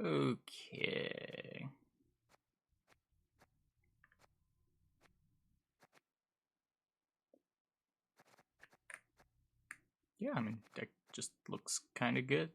Okay. Yeah, I mean, deck just looks kind of good.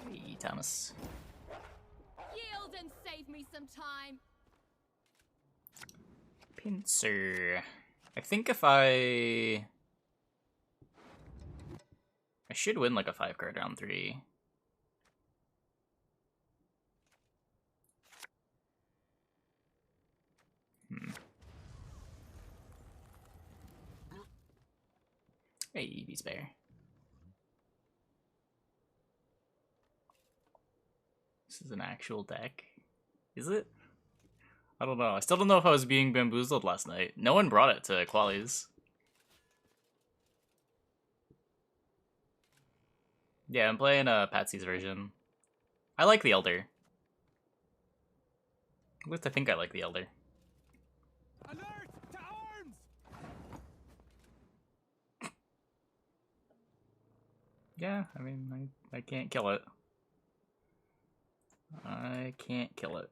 Hey, Thomas. Yield and save me some time. Pincer. I think if I should win like a 5-card round 3. Hey, Beast Bear. This is an actual deck. Is it? I don't know. I still don't know if I was being bamboozled last night. No one brought it to Qualies. Yeah, I'm playing Patsy's version. I like the Elder. At least I think I like the Elder. Alert to arms! Yeah, I mean, I can't kill it. I can't kill it.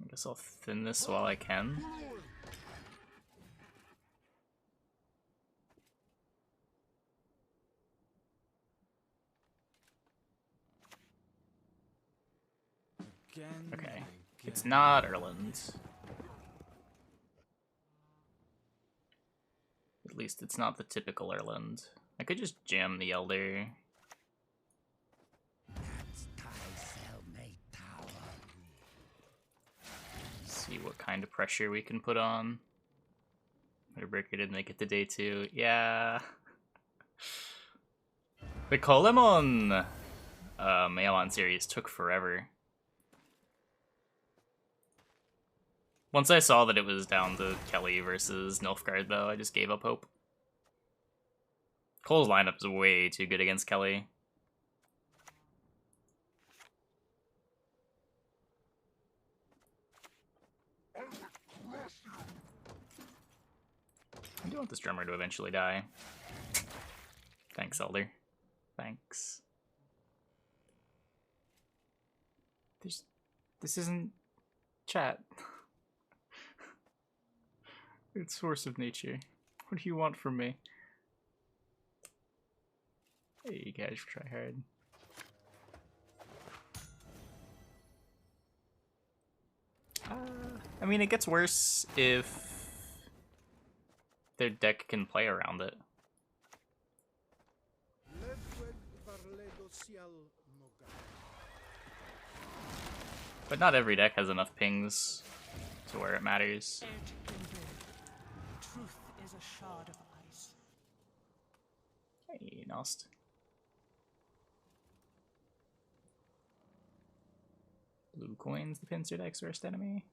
I guess I'll thin this while I can. Okay. It's not Erland. At least it's not the typical Erland. I could just jam the Elder. See what kind of pressure we can put on. Breaker didn't make it to day 2. Yeah. The Kolemon Mail-On series took forever. Once I saw that it was down to Kelly versus Nilfgaard, though, I just gave up hope. Cole's lineup is way too good against Kelly. I do want this drummer to eventually die. Thanks, Elder. Thanks. This isn't chat. It's force of nature. What do you want from me? Hey, you guys try hard. I mean, it gets worse if their deck can play around it. But not every deck has enough pings to where it matters. Truth is a shard of ice. Hey, Nost. Blue coins, the pincer deck's worst enemy.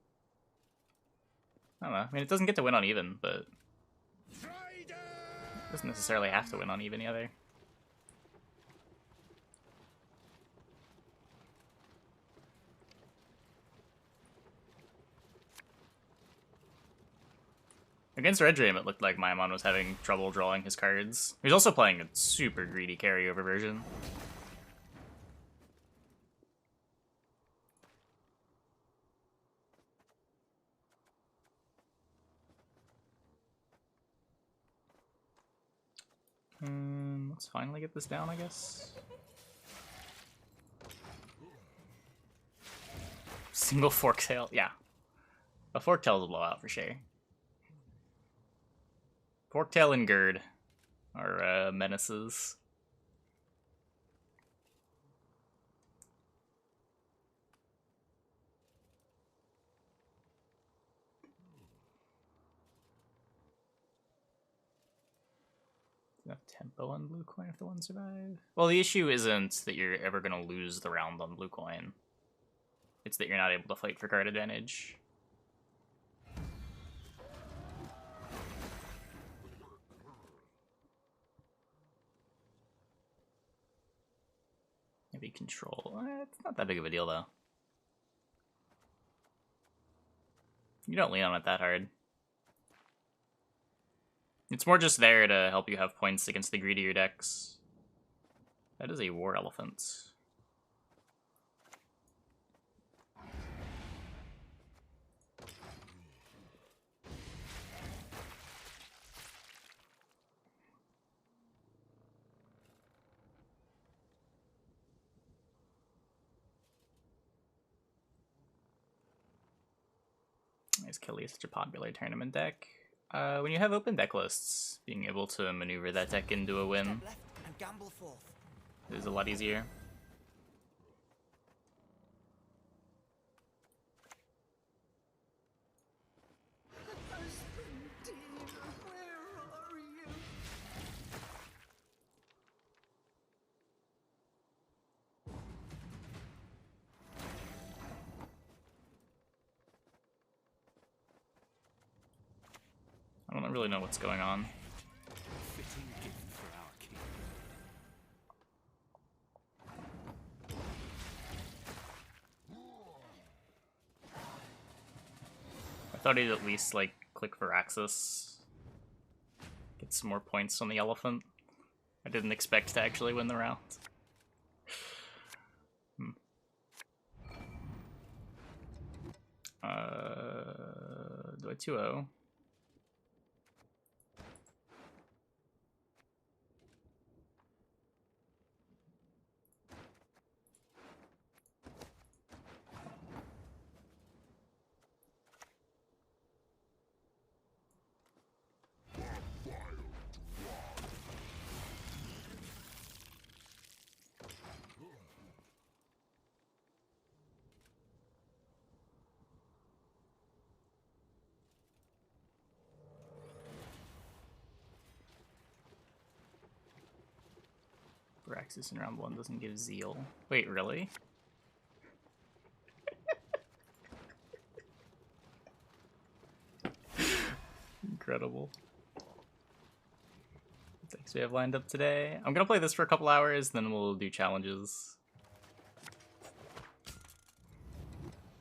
I don't know. I mean, it doesn't get to win on even, but it doesn't necessarily have to win on even either. Against Red Dream, it looked like Maimon was having trouble drawing his cards. He was also playing a super greedy carryover version. Let's finally get this down, I guess. Single Forktail, yeah. A Forktail's a blowout for sure. Forktail and Gird are menaces. Enough tempo on blue coin if the one survive. Well, the issue isn't that you're ever going to lose the round on blue coin. It's that you're not able to fight for card advantage. Maybe control. It's not that big of a deal, though. You don't lean on it that hard. It's more just there to help you have points against the greedier decks. That is a war elephant. Is Kelly such a popular tournament deck? When you have open deck lists, being able to maneuver that deck into a win is a lot easier. I don't really know what's going on. Fitting gift for our king. I thought he'd at least, like, click for Axis. Get some more points on the elephant. I didn't expect to actually win the round. Do I 2-0? Axis in round 1 doesn't give Zeal. Wait, really? Incredible. What decks we have lined up today? I'm gonna play this for a couple hours, then we'll do challenges.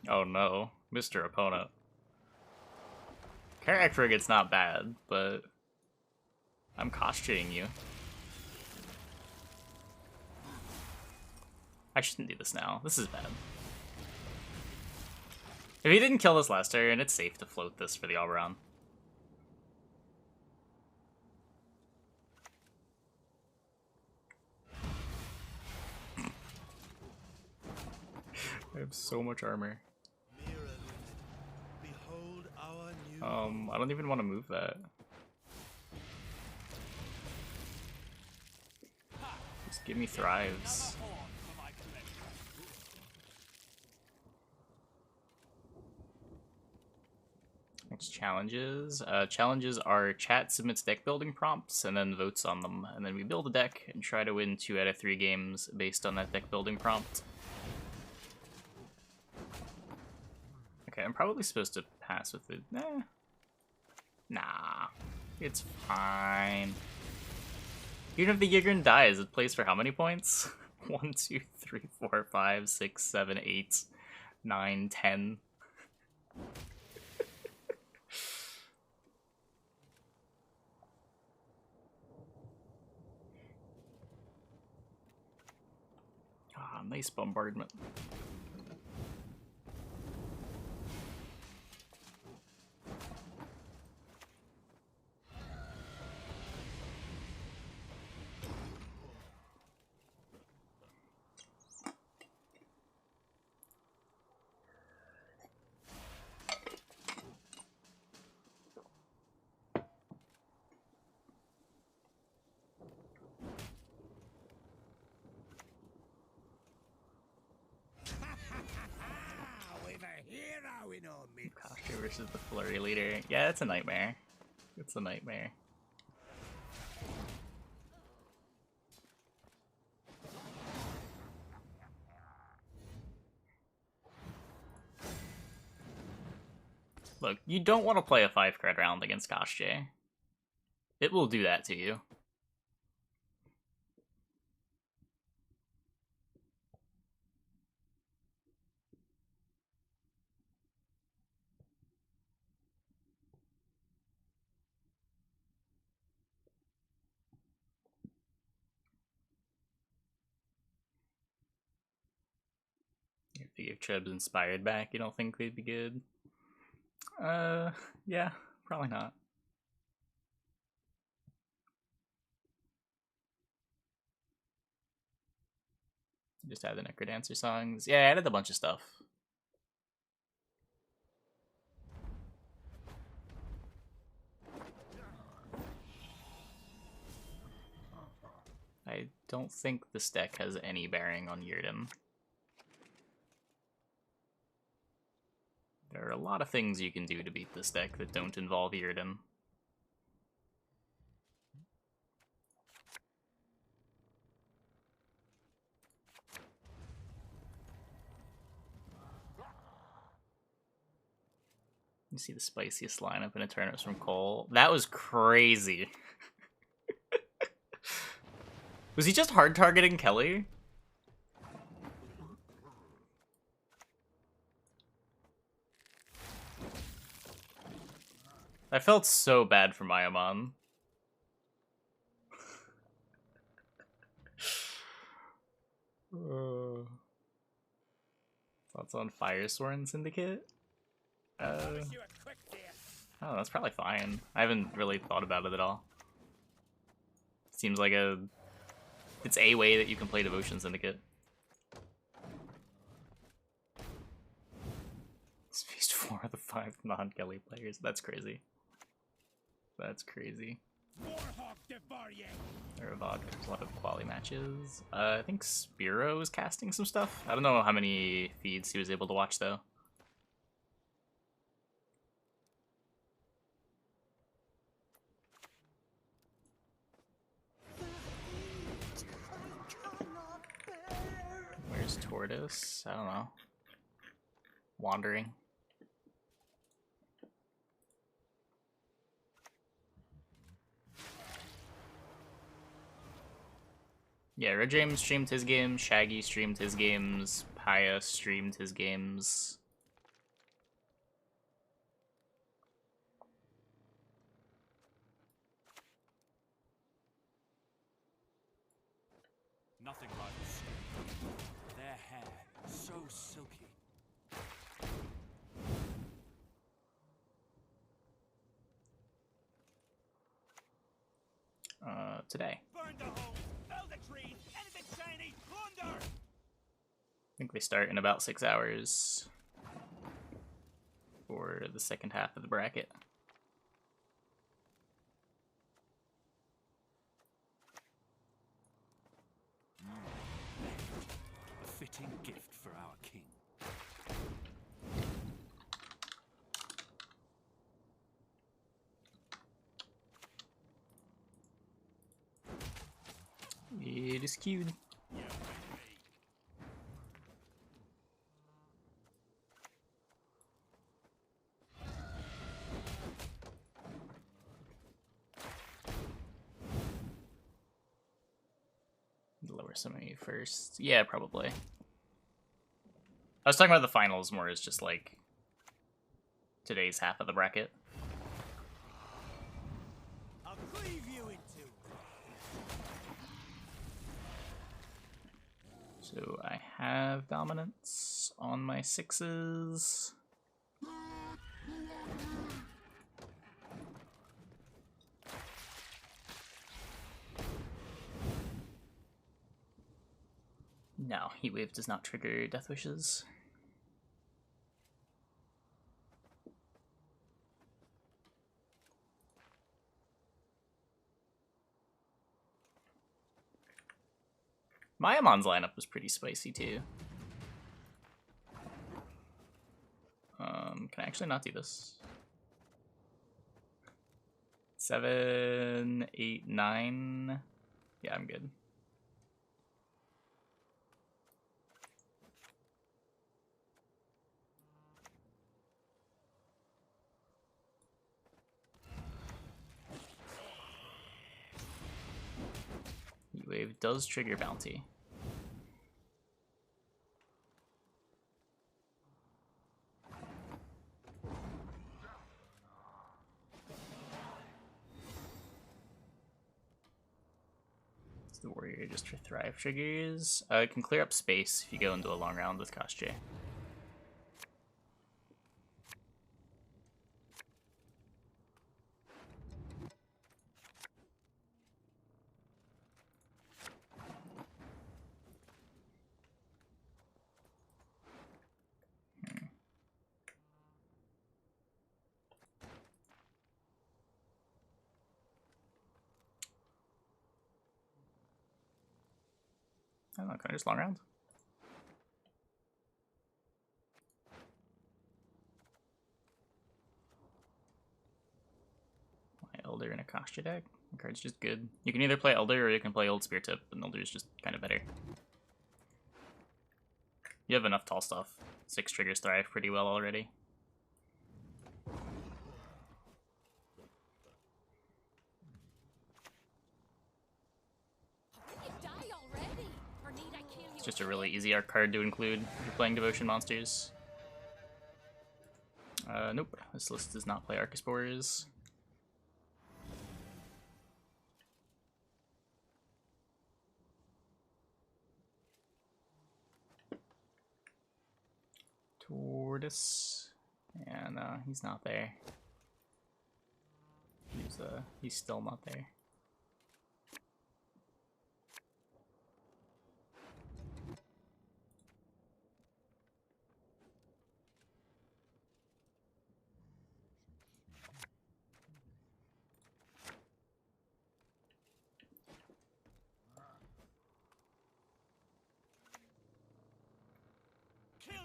Oh no, Mr. Opponent. Karak Frigate's not bad, but I'm Koshcheying you. I shouldn't do this now. This is bad. If he didn't kill this last turn, it's safe to float this for the Oberon. I have so much armor. I don't even want to move that. Just give me Thrives. Next challenges. Challenges are chat submits deck building prompts and then votes on them. And then we build a deck and try to win 2 out of 3 games based on that deck building prompt. Okay, I'm probably supposed to pass with it. Nah, it's fine. Even if the Yigrin dies, it plays for how many points? 1, 2, 3, 4, 5, 6, 7, 8, 9, 10. Ah, nice bombardment. Koshchey versus the Flurry leader. Yeah, it's a nightmare. It's a nightmare. Look, you don't want to play a 5-card round against Koshchey. It will do that to you. If you give Chubbs Inspired back, you don't think they'd be good? Yeah, probably not. Just add the Necrodancer songs. Yeah, I added a bunch of stuff. I don't think this deck has any bearing on Yurden. There are a lot of things you can do to beat this deck that don't involve Yurden. You see the spiciest lineup in a tournament from Cole. That was crazy. Was he just hard targeting Kelly? I felt so bad for Mayamon. Thoughts on Firesworn Syndicate? Oh, that's probably fine. I haven't really thought about it at all. Seems like it's a way that you can play Devotion Syndicate. It's faced 4 of the 5 non-Kelly players. That's crazy. That's crazy. Erevad, there's a lot of quality matches. I think Spiro is casting some stuff. I don't know how many feeds he was able to watch though. Where's Tortoise? I don't know. Wandering. Yeah, Red James streamed his games, Shaggy streamed his games, Paya streamed his games. Nothing rivals skin. Their hair, so silky. Today. Burn the home, fell the trees, anything shiny, plunder! I think they start in about 6 hours for the second half of the bracket. A fitting gift for our king. It is queued. Lower semi first. Yeah, probably. I was talking about the finals more as just like today's half of the bracket. I'll cleave you in two. So I have dominance on my 6s. No, Heatwave does not trigger Death Wishes. Mayamon's lineup was pretty spicy too. Can I actually not do this? 7, 8, 9. Yeah, I'm good. Wave does trigger bounty. The warrior just for thrive triggers. It can clear up space if you go into a long round with Koshchey. I don't know, can I just long round? My Elder in a Koshchey deck? The card's just good. You can either play Elder or you can play Old Spear Tip, and Elder is just kind of better. You have enough tall stuff. 6 triggers thrive pretty well already. It's just a really easy arc card to include if you're playing Devotion monsters. Nope, this list does not play Archaspores. Tortoise, and he's not there. He's still not there.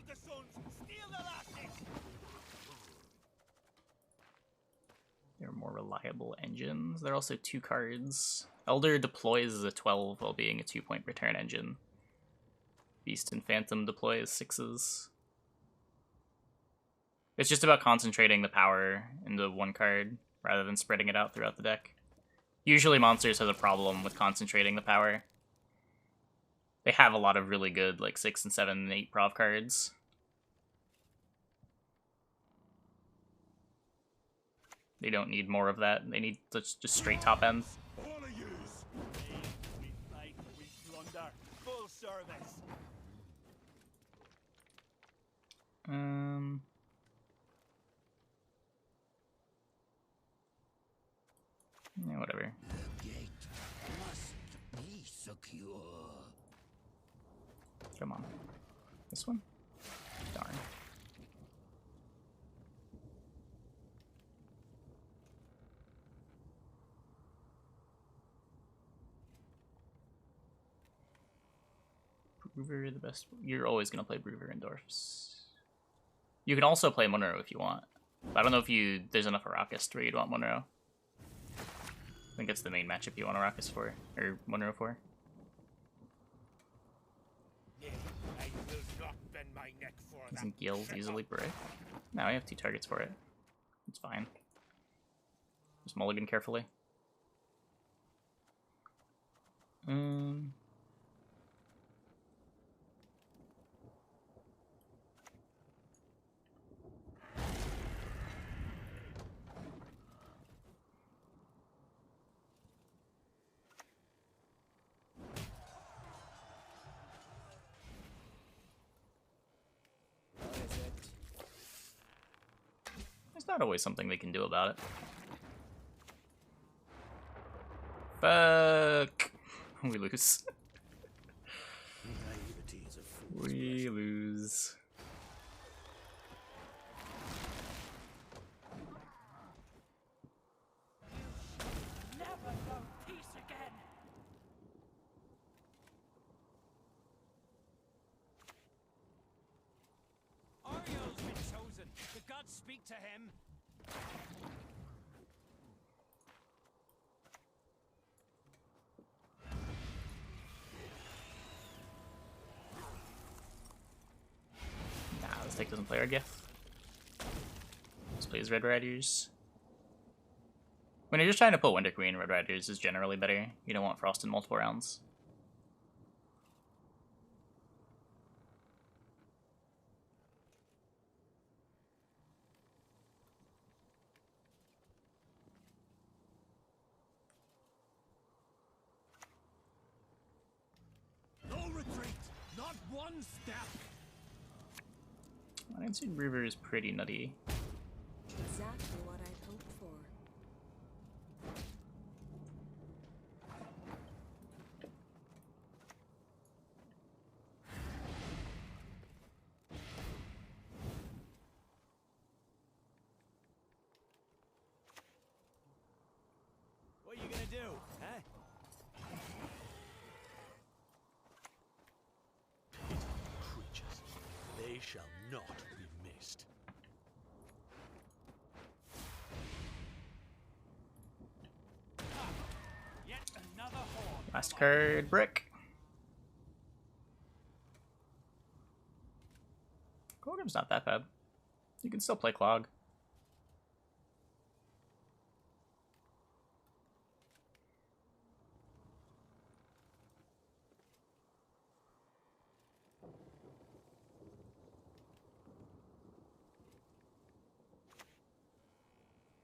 The sons, steal the lasses! They're more reliable engines. They're also 2 cards. Elder deploys as a 12 while being a 2-point return engine. Beast and Phantom deploy as 6s. It's just about concentrating the power into 1 card rather than spreading it out throughout the deck. Usually Monsters has a problem with concentrating the power. They have a lot of really good like 6 and 7 and 8 prov cards. They don't need more of that. They need just straight top end. All of yous. We fight, we plunder. Full service. Yeah, whatever. The gate must be secure. Come on. This one? Darn. Brewer, the best. You're always going to play Brewer and Dwarfs. You can also play Monroe if you want. But I don't know if there's enough Arrakis where you'd want Monroe. I think it's the main matchup you want Arrakis for, or Monroe for. I will not bend my neck for that. Doesn't Gil easily break? No, I have 2 targets for it. It's fine. Just mulligan carefully. There's not always something they can do about it. Fuck! We lose. We lose. Never know peace again. Ariel's been chosen. The gods speak to him. Nah, this deck doesn't play our GIF. Just plays Red Riders. When you're just trying to put Winter Queen, Red Riders is generally better. You don't want Frost in multiple rounds. one step. Iron River is pretty nutty. Exactly what I'd hoped for. What are you gonna do, huh? Creatures, they shall not be missed. Yet another horn. Last card, Brick. Cogham's not that bad. You can still play Clog.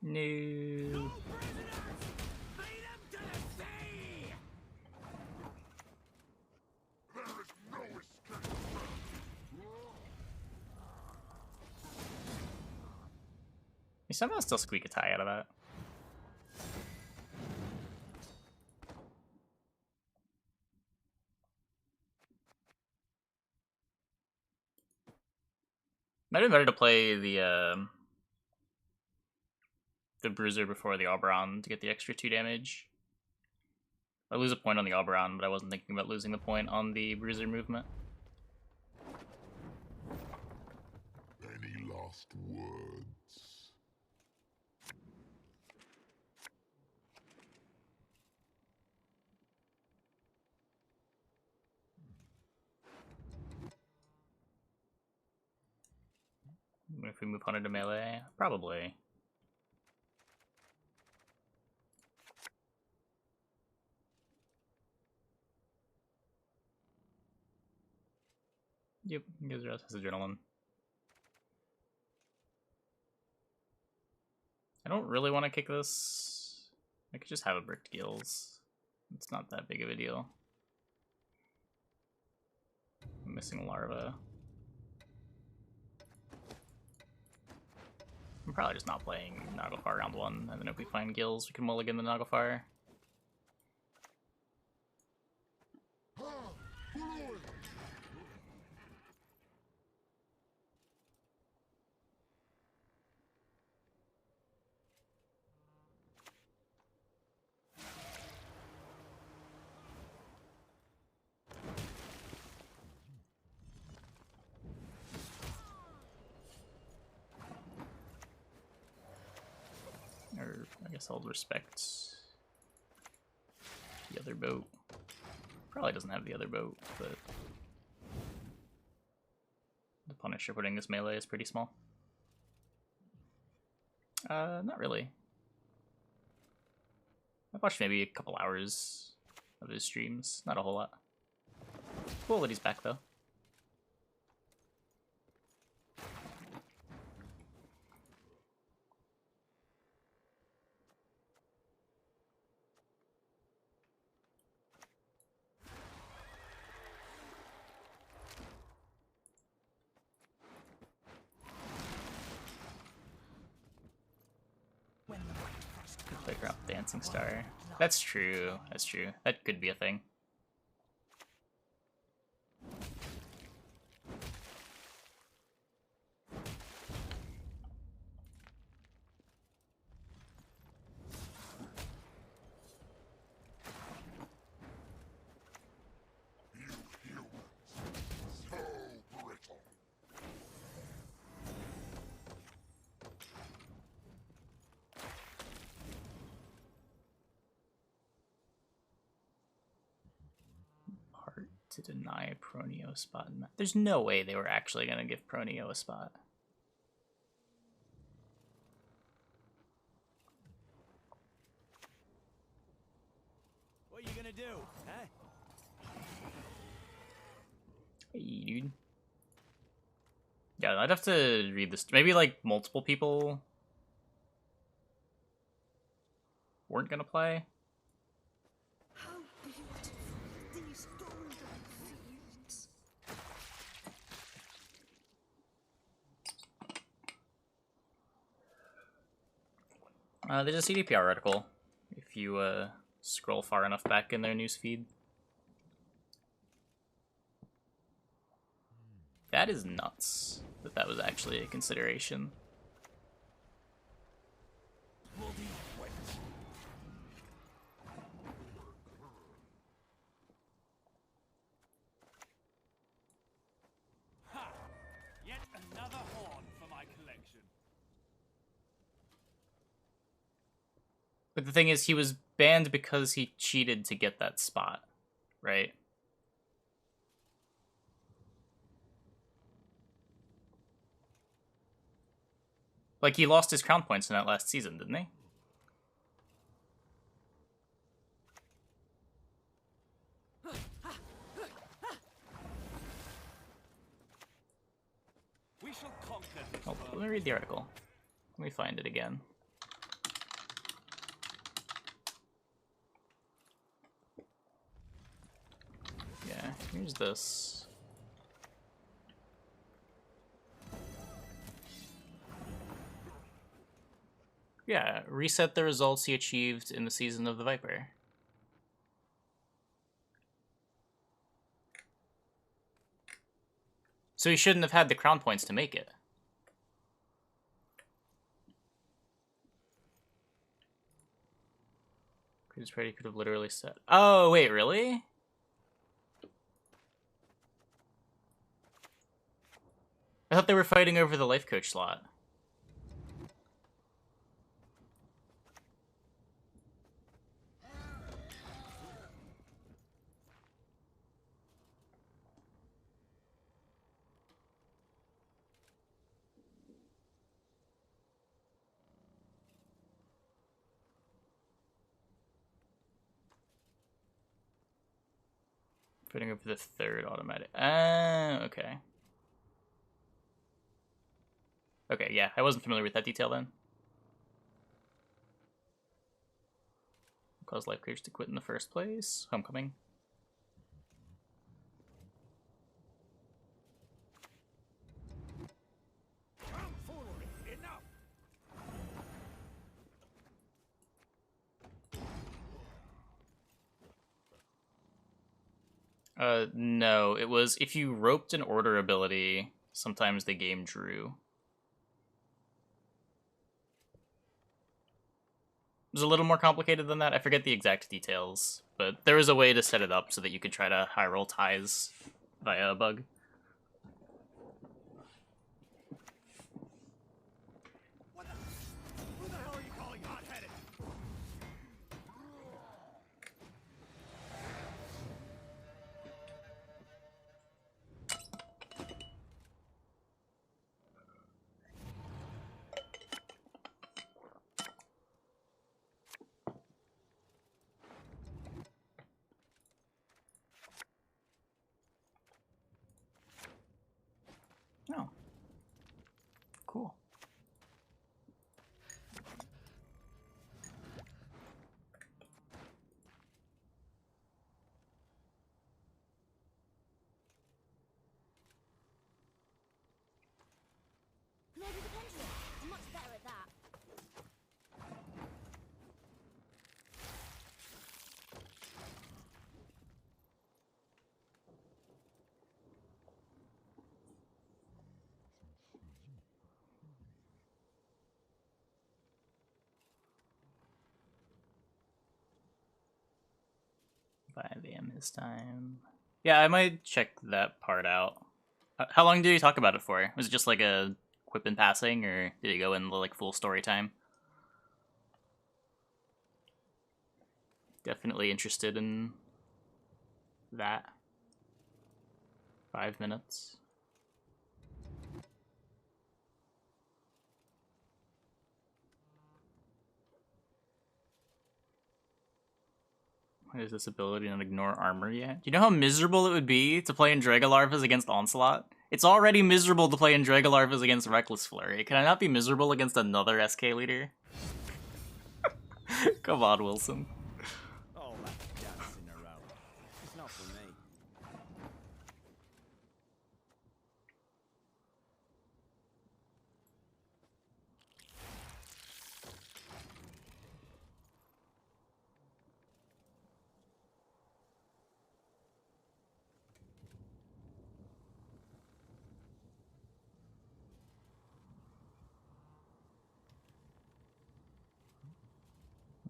No. No prisoners! Lead them to the sea! You somehow still squeak a tie out of that. Might have been better to play the Bruiser before the Oberon to get the extra 2 damage. I lose a point on the Oberon, but I wasn't thinking about losing the point on the Bruiser movement. Any last words? If we move Hunter to melee, probably. Yep, gives us Adrenaline. I don't really want to kick this. I could just have a Bricked Gills. It's not that big of a deal. I'm missing Larva. I'm probably just not playing Naglfar round 1, and then if we find Gills, we can mulligan the Naglfar. Or I guess I'll respect the other boat. Probably doesn't have the other boat, but the Punisher putting this melee is pretty small. Not really. I've watched maybe a couple hours of his streams, not a whole lot. Cool that he's back though. Play around with Dancing Star. That's true. That's true. That could be a thing. To deny Pronio a spot in that. There's no way they were actually going to give Pronio a spot. What are you gonna do, huh? Hey, dude. Yeah, I'd have to read this. Maybe like multiple people weren't going to play. How beautiful these golden fields. There's a CDPR article if you scroll far enough back in their newsfeed. That is nuts that that was actually a consideration. Ha! Yet another horn for my collection. But the thing is, he was banned because he cheated to get that spot, right? Like, he lost his crown points in that last season, didn't he? We shall conquer this Oh, world. let me read the article. Let me find it again. Yeah, here's this. Yeah, reset the results he achieved in the season of the Viper. So he shouldn't have had the crown points to make it. Cruise Party could have literally said... Oh, wait, really? I thought they were fighting over the life coach slot. Fighting over the third automatic. Okay. Okay, yeah, I wasn't familiar with that detail then. Cause life coach to quit in the first place. Homecoming. Come forward. Enough. No, it was if you roped an order ability, sometimes the game drew. It was a little more complicated than that. I forget the exact details, but there was a way to set it up so that you could try to high roll ties via a bug. Who the hell are you calling hot-headed? Oh. Cool. Maybe the pendulum. I'm much better at that. Five AM his time. Yeah, I might check that part out. How long did you talk about it for? Was it just like a quip and passing, or did it go in like full story time? Definitely interested in that. 5 minutes. What is this ability and ignore armor yet? Do you know how miserable it would be to play in Dragalarvas against Onslaught? It's already miserable to play in Dragalarvas against Reckless Flurry. Can I not be miserable against another SK leader? Come on, Wilson. All that dancing around. It's not for me.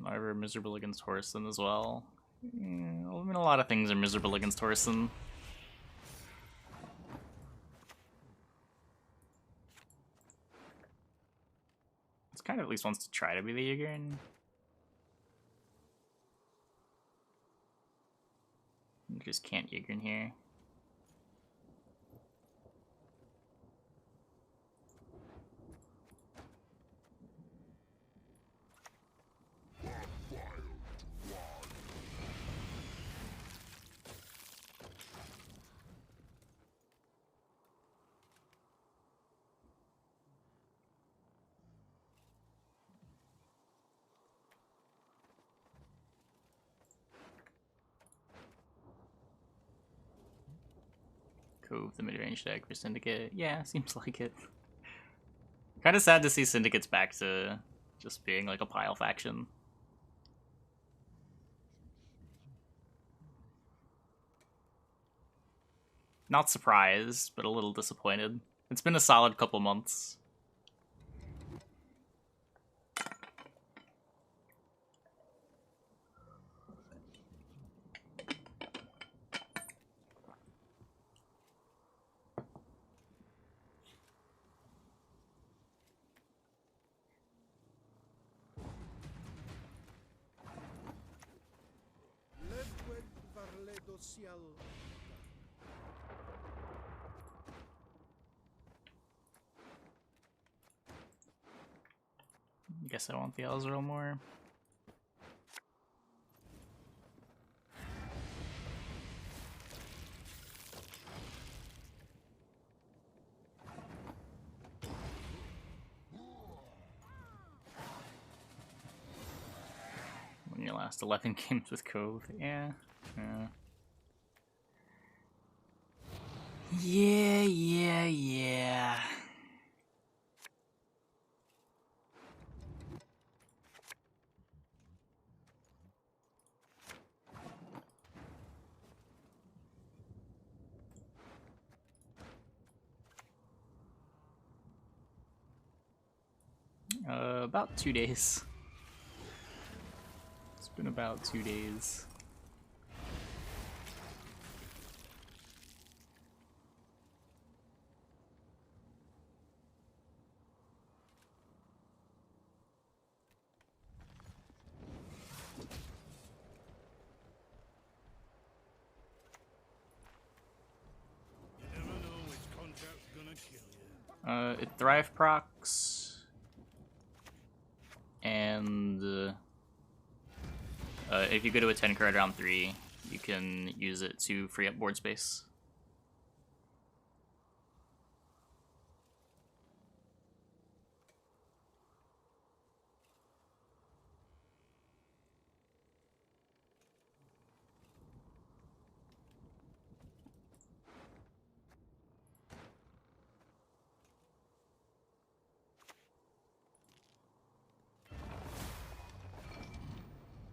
However, miserable against Horson as well. Yeah, I mean, a lot of things are miserable against Horson. This kind of at least wants to try to be the Yigern. You just can't Yigern here. Cove, the mid-range deck for Syndicate. Yeah, seems like it. Kind of sad to see Syndicate's back to just being like a pile faction. Not surprised, but a little disappointed. It's been a solid couple months. Guess I want the Elzeril more. When your last 11 games with Cove, yeah. Yeah. About 2 days. It's been about 2 days. You never know which contract's gonna kill you. It Thrive procs. And if you go to a 10 card round 3, you can use it to free up board space.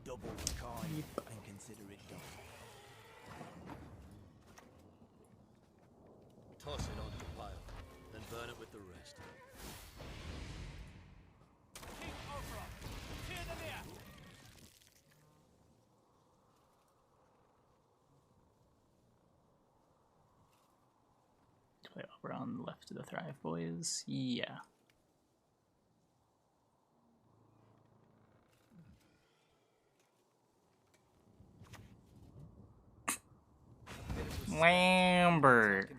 Double the kind and consider it done. Toss it onto the pile, then burn it with the rest. Keep over. Clear them here. Play Oberon left to the Thrive boys. Yeah. Lambert.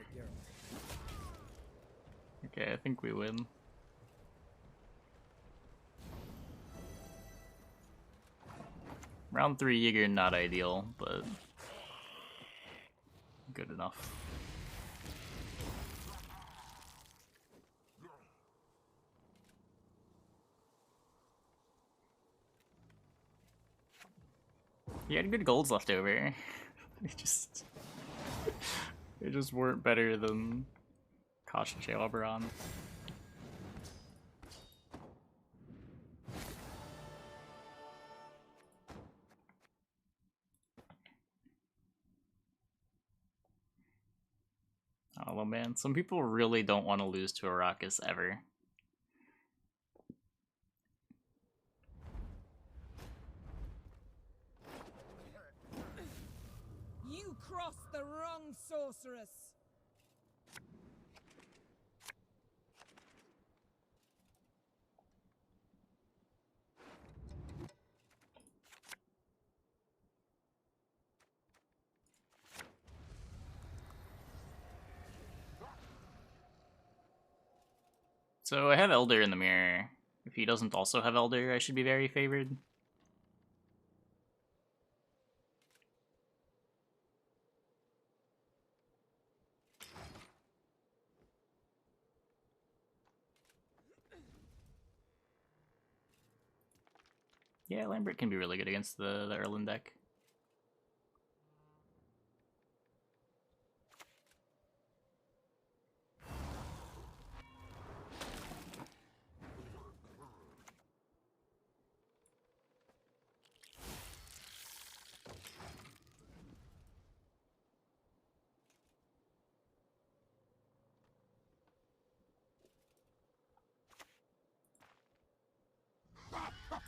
Okay, I think we win. Round 3 Jaeger, not ideal, but good enough. He had good golds left over. They just weren't better than Koshchey Oberon. Oh man, some people really don't want to lose to Arrakis ever. crossed the wrong sorceress. So I have Elder in the mirror. If he doesn't also have Elder, I should be very favored. Yeah, Lambert can be really good against the Erland deck.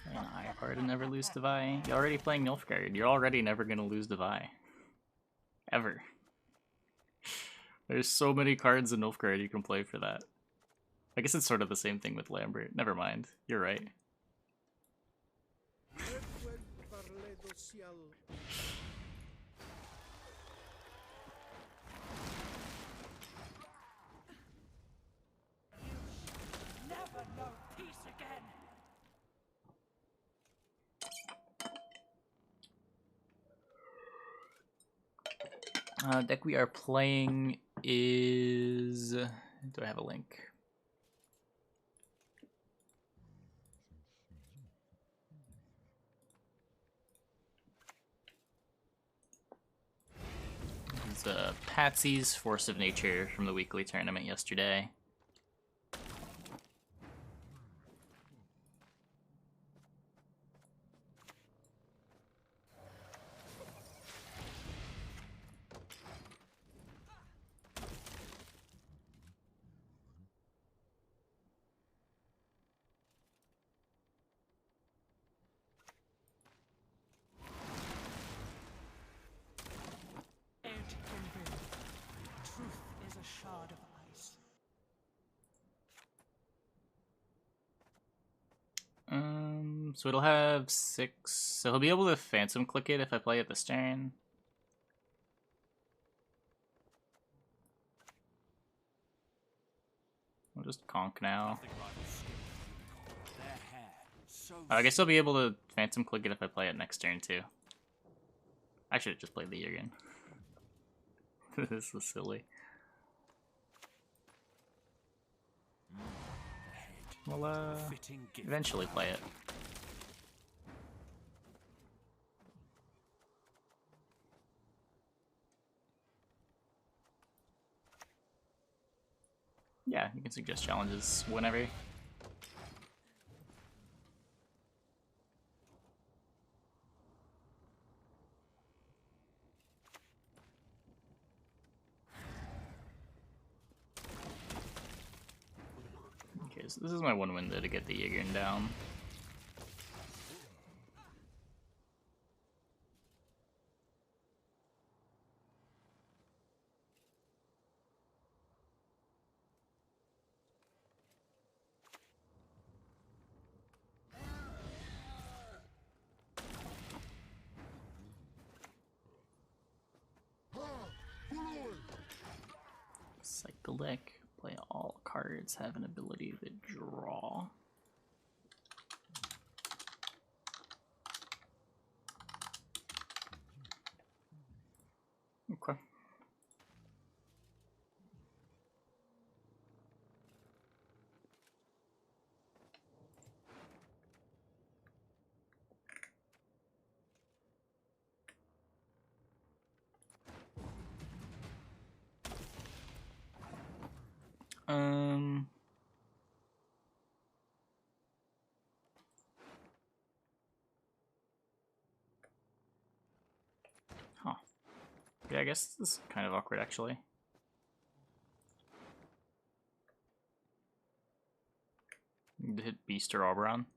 And I hard to never lose Devi. You're already playing Nilfgaard. You're already never gonna lose Devi. Ever. There's so many cards in Nilfgaard you can play for that. I guess it's sort of the same thing with Lambert. Never mind. You're right. Never know peace again. Deck we are playing is... Do I have a link? It's Patsy's Force of Nature from the weekly tournament yesterday. Truth is a shard of ice. So it'll have 6, so he'll be able to Phantom click it if I play it this turn. I'll just conk now. I guess I'll be able to Phantom click it if I play it next turn too. I should have just played the Jurgen. This was silly. We'll eventually play it. Yeah, you can suggest challenges whenever. Okay, so this is my one window to get the Jurgen down. Cycle deck. Play all cards have an ability to draw. Okay. Huh. Yeah, I guess this is kind of awkward actually. Need to hit Beast or Oberon.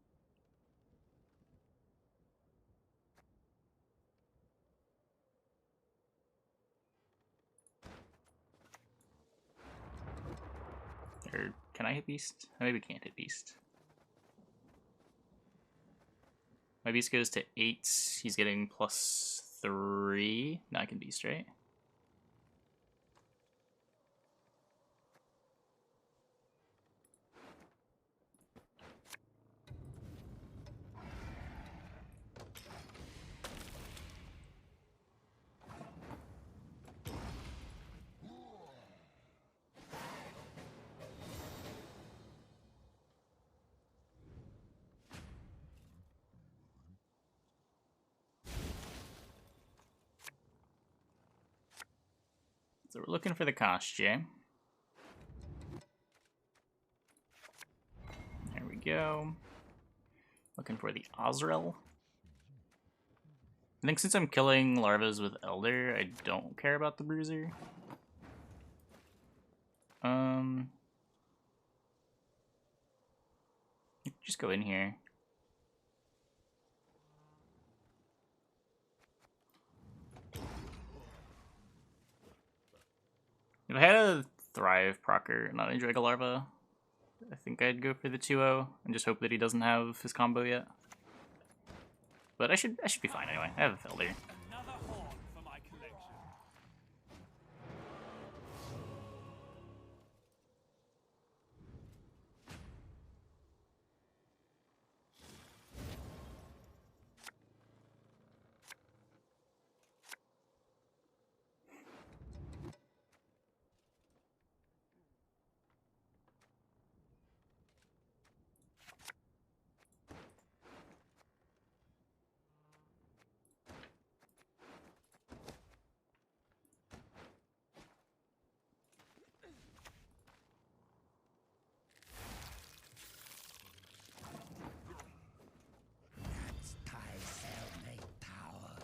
Can I hit Beast? Maybe we can't hit Beast. My Beast goes to 8. He's getting +3. Now I can Beast, right? So we're looking for the Koshchey. There we go. Looking for the Ozrel. I think since I'm killing larvas with Elder, I don't care about the Bruiser. Just go in here. If I had a Thrive procer, not a Drago Larva, I think I'd go for the 2-0 and just hope that he doesn't have his combo yet. But I should be fine anyway. I have a Elder. Another horn for my collection. That's Thai cellmate power.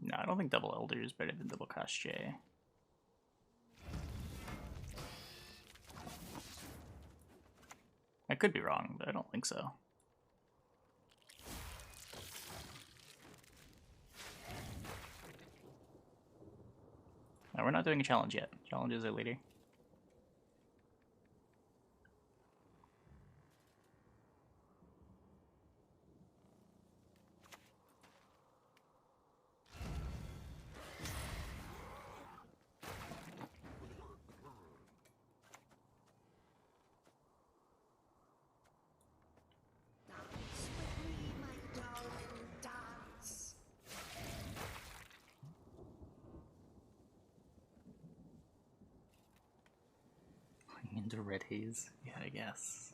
No, I don't think double Elder is better than double Koshchey. I could be wrong, but I don't think so. No, we're not doing a challenge yet. Challenges are later. Dance with me, my darling, dance. Into red haze? Yeah, I guess.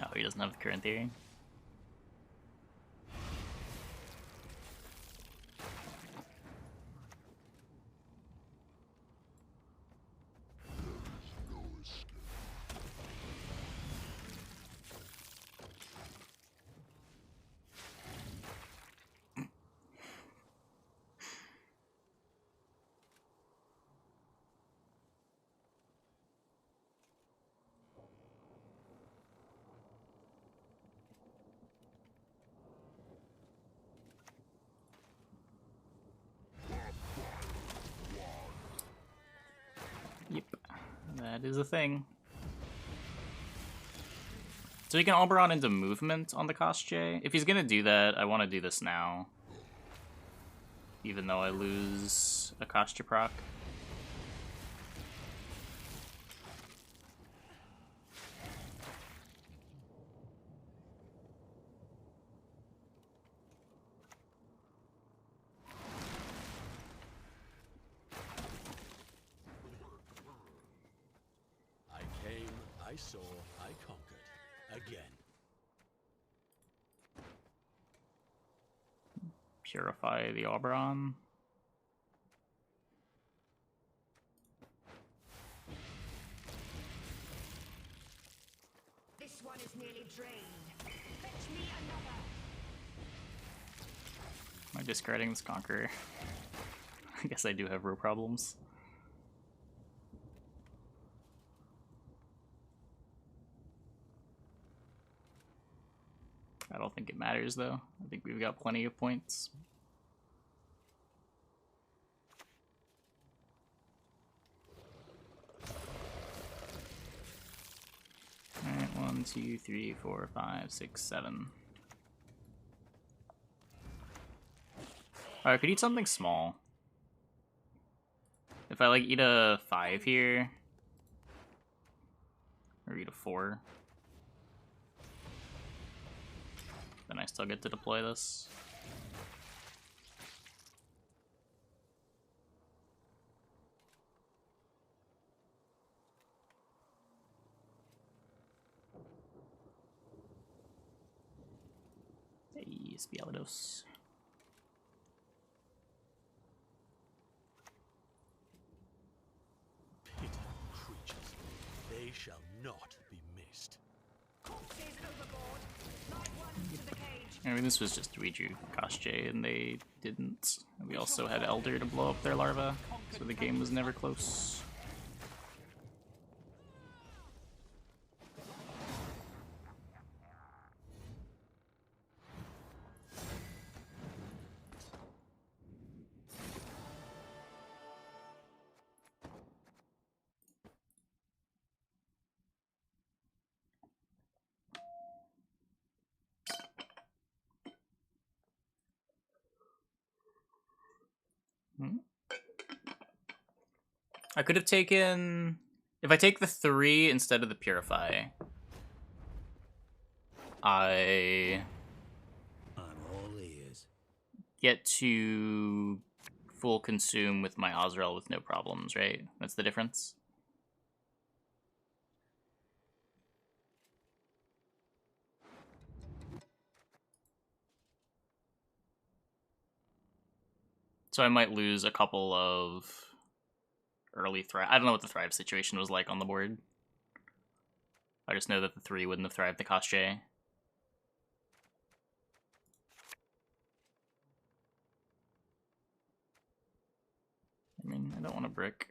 Oh, he doesn't have the current theory. Yep, that is a thing. So he can Oberon into movement on the Koshchey. If he's gonna do that, I want to do this now. Even though I lose a Koshchey proc. I came, I saw, I conquered. Again. Purify the Oberon. This one is nearly drained. Fetch me another. Am I discarding this Conqueror? I guess I do have row problems. I don't think it matters though. I think we've got plenty of points. Alright, 1, 2, 3, 4, 5, 6, 7. Alright, I could eat something small. If I like eat a 5 here, or eat a 4, then I still get to deploy this. Hey, Spialidos. Pitiful creatures. They shall not be missed. I mean, this was just we drew Koshchey and they didn't. And we also had Elder to blow up their larva, so the game was never close. I could have taken... If I take the 3 instead of the Purify, I I'm all ears. get to full consume with my Ozrel with no problems, right? That's the difference? So I might lose a couple of early thrive. I don't know what the thrive situation was like on the board. I just know that the 3 wouldn't have thrived the Koshchey. I mean, I don't want to brick.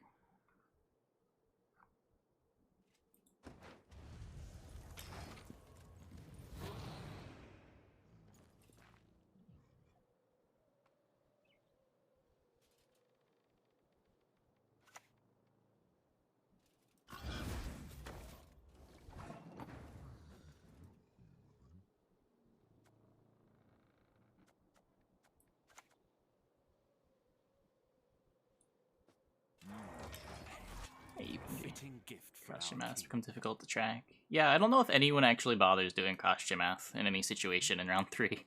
Fitting gift for Koshchey our math king. becomes difficult to track. Yeah, I don't know if anyone actually bothers doing Koshchey math in any situation in round 3.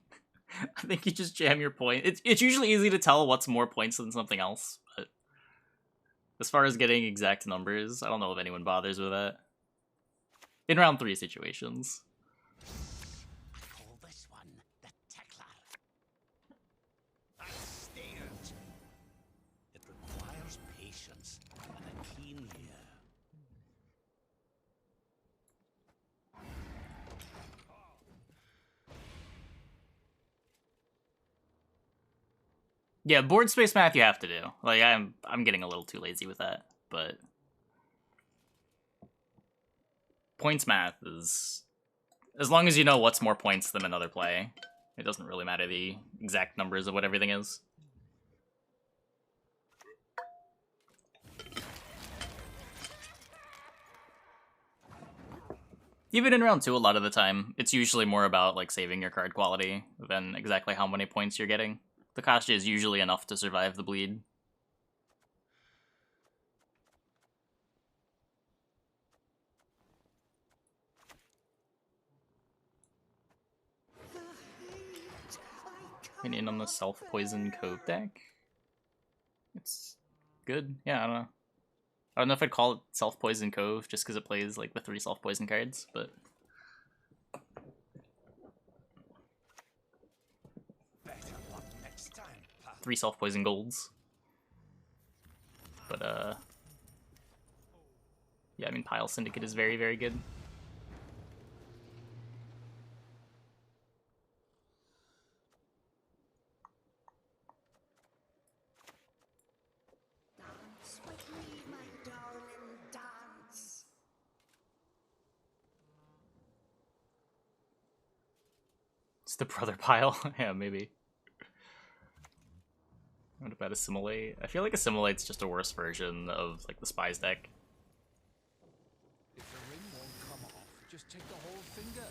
I think you just jam your point. It's usually easy to tell what's more points than something else, but as far as getting exact numbers, I don't know if anyone bothers with that. In round 3 situations. Call this one the Tickler. I steered. It requires patience and a keen ear. Yeah, board space math you have to do. Like I'm getting a little too lazy with that, but points math is, as long as you know what's more points than another play, it doesn't really matter the exact numbers of what everything is. Even in round 2, a lot of the time, it's usually more about like saving your card quality than exactly how many points you're getting. The Koshchey is usually enough to survive the bleed. Opinion on the self-poison Cove deck? It's good. Yeah, I don't know. I don't know if I'd call it Self-Poison Cove just because it plays like the 3 self-poison cards, but Better luck next time, pal. 3 self-poison golds. But yeah, I mean Pile Syndicate is very, very good. It's the brother pile. Yeah, maybe. What about Assimilate? I feel like Assimilate's just a worse version of like the Spies deck. If the ring won't come off, just take the whole finger.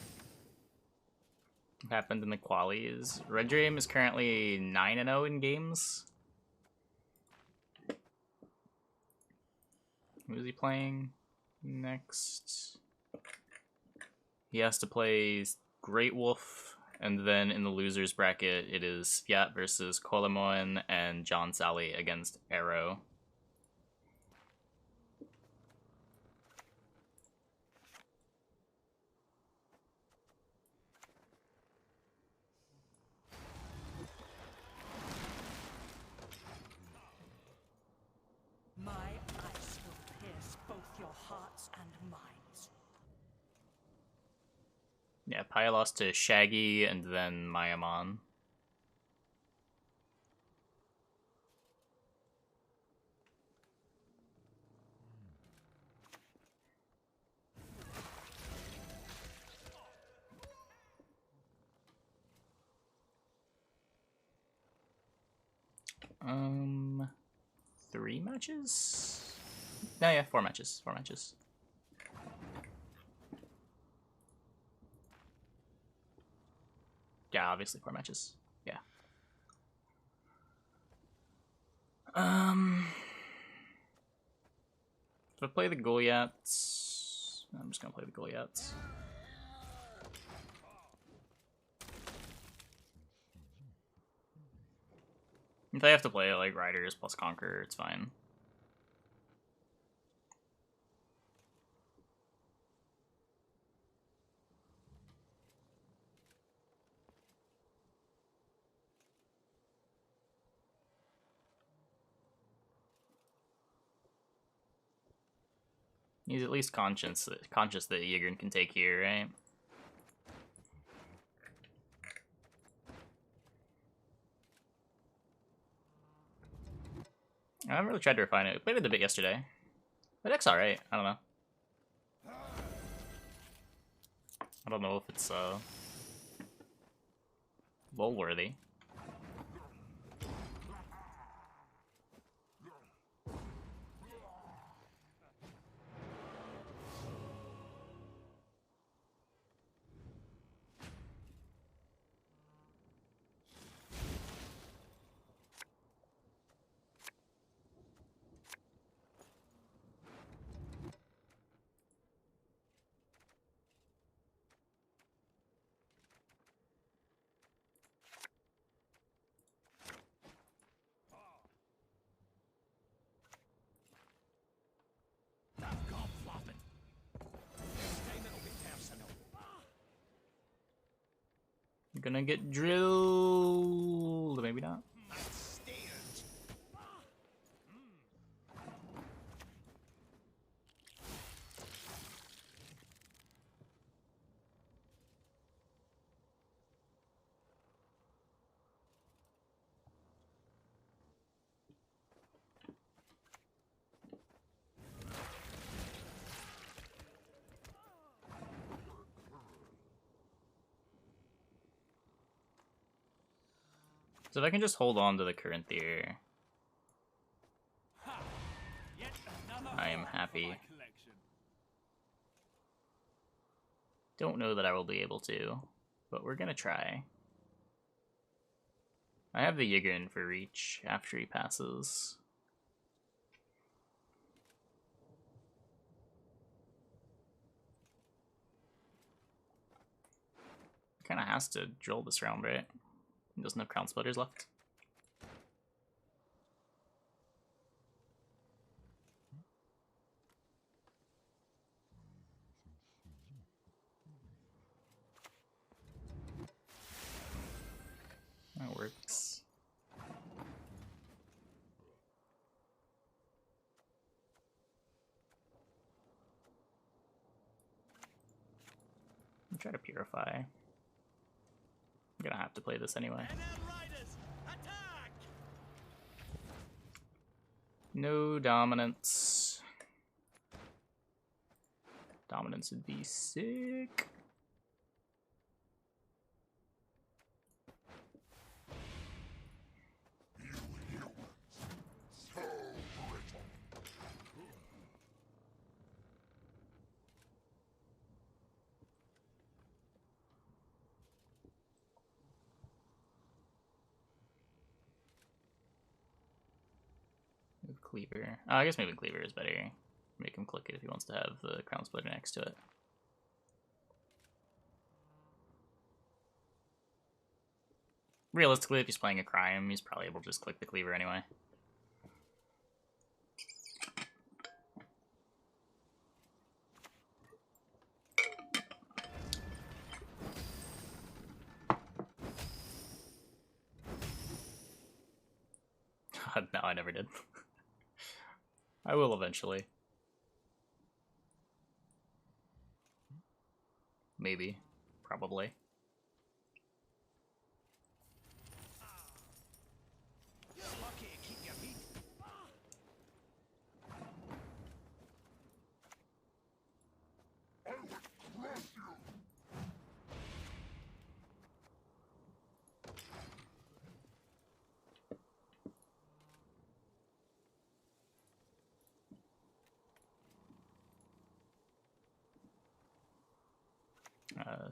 What happened in the qualies? Red Dream is currently 9-0 in games. Who is he playing next? He has to play Great Wolf, and then in the losers bracket, it is Fiat versus Kolomoen and John Sally against Arrow. My ice will pierce both your hearts and minds. Yeah, Paya lost to Shaggy and then Mayamon. Three matches? No, yeah, 4 matches. 4 matches. Yeah, obviously 4 matches. Yeah. If I play the Goliaths, I'm just gonna play the Goliaths. If I have to play like Riders plus Conqueror, it's fine. He's at least conscious that Yigern can take here, right? I haven't really tried to refine it. We played it a bit yesterday. The deck's alright. I don't know. I don't know if it's lol worthy. Gonna get drilled. Maybe not. So if I can just hold on to the current here, I am happy. Don't know that I will be able to, but we're gonna try. I have the Yigern for reach after he passes. Kinda has to drill this round, right? He doesn't have Crown Splitters left. That works. I'll try to purify. I'm gonna have to play this anyway. No dominance. Dominance would be sick. Cleaver. Oh, I guess maybe Cleaver is better. Make him click it if he wants to have the Crown Splitter next to it. Realistically, if he's playing a crime, he's probably able to just click the Cleaver anyway. No, I never did. I will eventually. Maybe. Probably.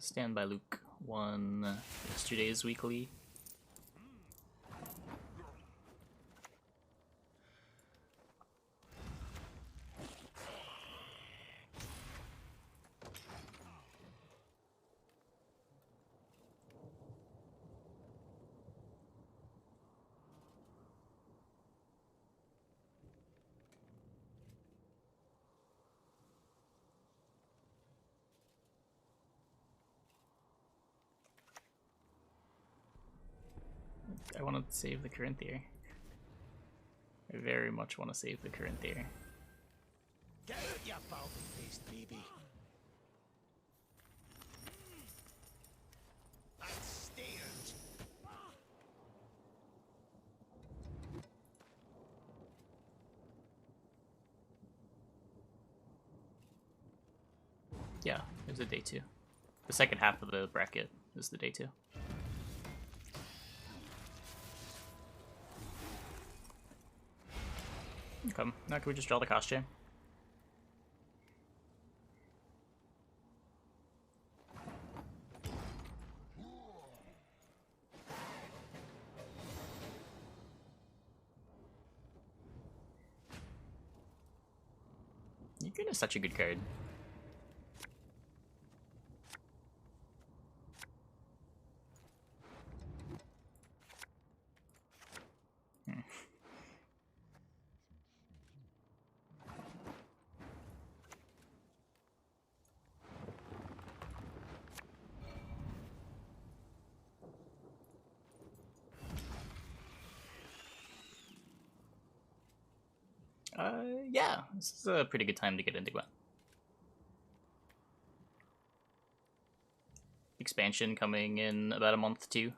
Stand by Luke 1 yesterday's weekly. I want to save the Corinthier. I very much want to save the Corinthier. Get out, you bald-faced baby. And stairs. Yeah, there's a day 2. The second half of the bracket is the day 2. Okay, now can we just draw the Koshchey? You're getting such a good card. Yeah, this is a pretty good time to get into Gwen. Expansion coming in about a month too.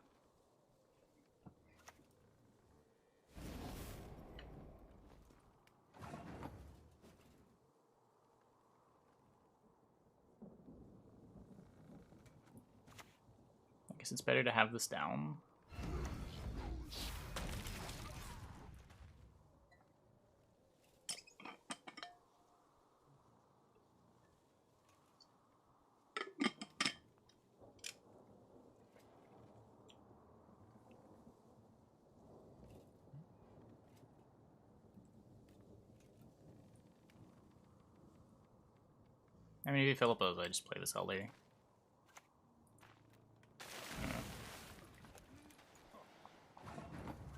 I guess it's better to have this down. I mean, if you fill up those, I just play this all later.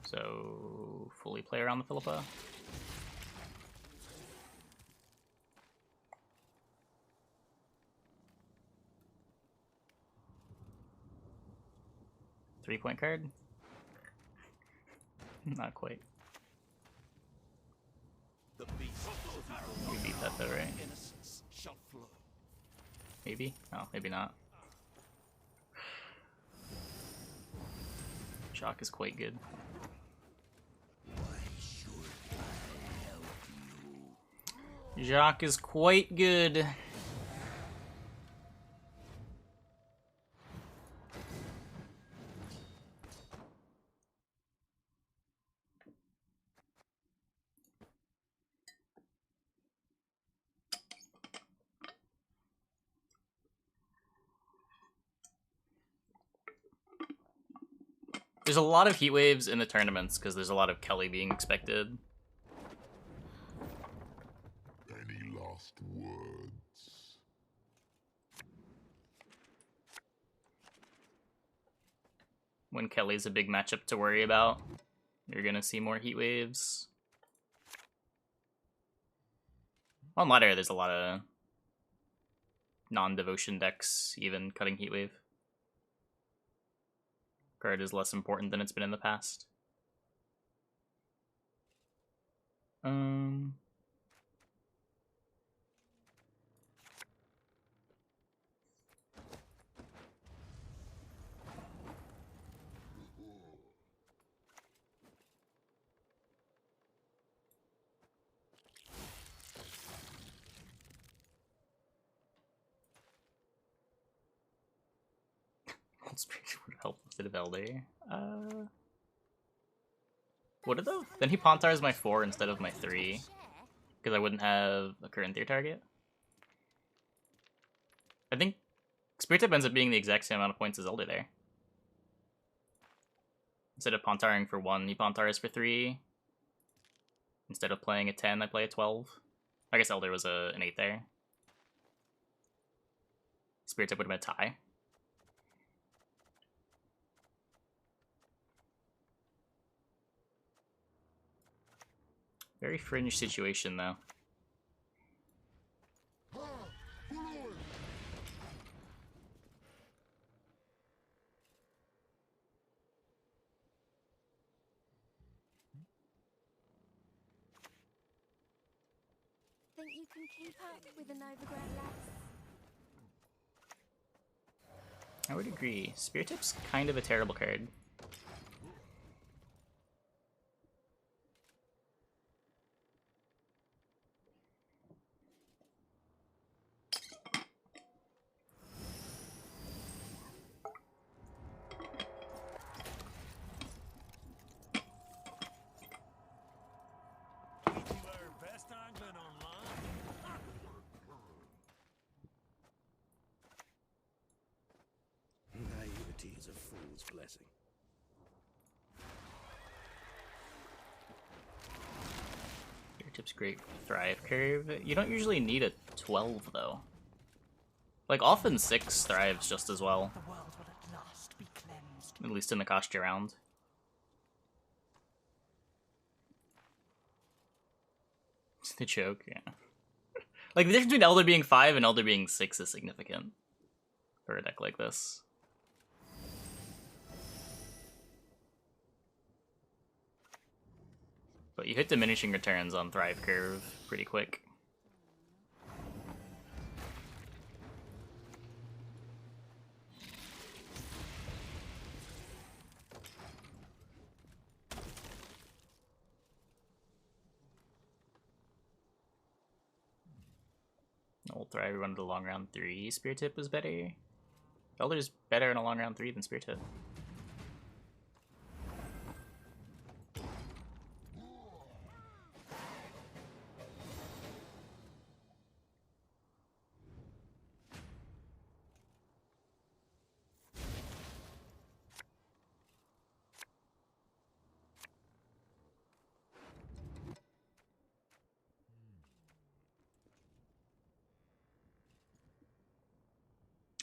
So, fully play around the Philippa. Three-point card? Not quite. The beast We beat that though, right? innocence shall flow. Maybe? Oh, maybe not. Shock is quite good. Why should I help you? Jacques is quite good. There's a lot of heat waves in the tournaments because there's a lot of Kelly being expected. when Kelly's a big matchup to worry about, you're gonna see more heat waves. On ladder, there's a lot of non-devotion decks even cutting heat wave. Card is less important than it's been in the past. Would help with the Elder. Would it though? Then he Pontars my 4 instead of my 3. Because I wouldn't have a current 3 target. I think Spirit Tip ends up being the exact same amount of points as Elder there. Instead of Pontaring for 1, he Pontars for 3. Instead of playing a 10, I play a 12. I guess Elder was an 8 there. Spirit Tip would have been a tie. Very fringe situation, though. Think you can keep up with an overgrown lass? I would agree. Spirit Tip's kind of a terrible card. Naivety is a fool's blessing. Spirit Tip's great Thrive curve. You don't usually need a 12, though. Like, often 6 thrives just as well. The world will at last be cleansed. At least in the Koshchey round. The joke, yeah. Like, the difference between Elder being 5 and Elder being 6 is significant for a deck like this. But you hit diminishing returns on Thrive Curve pretty quick. Old Thrive run to long round 3. Spirit Tip was better. Elder's better in a long round 3 than Spirit Tip.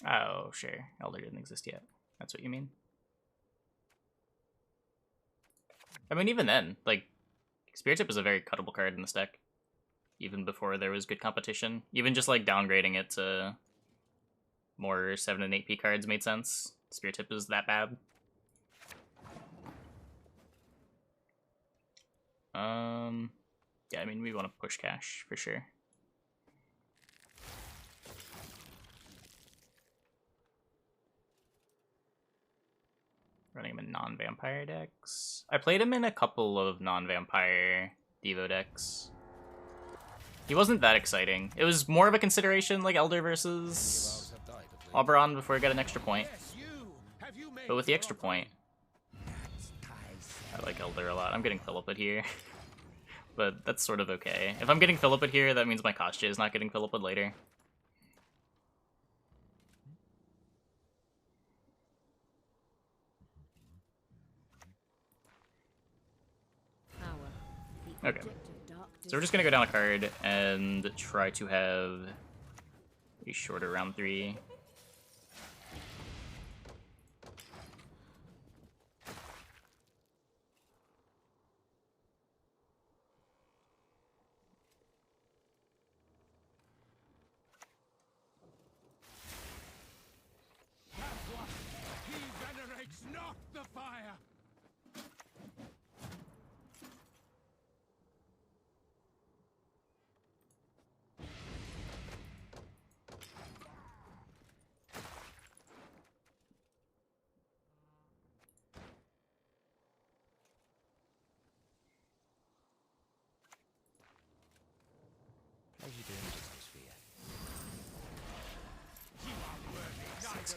Oh, sure. Elder didn't exist yet. That's what you mean? I mean, even then, like, Spirit Tip is a very cuttable card in this deck. Even before there was good competition. Even just, like, downgrading it to more 7 and 8p cards made sense. Spirit Tip is that bad. Yeah, I mean, we want to push cash, for sure. Running him in non-vampire decks. I played him in a couple of non-vampire Devo decks. He wasn't that exciting. It was more of a consideration like Elder versus Oberon before he got an extra point. But with the extra point, I like Elder a lot. I'm getting Philippid here. But that's sort of okay. If I'm getting Philippid here, that means my Koshchey is not getting Philippid later. Okay. So we're just gonna go down a card and try to have a shorter round 3.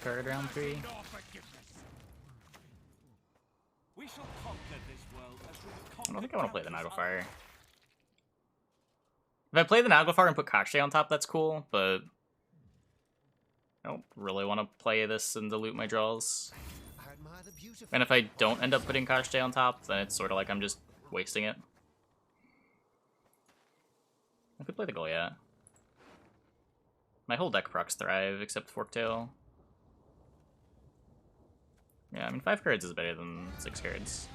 card round 3. We shall conquer this world as we have I don't think conquered I want to play the countless Naglfar. others. If I play the Naglfar and put Koshchey on top, that's cool, but I don't really want to play this and dilute my draws. I admire the beautiful. And if I don't end up putting Koshchey on top, then it's sort of like I'm just wasting it. I could play the Goliath. My whole deck procs thrive, except Forktail. Yeah, I mean 5 cards is better than 6 cards.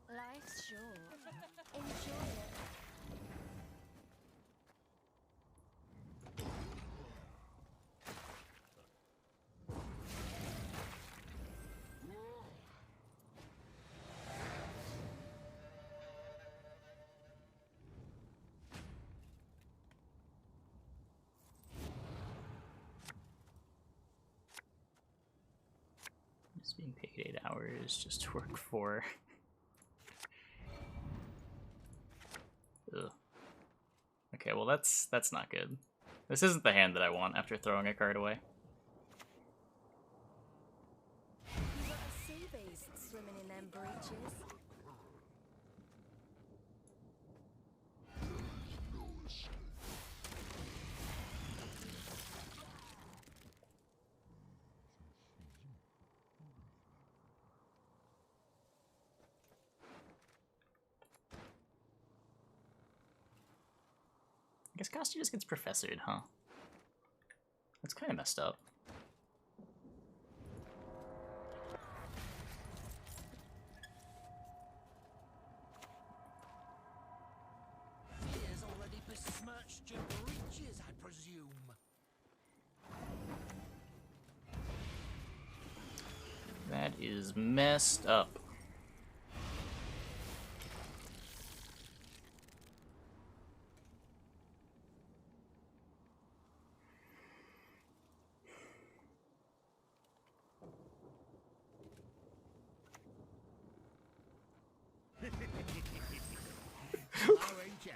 Life's short. Enjoy it. Just being paid 8 hours just to work 4. Ugh. Okay, well that's not good. This isn't the hand that I want after throwing a card away. You got a sea beast swimming in them breeches. I guess Koshchey just gets professored, huh? That's kind of messed up. Fear's already besmirched your breeches, I presume. That is messed up. Hello, ain't ya?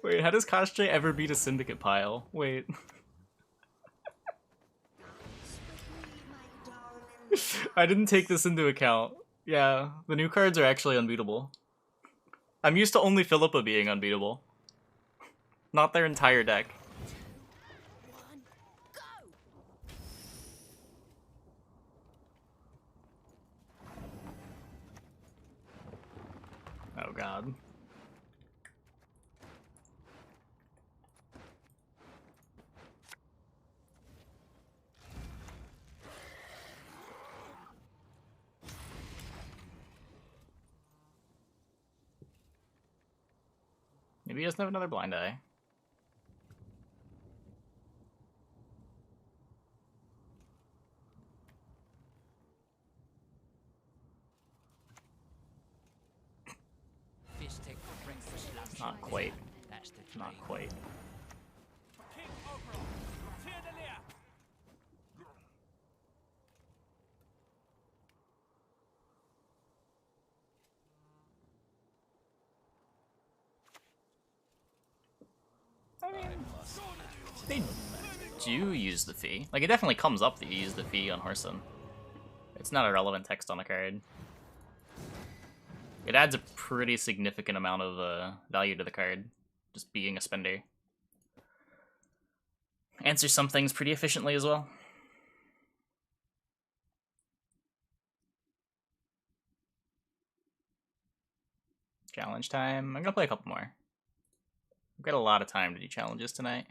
Wait, how does Koshchey ever beat a syndicate pile? Wait. I didn't take this into account. Yeah, the new cards are actually unbeatable. I'm used to only Philippa being unbeatable. Not their entire deck. One, go! Oh god. Maybe he doesn't have another blind eye. Fistic for breakfast, lunch. Not quite. That's the Not dream. quite. King Oberon, Tyr de Lear. I mean, they do use the fee. Like, it definitely comes up that you use the fee on Horson. It's not a relevant text on the card. It adds a pretty significant amount of value to the card, just being a spender. Answers some things pretty efficiently as well. Challenge time. I'm gonna play a couple more. We've got a lot of time to do challenges tonight.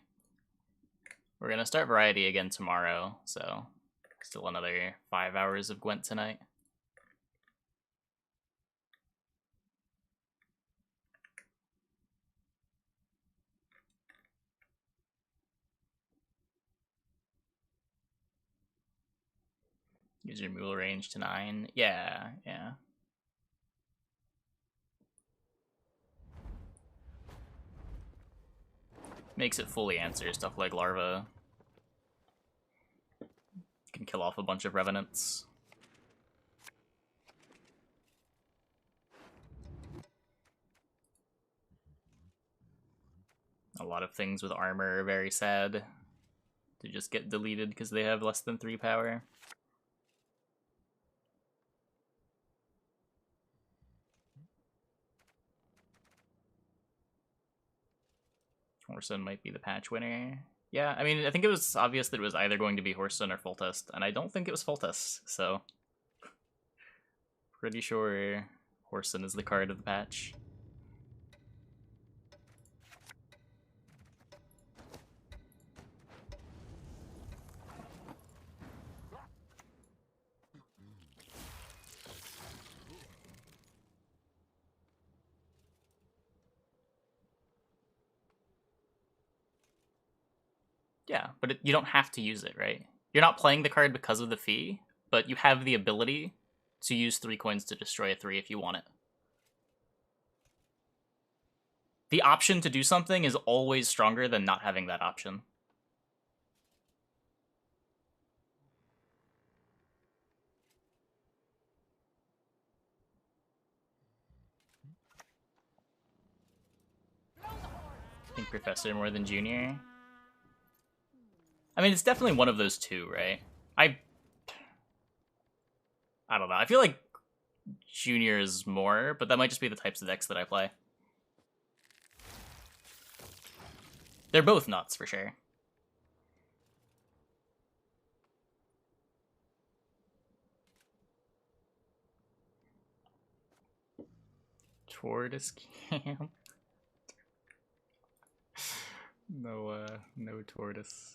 We're gonna start Variety again tomorrow, so still another 5 hours of Gwent tonight. Use your mule range to 9. Yeah, yeah. Makes it fully answer stuff like Larva. Can kill off a bunch of Revenants. A lot of things with armor are very sad to just get deleted because they have less than 3 power. Horson might be the patch winner. Yeah, I mean, I think it was obvious that it was either going to be Horson or Foltest, and I don't think it was Foltest, so... Pretty sure Horson is the card of the patch. Yeah, but you don't have to use it, right? You're not playing the card because of the fee, but you have the ability to use 3 coins to destroy a 3 if you want it. The option to do something is always stronger than not having that option. I think Professor more than Junior. I mean, it's definitely one of those two, right? I don't know. I feel like Junior is more, but that might just be the types of decks that I play. They're both nuts, for sure. Tortoise Camp. No tortoise.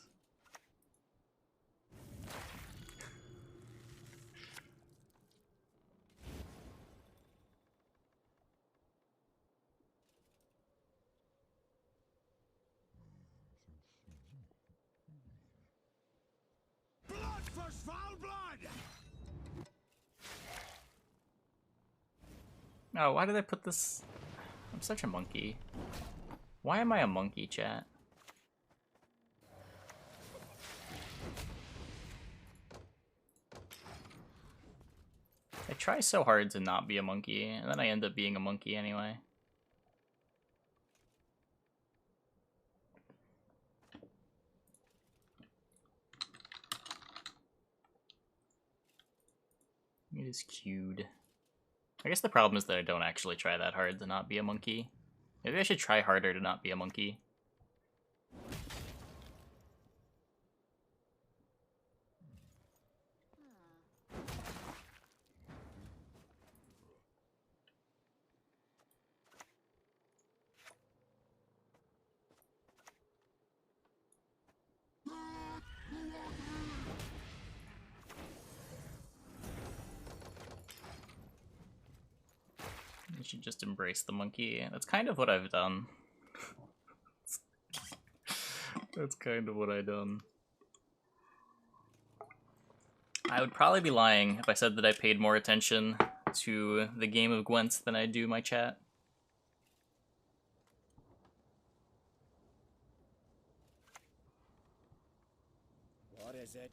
Blood for Svalbard! Oh, why did I put this? I'm such a monkey. Why am I a monkey, chat? I try so hard to not be a monkey, and then I end up being a monkey anyway. It is cued. I guess the problem is that I don't actually try that hard to not be a monkey. Maybe I should try harder to not be a monkey. You should just embrace the monkey. That's kind of what I've done. That's kind of what I've done. I would probably be lying if I said that I paid more attention to the game of Gwent than I do my chat. What is it?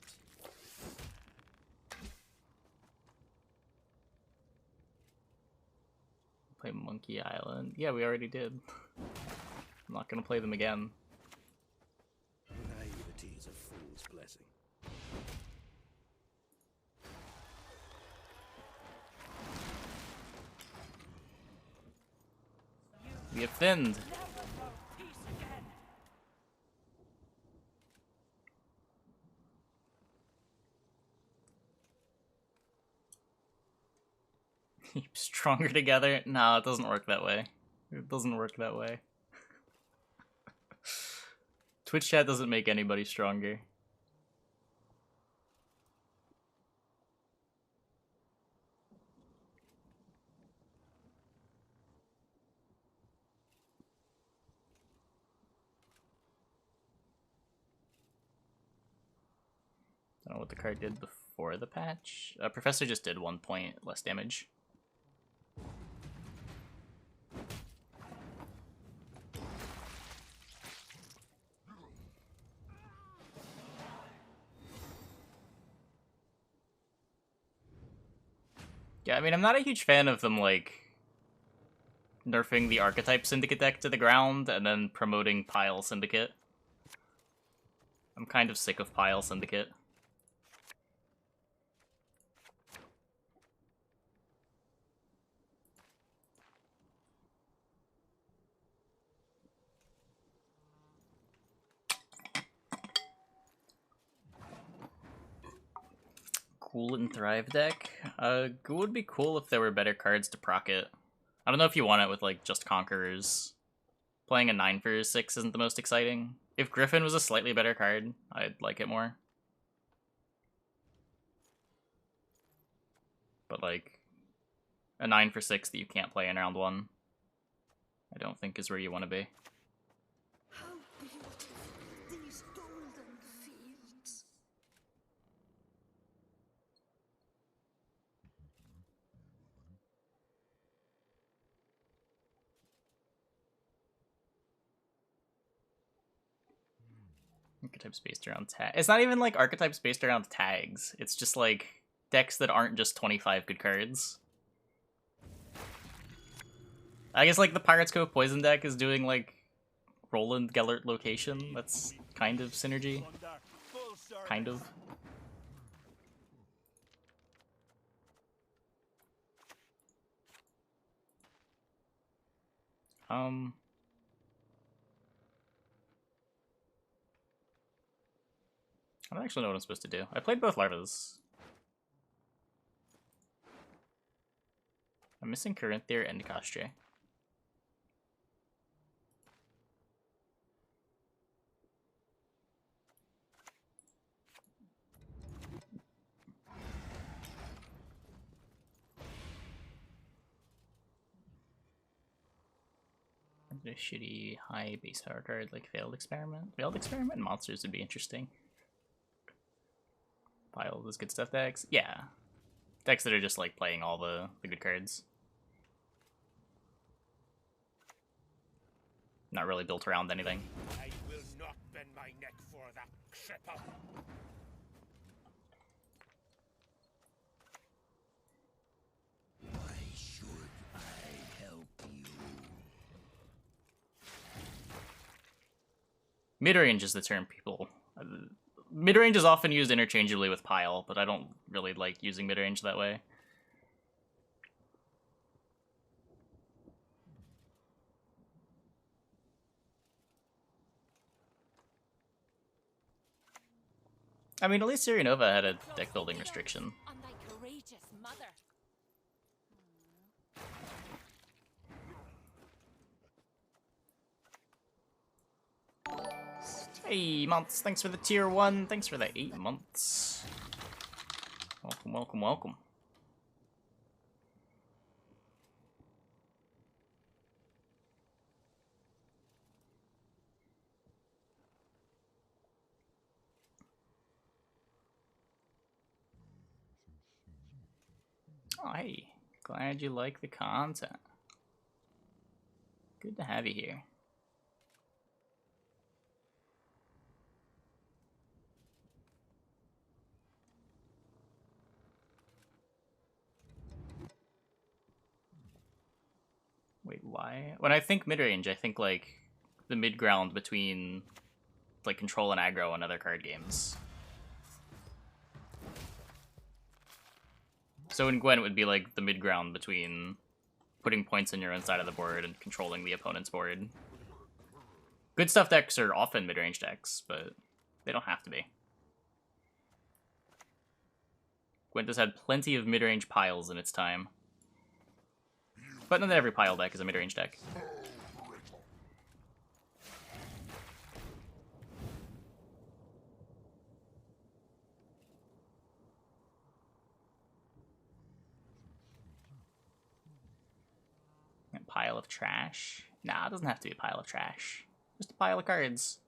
Play Monkey Island. Yeah, we already did. I'm not gonna play them again. Naivety is a fool's blessing. We have thinned. Keep stronger together? No, it doesn't work that way. It doesn't work that way. Twitch chat doesn't make anybody stronger. I don't know what the card did before the patch. Professor just did 1 point less damage. Yeah, I mean, I'm not a huge fan of them, like, nerfing the Archetype Syndicate deck to the ground and then promoting Pile Syndicate. I'm kind of sick of Pile Syndicate. Cool and Thrive deck. It would be cool if there were better cards to proc it. I don't know if you want it with like just Conquerors. Playing a 9 for 6 isn't the most exciting. If Griffin was a slightly better card, I'd like it more. But like, a 9 for 6 that you can't play in round 1, I don't think is where you want to be. How beautiful these golden fields. Archetypes based around tag. It's not even like archetypes based around tags. It's just like decks that aren't just 25 good cards. I guess like the Pirates Cove Poison deck is doing like Roland Gellert Location. That's kind of synergy. Kind of. I don't actually know what I'm supposed to do. I played both Larvas. I'm missing Corinthier and Koshchey. A shitty high base power card like Failed Experiment. Failed Experiment and Monsters would be interesting. Pile those good stuff decks. Yeah. Decks that are just like playing all the good cards. Not really built around anything. I will not bend my neck for that cripple. Why should I help you? Midrange is the term people... midrange is often used interchangeably with Pile, but I don't really like using midrange that way. I mean, at least Nova had a deck building restriction. On thy courageous mother. Hey, Months, thanks for the tier 1. Thanks for the 8 months. Welcome, welcome, welcome. Oh, hey. Glad you like the content. Good to have you here. Wait, why? When I think mid-range, I think, like, the mid-ground between, like, Control and Aggro and other card games. So in Gwen, it would be, like, the mid-ground between putting points on your own side of the board and controlling the opponent's board. Good stuff decks are often mid-range decks, but they don't have to be. Gwent has had plenty of mid-range piles in its time. But not every pile deck is a mid-range deck. A pile of trash? Nah, it doesn't have to be a pile of trash. Just a pile of cards.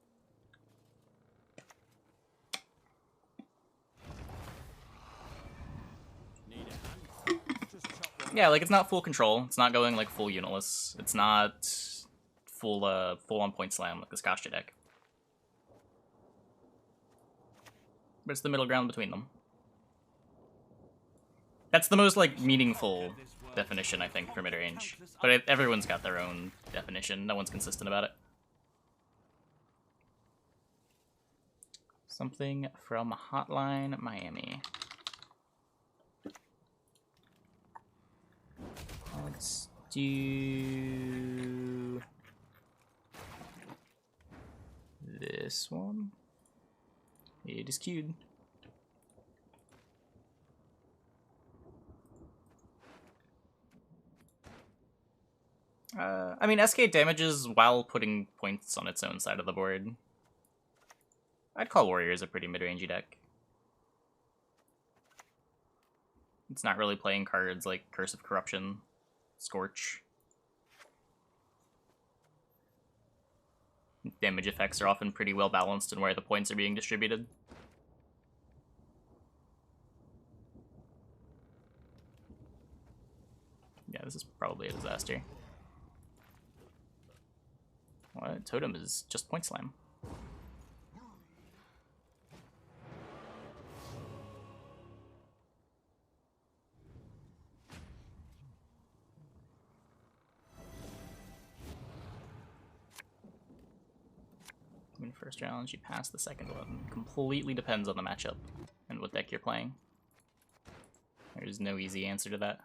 Yeah, like, it's not full control. It's not going, like, full unitless. It's not full on point slam like this Koshchey deck. But it's the middle ground between them. That's the most, like, meaningful definition, I think, for mid-range. But everyone's got their own definition. No one's consistent about it. Something from Hotline Miami. Let's do this one. It is queued. I mean, SK damages while putting points on its own side of the board. I'd call Warriors a pretty mid-rangey deck. It's not really playing cards like Curse of Corruption, Scorch. Damage effects are often pretty well balanced in where the points are being distributed. Yeah, this is probably a disaster. What? Totem is just Point Slam. I mean, first round, you pass the second one. Completely depends on the matchup and what deck you're playing. There's no easy answer to that.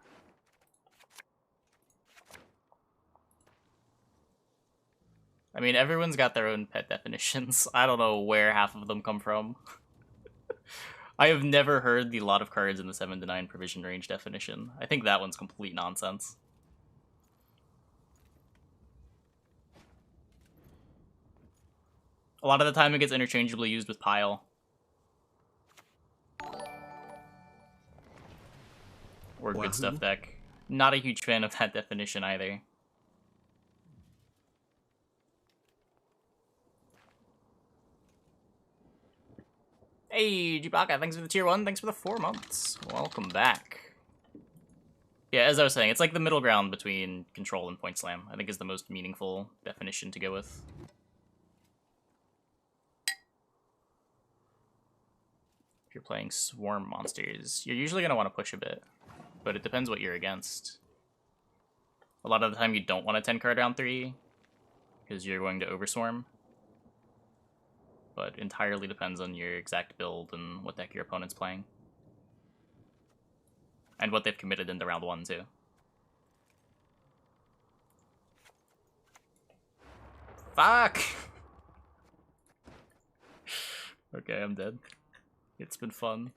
I mean, everyone's got their own pet definitions. I don't know where half of them come from. I have never heard the lot of cards in the 7 to 9 provision range definition. I think that one's complete nonsense. A lot of the time it gets interchangeably used with Pile. Or Good Stuff deck. Not a huge fan of that definition either. Hey, Chewbacca, thanks for the tier 1, thanks for the 4 months. Welcome back. Yeah, as I was saying, it's like the middle ground between Control and Point Slam, I think is the most meaningful definition to go with. If you're playing Swarm monsters, you're usually going to want to push a bit, but it depends what you're against. A lot of the time you don't want a 10 card round 3, because you're going to overswarm. But entirely depends on your exact build and what deck your opponent's playing. And what they've committed into round 1, too. Fuck! Okay, I'm dead. It's been fun.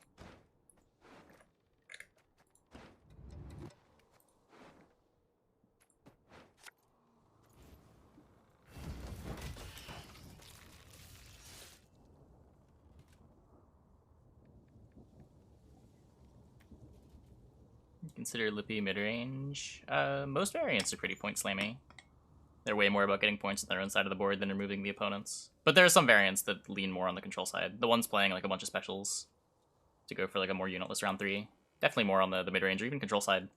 Consider Lippy mid-range. Most variants are pretty point slammy. They're way more about getting points on their own side of the board than removing the opponents. But there are some variants that lean more on the control side. The ones playing like a bunch of specials to go for like a more unitless round 3. Definitely more on the mid-range or even control side.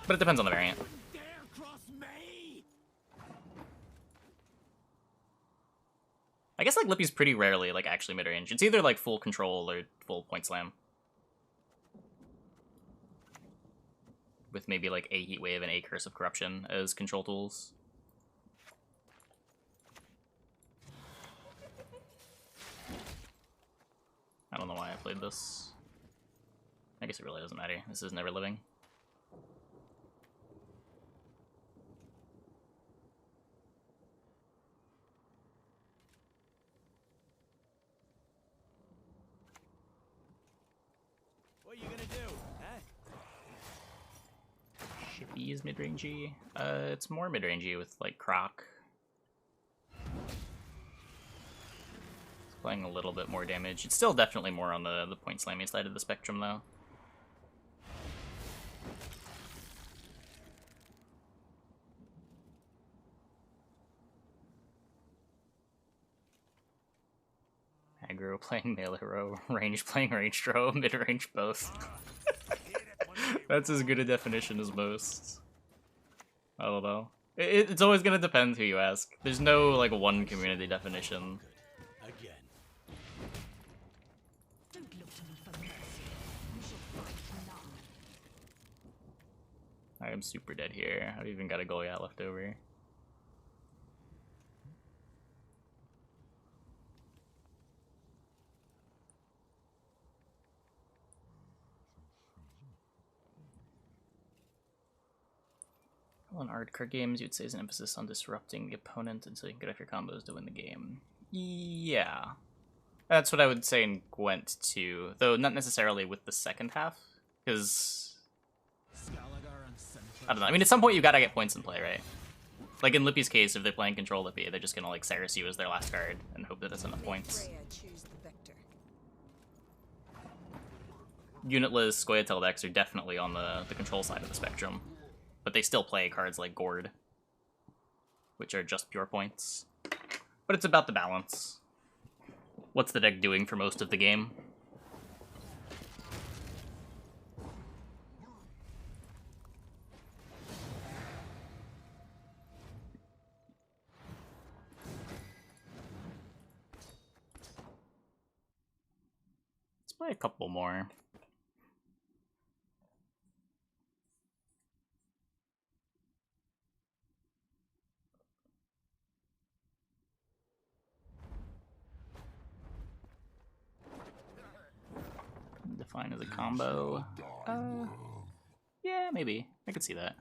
But it depends on the variant. I guess like Lippy's pretty rarely like actually mid-range. It's either like full control or full point slam. With maybe like a Heat Wave and a Curse of Corruption as control tools. I don't know why I played this. I guess it really doesn't matter. This is Never Living. What are you gonna do, huh? Shippy is mid-rangey. It's more mid-rangey with like Croc. It's playing a little bit more damage. It's still definitely more on the point slammy side of the spectrum though. Aggro playing melee row, range playing range row, mid-range both. That's as good a definition as most. I don't know. It's always gonna depend who you ask. There's no like one community definition. Again. Don't look I am super dead here. I've even got a Goliath left over. Well, in hardcore games, you'd say is an emphasis on disrupting the opponent until you can get off your combos to win the game. Yeah. That's what I would say in Gwent too, though not necessarily with the second half, because I don't know. I mean, at some point you gotta get points in play, right? Like in Lippy's case, if they're playing Control Lippy, they're just gonna like Cyrus you as their last card and hope that it's enough points. Unitless Scoia'tael decks are definitely on the control side of the spectrum, but they still play cards like Gourd, which are just pure points. But it's about the balance. What's the deck doing for most of the game? Let's play a couple more. Define as a combo. Yeah, maybe. I could see that.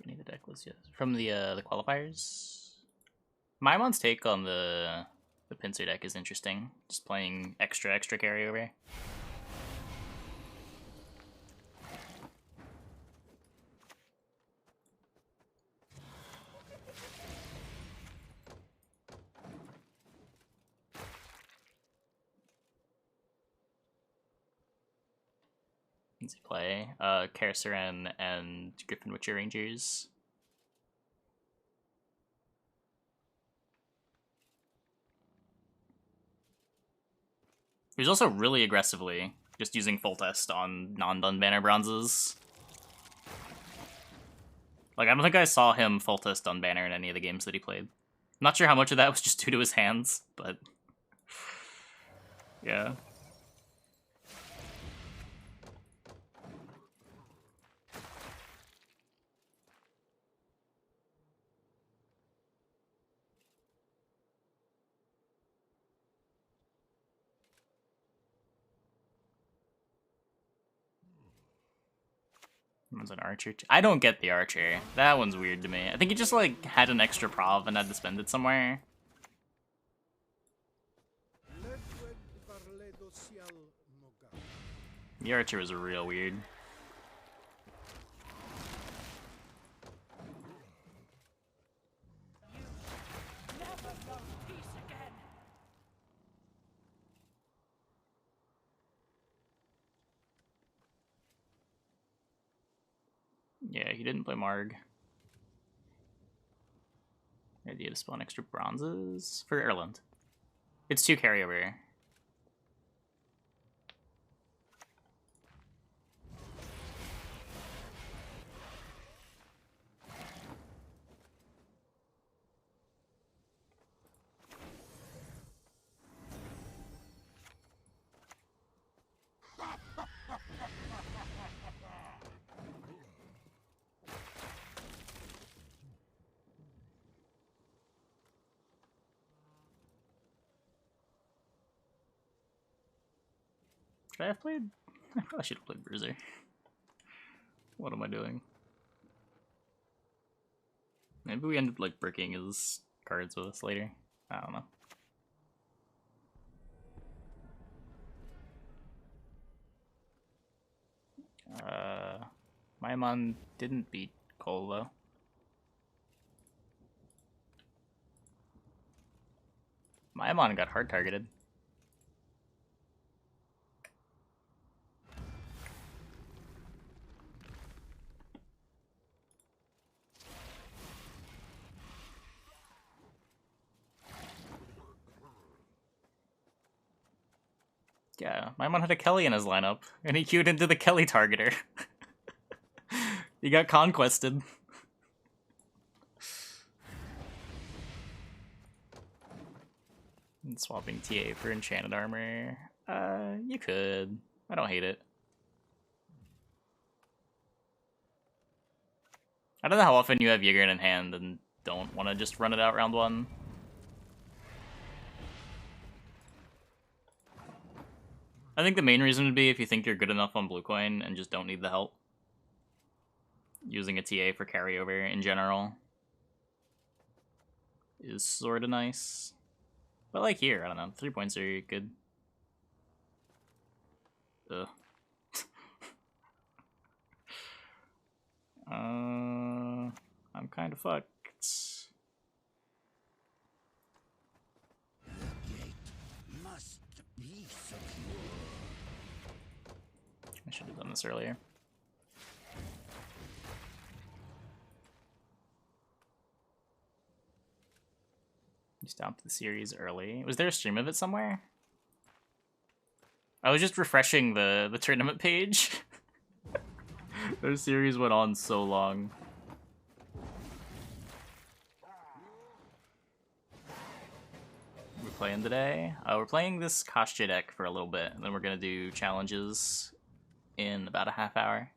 Any of the deck lists yet? From the qualifiers? Maimon's take on the pincer deck is interesting. Just playing extra carryover. Easy play. Carceran and Griffin Witcher Rangers. He was also really aggressively just using full test on non-done banner bronzes. Like, I don't think I saw him full test on banner in any of the games that he played. I'm not sure how much of that was just due to his hands, but yeah. One's an archer. I don't get the archer. That one's weird to me. I think he just like had an extra prov and had to spend it somewhere. The archer was real weird. Yeah, he didn't play Marg. Idea to spawn extra bronzes for Erland. It's 2 carryover. Should I have played? I probably should have played Bruiser. What am I doing? Maybe we end up like bricking his cards with us later. I don't know. Maimon didn't beat Cole though. Maimon got hard targeted. Yeah, my mon had a Kelly in his lineup, and he queued into the Kelly targeter. He got conquested. And swapping TA for enchanted armor. You could. I don't hate it. I don't know how often you have Yigert in hand and don't want to just run it out round one. I think the main reason would be if you think you're good enough on blue coin and just don't need the help. Using a TA for carryover in general is sort of nice. But like here, I don't know, 3 points are good. Ugh. I'm kind of fucked. The gate must be secure. I should have done this earlier. You stopped the series early. Was there a stream of it somewhere? I was just refreshing the tournament page. Their series went on so long. We're playing today? We're playing this Koshchey deck for a little bit, and then we're gonna do challenges in about a half hour.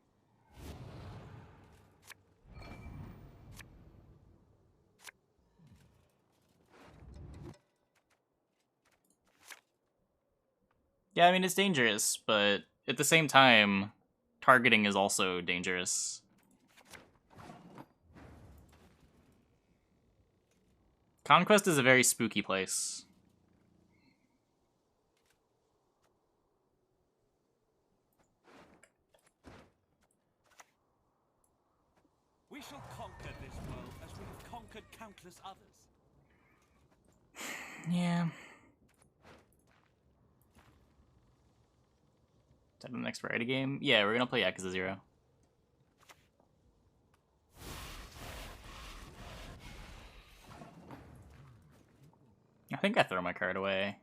Yeah, I mean, it's dangerous, but at the same time, targeting is also dangerous. Conquest is a very spooky place. We shall conquer this world as we have conquered countless others. Yeah. Is that the next variety game? Yeah, we're gonna play Yakuza 0. I think I throw my card away.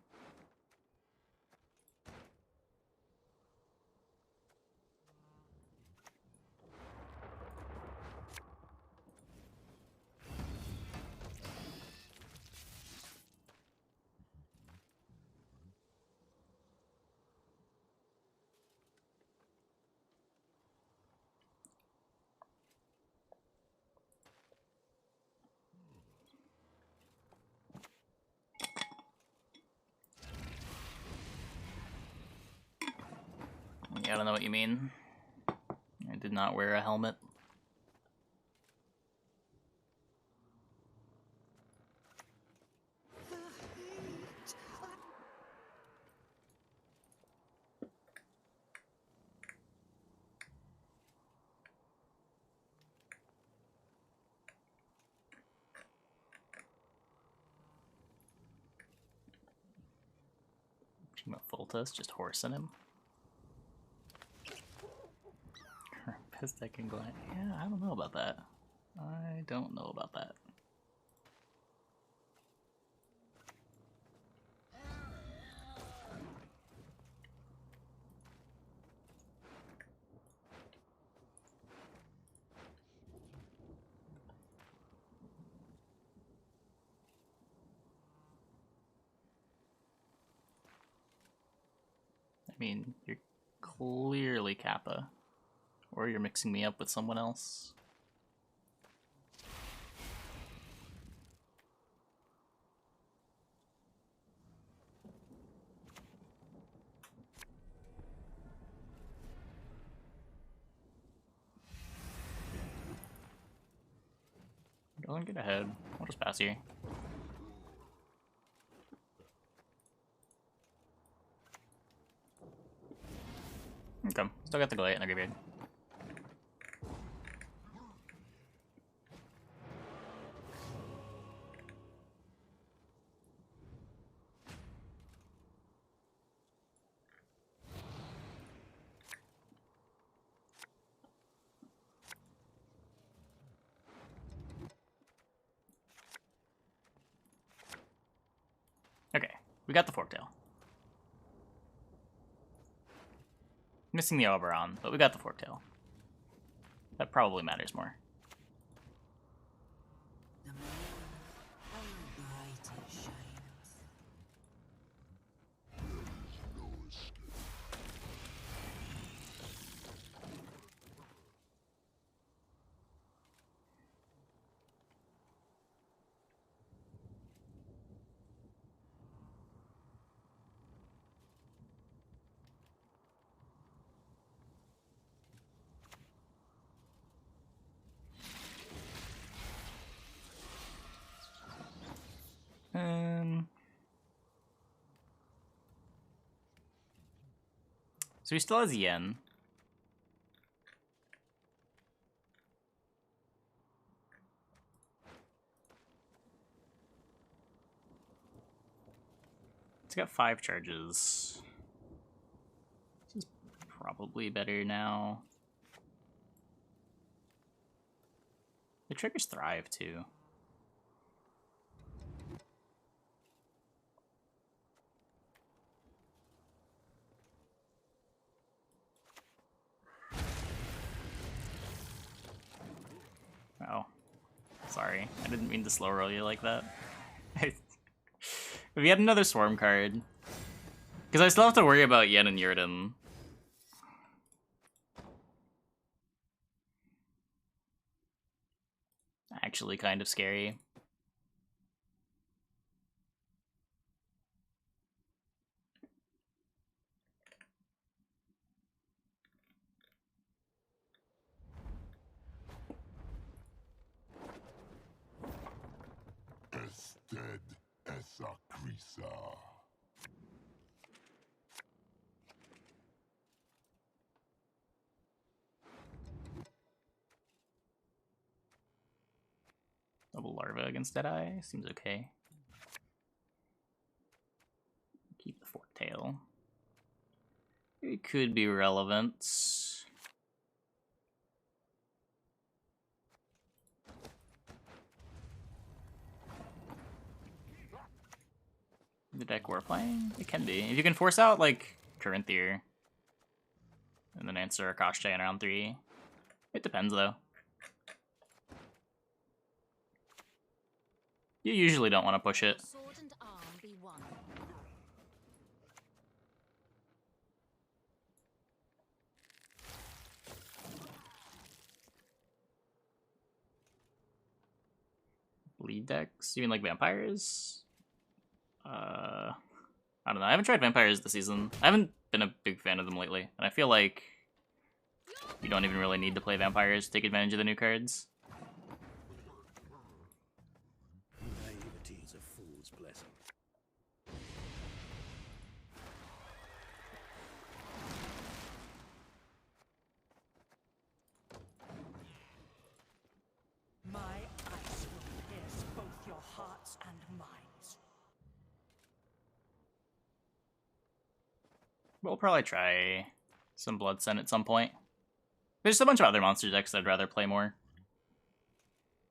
Yeah, I don't know what you mean. I did not wear a helmet. The hate. Fultus, just horsing him. Pistek and Glen. Yeah, I don't know about that. I don't know about that. I mean, you're clearly Kappa. Or you're mixing me up with someone else. Don't get ahead. I'll just pass here. Okay, still got the Goliath in the graveyard. Okay, we got the Forktail. Missing the Oberon, but we got the Forktail. That probably matters more. The moon, how bright it shines. No escape. So he still has Yen. It's got 5 charges. This is probably better now. The triggers Thrive too. Oh, sorry. I didn't mean to slow roll you like that. We had another Swarm card. Because I still have to worry about Yen and Yurden. Actually kind of scary. Ested esa crisa. Double Larva against Deadeye seems okay. Keep the Forktail. It could be relevant. The deck we're playing? It can be. If you can force out, like, Corinthier, and then answer a Koshchey in round 3. It depends, though. You usually don't want to push it. Sword and arm be one. Lead decks? You mean like vampires? I don't know. I haven't tried vampires this season. I haven't been a big fan of them lately, and I feel like you don't even really need to play vampires to take advantage of the new cards. Naivety is a fool's blessing. My ice will pierce both your hearts and minds. We'll probably try some Blood Sun at some point. There's a bunch of other monster decks I'd rather play more.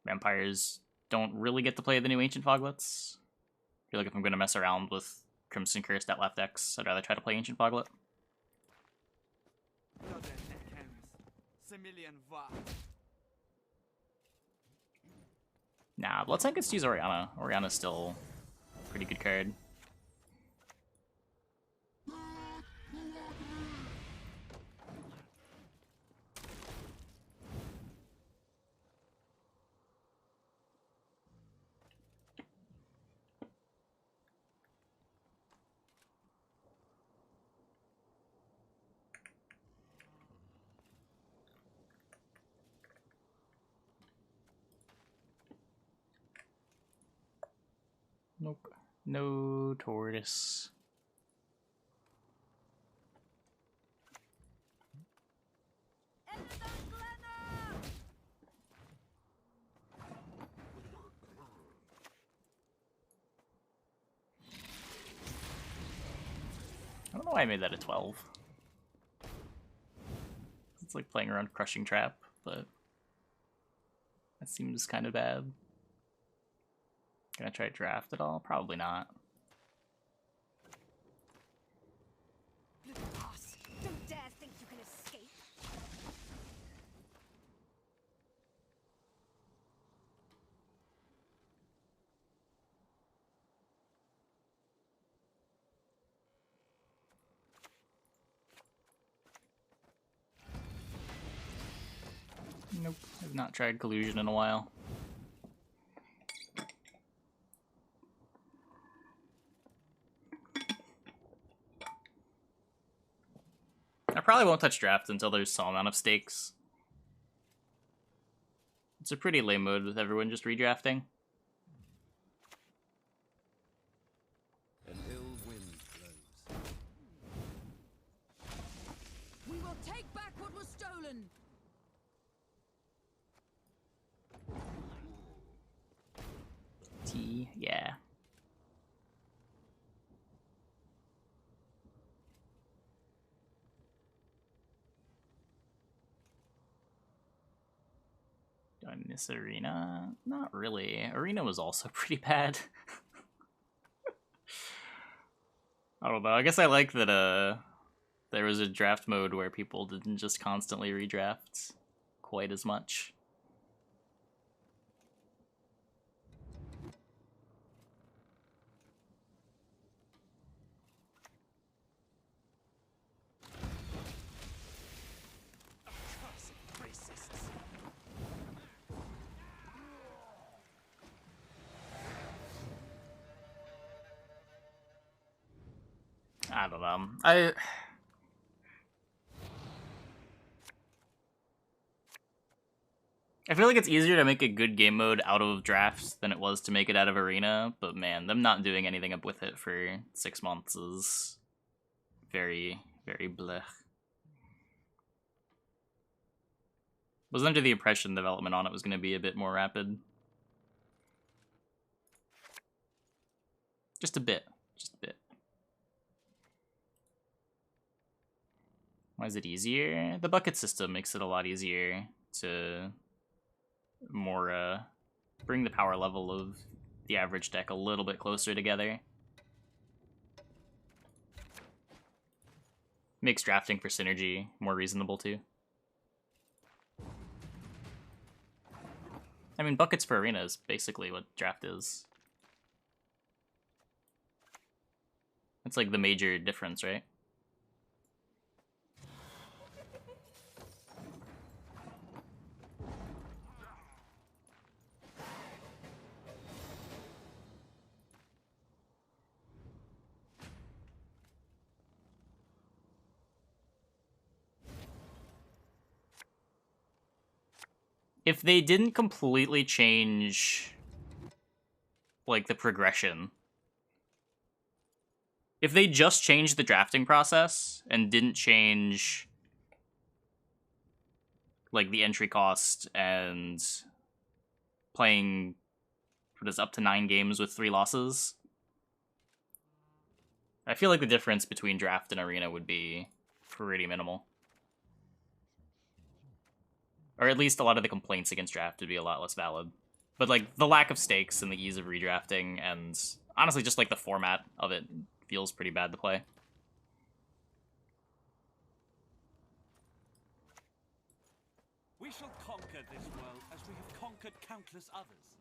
Vampires don't really get to play the new Ancient Foglets. I feel like if I'm going to mess around with Crimson Curse at left decks, I'd rather try to play Ancient Foglet. Nah, Bloodsign gets to use Orianna. Orianna's still a pretty good card. Nope. No tortoise. I don't know why I made that a 12. It's like playing around Crushing Trap, but that seems kind of bad. Gonna try to draft at all? Probably not. Don't dare think you can Nope, I've not tried collusion in a while. I probably won't touch draft until there's some amount of stakes. It's a pretty lame mode with everyone just redrafting. An ill wind blows. We will take back what was stolen. T, yeah. Do I miss Arena? Not really. Arena was also pretty bad. I don't know. I guess I like that there was a draft mode where people didn't just constantly redraft quite as much. I don't know. I feel like it's easier to make a good game mode out of drafts than it was to make it out of Arena, but man, them not doing anything up with it for 6 months is very, very blech. Was under the impression development on it was going to be a bit more rapid. Just a bit. Just a bit. Why is it easier? The bucket system makes it a lot easier to more bring the power level of the average deck a little bit closer together. Makes drafting for synergy more reasonable too. I mean, buckets for Arena is basically what draft is. It's like the major difference, right? If they didn't completely change, like, the progression, if they just changed the drafting process and didn't change, like, the entry cost and playing, what is up to 9 games with 3 losses, I feel like the difference between draft and Arena would be pretty minimal. Or at least a lot of the complaints against draft would be a lot less valid. But, like, the lack of stakes and the ease of redrafting and, honestly, just, like, the format of it feels pretty bad to play. We shall conquer this world as we have conquered countless others.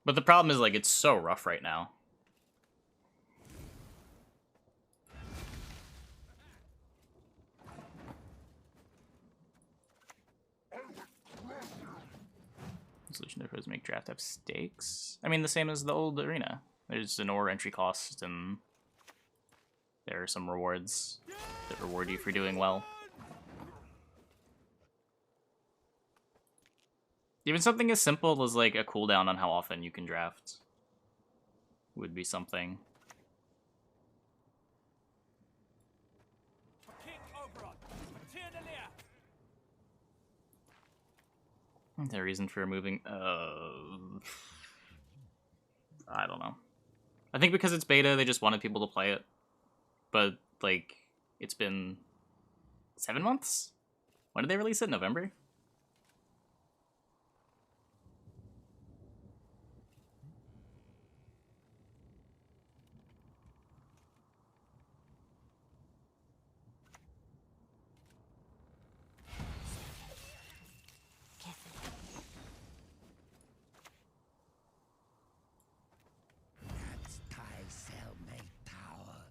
But the problem is, like, it's so rough right now. Solution therefore is make draft have stakes. I mean, the same as the old Arena. There's an ore entry cost, and there are some rewards that reward you for doing well. Even something as simple as, like, a cooldown on how often you can draft would be something. Is there a reason for removing? I don't know. I think because it's beta, they just wanted people to play it. But, like, it's been 7 months? When did they release it? November? That's Thai cellmate power.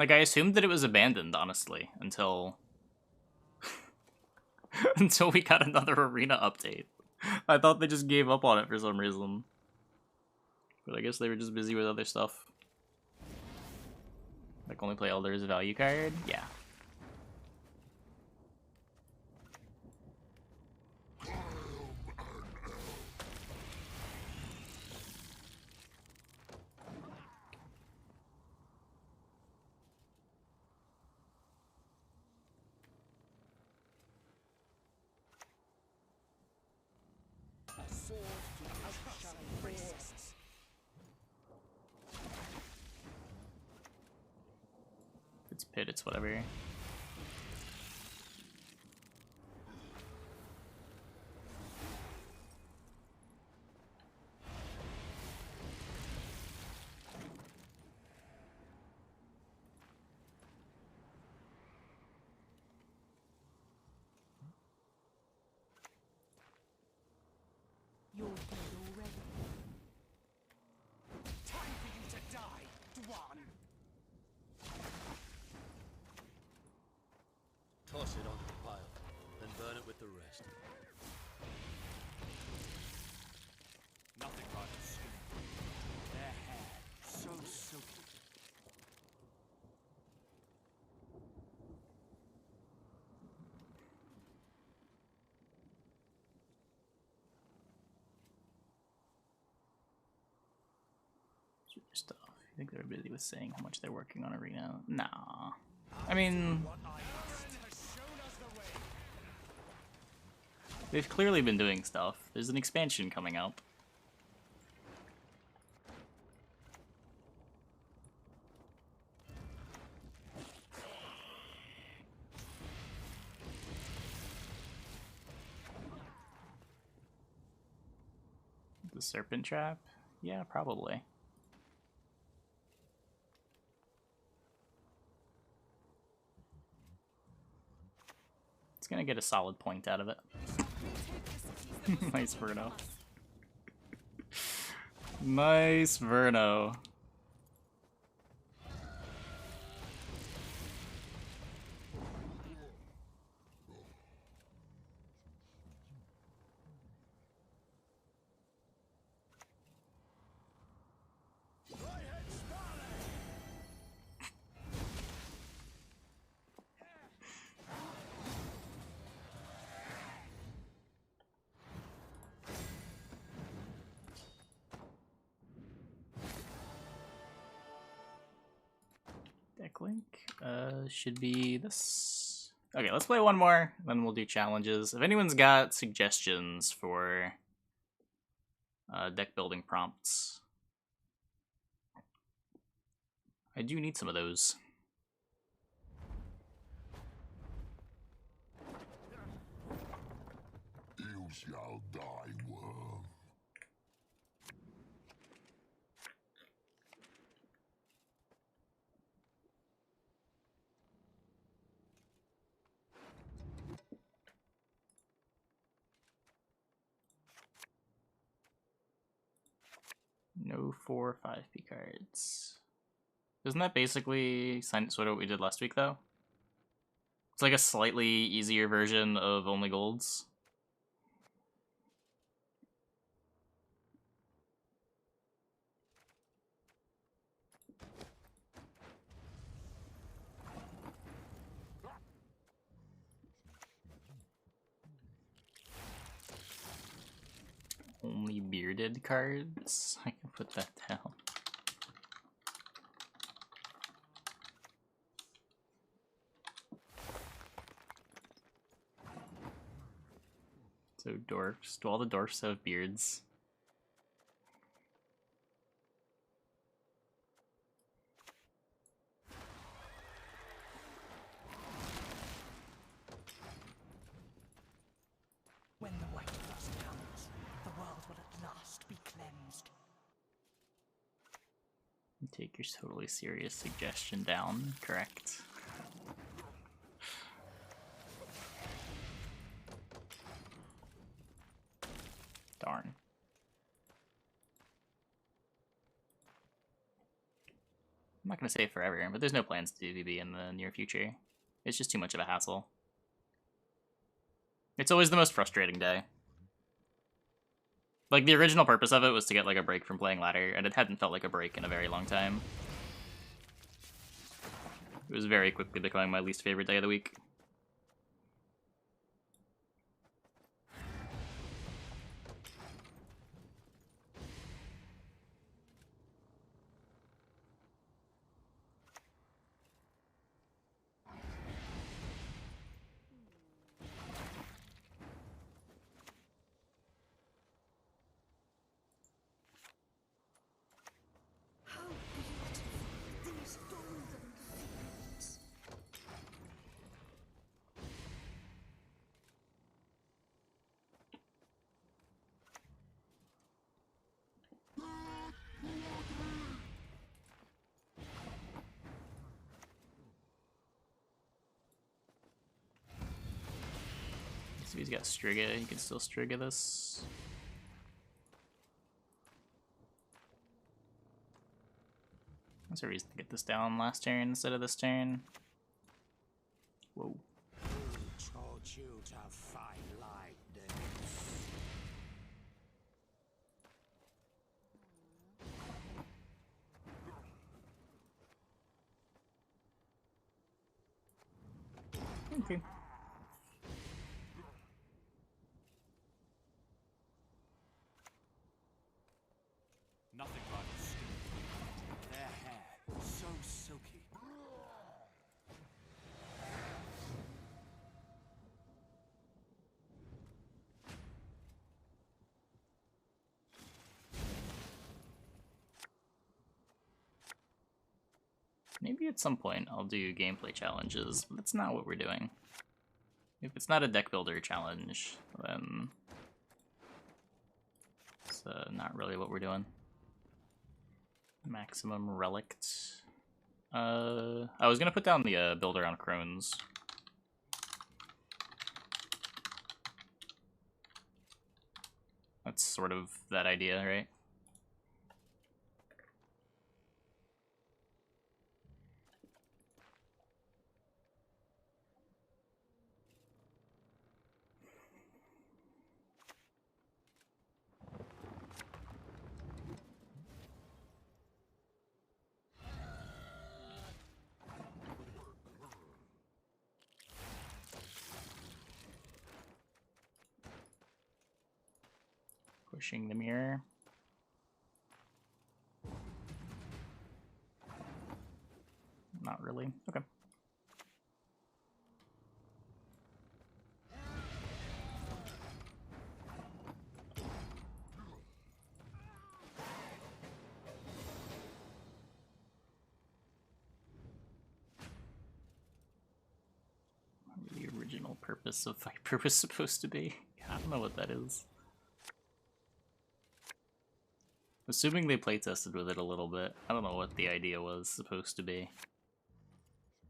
Like, I assumed that it was abandoned, honestly, until until we got another arena update. I thought they just gave up on it for some reason. But I guess they were just busy with other stuff. Like, only play Elder's value card? Yeah. If it's pit, it's whatever. You're dead already. Time for you to die, Dwan! Toss it onto the pile, then burn it with the rest. Nothing like a skin. Their hair, so silky. Super stuff. I think they're busy with saying how much they're working on Arena. Nah. I mean, they've clearly been doing stuff. There's an expansion coming up. The Serpent Trap? Yeah, probably. It's gonna get a solid point out of it. Nice Verno. Nice Verno. Deck link should be this. Okay, let's play one more, then we'll do challenges. If anyone's got suggestions for deck building prompts, I do need some of those. You shall die, worm. No 4 or 5P cards. Isn't that basically sort of what we did last week, though? It's like a slightly easier version of only golds. Only bearded cards? I can put that down. So dwarfs. Do all the dwarfs have beards? When the white frost comes, the world will at last be cleansed. Take your totally serious suggestion down. Correct. Darn. I'm not gonna say forever, but there's no plans to do VB in the near future. It's just too much of a hassle. It's always the most frustrating day. Like, the original purpose of it was to get, like, a break from playing ladder, and it hadn't felt like a break in a very long time. It was very quickly becoming my least favorite day of the week. How beautiful these golden fields. So he's got Striga, he can still Striga this. That's a reason to get this down last turn instead of this turn. Whoa. Who taught you to fight like this? Okay. Nothing rivals skin. Their hair, so silky. Maybe at some point I'll do gameplay challenges, but that's not what we're doing. If it's not a deck builder challenge, then it's not really what we're doing. Maximum Relict. I was gonna put down the builder on Crohn's. That's sort of that idea, right? Pushing the mirror. Not really. Okay. What the original purpose of Viper was supposed to be? I don't know what that is. Assuming they playtested with it a little bit, I don't know what the idea was supposed to be.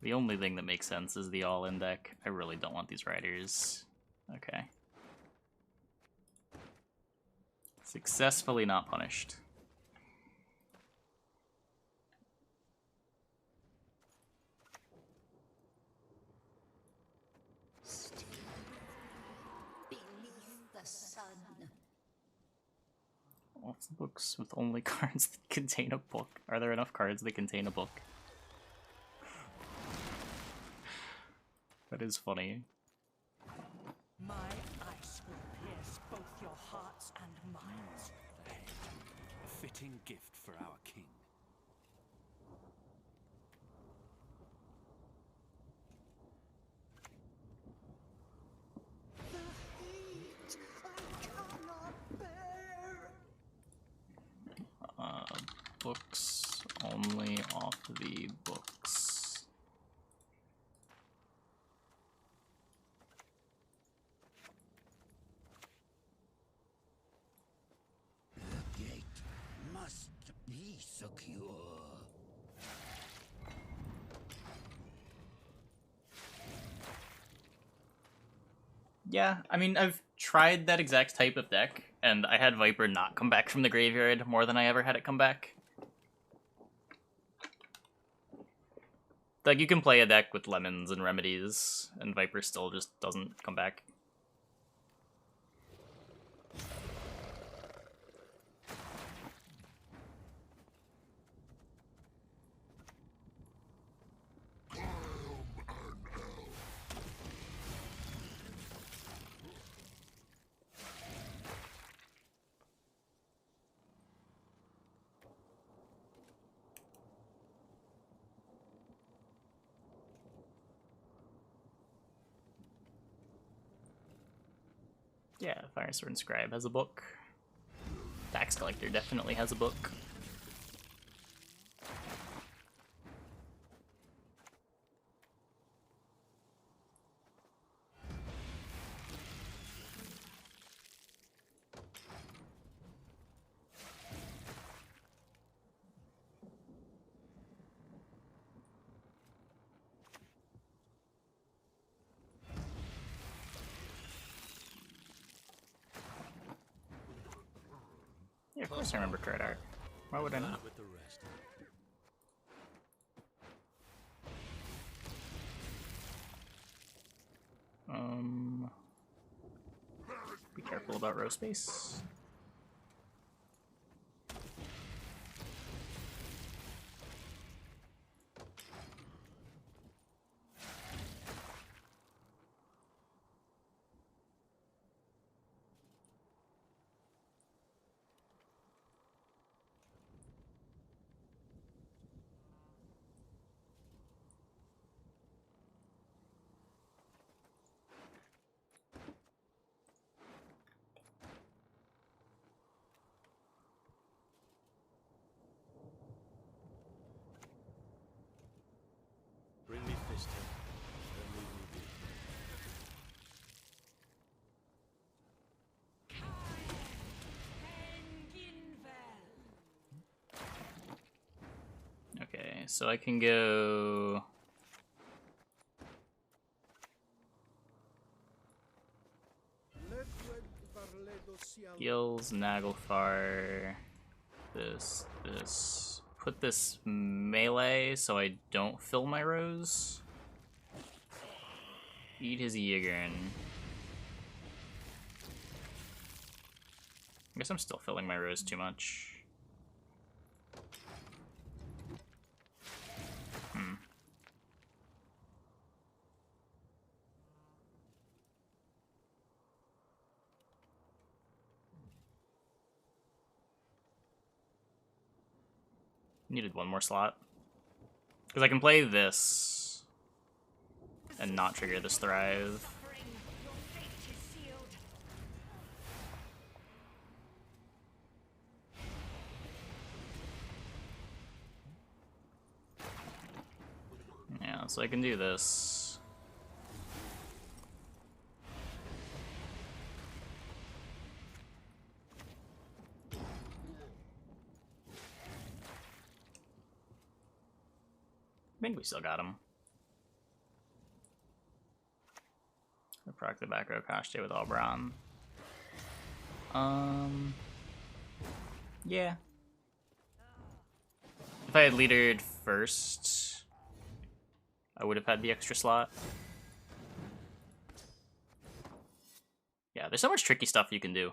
The only thing that makes sense is the all-in deck. I really don't want these riders. Okay. Successfully not punished. Still beneath the sun. Lots of books with only cards that contain a book. Are there enough cards that contain a book? That is funny. My ice will pierce both your hearts and minds. The head, a fitting gift for our king. The heat I cannot bear. Books only off the books. The gate must be secure. Yeah, I mean, I've tried that exact type of deck, and I had Viper not come back from the graveyard more than I ever had it come back. Like, you can play a deck with lemons and remedies, and Viper still just doesn't come back. Yeah, Fire Sword and Scribe has a book. Tax Collector definitely has a book. Yeah, of course I remember Card Art. Why would I not? With the rest. Be careful about row space. Bring me Fist Tip. Then leave me be. Okay, so I can go... Gills, Naglfar, this. Put this melee so I don't fill my rows. Eat his Yigern. I guess I'm still filling my rows too much. Needed one more slot. Because I can play this and not trigger this Thrive. Yeah, so I can do this. I think we still got him. I proc the back row Koshchey with Albron. Yeah. If I had leadered first, I would have had the extra slot. Yeah, there's so much tricky stuff you can do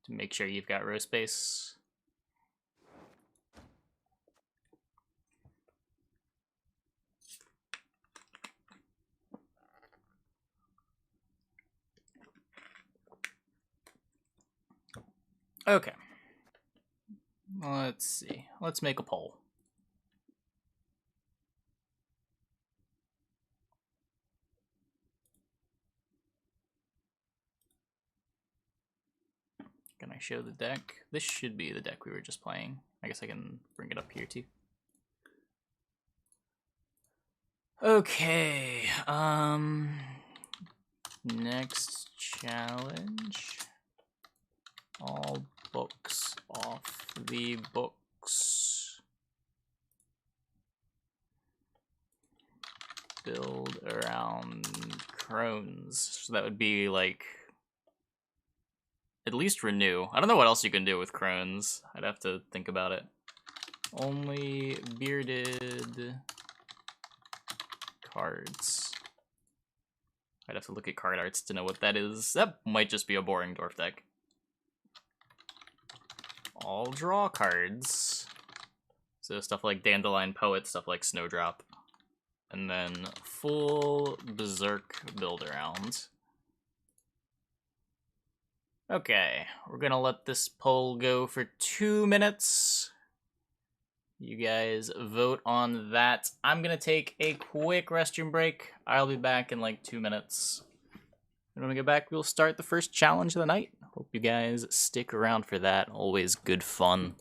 to make sure you've got row space. Okay. Let's see. Let's make a poll. Can I show the deck? This should be the deck we were just playing. I guess I can bring it up here too. Okay. Next challenge. All books off the books. Build around crones. So that would be like at least renew. I don't know what else you can do with crones. I'd have to think about it. Only bearded cards. I'd have to look at card arts to know what that is. That might just be a boring dwarf deck. All draw cards. So stuff like Dandelion Poet, stuff like Snowdrop. And then full Berserk build around. Okay, we're gonna let this poll go for 2 minutes. You guys vote on that. I'm gonna take a quick restroom break. I'll be back in like 2 minutes. And when we get back, we'll start the first challenge of the night. Hope you guys stick around for that. Always good fun.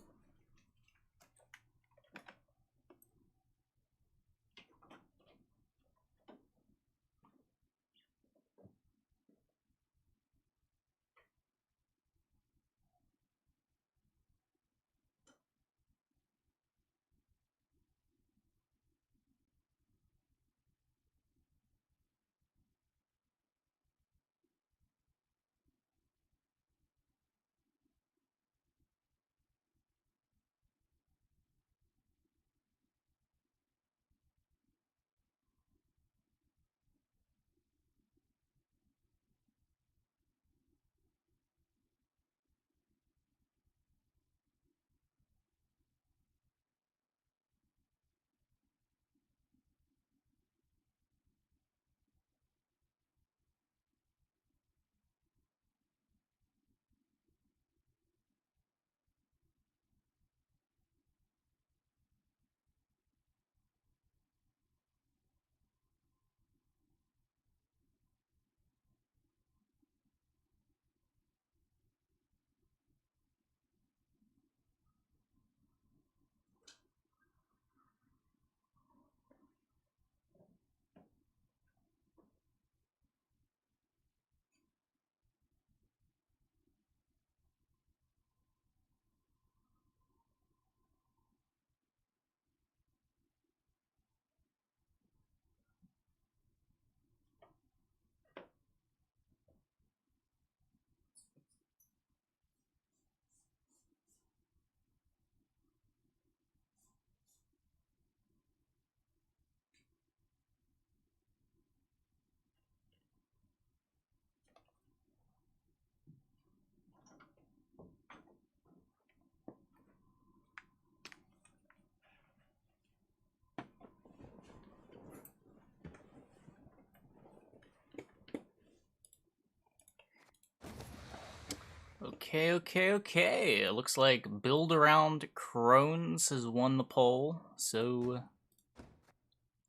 Okay. It looks like Build Around Crones has won the poll, so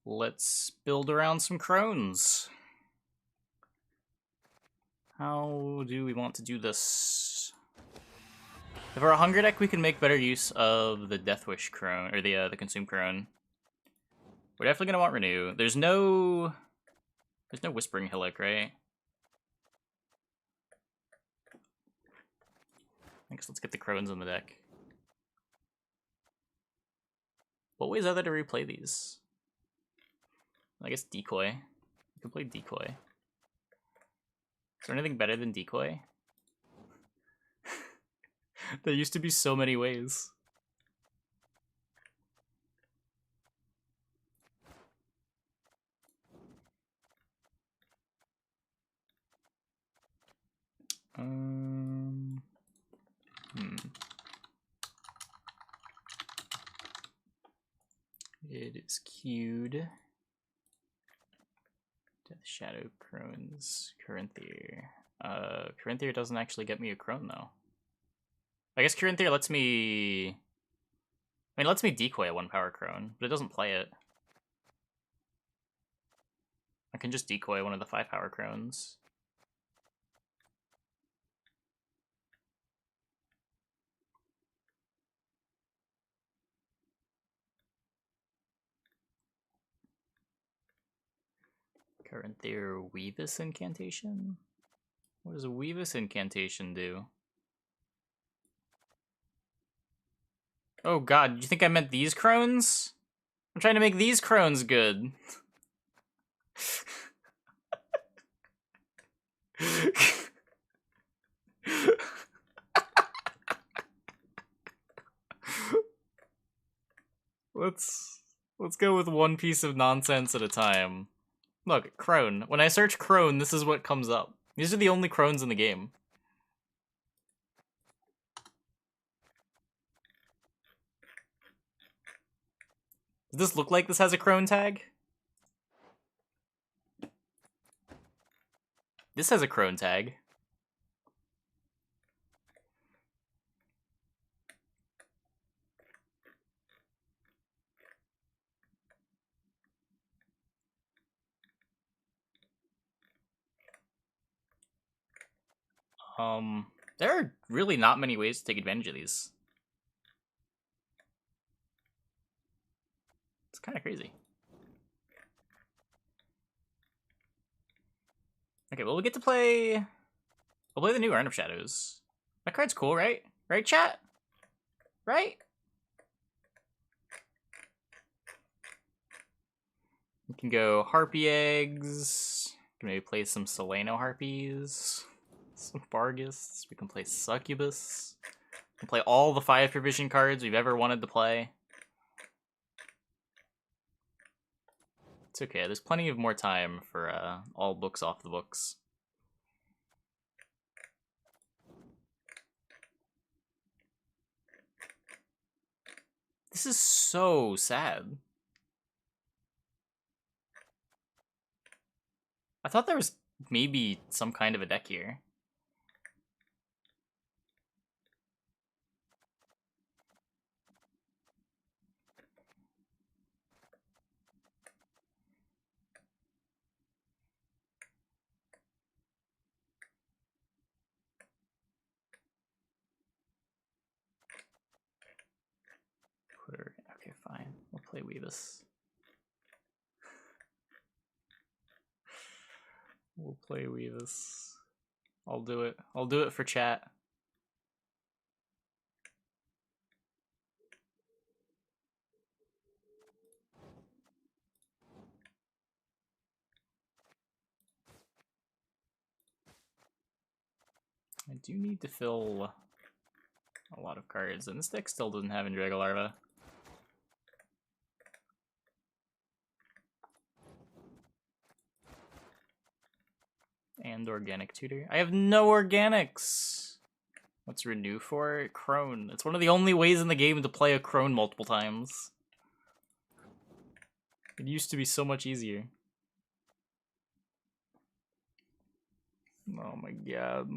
let's build around some Crones. How do we want to do this? If we're a Hunger deck, we can make better use of the Death Wish Crone, or the Consume Crone. We're definitely gonna want Renew. There's no Whispering Hillock, right? I guess let's get the Crones in the deck. What ways are there to replay these? I guess Decoy. You can play Decoy. Is there anything better than Decoy? There used to be so many ways. It is queued. Death Shadow Crones, Corinthier. Corinthier doesn't actually get me a Crone though. I guess Corinthier lets me... I mean, it lets me decoy a 1-power Crone, but it doesn't play it. I can just decoy one of the 5-power Crones. Corinthier Weavis Incantation? What does a Weavis Incantation do? Oh god, you think I meant these Crones? I'm trying to make these Crones good. Let's go with one piece of nonsense at a time. Look, crone. When I search crone, this is what comes up. These are the only crones in the game. Does this look like this has a crone tag? This has a crone tag. There are really not many ways to take advantage of these. It's kind of crazy. Okay, well, we get to play... We'll play the new Urn of Shadows. That card's cool, right? Right, chat? Right? We can go Harpy Eggs. We can maybe play some Solano Harpies. Some Bargus. We can play Succubus. We can play all the 5 provision cards we've ever wanted to play. It's okay, there's plenty of more time for all books off the books. This is so sad. I thought there was maybe some kind of a deck here. Okay, fine. We'll play Weavis. We'll play Weavis. I'll do it. I'll do it for chat. I do need to fill a lot of cards, and this deck still doesn't have Drago Larva. And Organic Tutor. I have no organics! What's Renew for? Crone. It's one of the only ways in the game to play a Crone multiple times. It used to be so much easier. Oh my god.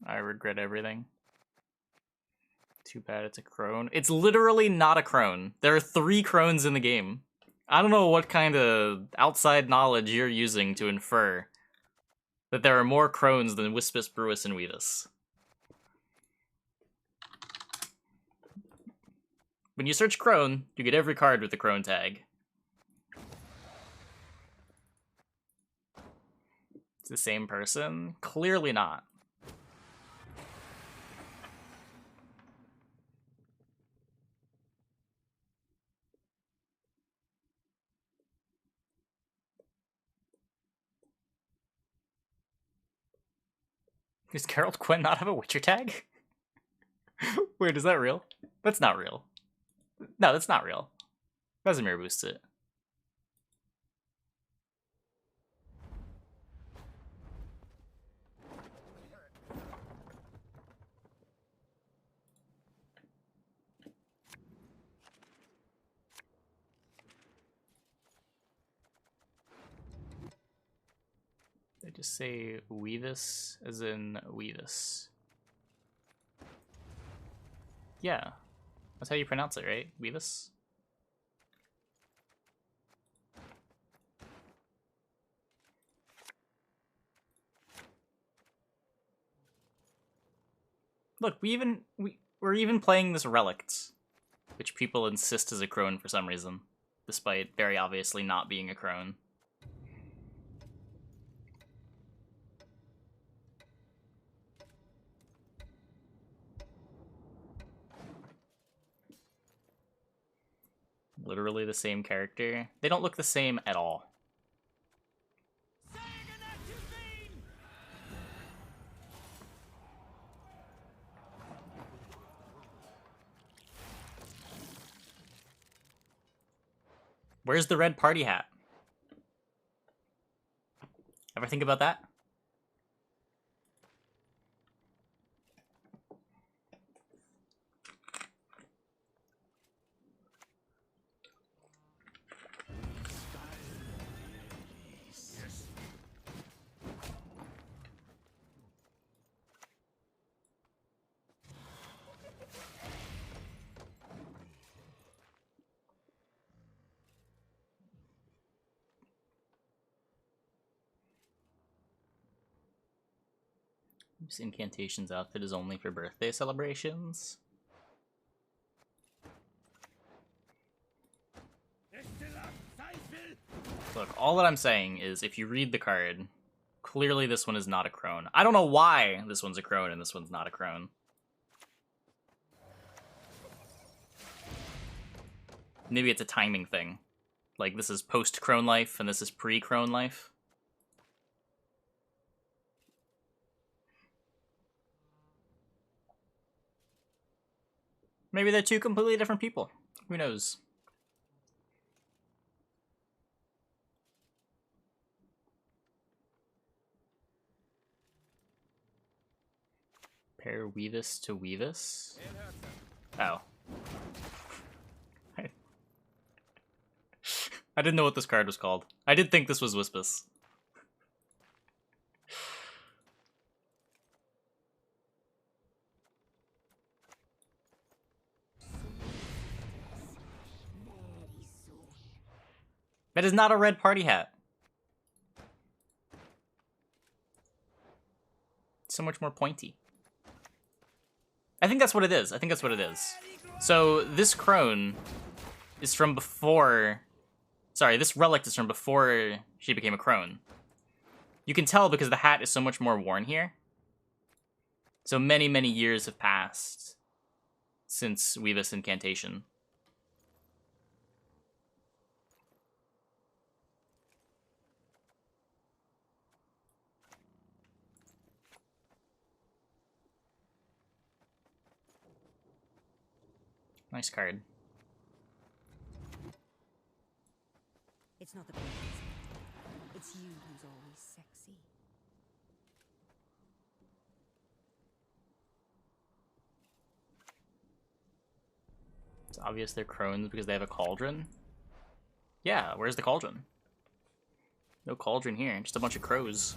I regret everything. Too bad it's a crone. It's literally not a crone. There are 3 crones in the game. I don't know what kind of outside knowledge you're using to infer that there are more crones than Wispus, Brewis, and Weedus. When you search crone, you get every card with the crone tag. It's the same person? Clearly not. Does Geralt Quinn not have a Witcher tag? Wait, is that real? That's not real. No, that's not real. Vesemir boosts it. They just say Weavis as in Weavis. Yeah, that's how you pronounce it, right? Weavis? Look, we're even playing this Relict, which people insist is a crone for some reason, despite very obviously not being a crone. Literally the same character. They don't look the same at all. Where's the red party hat? Ever think about that? This incantations outfit is only for birthday celebrations. Look, all that I'm saying is if you read the card, clearly this one is not a crone. I don't know why this one's a crone and this one's not a crone. Maybe it's a timing thing. Like this is post-crone life and this is pre-crone life. Maybe they're two completely different people. Who knows? Pair Weavis to Weavis? Oh. I didn't know what this card was called. I did think this was Wispus. That is not a red party hat. So much more pointy. I think that's what it is. I think that's what it is. So this crone is from before... Sorry, this relic is from before she became a crone. You can tell because the hat is so much more worn here. So many, many years have passed since Weavis incantation. Nice card. It's not the players. It's you who's always sexy. It's obvious they're crones because they have a cauldron. Yeah, where's the cauldron? No cauldron here, just a bunch of crows.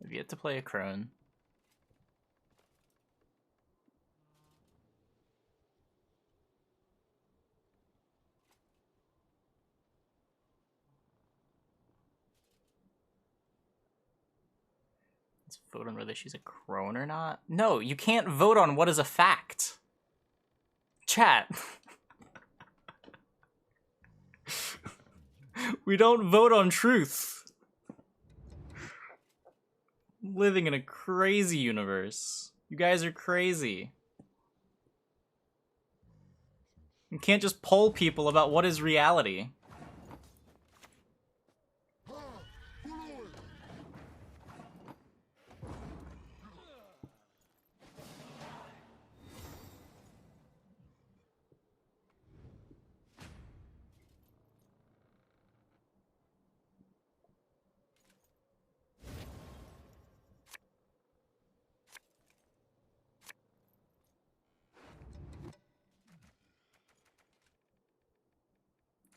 I've yet to play a crone. Let's vote on whether she's a crone or not. No, you can't vote on what is a fact. Chat. We don't vote on truth. Living in a crazy universe. You guys are crazy. You can't just poll people about what is reality.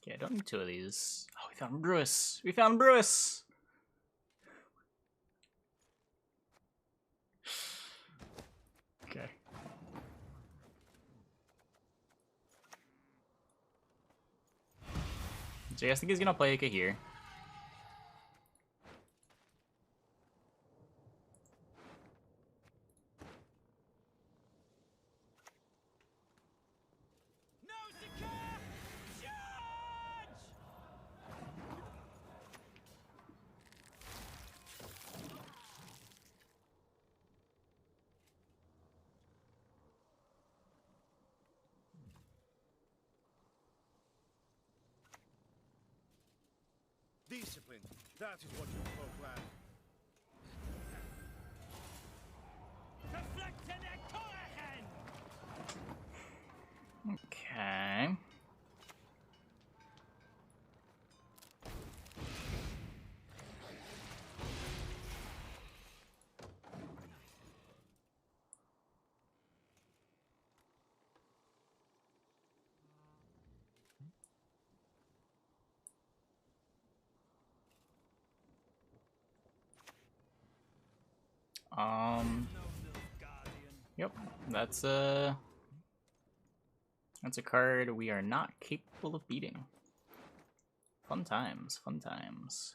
Okay, I don't need two of these. Oh, we found Brewis. We found Brewis. Okay. So I think he's gonna play Ika here. Discipline. That is what you folk lack. Okay. Yep, that's a card we are not capable of beating. Fun times, fun times.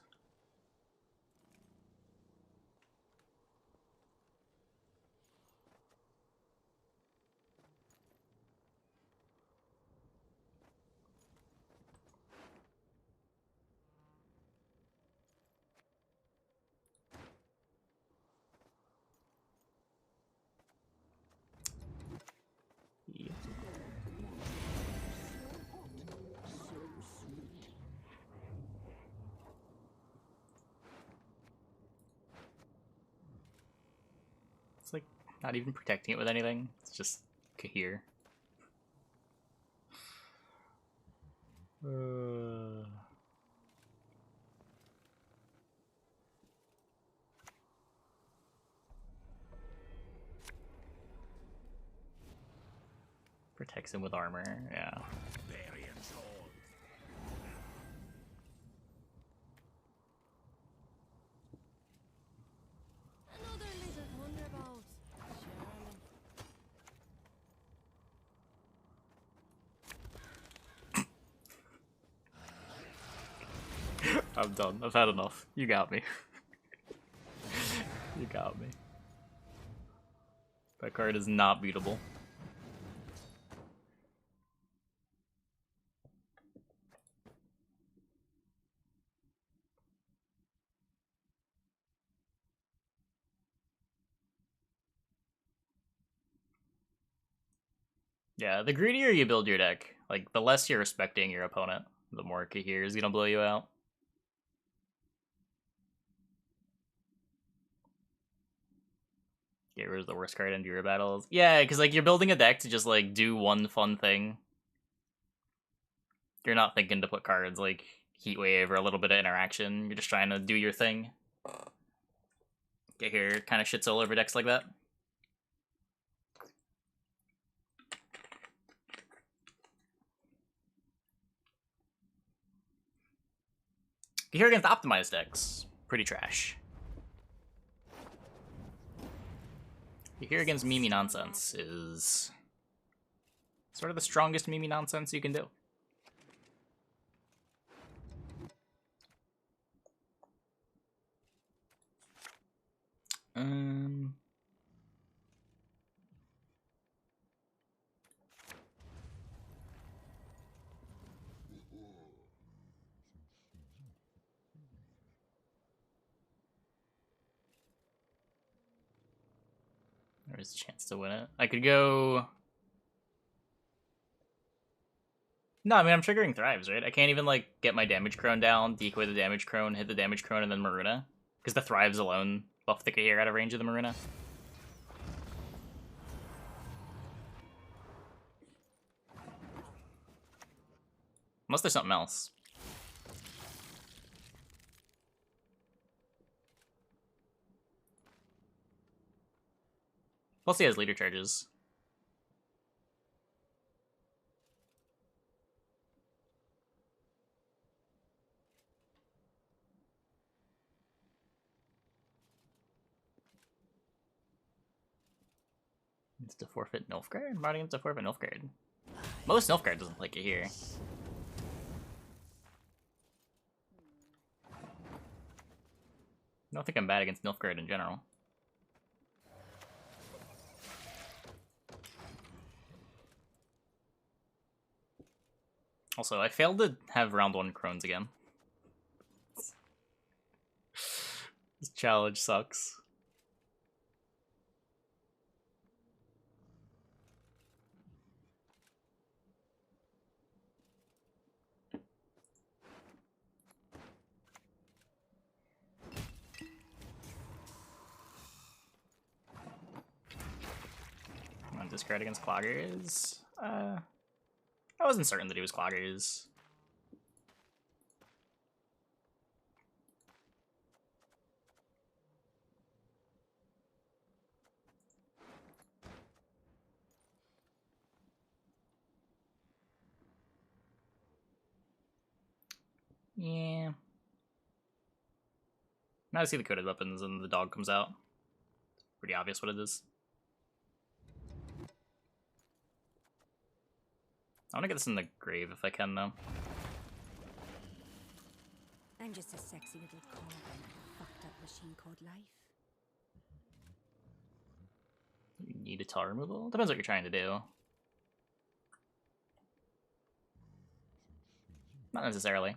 Yep. It's like not even protecting it with anything. It's just Kahir. Protects him with armor, yeah. Another lizard wonderbolt. Surely. I'm done. I've had enough. You got me. You got me. That card is not beatable. Yeah, the greedier you build your deck, like, the less you're respecting your opponent, the more Kahir is gonna blow you out. Get rid of the worst card into your battles. Yeah, because, like, you're building a deck to just, like, do one fun thing. You're not thinking to put cards like Heatwave or a little bit of interaction. You're just trying to do your thing. Kahir kind of shits all over decks like that. Kahir against optimized decks, pretty trash. Kahir against Mimi nonsense is sort of the strongest Mimi nonsense you can do. There's a chance to win it. I could go... No, I mean, I'm triggering Thrives, right? I can't even, like, get my damage crone down, decoy the damage crone, hit the damage crone, and then Maruna. Because the Thrives alone buff the Kahir out of range of the Maruna. Unless there's something else. Plus he has leader charges. It's to forfeit Nilfgaard? Riding him to forfeit Nilfgaard. Most Nilfgaard doesn't play Kahir. I don't think I'm bad against Nilfgaard in general. Also, I failed to have round 1 Crones again. This challenge sucks. discard against cloggers. I wasn't certain that he was cloggers. Yeah. Now I see the coded weapons and the dog comes out. It's pretty obvious what it is. I want to get this in the grave if I can, though. I'm just a sexy little cog in a fucked up machine called life. You need a tar removal? Depends what you're trying to do. Not necessarily.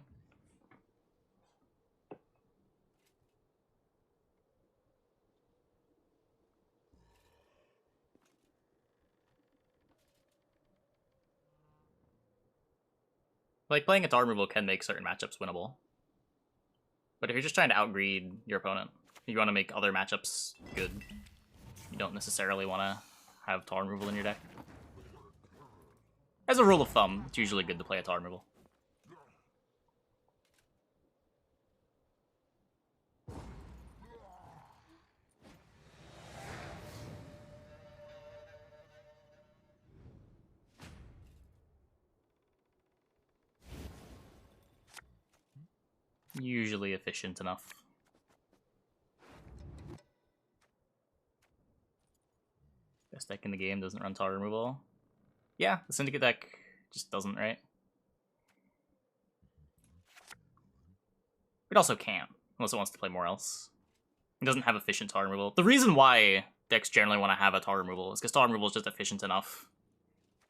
Like, playing a tar removal can make certain matchups winnable. But if you're just trying to outgreed your opponent, you want to make other matchups good. You don't necessarily want to have tar removal in your deck. As a rule of thumb, it's usually good to play a tar removal. Usually efficient enough. Best deck in the game doesn't run tar removal. Yeah, the Syndicate deck just doesn't, right? It also can't, unless it wants to play more else. It doesn't have efficient tar removal. The reason why decks generally want to have a tar removal is because tar removal is just efficient enough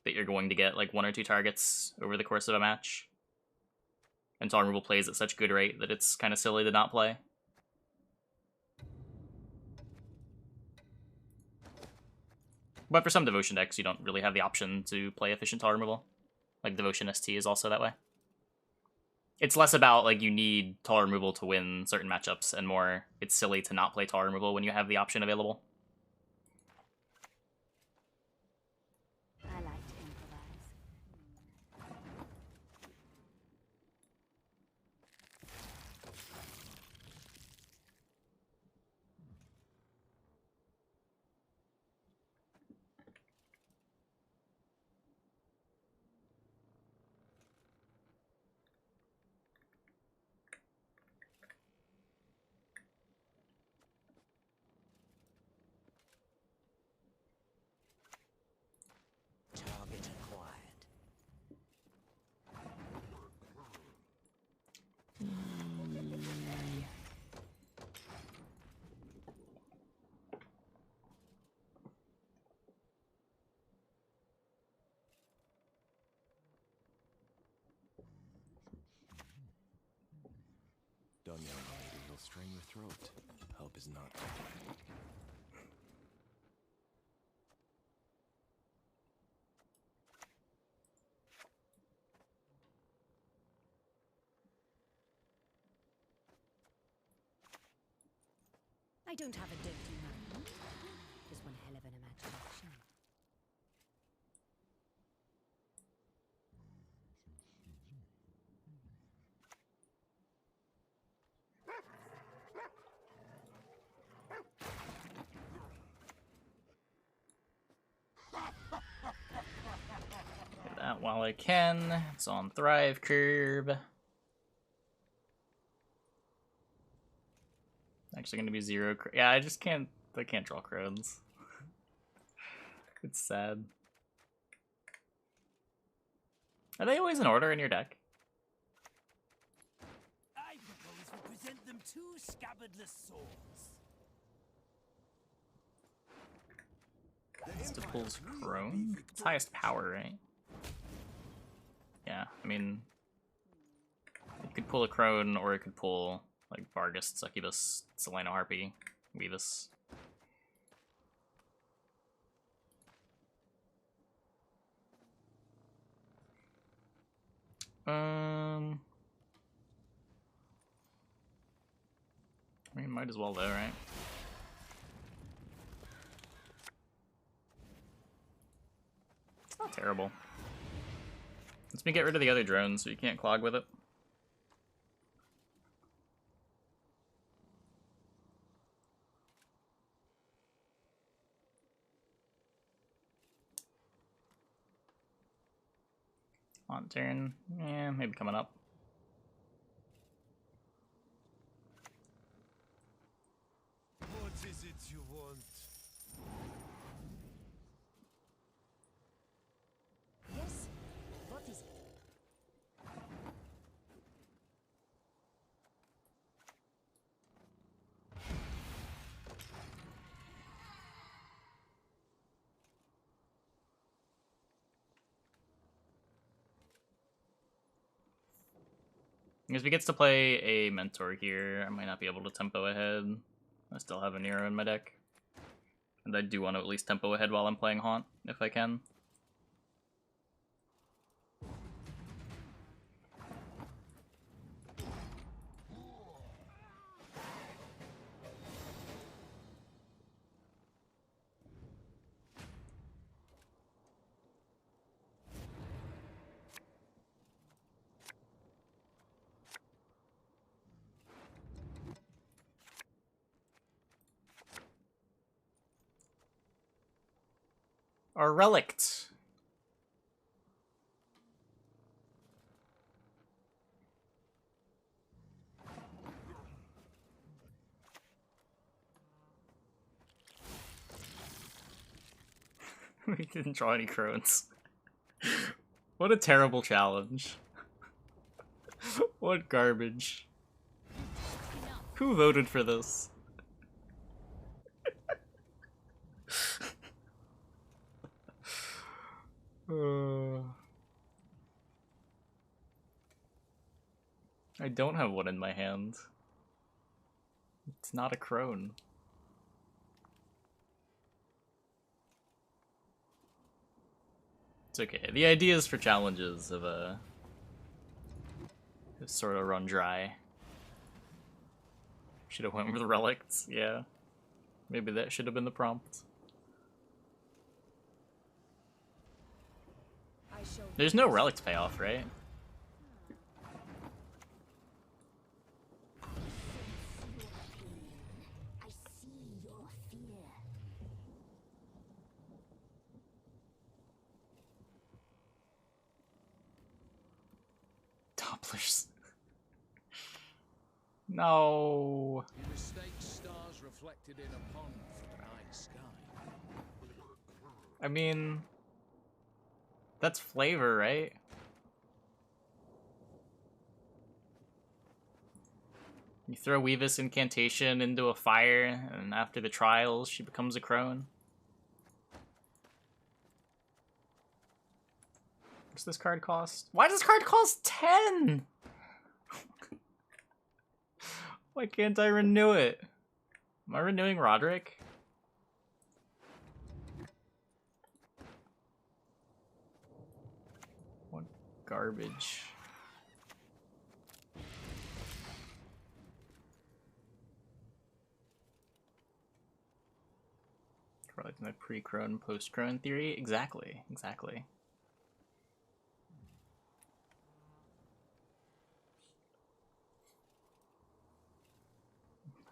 that you're going to get like 1 or 2 targets over the course of a match. And tar removal plays at such good rate that it's kind of silly to not play. But for some Devotion decks, you don't really have the option to play efficient tar removal. Like Devotion ST is also that way. It's less about, like, you need tar removal to win certain matchups, and more, it's silly to not play tar removal when you have the option available. I like to improvise. Target acquired. Done, young lady. You'll strain your throat. Help is not required. I don't have a dirty mind. Just one hell of an imagination. Get that while I can. It's on Thrive curve. Actually going to be 0. Yeah, I can't draw crones. It's sad. Are they always in order in your deck? I propose we present them 2 scabbardless swords. It pulls crone? It's highest power, right? Yeah, I mean, it could pull a crone, or it could pull like Vargas, Succubus, Seleno Harpy, Weavis. I mean, might as well though, right? Terrible. Let's me get rid of the other drones so you can't clog with it. On turn. Yeah, maybe coming up. What is it you want? Yes? What is it? Because he gets to play a mentor here, I might not be able to tempo ahead. I still have a Nero in my deck. And I do want to at least tempo ahead while I'm playing Haunt, if I can. Our relict. We didn't draw any crones. What a terrible challenge. What garbage. Who voted for this? I don't have one in my hand. It's not a crone. It's okay. The ideas for challenges have sort of run dry. Should have went with relics, yeah. Maybe that should have been the prompt. There's no relics payoff, right? I see your fear. Topplers. No. You mistake stars reflected in a pond for the night sky. I mean, that's flavor, right? You throw Weavis Incantation into a fire, and after the trials, she becomes a crone. What's this card cost? Why does this card cost 10? Why can't I renew it? Am I renewing Roderick? What garbage. Probably my pre-crone, post-crone theory. Exactly, exactly.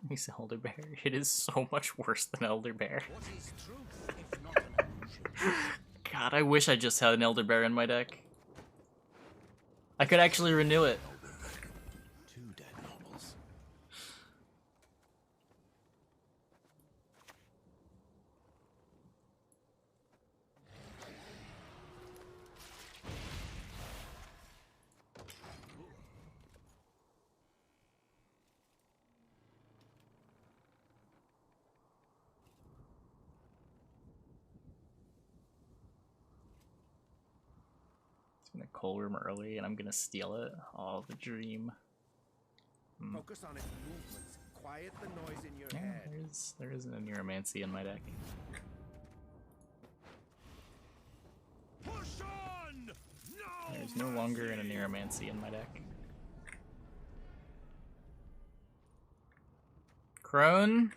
He's Elderbear. It is so much worse than Elderbear. What is truth if not an illusion? God, I wish I just had an Elderbear in my deck. I could actually renew it. Two dead nobles. It's gonna coal room early and I'm gonna steal it. Oh, the dream. Focus on its movements. Quiet the noise in your Yeah, head. there is a Neuromancy in my deck. Push on! No! There's no longer a Neuromancy in my deck. Crone.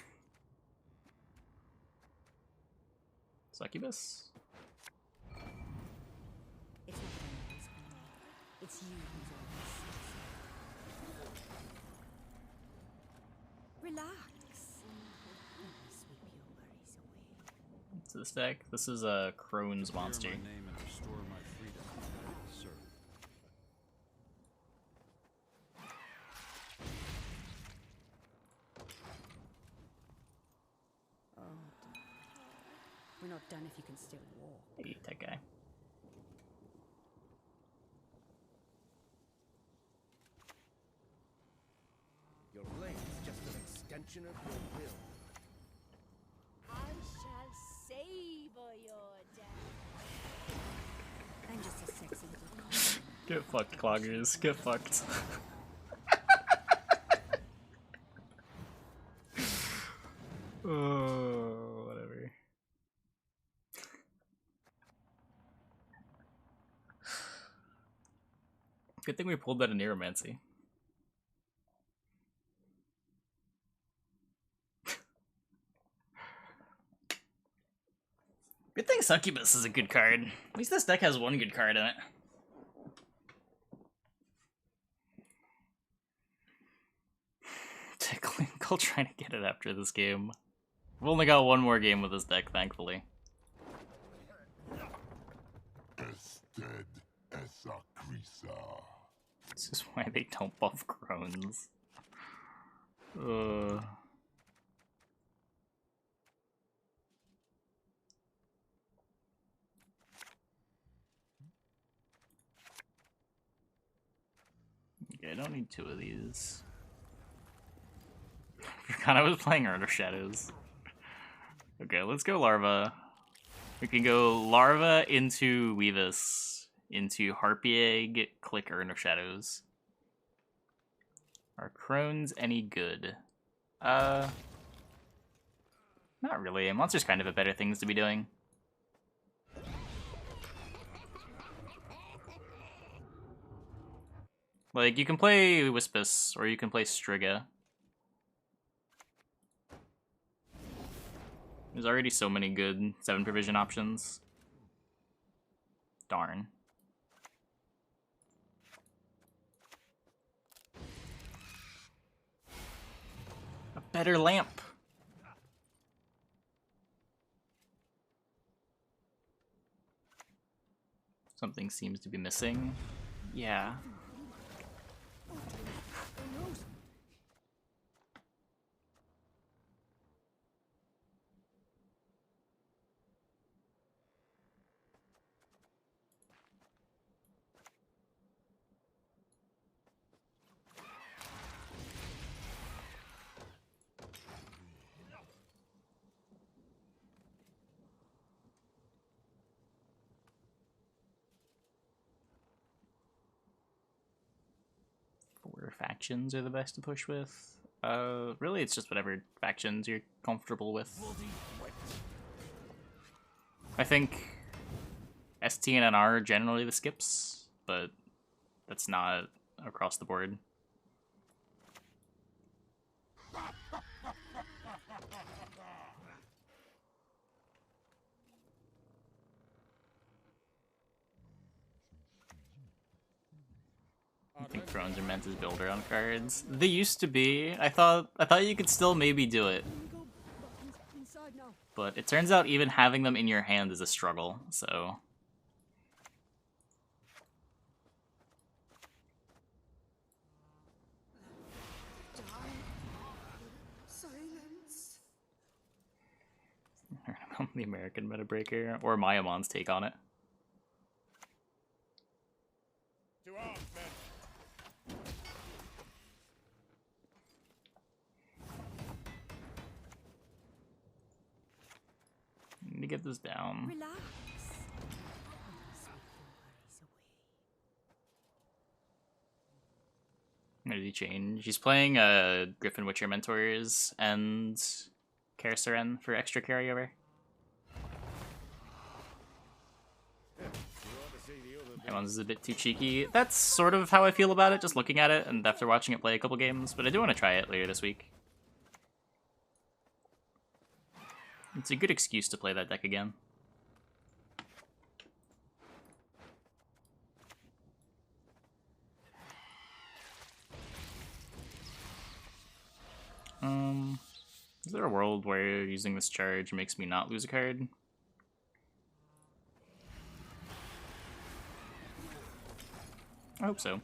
Succubus. It's you who's always sexy. Relax. Let me sweep your worries away. What's this deck? This is a Crone's monster. Clear my name and restore my freedom. I will serve. Oh, dear. We're not done if you can still walk. Hey, that guy. Your blade is just an extension of your will. I shall savor your death. I'm just a sexy little cock. Get fucked, cloggers. Get fucked. Oh, whatever. Good thing we pulled that in Neuromancy. Good thing Succubus is a good card. At least this deck has one good card in it. Ticklinkle trying to get it after this game. We've only got one more game with this deck, thankfully. Ested esa crisa. This is why they don't buff Crones. Okay, I don't need two of these. Forgot I was playing Earth Shadows. Okay, let's go Larva. We can go Larva into Weavus, into Harpy Egg, click Earth Shadows. Are Crones any good? Not really. Monster's kind of a better things to be doing. Like, you can play Wispus, or you can play Striga. There's already so many good 7 provision options. Darn. A better lamp. Something seems to be missing. Yeah. Factions are the best to push with. Really, it's just whatever factions you're comfortable with. I think ST and NR are generally the skips, but that's not across the board. I think Thrones are meant as builder on cards. They used to be. I thought you could still maybe do it. But it turns out even having them in your hand is a struggle, so... Silence. The American Meta Breaker, or Mayamon's take on it. To arms, men. Need to get this down. Relax. What did he change? He's playing Griffin Witcher Mentors and Karisaren for extra carryover. One's a bit too cheeky. That's sort of how I feel about it, just looking at it and after watching it play a couple games, but I do want to try it later this week. It's a good excuse to play that deck again. Is there a world where using this charge makes me not lose a card? I hope so.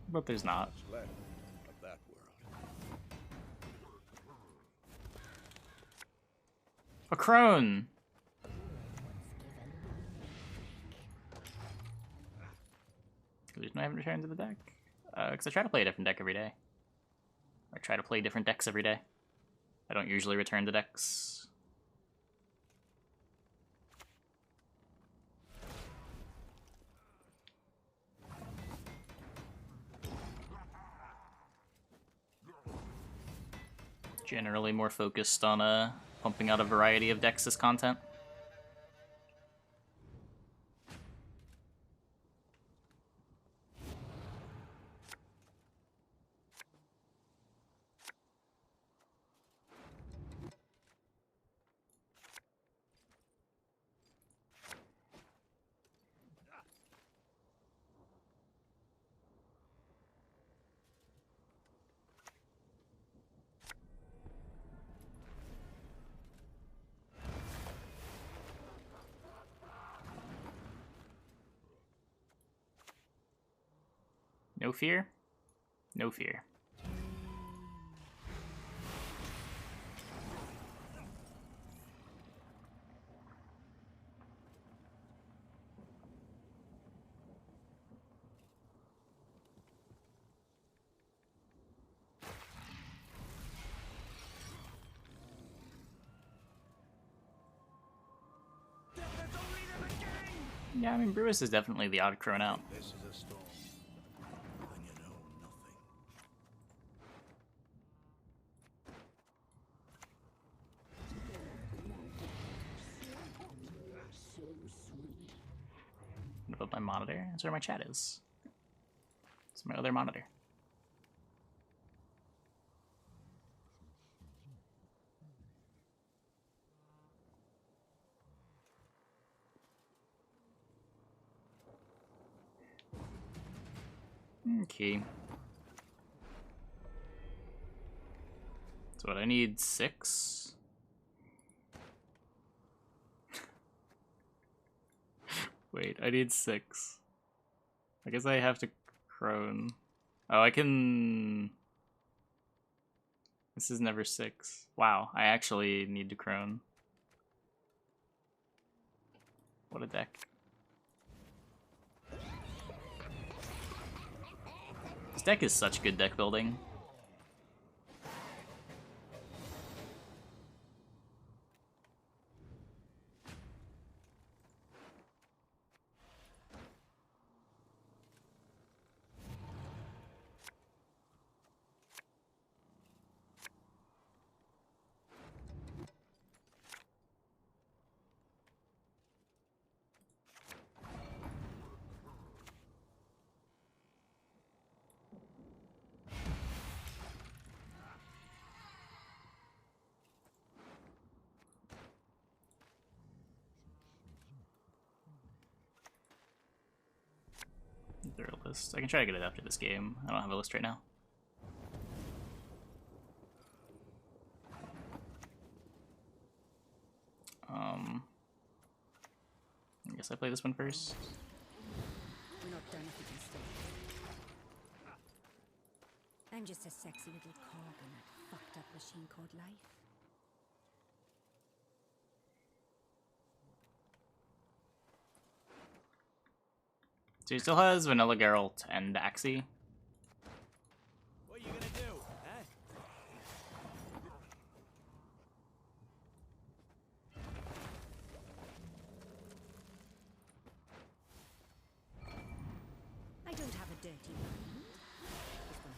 But there's not. Left of that world. A crone! The reason I haven't returned to the deck? Because I try to play a different deck every day. I try to play different decks every day. I don't usually return to decks. Generally more focused on pumping out a variety of decks as content. No fear? No fear. Yeah, I mean, Brewis is definitely the odd crone out. This is a storm. When you know nothing. What about my monitor? That's where my chat is. It's my other monitor. Okay. So what, I need 6? Wait, I need 6. I guess I have to crone. Oh, I can... This is never 6. Wow, I actually need to crone. What a deck. This deck is such good deck building. Is there a list? I can try to get it after this game. I don't have a list right now. I guess I play this one first. We're not done if we can stay. I'm just a sexy little cog in that fucked up machine called life. So he still has Vanilla Geralt and Axie. What are you gonna do, eh? I don't have a dirty mind. Just one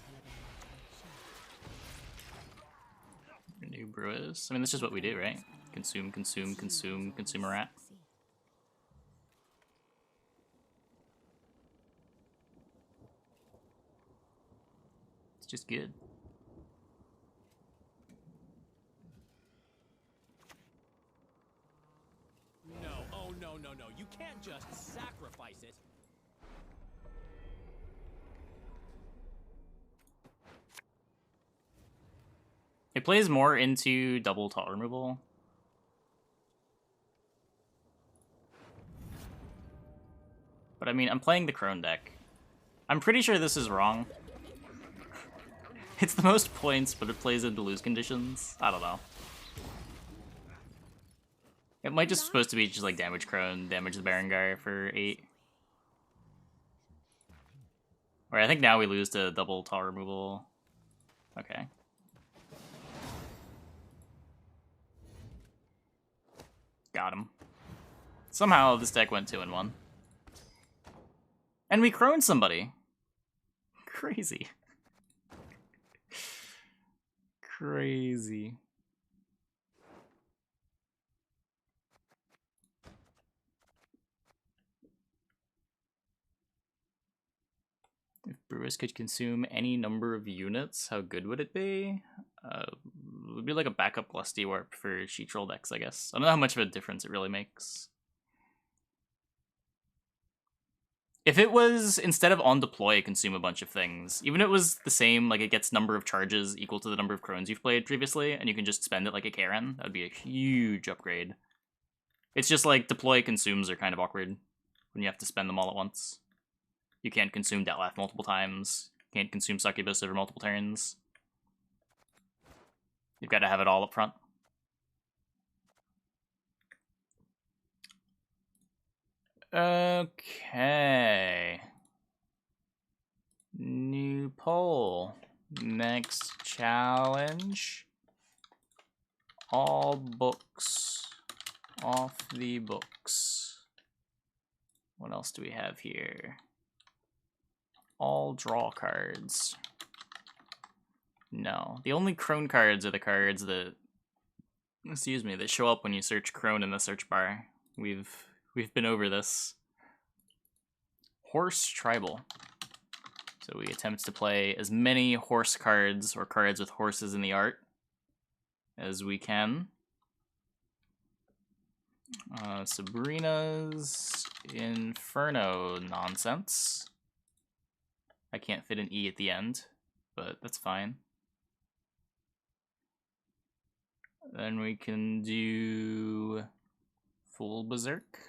hell of a New Brewers. I mean, this is what we do, right? Consume, consume, consume, consumer rat. It's just good. No, oh no, No, no, no. You can't just sacrifice it. It plays more into double taunt removal. But I mean, I'm playing the Crone deck. I'm pretty sure this is wrong. It's the most points, but it plays into lose conditions. I don't know. It might just supposed to be just like damage Crone, damage the Berengar for 8. Or I think now we lose to double taunt removal. Okay. Got him. Somehow this deck went 2-1. And we Crone somebody. Crazy. Crazy. If brewers could consume any number of units, how good would it be? It would be like a backup Lusty Warp for Sheet Troll decks, I guess. I don't know how much of a difference it really makes. If it was, instead of on deploy, consume a bunch of things, even if it was the same, like it gets number of charges equal to the number of Crones you've played previously, and you can just spend it like a Karen, that would be a huge upgrade. It's just like deploy consumes are kind of awkward when you have to spend them all at once. You can't consume Dettlaff multiple times, can't consume Succubus over multiple turns. You've got to have it all up front. Okay. New poll. Next challenge. All books off the books. What else do we have here? All draw cards. No. The only Crone cards are the cards that, excuse me, that show up when you search Crone in the search bar. We've been over this. Horse Tribal. So we attempt to play as many horse cards, or cards with horses in the art, as we can. Sabrina's Inferno nonsense. I can't fit an E at the end, but that's fine. Then we can do Full Berserk.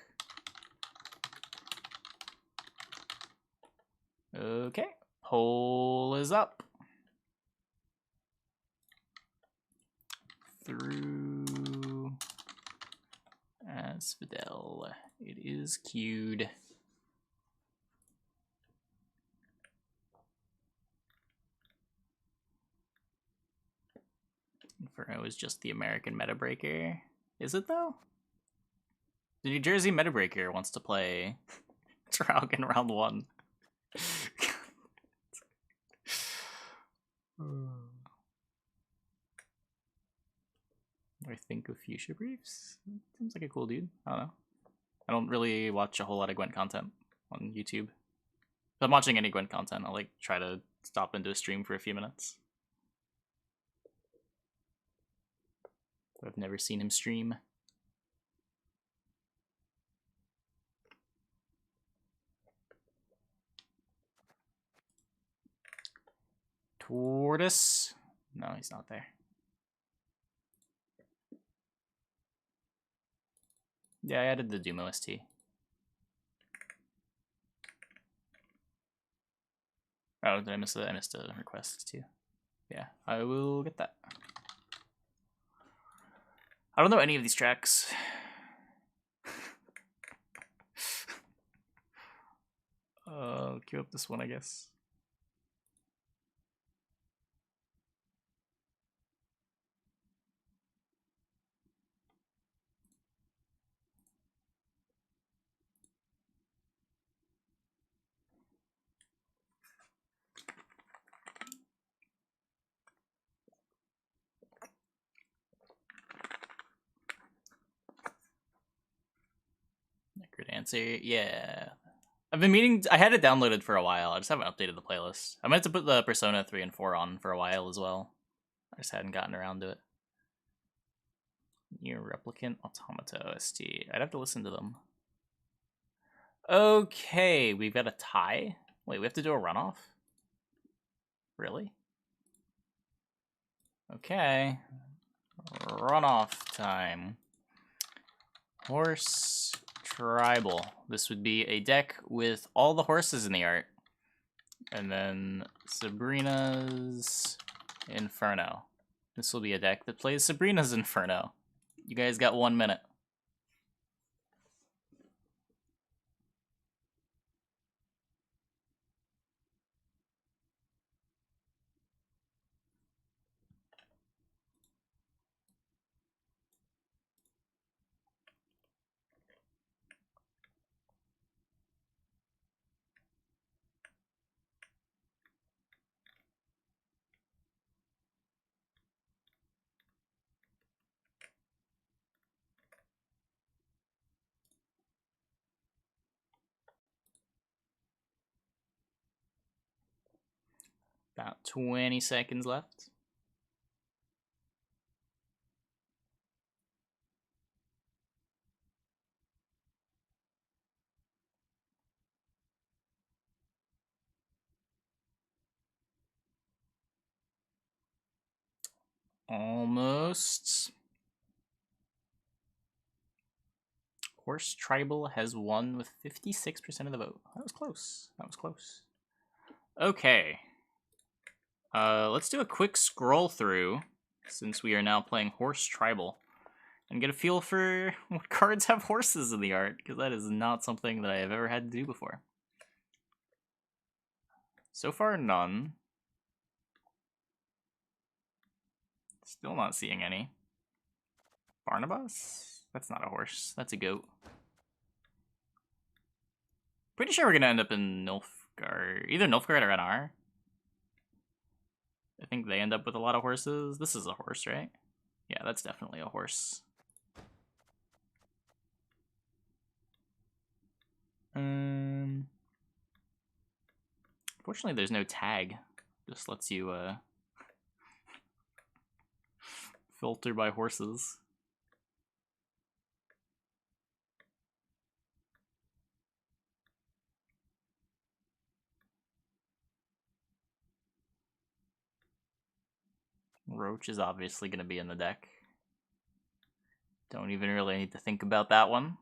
Okay, poll is up. Through Asphodel. It is queued. Inferno is just the American meta breaker. Is it though? The New Jersey meta breaker wants to play Draugen round 1. What do I think of Fuchsia Briefs? Seems like a cool dude. I don't know. I don't really watch a whole lot of Gwent content on YouTube. If I'm watching any Gwent content, I'll like try to stop into a stream for a few minutes. But I've never seen him stream. Tortoise? No, he's not there. Yeah, I added the Doom OST. Oh, did I miss it? I missed a request too. Yeah, I will get that. I don't know any of these tracks. Queue up this one, I guess. Good answer. Yeah. I've been meaning, I had it downloaded for a while. I just haven't updated the playlist. I meant to put the Persona 3 and 4 on for a while as well. I just hadn't gotten around to it. Near Replicant Automata OST. I'd have to listen to them. Okay, we've got a tie. Wait, we have to do a runoff? Really? Okay. Runoff time. Horse Tribal. This would be a deck with all the horses in the art. And then Sabrina's Inferno. This will be a deck that plays Sabrina's Inferno. You guys got 1 minute. About 20 seconds left. Almost. Horse Tribal has won with 56% of the vote. That was close. That was close. Okay. Let's do a quick scroll through, since we are now playing Horse Tribal, and get a feel for what cards have horses in the art, because that is not something that I have ever had to do before. So far, none. Still not seeing any. Barnabas? That's not a horse. That's a goat. Pretty sure we're gonna end up in Nilfgaard. Either Nilfgaard or NR. I think they end up with a lot of horses. This is a horse, right? Yeah, that's definitely a horse. Fortunately, there's no tag. Just lets you filter by horses. Roach is obviously going to be in the deck. Don't even really need to think about that one.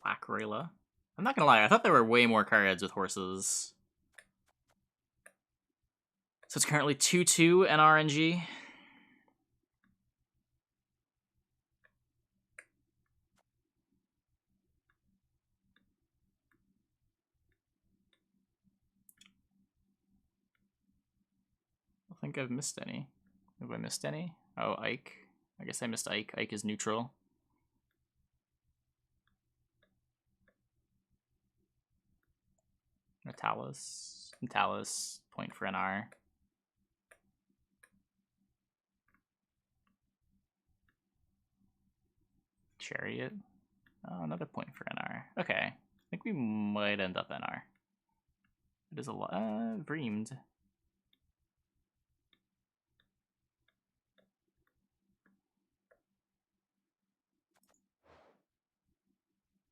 Black Rayla. I'm not gonna lie, I thought there were way more cards with horses. So it's currently 2-2 NRNG. I don't think I've missed any. Have I missed any? Oh, Ike. I guess I missed Ike. Ike is neutral. Natalis, point for NR. Chariot. Oh, another point for NR. Okay. I think we might end up NR. It is a lot. Vreemed.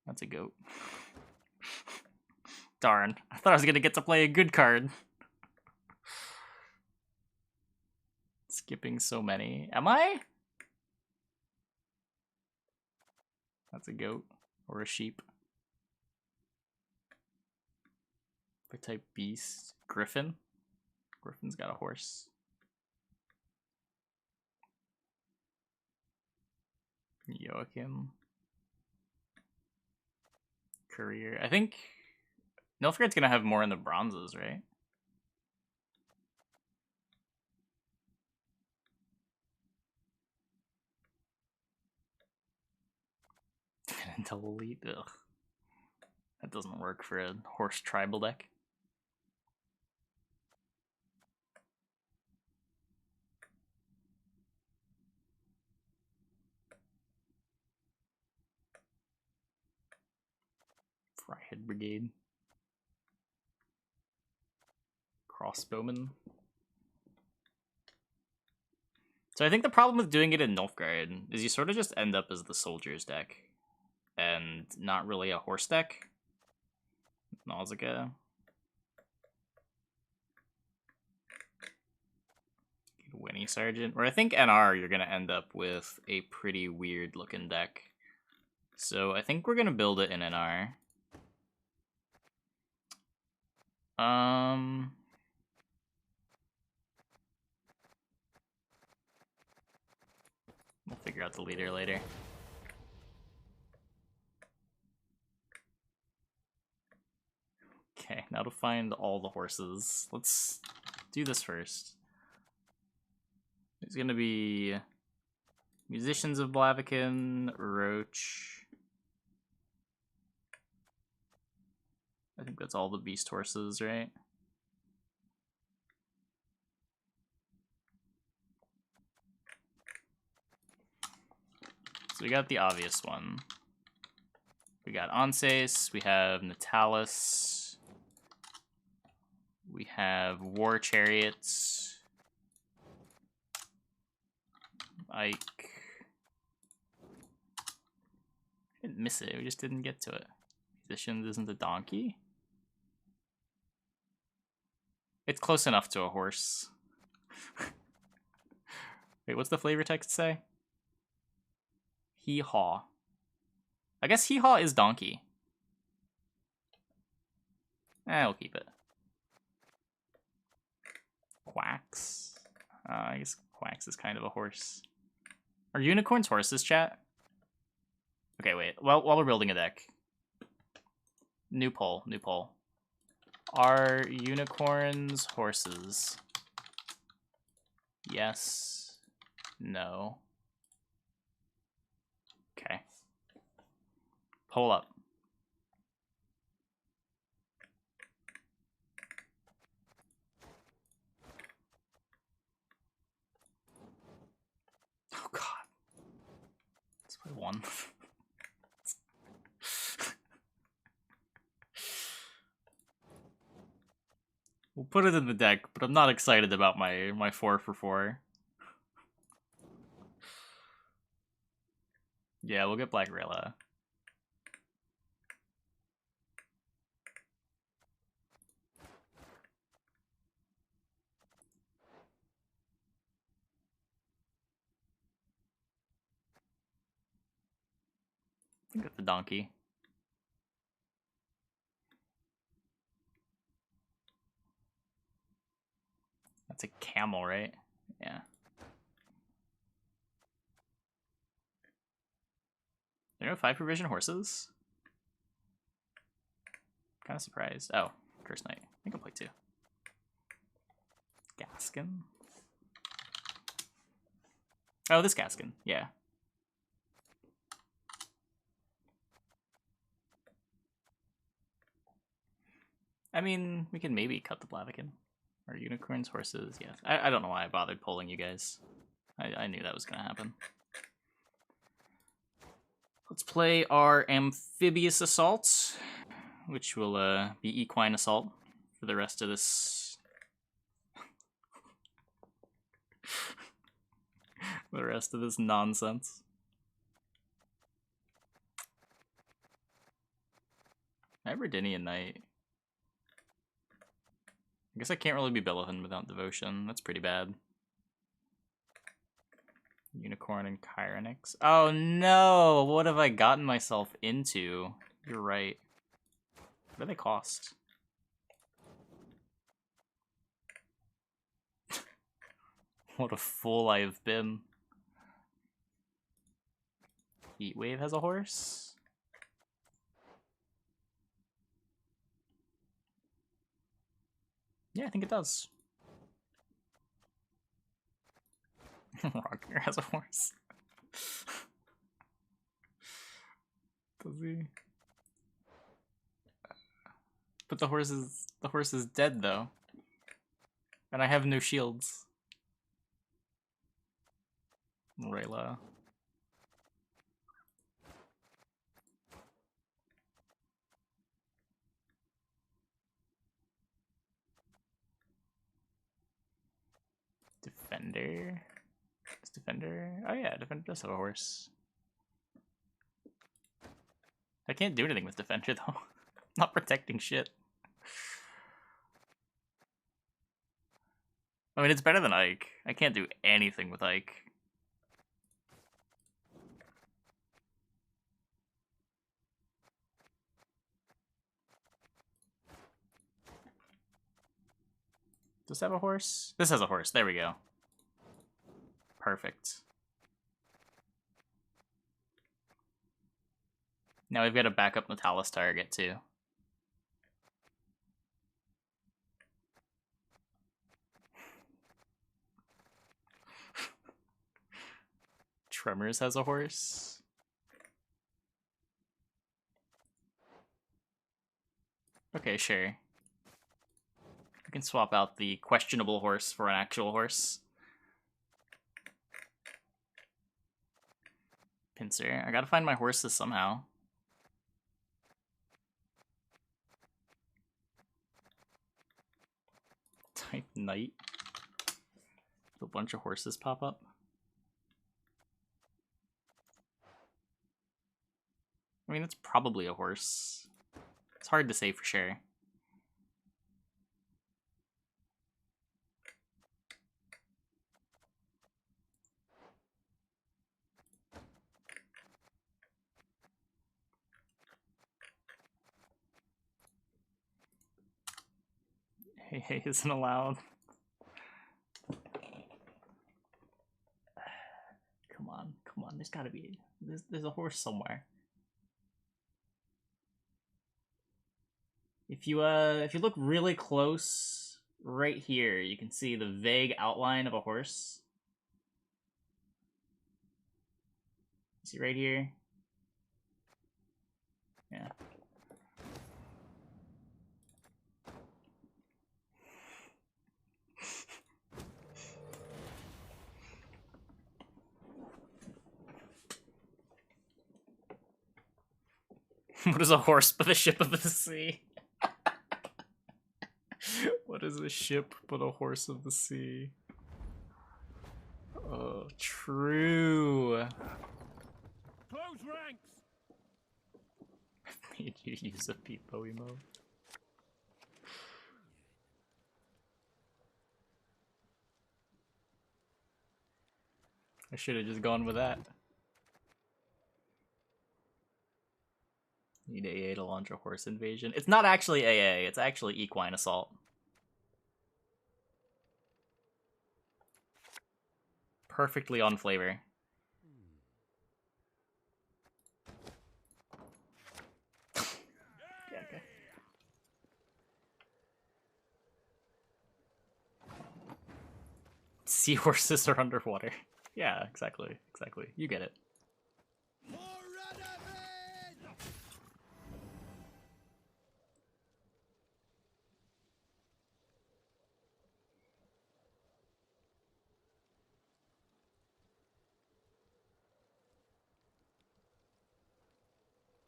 That's a goat. Darn. I thought I was gonna get to play a good card. Skipping so many. Am I? That's a goat. Or a sheep. The type beast. Griffin. Griffin's got a horse. Joachim. Courier. I think Nilfgaard's gonna have more in the bronzes, right? Until elite. Ugh. That doesn't work for a horse tribal deck. Fryhead Brigade. Crossbowman. So I think the problem with doing it in Nilfgaard is you sort of just end up as the soldiers deck, and not really a horse deck. Nausicaa. Winnie Sergeant. Or I think NR you're gonna end up with a pretty weird looking deck. So I think we're gonna build it in NR. We'll figure out the leader later. Okay, now to find all the horses. Let's do this first. There's gonna be Musicians of Blaviken, Roach. I think that's all the beast horses, right? So we got the obvious one. We got Anses, we have Natalis, we have War Chariots, Ike. I didn't miss it, we just didn't get to it. Musicians isn't a donkey? It's close enough to a horse. Wait, what's the flavor text say? Hee-haw. I guess hee-haw is donkey. We'll keep it. Quacks. I guess Quacks is kind of a horse. Are unicorns horses, chat? Okay, wait. Well, while we're building a deck. New poll, new poll. Are unicorns horses? Yes. No. Okay. Poll up. Oh god. That's what I won. We'll put it in the deck, but I'm not excited about my 4 for 4. Yeah, we'll get Black Rayla. Get the donkey. That's a camel, right? Yeah. There are no 5 provision horses? Kind of surprised. Oh, Curse Knight. I think I'll play 2. Gaskin? Oh, this Gaskin. Yeah. I mean, we can maybe cut the Blaviken. Or unicorns, horses, yes. I don't know why I bothered polling you guys. I knew that was going to happen. Let's play our Amphibious Assault, which will be Equine Assault for the rest of this... the rest of this nonsense. Aberdinian Knight. I guess I can't really be Billowin without Devotion. That's pretty bad. Unicorn and Chironix. Oh no! What have I gotten myself into? You're right. What do they cost? What a fool I have been. Heatwave has a horse? Yeah, I think it does. Rogner has a horse. Does he? But the horse is dead though. And I have no shields. Rayla. Defender. Is Defender? Oh yeah, Defender does have a horse. I can't do anything with Defender though. Not protecting shit. I mean, it's better than Ike. I can't do anything with Ike. Does this have a horse? This has a horse. There we go. Perfect. Now we've got a backup Natalis target too. Tremors has a horse. Okay, sure. We can swap out the questionable horse for an actual horse. Pincer. I gotta find my horses somehow. Type knight. A bunch of horses pop up. I mean, it's probably a horse. It's hard to say for sure. Hey isn't allowed. Come on, come on. There's gotta be. There's a horse somewhere. If you look really close, right here, you can see the vague outline of a horse. See right here? Yeah. What is a horse but a ship of the sea? What is a ship but a horse of the sea? Oh, true. Close ranks. I made you use a Peepo emote. I should have just gone with that. Need AA to launch a horse invasion. It's not actually AA, it's actually equine assault. Perfectly on flavor. Yeah, okay. Seahorses are underwater. Yeah, exactly. You get it.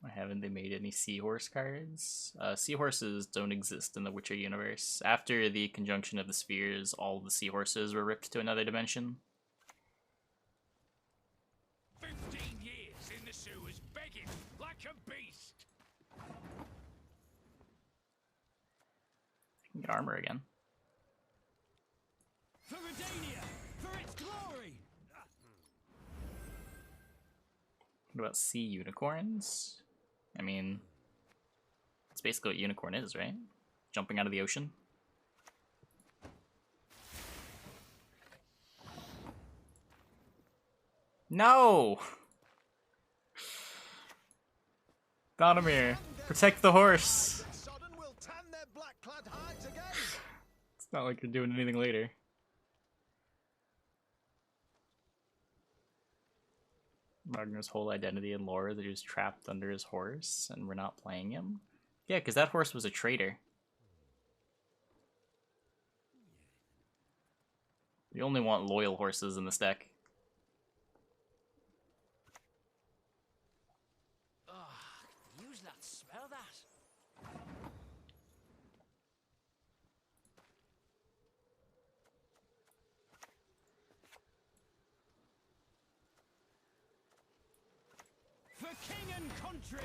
Why haven't they made any seahorse cards? Seahorses don't exist in the Witcher universe. After the conjunction of the spheres, all the seahorses were ripped to another dimension. 15 years in the sewers begging like a beast. I can get armor again. For Redania! For its glory! What about sea unicorns? I mean, it's basically what unicorn is, right? Jumping out of the ocean. No! Donimir, protect the horse! It's not like you're doing anything later. Ragnar's whole identity and lore is that he was trapped under his horse and we're not playing him? Yeah, because that horse was a traitor. We only want loyal horses in this deck. Ugh, use that, smell that. For king and country!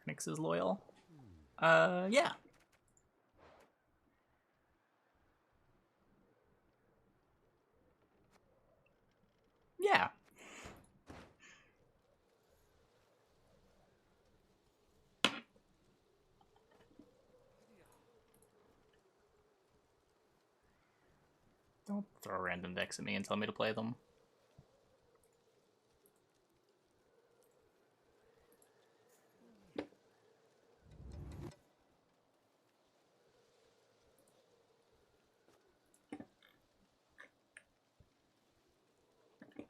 Kyrnix is loyal. Yeah. Yeah. Don't throw random decks at me and tell me to play them.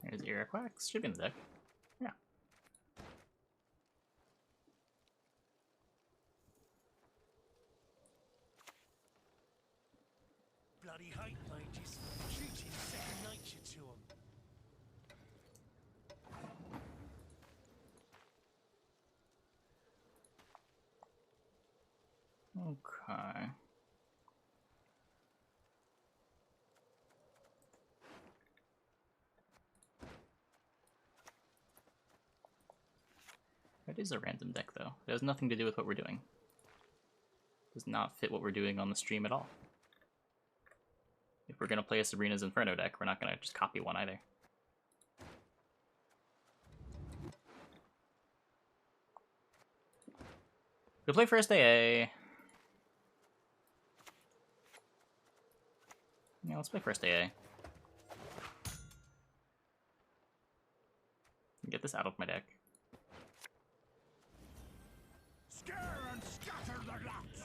There's Iroquois. Should be in the deck. Yeah. Bloody hate mages. Shooting second nature to them. Okay. It is a random deck, though. It has nothing to do with what we're doing. Does not fit what we're doing on the stream at all. If we're gonna play a Sabrina's Inferno deck, we're not gonna just copy one either. We'll play first AA. Yeah, let's play first AA. Get this out of my deck. Scare and scatter the rats!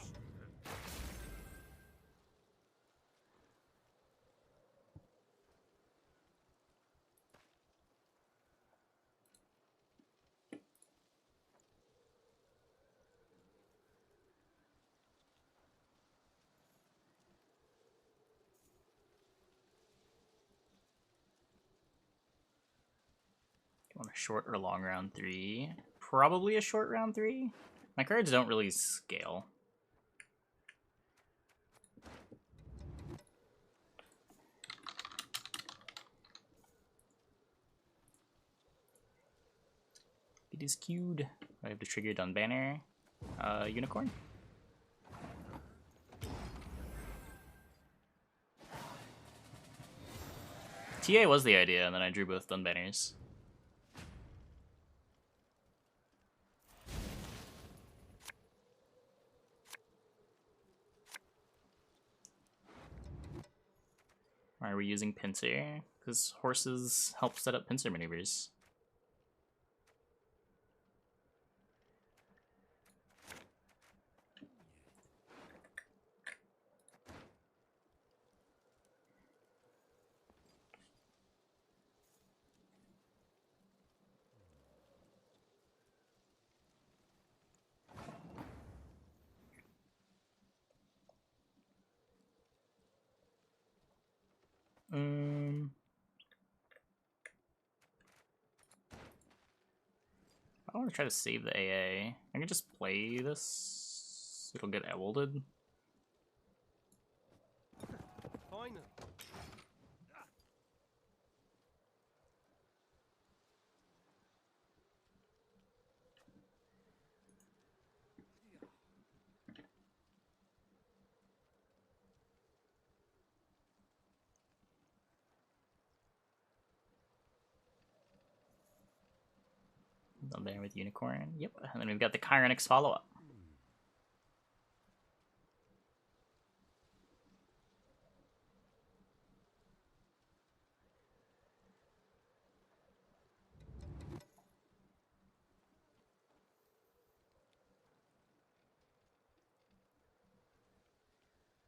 Want a short or long round 3? Probably a short round 3. My cards don't really scale. It is queued. I have to trigger Dun Banner. Unicorn. TA was the idea, and then I drew both Dun Banners. Why are we using Pincer? Because horses help set up pincer maneuvers. I want to try to save the AA. I can just play this. It'll get owled. Fine. Done there with Unicorn. Yep. And then we've got the Kyrnix follow-up.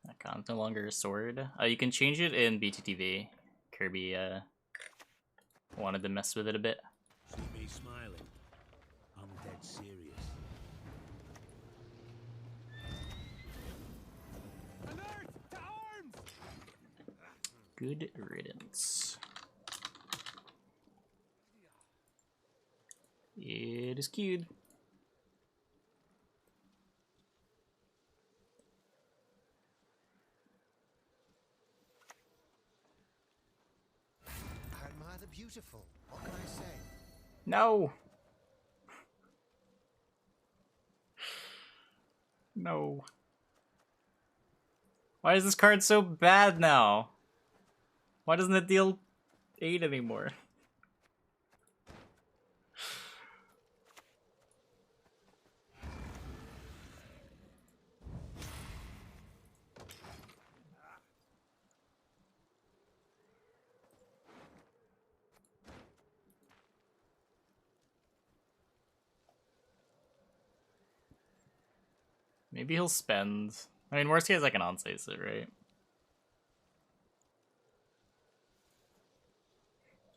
That icon's no longer a sword. You can change it in BTTV. Kirby wanted to mess with it a bit. See me smiling. I'm dead serious. Alert! To arms! Good riddance. It is queued. beautiful. What can I say? No. No. Why is this card so bad now? Why doesn't it deal 8 anymore? Maybe he'll spend... I mean, worst case I can on-save it, right?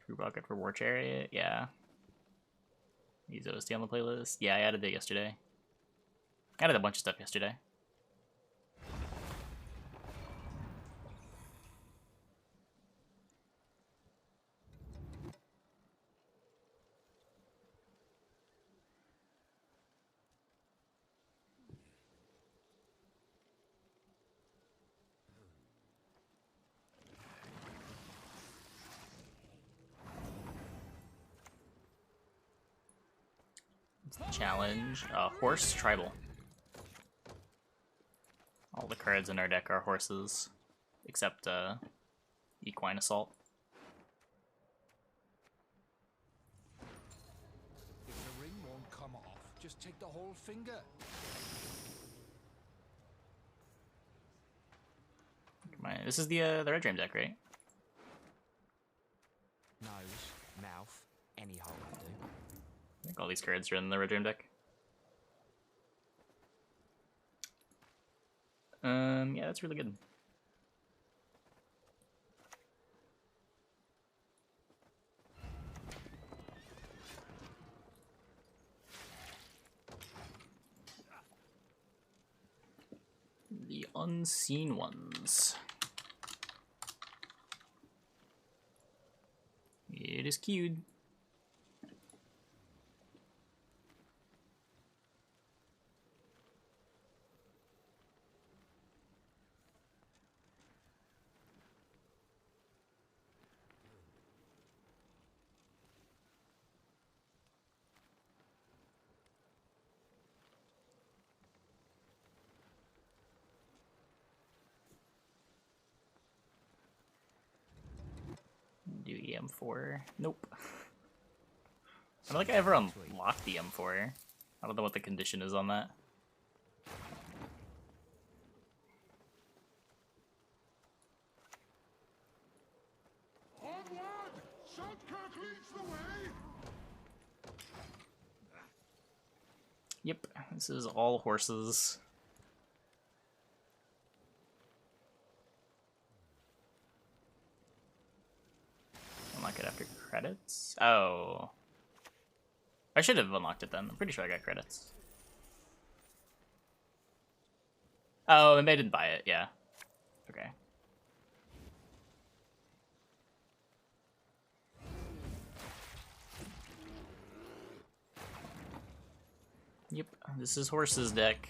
True Bucket for War Chariot, yeah. Use OST on the playlist. Yeah, I added it yesterday. I added a bunch of stuff yesterday. Challenge. Horse Tribal. All the cards in our deck are horses, except Equine Assault. If the ring won't come off, just take the whole finger. This is the Red Dream deck, right? Nose, mouth, any hole will do. I think all these cards are in the Red Dream deck. Yeah, that's really good. The Unseen Ones. It is queued. Do EM4? Nope. I don't think I ever unlocked the M4. I don't know what the condition is on that. Onward! Shortcut leads the way! Yep, this is all horses. Unlock it after credits? Oh. I should have unlocked it then. I'm pretty sure I got credits. Oh, and they didn't buy it, yeah. Okay. Yep, this is Horse's deck.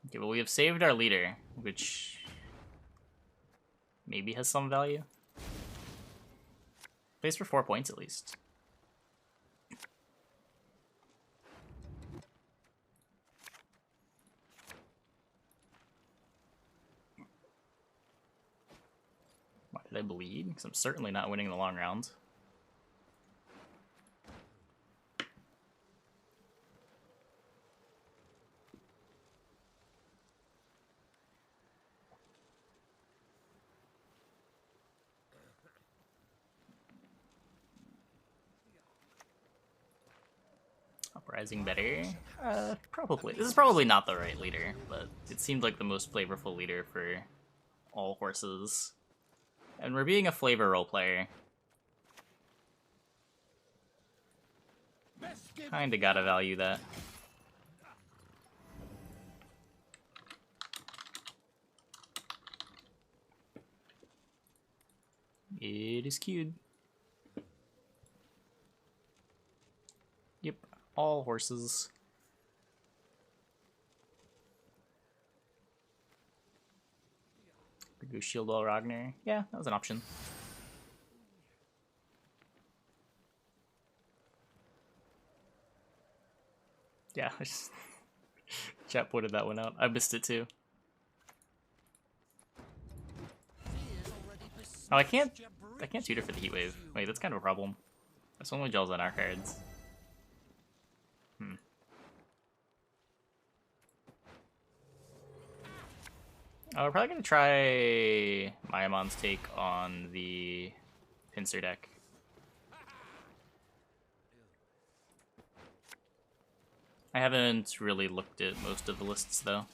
Okay, well we have saved our leader, which maybe has some value. Plays for 4 points at least. Why did I bleed? Because I'm certainly not winning the long round. Uprising better? Probably. This is probably not the right leader, but it seemed like the most flavorful leader for all horses. And we're being a flavor role player. Kinda gotta value that. It is queued. Yep, all horses. Go shield wall Ragnar. Yeah, that was an option. Yeah, I just chat pointed that one out. I missed it too. Oh, I can't tutor for the heat wave. Wait, that's kind of a problem. That's only gels on our cards. Oh, we're probably gonna try Mayamon's take on the pincer deck. I haven't really looked at most of the lists though.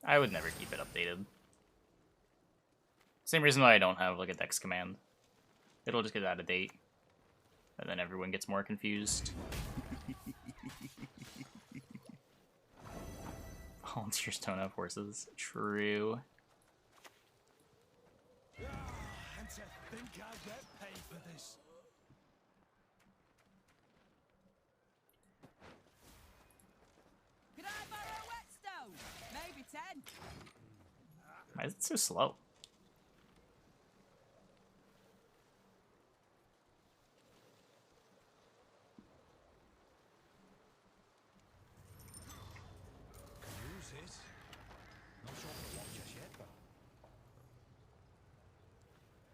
I would never keep it updated. Same reason why I don't have like a dex command. It'll just get out of date. And then everyone gets more confused. Volunteers don't have horses. True. And to think I'll get paid for this. Could I borrow a whetstone? Maybe 10. Why is it so slow?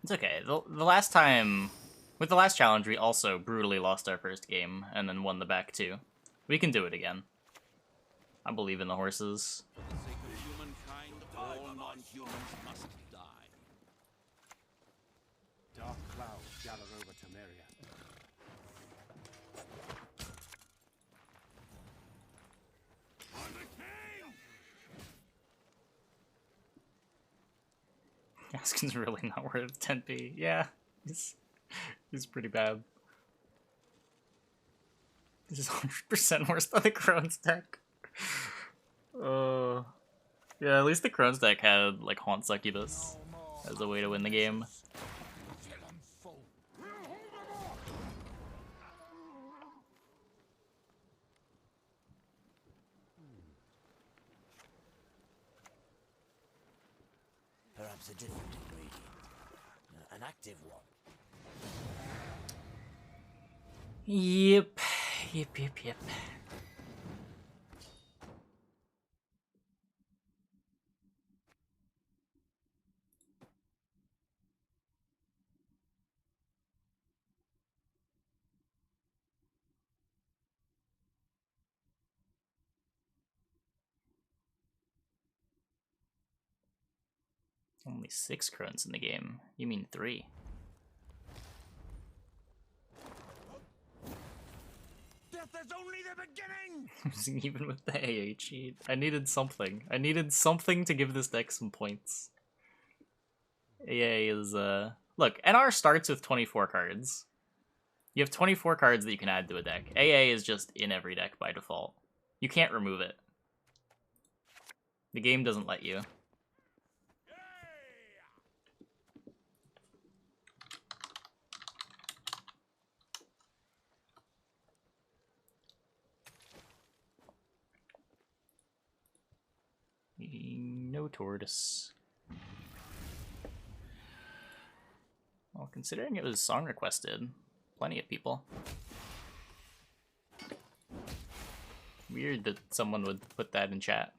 It's okay. The last time, with the last challenge, we also brutally lost our first game and then won the back two. We can do it again. I believe in the horses. For the sake of humankind, all non-humans must die. Dark clouds gather over Temeria. I'm the king! Gaskin's really not worth 10p. Yeah, he's pretty bad. This is 100% worse than the Crone's deck. Yeah, at least the Crone's deck had like Haunt Succubus as a way to win the game. Perhaps a different ingredient. An active one. Yep. Only 6 Crones in the game. You mean 3? Death is only the beginning! Even with the AA cheat. I needed something. I needed something to give this deck some points. AA is, Look, NR starts with 24 cards. You have 24 cards that you can add to a deck. AA is just in every deck by default. You can't remove it. The game doesn't let you. No tortoise. Well, considering it was song requested, plenty of people. Weird that someone would put that in chat.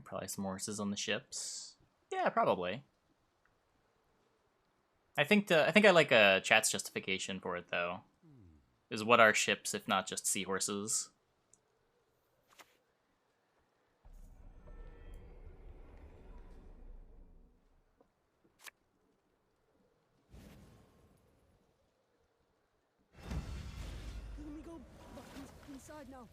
Probably some horses on the ships. Yeah, probably. I think I like a chat's justification for it though. is what are ships if not just seahorses? Let me go back inside now.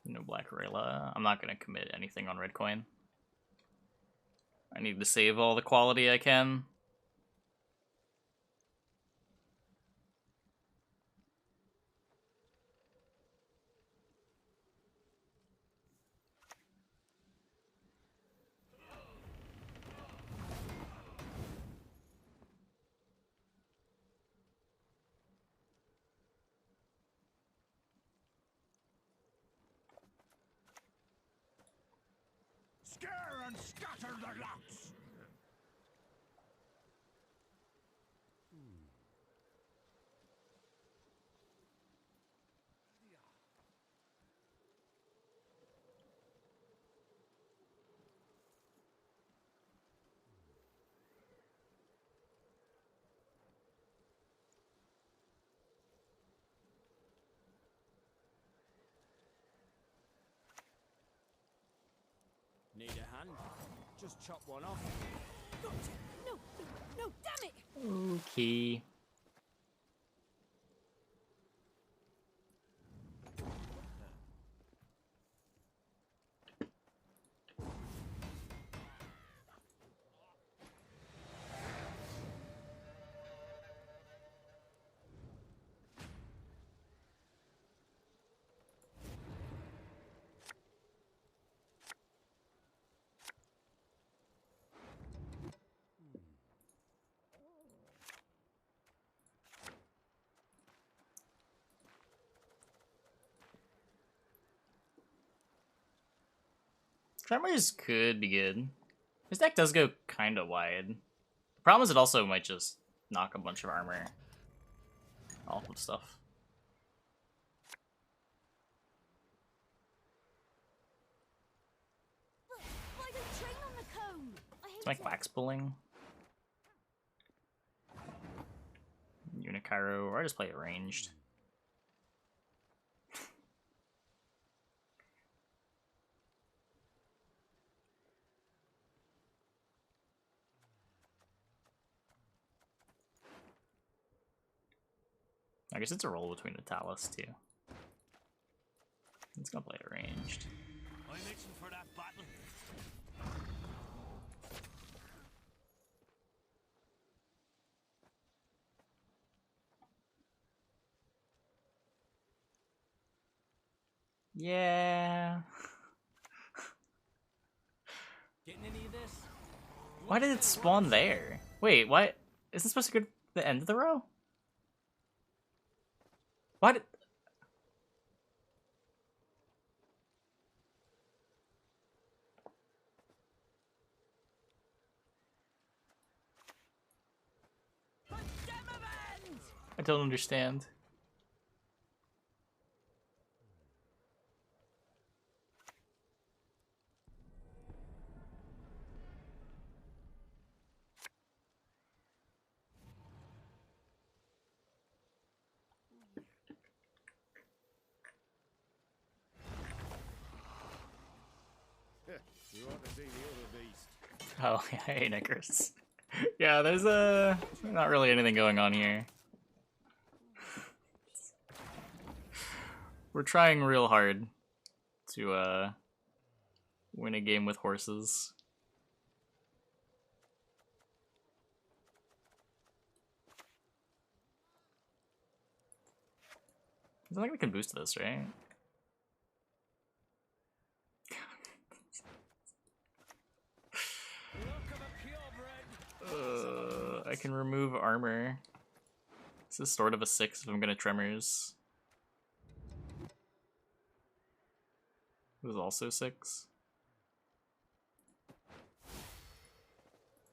No black Rayla. I'm not gonna commit anything on red coin. I need to save all the quality I can. Scare and scatter the lots! Need a hand? Just chop one off. No, no, damn it! Okay. Tremors could be good. His deck does go kind of wide. The problem is it also might just knock a bunch of armor off of stuff. Why don't train on the comb? I hate It's like wax pulling. Unicairo, or I just play it ranged. I guess it's a roll between the Talus too. It's gonna play it ranged. I'm itching for that battle. Yeah. Getting any of this? Why did it spawn there? Wait, what? Isn't it supposed to go to the end of the row? Why did... I don't understand. You ought to see the other beast. Oh, yeah, hey, Nickers. Yeah, there's not really anything going on here. We're trying real hard to win a game with horses. I think we can boost this, right? I can remove armor. This is sort of a 6 if I'm gonna Tremors. It was also 6.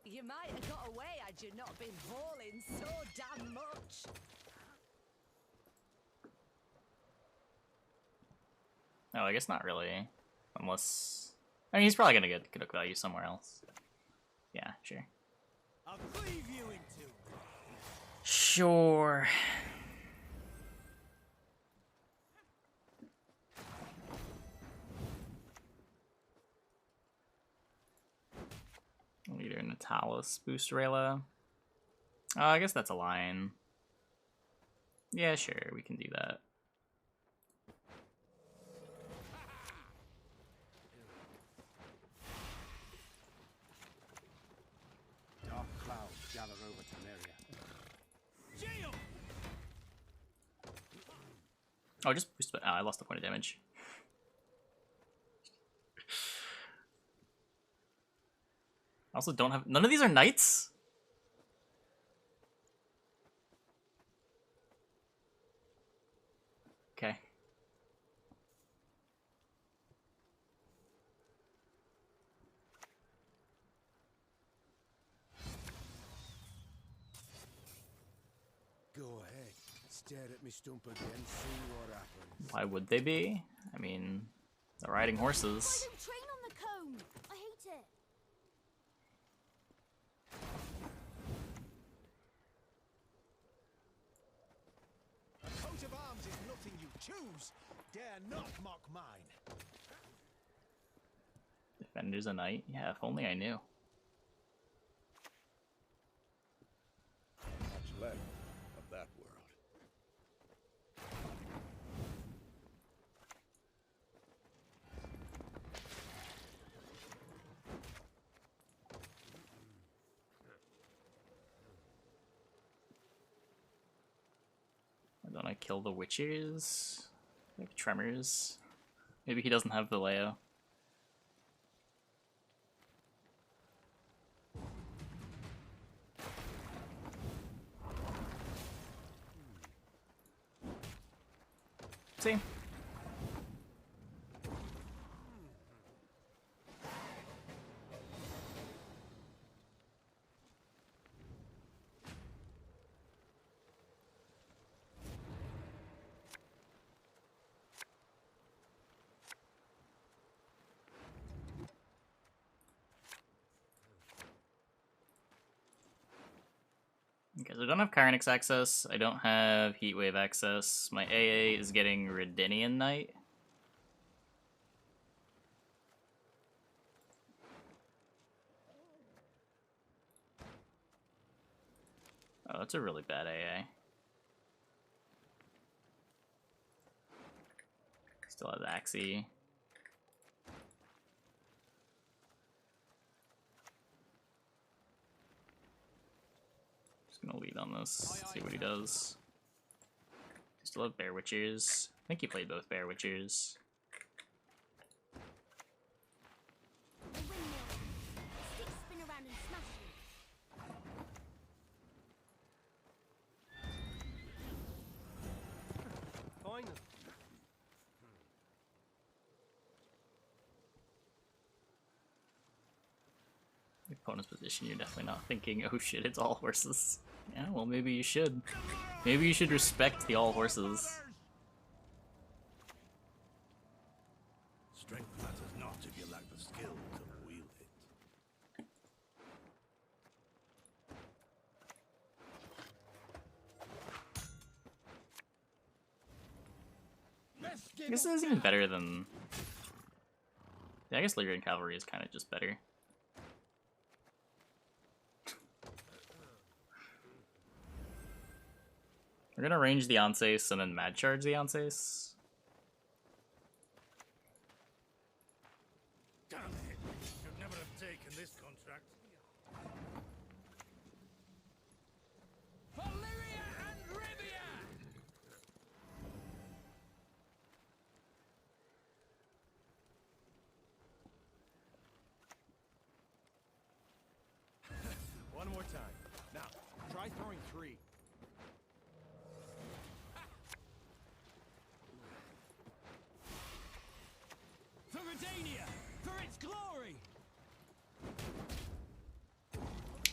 You might have got away had you not been hauling so damn much. Oh, I guess not really. Unless... I mean, he's probably gonna get Caduc value somewhere else. Yeah, sure. I'll cleave you in two. Sure. Leader Natalis Boosterella. Oh, I guess that's a line. Yeah, sure, we can do that. Dark clouds gather over Temeria. Oh, just boost. Oh, I lost the point of damage. I also don't have. None of these are knights? Okay. Go ahead. Stare at me stump again, see what happens. Why would they be? I mean, they're riding horses. I don't train on the cone. I hate it. A coat of arms is nothing you choose. Dare not mock mine. Defender's a knight? Yeah, if only I knew. Much left of that world. Don't I kill the witches? Like tremors? Maybe he doesn't have the Leo. See? Okay, so I don't have Kyrnix access, I don't have Heatwave access, my AA is getting Redinian Knight. Oh, that's a really bad AA. Still has Axie. Gonna lead on this, see what he does. Still have Bear Witchers. I think he played both Bear Witchers. The windmill. Sticks spin around and smash you. Finally. Opponent's position, you're definitely not thinking, oh shit, it's all horses. Yeah, well maybe you should. Maybe you should respect the all horses. Strength matters not if you lack the skill to wield it. I guess this is even better than... Yeah, I guess Lyrian Cavalry is kind of just better. We're gonna range the Anses and then mad charge the Anses. Damn it! Should never have taken this contract. Valyria and Rivia! One more time. Now, try throwing 3. For Redania! For its glory!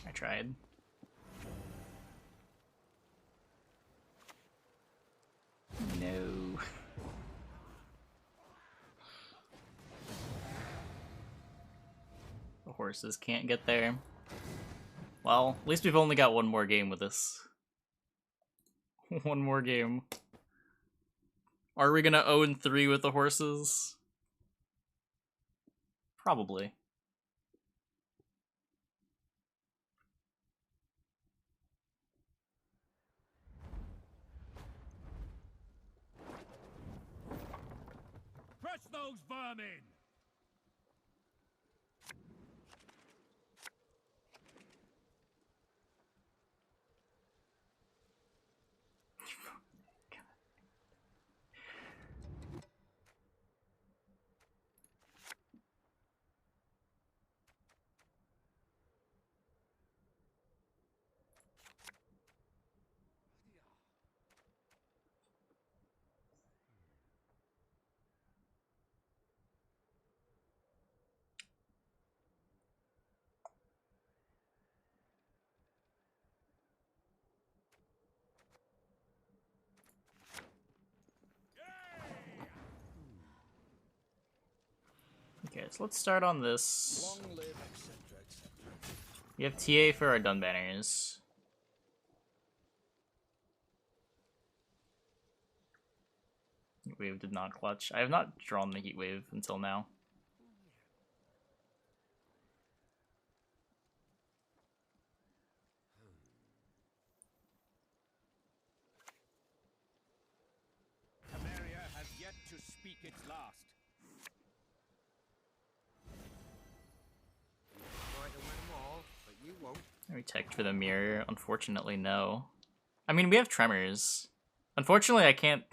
I tried. No. horses can't get there. Well, at least we've only got one more game with this. One more game. Are we gonna 0-3 with the horses? Probably. Crush those vermin! Okay, so let's start on this. Long live, etc., etc. We have TA for our dun banners. Heat wave did not clutch. I have not drawn the heat wave until now. Temeria has yet to speak its last. Try to win them all, but you won't. We teched for the mirror. Unfortunately, no. I mean, we have tremors. Unfortunately, I can't.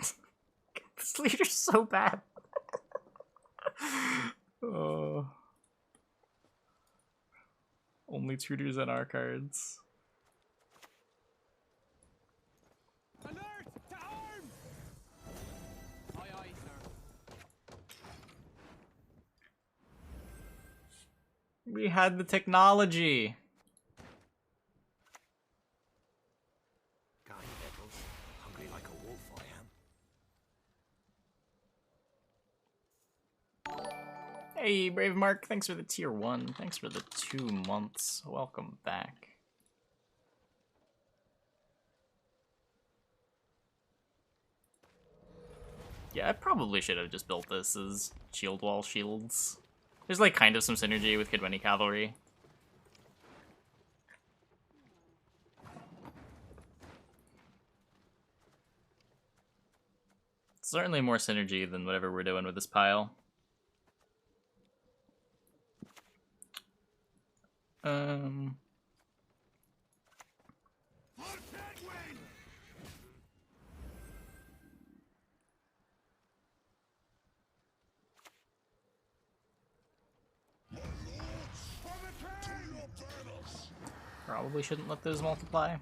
This leader's so bad. Oh. Only tutors in our cards. Alert! To arms! Aye, aye, sir. We had the technology. Got any pickles? Hungry like a wolf, I am. Hey, Brave Mark, thanks for the tier 1. Thanks for the 2 months. Welcome back. Yeah, I probably should have just built this as shield wall shields. There's like kind of some synergy with Kidweni Cavalry. Certainly more synergy than whatever we're doing with this pile. Probably shouldn't let those multiply.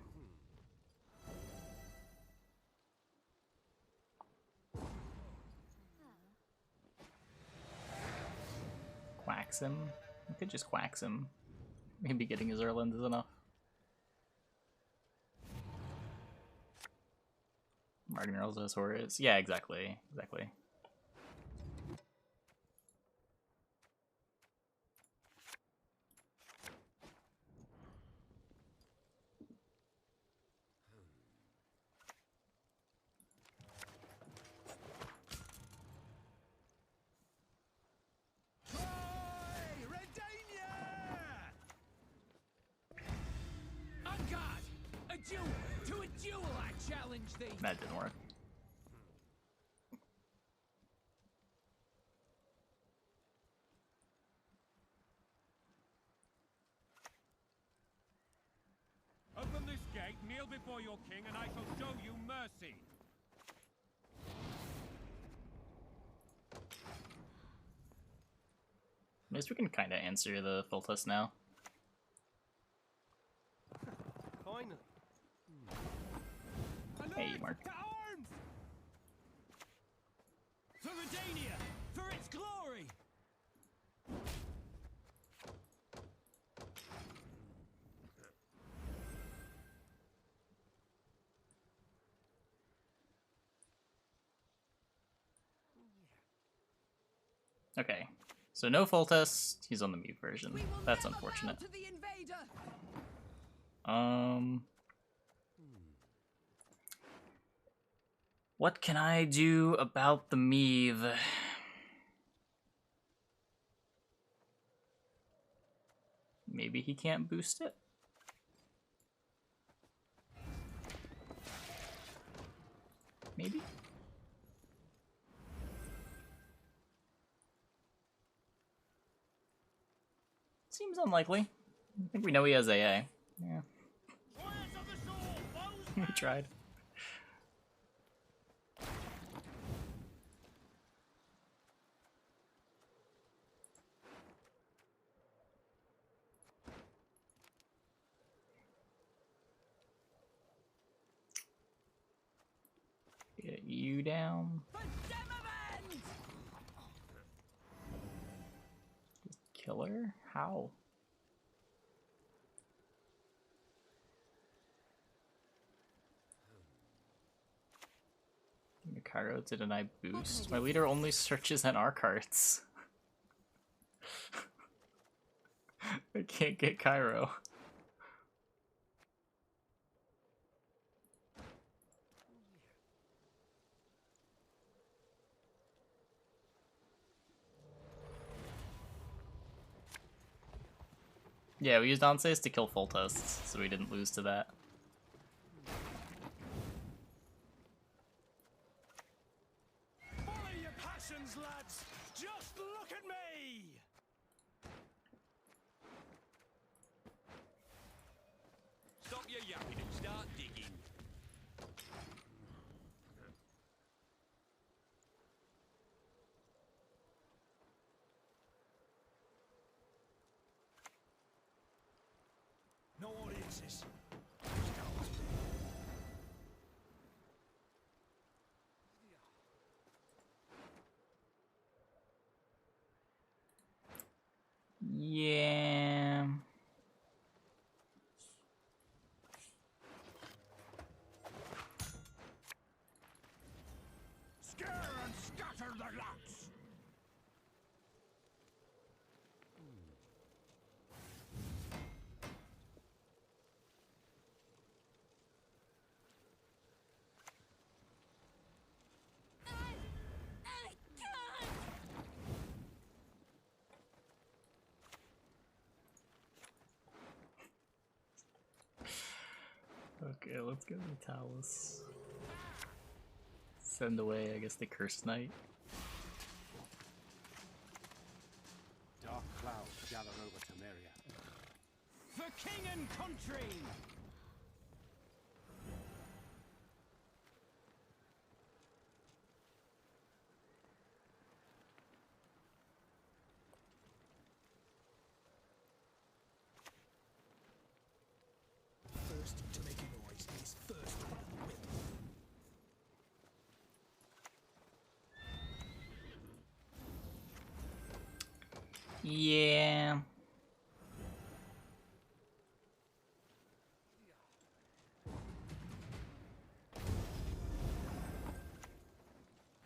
Quacks him. I could just quacks him. Maybe getting his Erland is enough. Marginals as Horus. Yeah, exactly. Exactly. To a duel, I challenge thee. That didn't work. Open this gate, kneel before your king, and I shall show you mercy. At least we can kind of answer the full test now. Finally. Hey, Mark. To arms! For Redania! For its glory! Okay, So no full test. He's on the mute version. That's unfortunate. What can I do about the Meave? Maybe he can't boost it? Maybe? Seems unlikely. I think we know he has AA. Yeah. We tried. Get you down. Killer? How? Cairo, didn't I boost? My leader only searches NR cards. I can't get Cairo. Yeah, we used Onsays to kill full tests, so we didn't lose to that. Follow your passions, lads! Just look at me! Stop your yapping and start digging. No audiences. Yeah. Scare and scatter the lots! Okay, let's go to Talus. Send away, I guess, the Cursed Knight. Dark clouds gather over Temeria. For king and country! First to make a noise is first to whip. Yeah.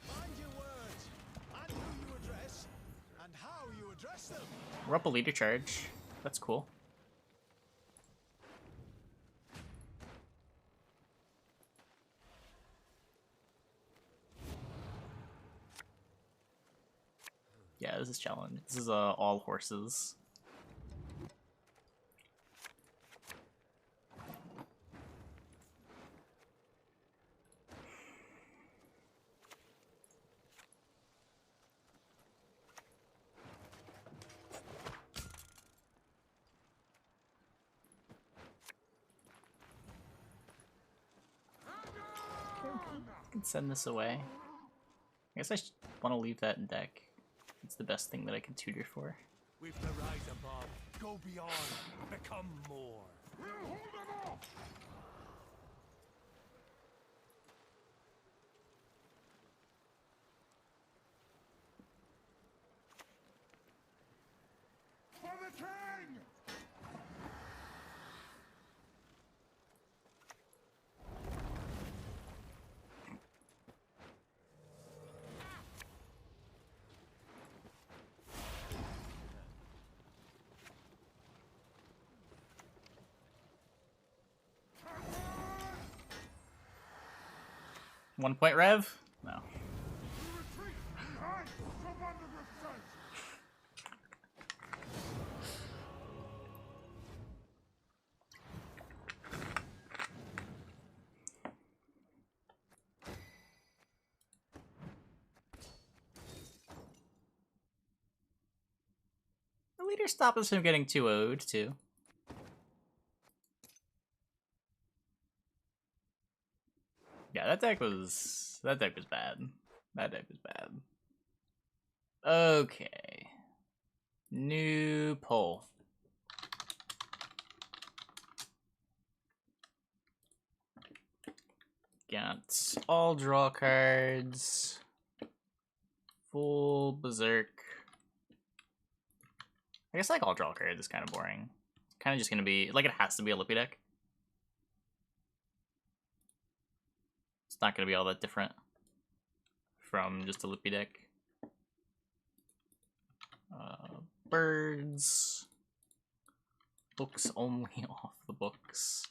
Mind your words, and who you address, and how you address them. We're up a leader charge. That's cool. Yeah, this is challenge. This is all horses. I can send this away. I guess I want to leave that in deck. It's the best thing that I can tutor for. With the rise above, go beyond, become more. We'll hold them off! For the king! 1 point rev? No. The leader stopped us from getting 2-0'd too. Yeah, that deck was bad. That deck was bad. Okay. New poll. Got all draw cards. Full berserk. I guess like all draw cards is kind of boring. Kind of just gonna be like it has to be a Lippy deck. It's not gonna be all that different from just a Lippy deck. Birds. Books only off the books.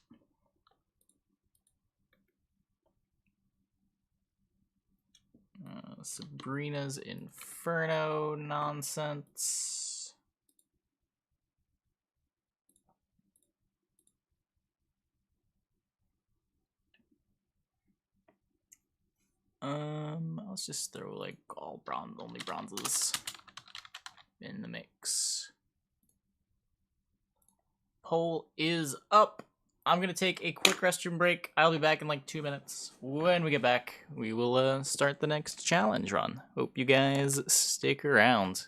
Sabrina's Inferno nonsense. Let's just throw like all only bronzes in the mix. Poll is up. I'm gonna take a quick restroom break. I'll be back in like 2 minutes. When we get back, we will start the next challenge run. Hope you guys stick around.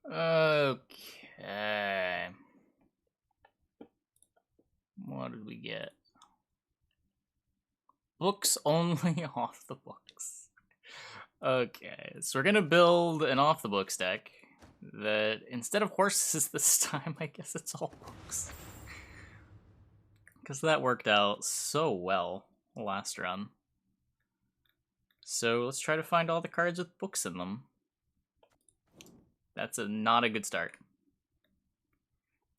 Okay. What did we get? Books only off the books. Okay, so we're gonna build an off the books deck that instead of horses this time, I guess it's all books. Because that worked out so well last run. So let's try to find all the cards with books in them. That's not a good start.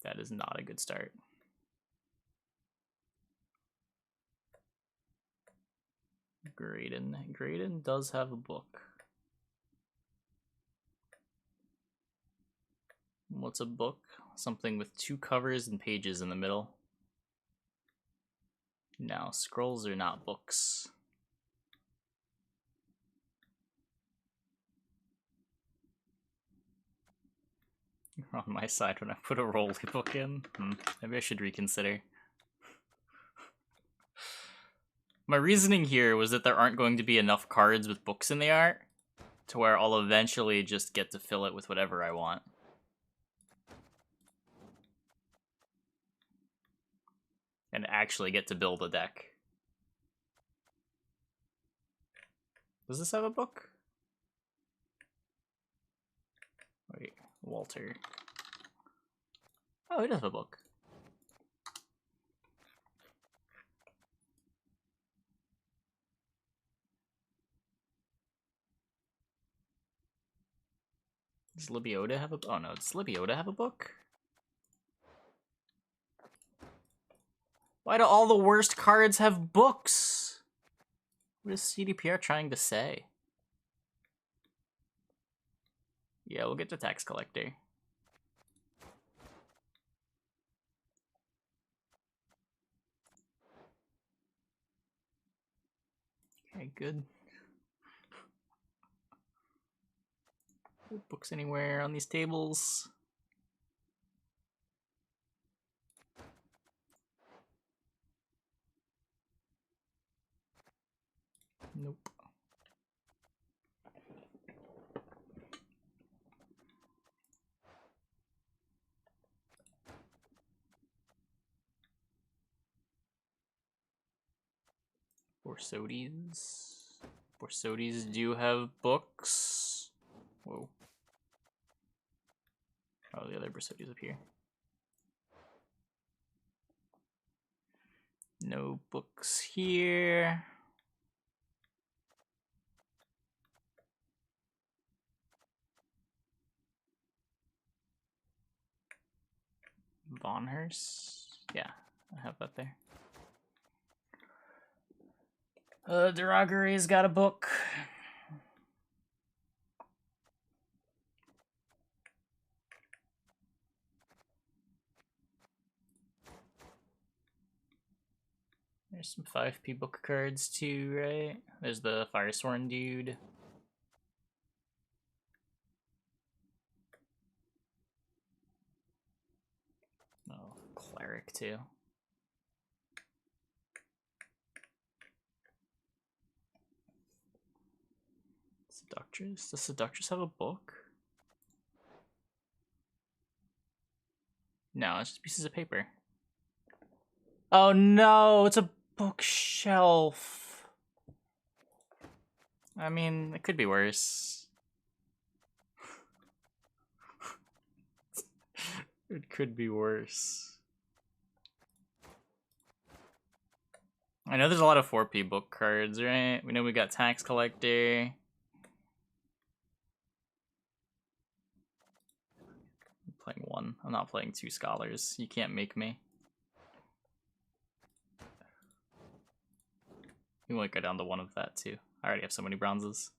That is not a good start. Graydon. Graydon does have a book. What's a book? Something with 2 covers and pages in the middle. Now, scrolls are not books. You're on my side when I put a Rolly book in. Maybe I should reconsider. My reasoning here was that there aren't going to be enough cards with books in the art to where I'll eventually just get to fill it with whatever I want. And actually get to build a deck. Does this have a book? Wait, Walter. Oh, it does have a book. Does Libioda have a... Oh no, does Libioda have a book? Why do all the worst cards have books? What is CDPR trying to say? Yeah, we'll get to Tax Collector. Okay, good. Books anywhere on these tables? Nope. Borsodi's. Borsodi's do have books. Whoa. Oh, the other Borsodi's up here. No books here. Vonhurst? Yeah, I have that there. Deragere's got a book. There's some 5p book cards too, right? There's the Firesworn dude. Oh, Cleric too. Seductress? Does Seductress have a book? No, it's just pieces of paper. Oh no, it's a bookshelf. I mean, it could be worse. It could be worse. I know there's a lot of 4p book cards, right? We know we got Tax Collector. I'm playing 1. I'm not playing 2 Scholars. You can't make me. We might go down to 1 of that too. I already have so many bronzes.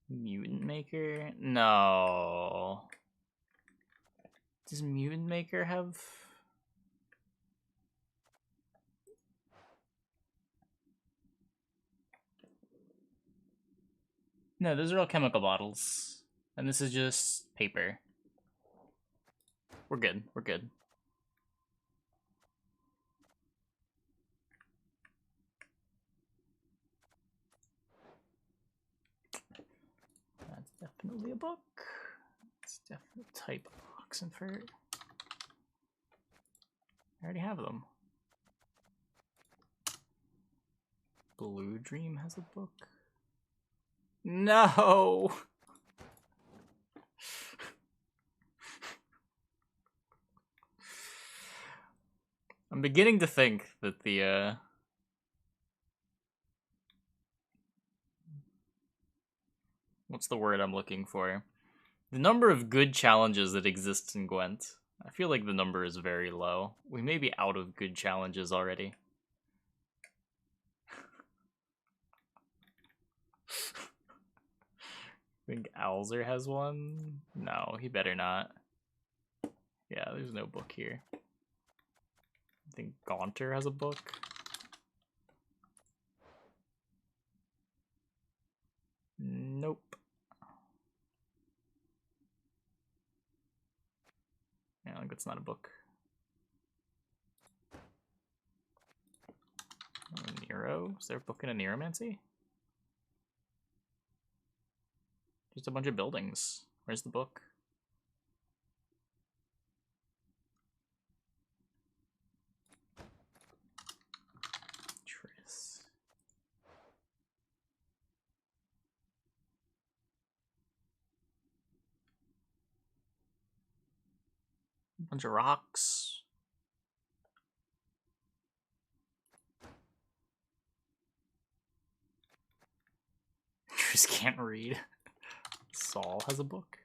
Mutant Maker? No. Does Mutant Maker have... No, those are all chemical bottles. And this is just paper. We're good. We're good. definitely a book. It's definitely type Oxenfurt. I already have them. Blue Dream has a book. No! I'm beginning to think that the, what's the word I'm looking for? The number of good challenges that exists in Gwent. I feel like the number is very low. We may be out of good challenges already. I think Alzer has one? No, he better not. Yeah, there's no book here. I think Gaunter has a book. Nope. Yeah, I think that's not a book. Nero? Is there a book in a Neuromancy? Just a bunch of buildings. Where's the book? Tris. A bunch of rocks. Tris can't read. Saul has a book.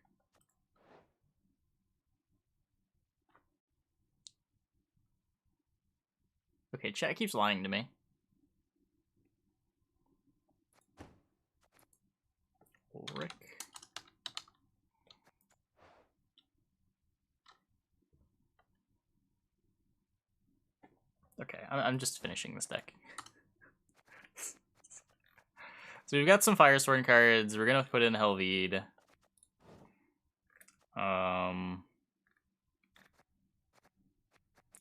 Okay, chat keeps lying to me. Ulrich. Okay, I'm just finishing this deck. So we've got some Firesworn cards. We're gonna put in Helvede.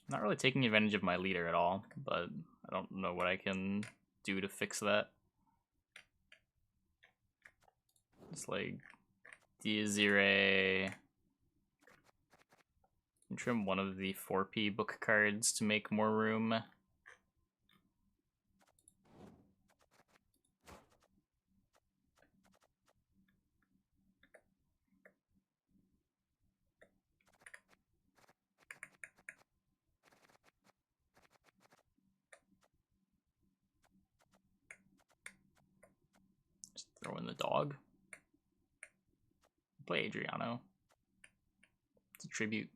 Not really taking advantage of my leader at all, but I don't know what I can do to fix that. It's like Diazire. Trim one of the 4P book cards to make more room. Just throw in the dog. Play Adriano. It's a tribute.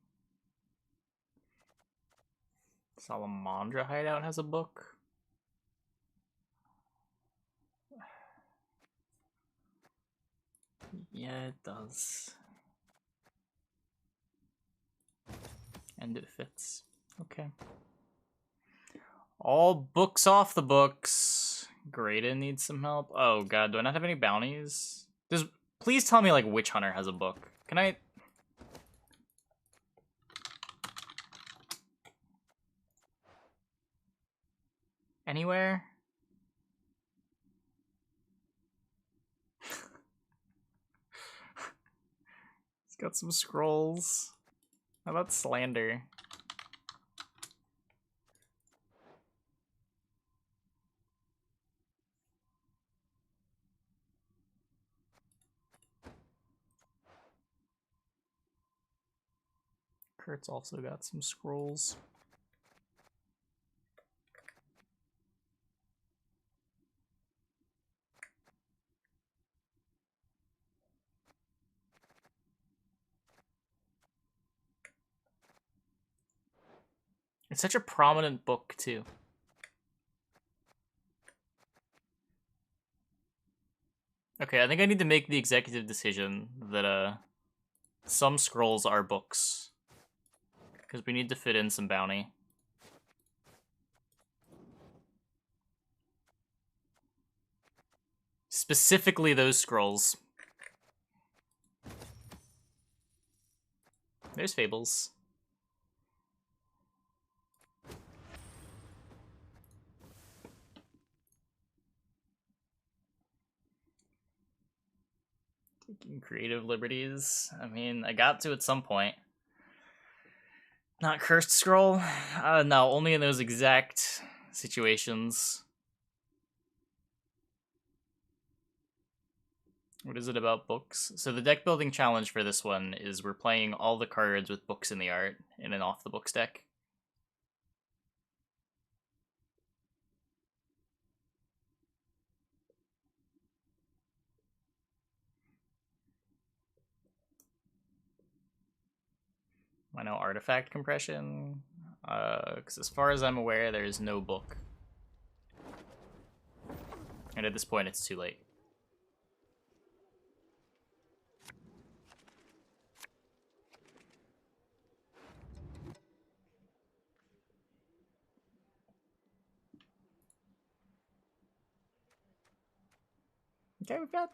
Salamandra Hideout has a book. Yeah, it does. And it fits. Okay. All books off the books. Greta needs some help. Oh god, do I not have any bounties? Please tell me like Witch Hunter has a book. Can I? Anywhere? It's got some scrolls. How about Slander? Kurt's also got some scrolls. It's such a prominent book, too. Okay, I think I need to make the executive decision that, some scrolls are books. Because we need to fit in some bounty. Specifically those scrolls. There's Fables. Taking creative liberties. I mean, I got to at some point. Not Cursed Scroll? No, only in those exact situations. What is it about books? So the deck building challenge for this one is we're playing all the cards with books in the art in an off the books deck. I know artifact compression, because as far as I'm aware, there is no book. And at this point, it's too late. Okay, we've got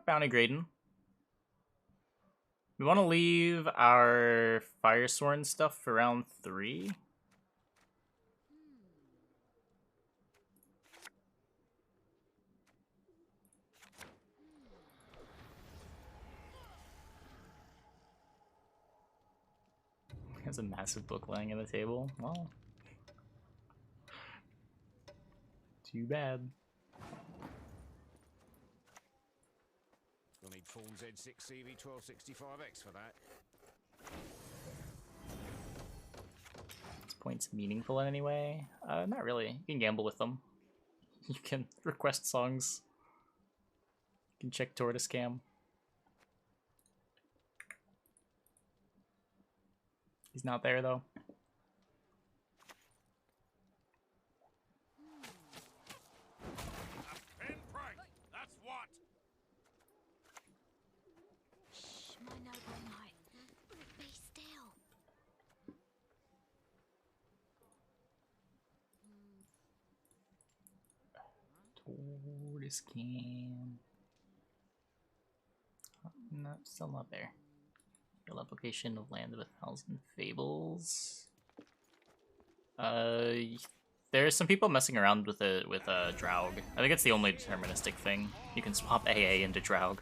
bounty grading. We want to leave our Firesworn stuff for round 3. There's a massive book lying on the table. Well, too bad. We'll need Fawn Z6 CV1265X for that. Is points meaningful in any way? Not really. You can gamble with them. You can request songs. You can check Tortoise Cam. He's not there though. A pinprick! That's what! Shh, my noble knight. Be still. Tortoise Cam. No, still not there. Real application of Land of a Thousand Fables. There's some people messing around with it with Draug. I think it's the only deterministic thing. You can swap AA into Draug.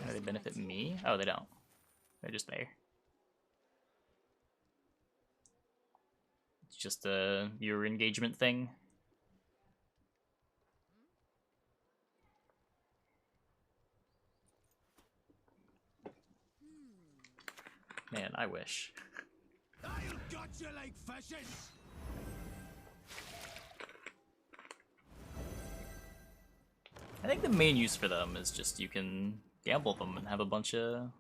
How do they benefit me? Oh, they don't. They're just there. It's just a viewer engagement thing. Man, I wish. I'll gut you like fishes! I think the main use for them is just you can gamble them and have a bunch of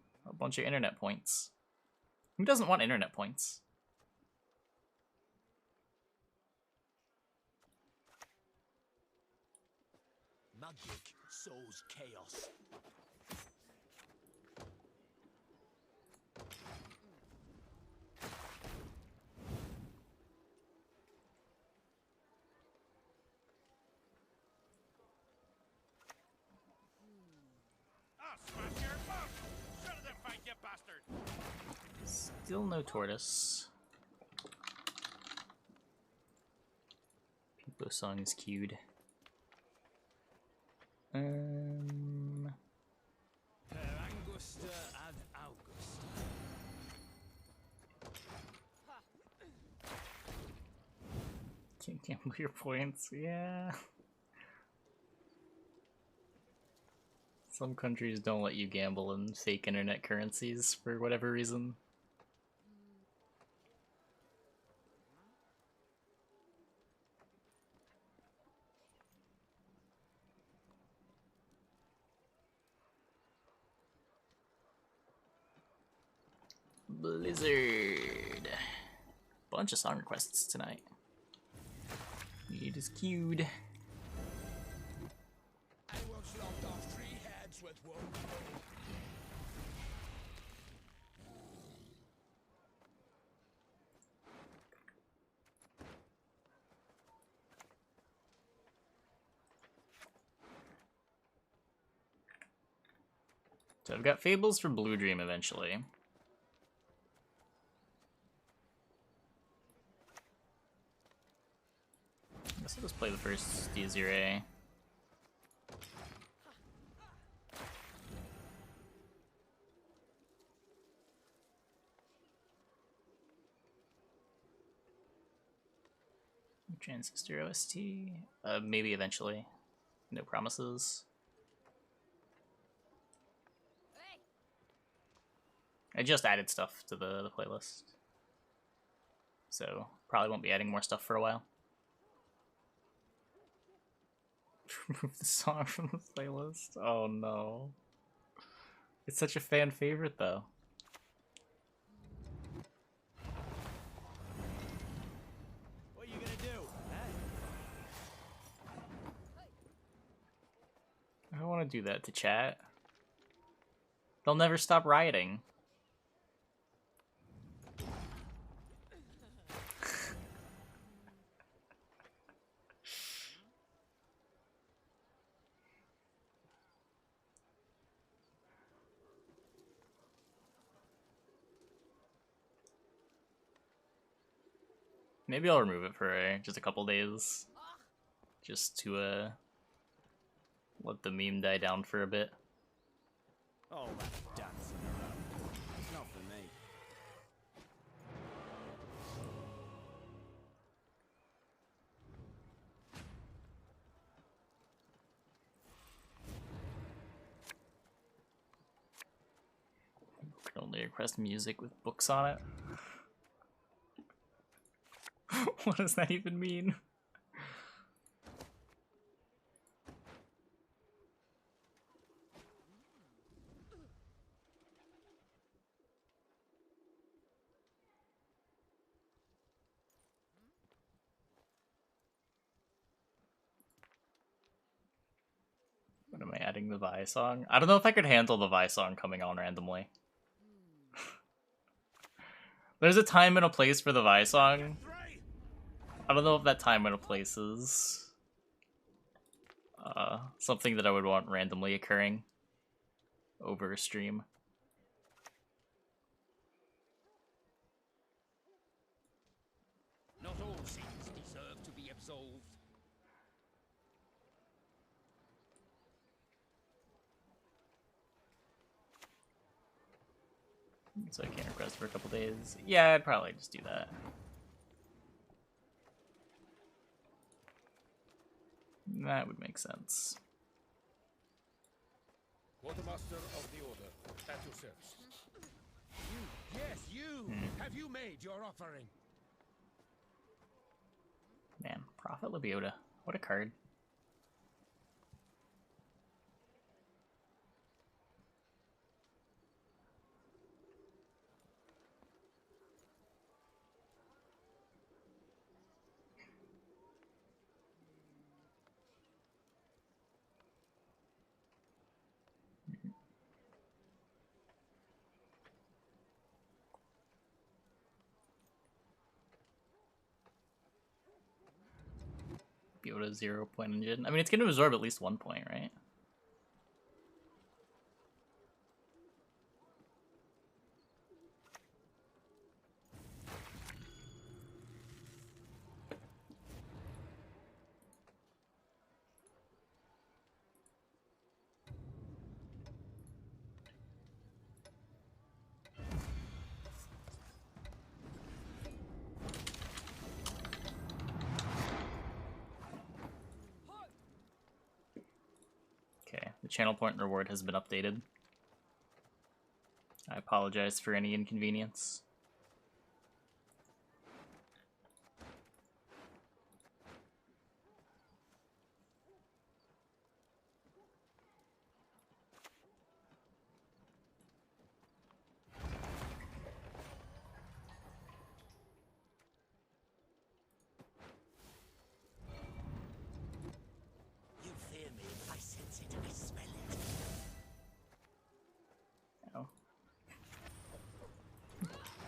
internet points. Who doesn't want internet points? Magic sows chaos. I'll smash your mouth! Shut the fight, you bastard! Still no tortoise. People song is queued. Per Angusta ad Augusta. Can't gamble your points, yeah. Some countries don't let you gamble in fake internet currencies for whatever reason. Blizzard. Bunch of song requests tonight. It is queued. I once lopped off 3 heads with one blow. So I've got Fables for Blue Dream eventually. guess I'll just play the first D0A. Transistor OST? Maybe eventually. No promises. I just added stuff to the playlist. So, probably won't be adding more stuff for a while. Remove the song from the playlist? Oh no. It's such a fan favorite though. What are you gonna do? I don't want to do that to chat. They'll never stop rioting. Maybe I'll remove it for just a couple days. Just to let the meme die down for a bit. Oh, that's dancing around. It's not for me. You can only request music with books on it. What does that even mean? What am I adding the Vi song? I don't know if I could handle the Vi song coming on randomly. There's a time and a place for the Vi song. I don't know if that time and a place is something that I would want randomly occurring over a stream. Not all sins deserve to be absolved. So I can't request for a couple days. Yeah, I'd probably just do that. That would make sense. Quartermaster of the Order, at your service. You, yes, you! Have you made your offering? Man, Prophet Lebiota. What a card. Lebiota 0-point engine. I mean, it's going to absorb at least 1 point, right? Okay, the channel point reward has been updated. I apologize for any inconvenience. You fear me. I sense it. I smell it. Oh.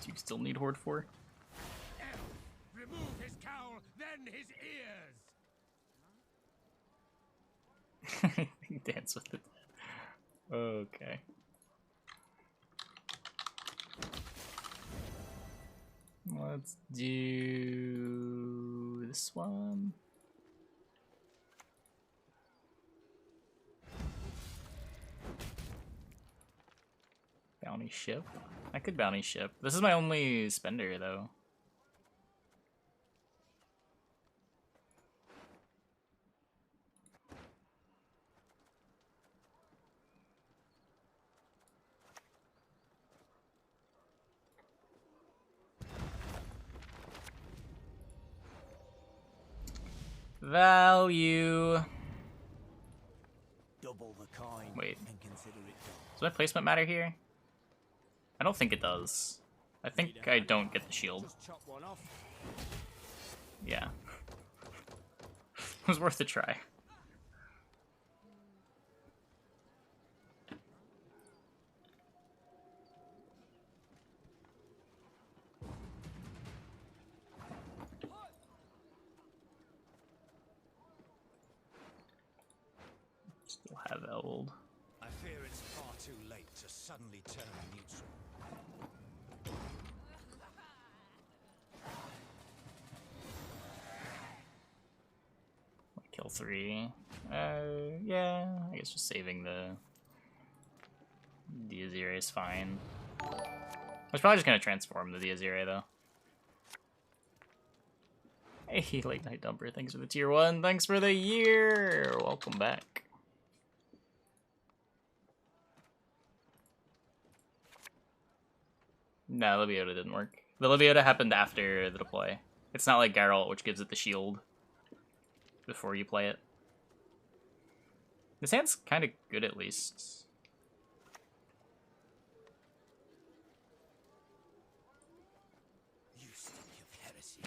Do you still need Horde 4? Remove his cowl, then his ears. Dance with it. Okay. Let's do this one. ship? I could bounty ship. This is my only spender, though. Value. Double the coin. Wait. And consider it done. Does my placement matter here? I don't think it does. I think I don't get the shield. Just chop one off. Yeah. It was worth a try. Still have Eld. I fear it's far too late to suddenly turn neutral. Kill 3. Yeah, I guess just saving the Diazire is fine. I was probably just gonna transform the Diazire though. Hey, Late Night Dumper, thanks for the tier 1. Thanks for the year. Welcome back. No, Leviota didn't work. The Leviota happened after the deploy. It's not like Geralt, which gives it the shield before you play it. This hand's kind of good, at least. You stink of heresy.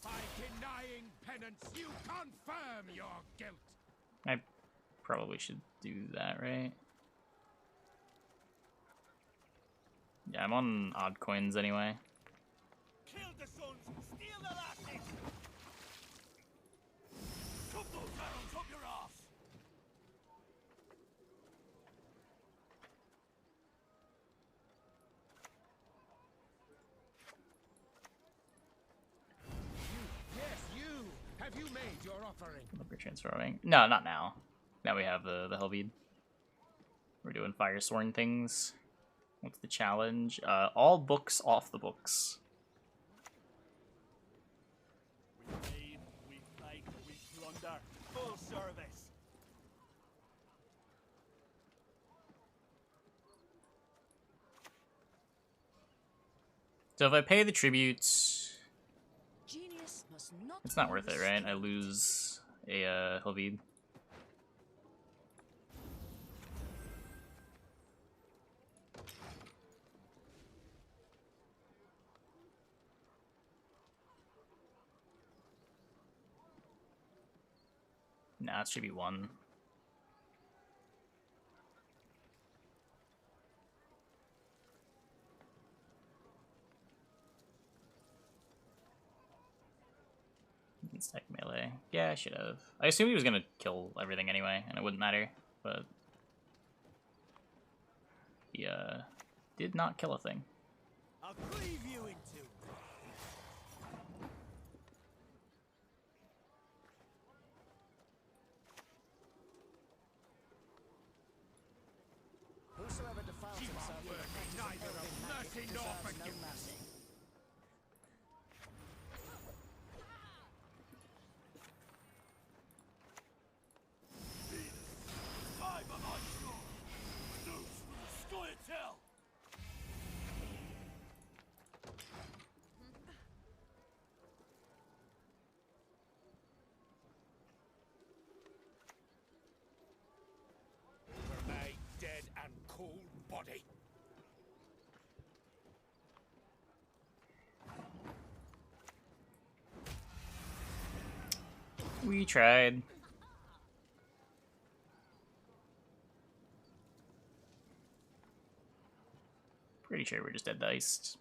By denying penance, you confirm your guilt. I probably should do that, right? Yeah, I'm on odd coins anyway. Kill the sons, steal the lasses! Shove those arrows up your ass! Yes, you. Have you made your offering? We're transforming. No, not now. Now we have the Helveed. We're doing Firesworn things. What's the challenge? All books off the books. We raid, we fight, we plunder. Full service. So if I pay the tributes, Genius must not it's not worth it, right? I lose a Helveed. Nah, it should be 1. Stack melee. Yeah, I should have. I assumed he was gonna kill everything anyway, and it wouldn't matter, but he did not kill a thing. I'll cleave you in two. Whosoever defiles himself with the practice of elven magic deserves no mercy. Over my dead and cold body. We tried. Pretty sure we're just dead diced.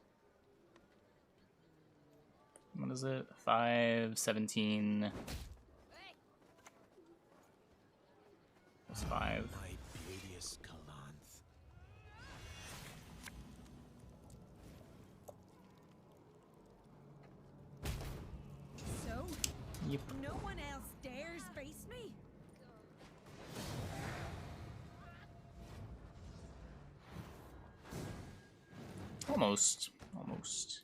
What is it? 5, 17. That's 5. My beauteous Calanth. So, Yep. no one else dares face me? Almost. Almost.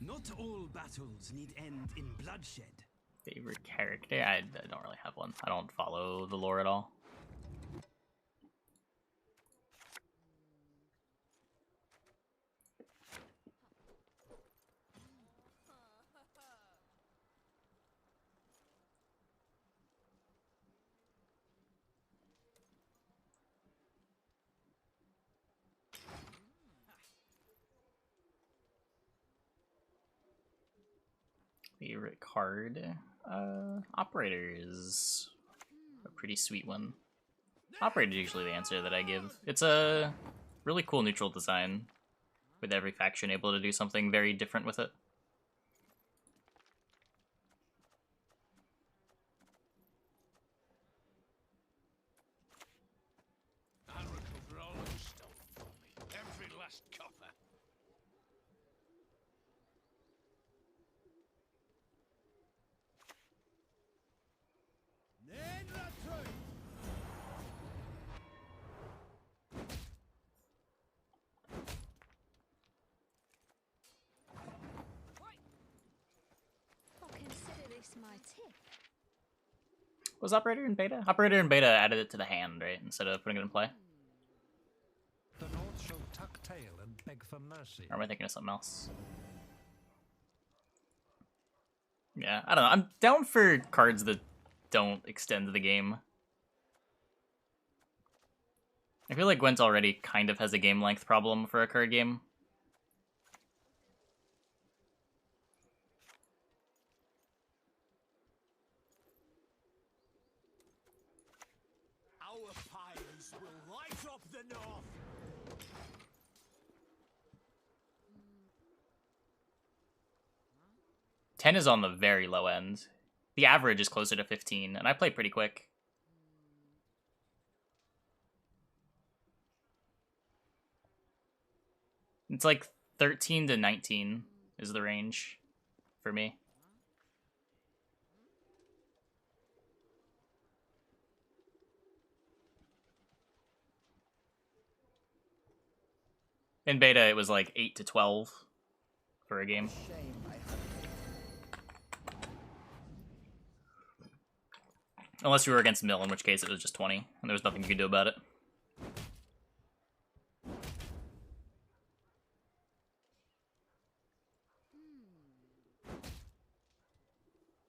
Not all battles need end in bloodshed. Favorite character? I don't really have one. I don't follow the lore at all. Favorite card? Operator is a pretty sweet one. Operator is usually the answer that I give. It's a really cool neutral design, with every faction able to do something very different with it. I'll recover all you stole from me. Every last copper. I'll consider this my tip. Was Operator in beta? Operator in beta added it to the hand, right? Instead of putting it in play. The North shall tuck tail and beg for mercy. Or am I thinking of something else? Yeah, I don't know. I'm down for cards that don't extend the game. I feel like Gwent already kind of has a game length problem for a card game. Our fires will light up the north. 10 is on the very low end. The average is closer to 15, and I play pretty quick. It's like 13 to 19 is the range for me. In beta, it was like 8 to 12 for a game. Unless you were against Mill, in which case it was just 20, and there was nothing you could do about it.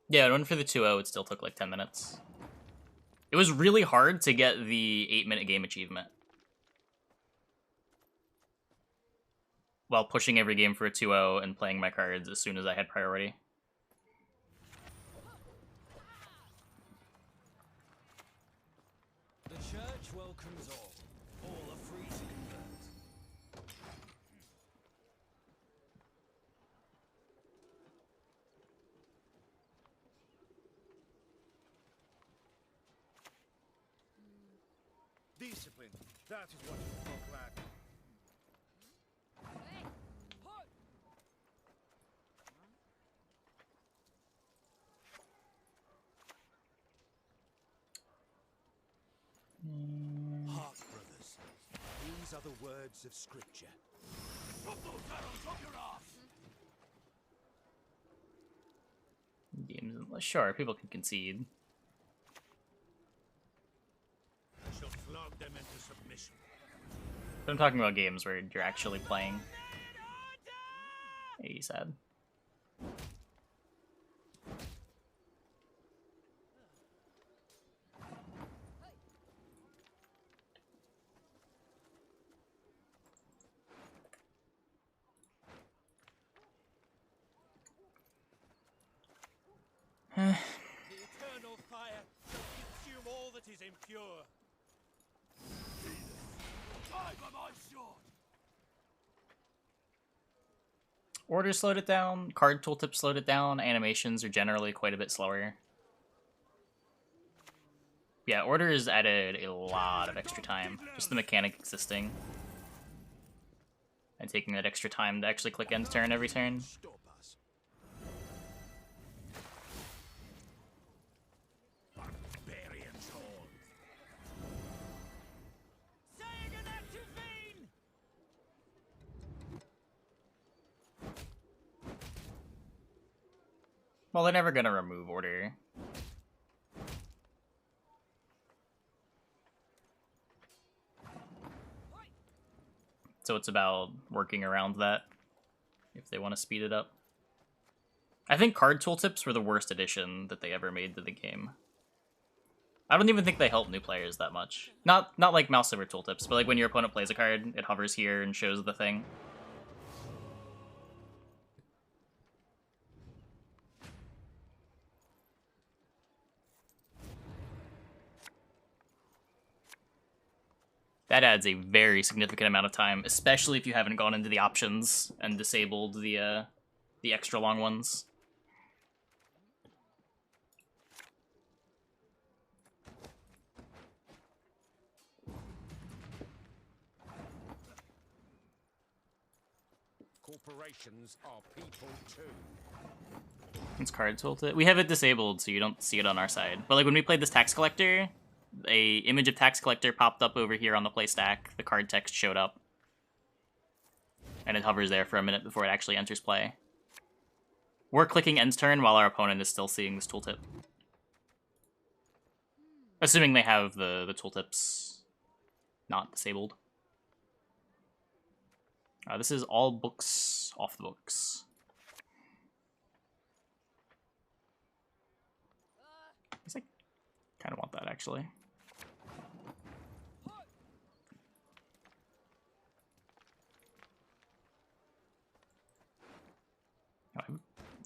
Yeah, it went for the 2-0, it still took like 10 minutes. It was really hard to get the 8-minute game achievement, while pushing every game for a 2-0 and playing my cards as soon as I had priority. The church welcomes all. All are free to convert. Discipline. That is what you look like. Hark, brothers. These are the words of Scripture. Drop those arrows up your ass! Games, sure, people can concede. I shall flog them into submission. But I'm talking about games where you're actually playing. Hey, sad. The eternal fire shall consume all that is impure. Die by my sword! Order slowed it down, card tooltip slowed it down, animations are generally quite a bit slower. Yeah, orders added a lot of extra time. Just the mechanic existing. And taking that extra time to actually click end turn every turn. Well, they're never gonna remove order. So it's about working around that if they want to speed it up. I think card tooltips were the worst addition that they ever made to the game. I don't even think they help new players that much. Not like mouse over tooltips, but like when your opponent plays a card, it hovers here and shows the thing. That adds a very significant amount of time, especially if you haven't gone into the options and disabled the extra long ones. Corporations are people too. It's card tooltip. We have it disabled, so you don't see it on our side. But like when we played this tax collector, a image of tax collector popped up over here on the play stack. The card text showed up. And it hovers there for a minute before it actually enters play. We're clicking end turn while our opponent is still seeing this tooltip. Assuming they have the tooltips not disabled. This is all books off the books. I guess I kind of want that, actually.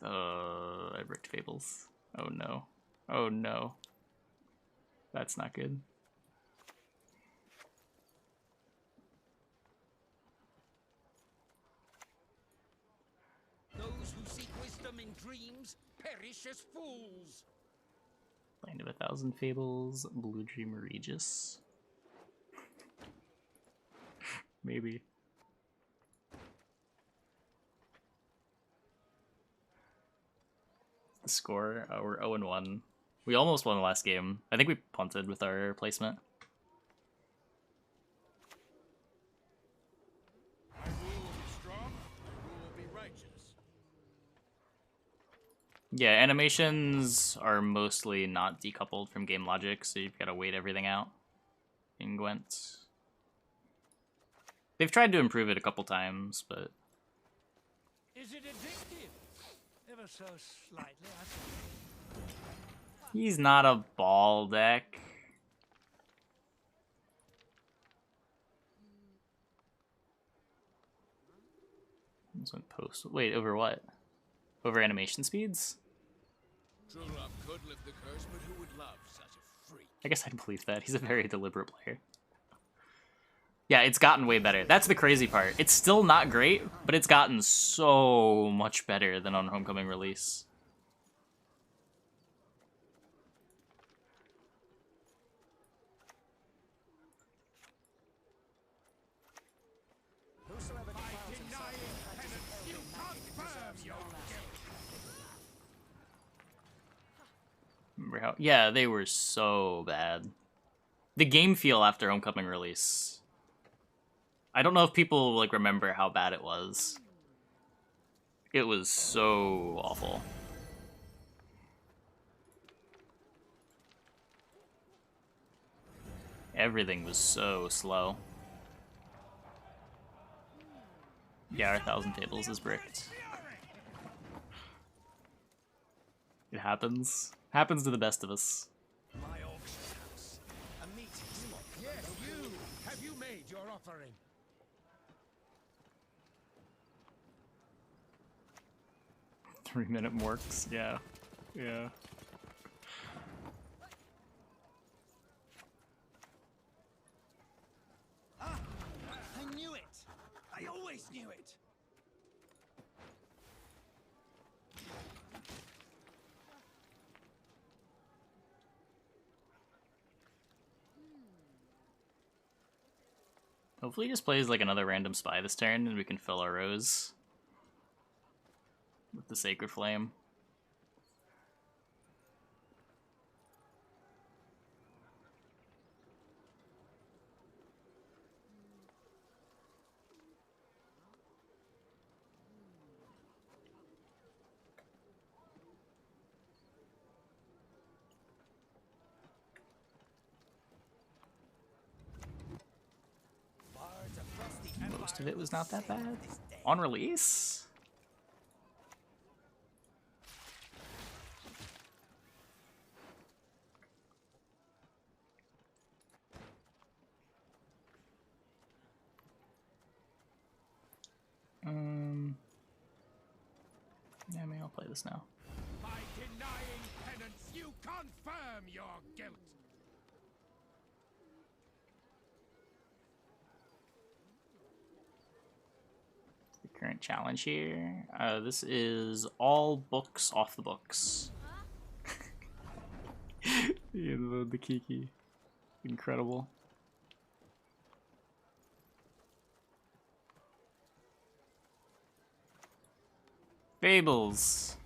I bricked Fables. Oh no. Oh no. That's not good. Those who seek wisdom in dreams perish as fools. Land of 1,000 Fables, Blue Dream Regis. Maybe. The score, we're 0-1. We almost won the last game. I think we punted with our placement. My rule will be strong, my rule will be righteous. Yeah, animations are mostly not decoupled from game logic, so you've got to wait everything out in Gwent. They've tried to improve it a couple times, but... Is it addictive? Ever so slightly, I suppose. He's not a ball deck. This one post. Wait, over what? Over animation speeds? True love could lift the curse, but who would love such a freak? I guess I'd believe that. He's a very deliberate player. Yeah, it's gotten way better. That's the crazy part. It's still not great, but it's gotten so much better than on Homecoming release. Remember how? Yeah, they were so bad. The game feel after Homecoming release. I don't know if people like remember how bad it was. It was so awful. Everything was so slow. Yeah, our 1,000 Tables is bricked. It happens. Happens to the best of us. My auction house. A meeting spot. Yes, you! Have you made your offering? 3-minute morks, yeah. Yeah. Ah! I knew it! I always knew it! Hopefully he just plays like another random spy this turn and we can fill our rows with the Sacred Flame. Most of it was not that bad. On release? Yeah, maybe I'll play this now. By denying penance, you confirm your guilt. The current challenge here. This is all books off the books. The Kiki. Incredible. Fables.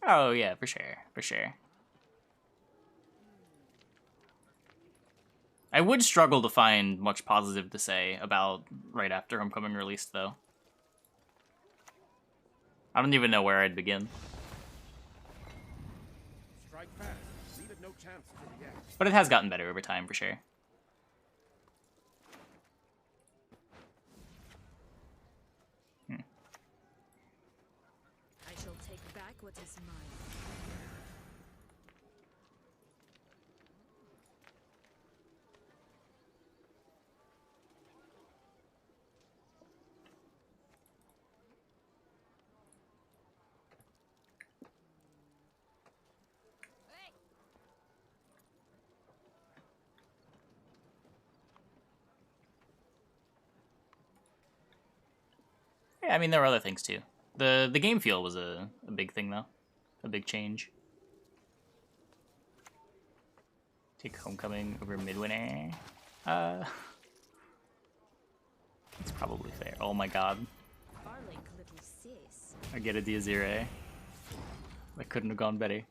Oh yeah, for sure, for sure. I would struggle to find much positive to say about right after Homecoming released, though. I don't even know where I'd begin. Strike fast. Leave it no chance to react. But it has gotten better over time, for sure. I shall take back what is mine. Yeah, I mean, there were other things, too. The game feel was a big thing, though. A big change. Take Homecoming over Midwinter. It's probably fair. Oh my god. I get a Diazire. That couldn't have gone better.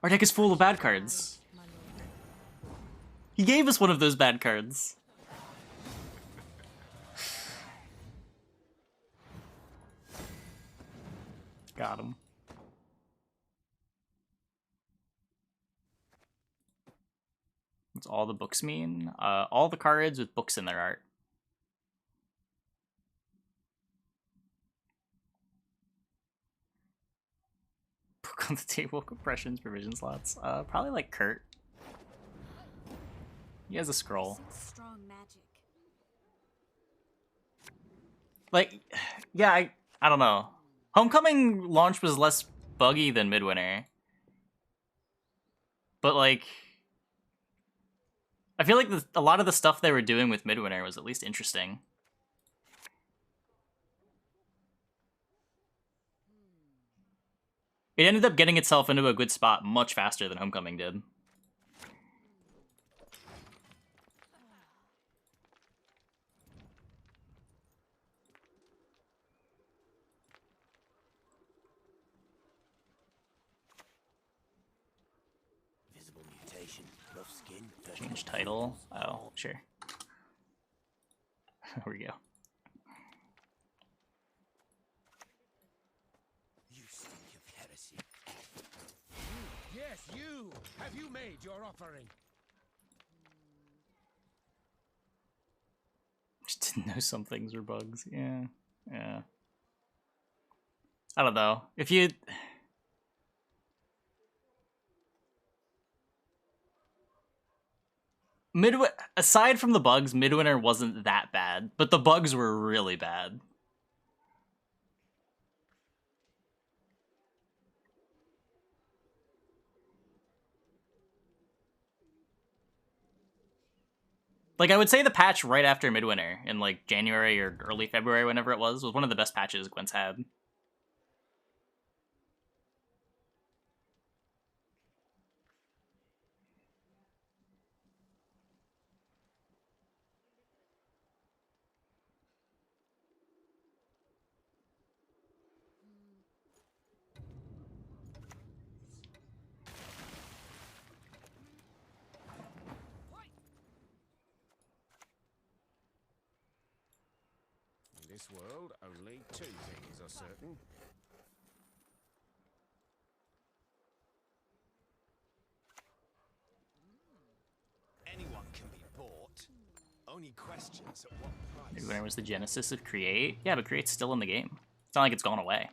Our deck is full of bad cards. He gave us one of those bad cards. Got him. What's all the books mean? All the cards with books in their art. Book on the table, compressions, provision slots. Probably like Kurt. He has a scroll. Strong magic. Like, yeah, I don't know. Homecoming launch was less buggy than Midwinter. But like, I feel like a lot of the stuff they were doing with Midwinter was at least interesting. It ended up getting itself into a good spot much faster than Homecoming did. Visible mutation, rough skin. Change title. Oh, sure. There we go. You stink of heresy. Yes, you! Have you made your offering? Just didn't know some things were bugs. Yeah. Yeah. I don't know. If you... Aside from the bugs, Midwinter wasn't that bad, but the bugs were really bad. Like, I would say the patch right after Midwinter in, like, January or early February, whenever it was one of the best patches Gwent's had. In this world, only two things are certain. Anyone can be bought. Only questions at what price. Midwinter was the genesis of Create. Yeah, but Create's still in the game. It's not like it's gone away.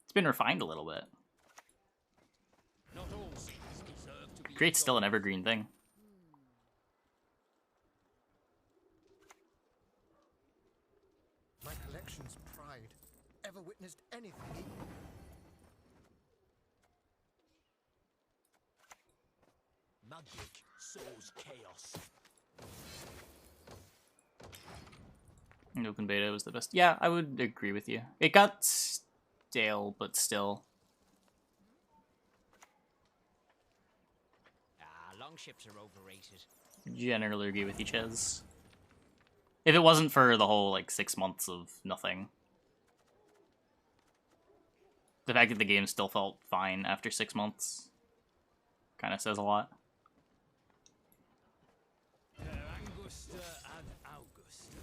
It's been refined a little bit. Not all sins deserve to be Create's still an evergreen thing. My collection's pride. Ever witnessed anything equal? Magic sows chaos. And open beta was the best. Yeah, I would agree with you. It got stale, but still. Longships are overrated. Generally agree with you, Ches. If it wasn't for the whole, like, 6 months of nothing. The fact that the game still felt fine after 6 months kind of says a lot. Angusta ad Augusta.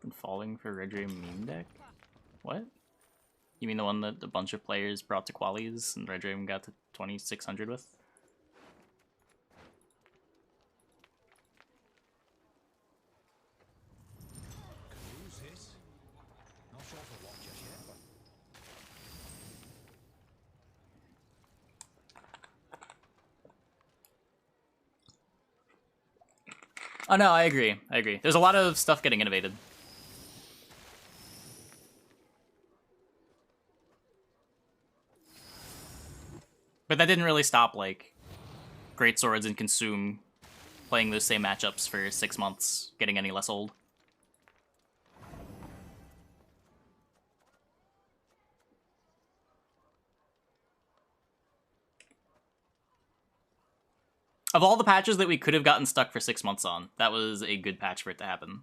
Been falling for Red Ray meme deck? What? You mean the one that a bunch of players brought to qualies and Red Ray got to 2600 with? Could use this. Not sure for what just yet, but Oh no, I agree. I agree. There's a lot of stuff getting innovated. But that didn't really stop, like, Great Swords and Consume playing those same matchups for 6 months getting any less old. Of all the patches that we could have gotten stuck for 6 months on, that was a good patch for it to happen.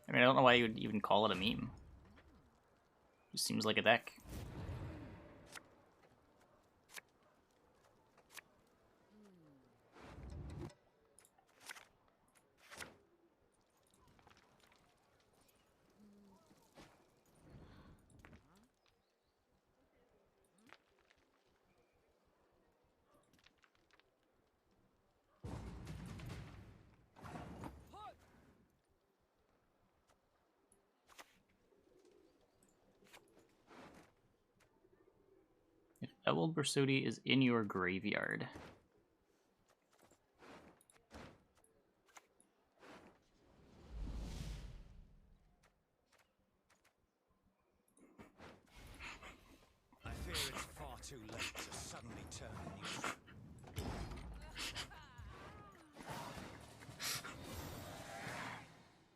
I mean, I don't know why you would even call it a meme. Just seems like a deck. If Ewald Bersodi is in your graveyard. I fear it's far too late to suddenly turn neutral.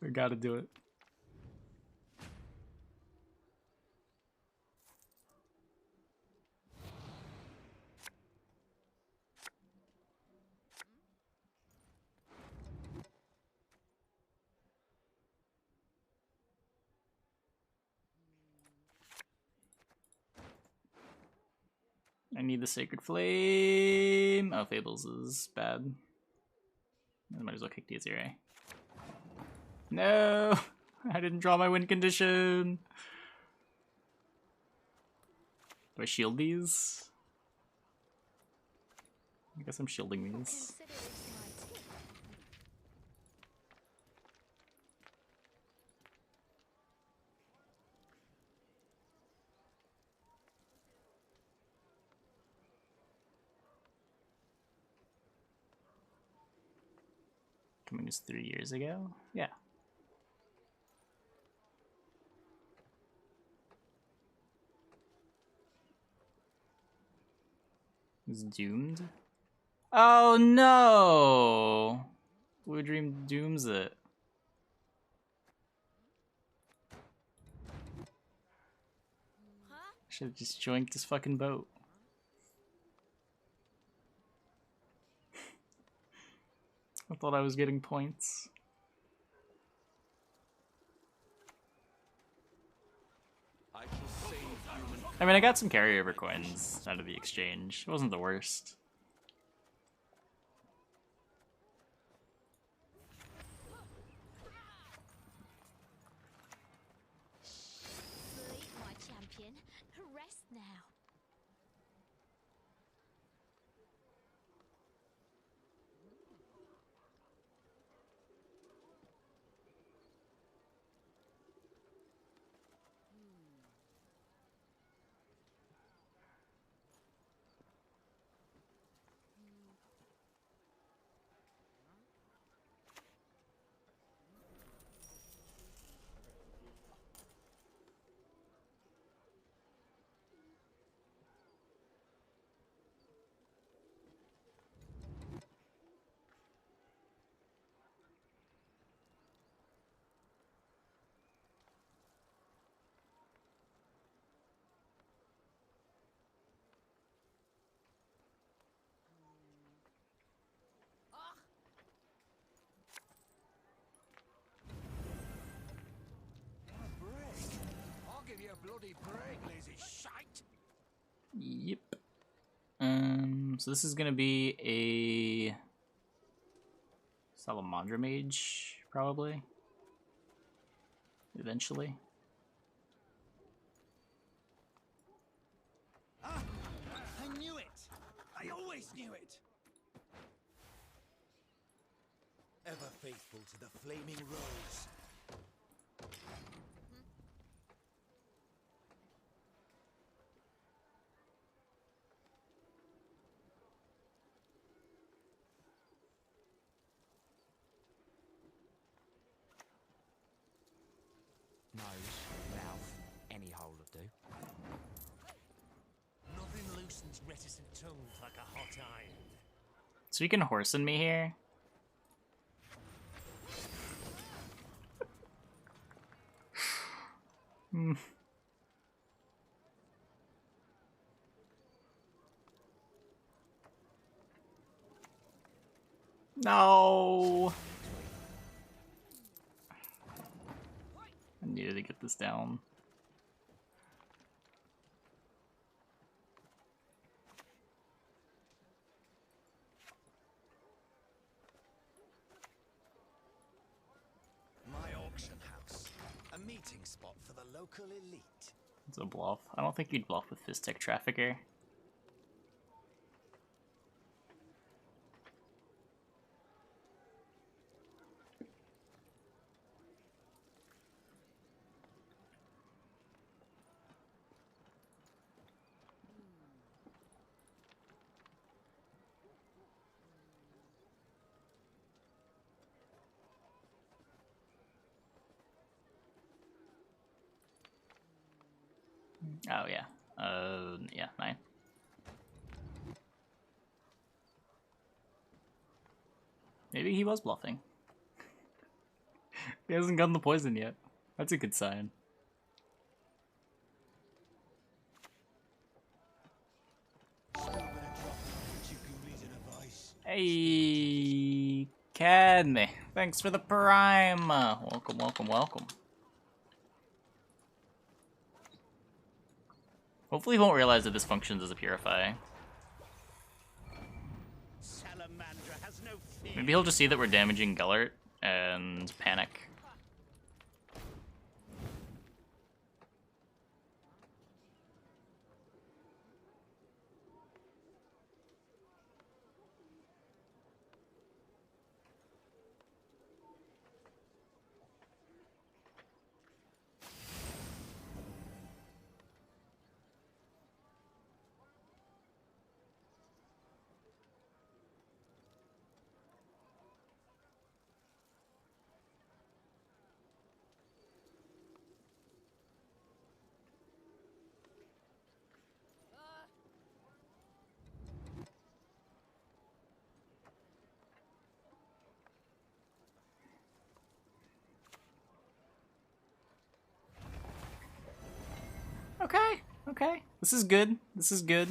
We gotta do it. I need the Sacred Flame. Oh, Fables is bad. I might as well kick DZRA. No! I didn't draw my win condition! Do I shield these? I guess I'm shielding these. Coming was 3 years ago? Yeah. It's doomed? Oh no! Blue Dream dooms it. Should've just joinked this fucking boat. I thought I was getting points. I mean, I got some carryover coins out of the exchange. It wasn't the worst. Sleep, my champion. Rest now. Bloody break, lazy shite. Yep. So this is gonna be a Salamandra Mage, probably. Eventually. Ah! I knew it! I always knew it! Ever faithful to the flaming rose. Nose, mouth, any hole will do. Nothing loosens reticent tongues like a hot iron. So you can horse in me here. No. I needed to get this down. My auction house. A meeting spot for the local elite. It's a bluff. I don't think you'd bluff with Fiztech Trafficker. Oh yeah. Yeah, 9. Maybe he was bluffing. He hasn't gotten the poison yet. That's a good sign. Hey, Cadme. Thanks for the prime. Welcome, welcome, welcome. Hopefully he won't realize that this functions as a purify. Has no fear. Maybe he'll just see that we're damaging Gellert and panic. Okay, okay. This is good. This is good.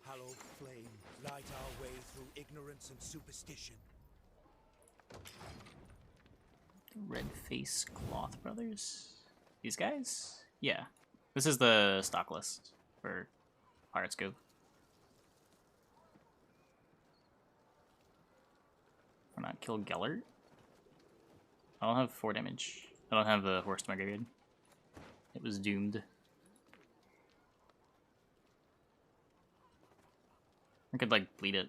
Hallowed flame, light our way through ignorance and superstition. Red Face Cloth Brothers? These guys? Yeah. This is the stock list for Pirates Cove. Why not kill Gellert? I don't have 4 damage. I don't have the horse to my graveyard. It was doomed. I could, like, bleed it.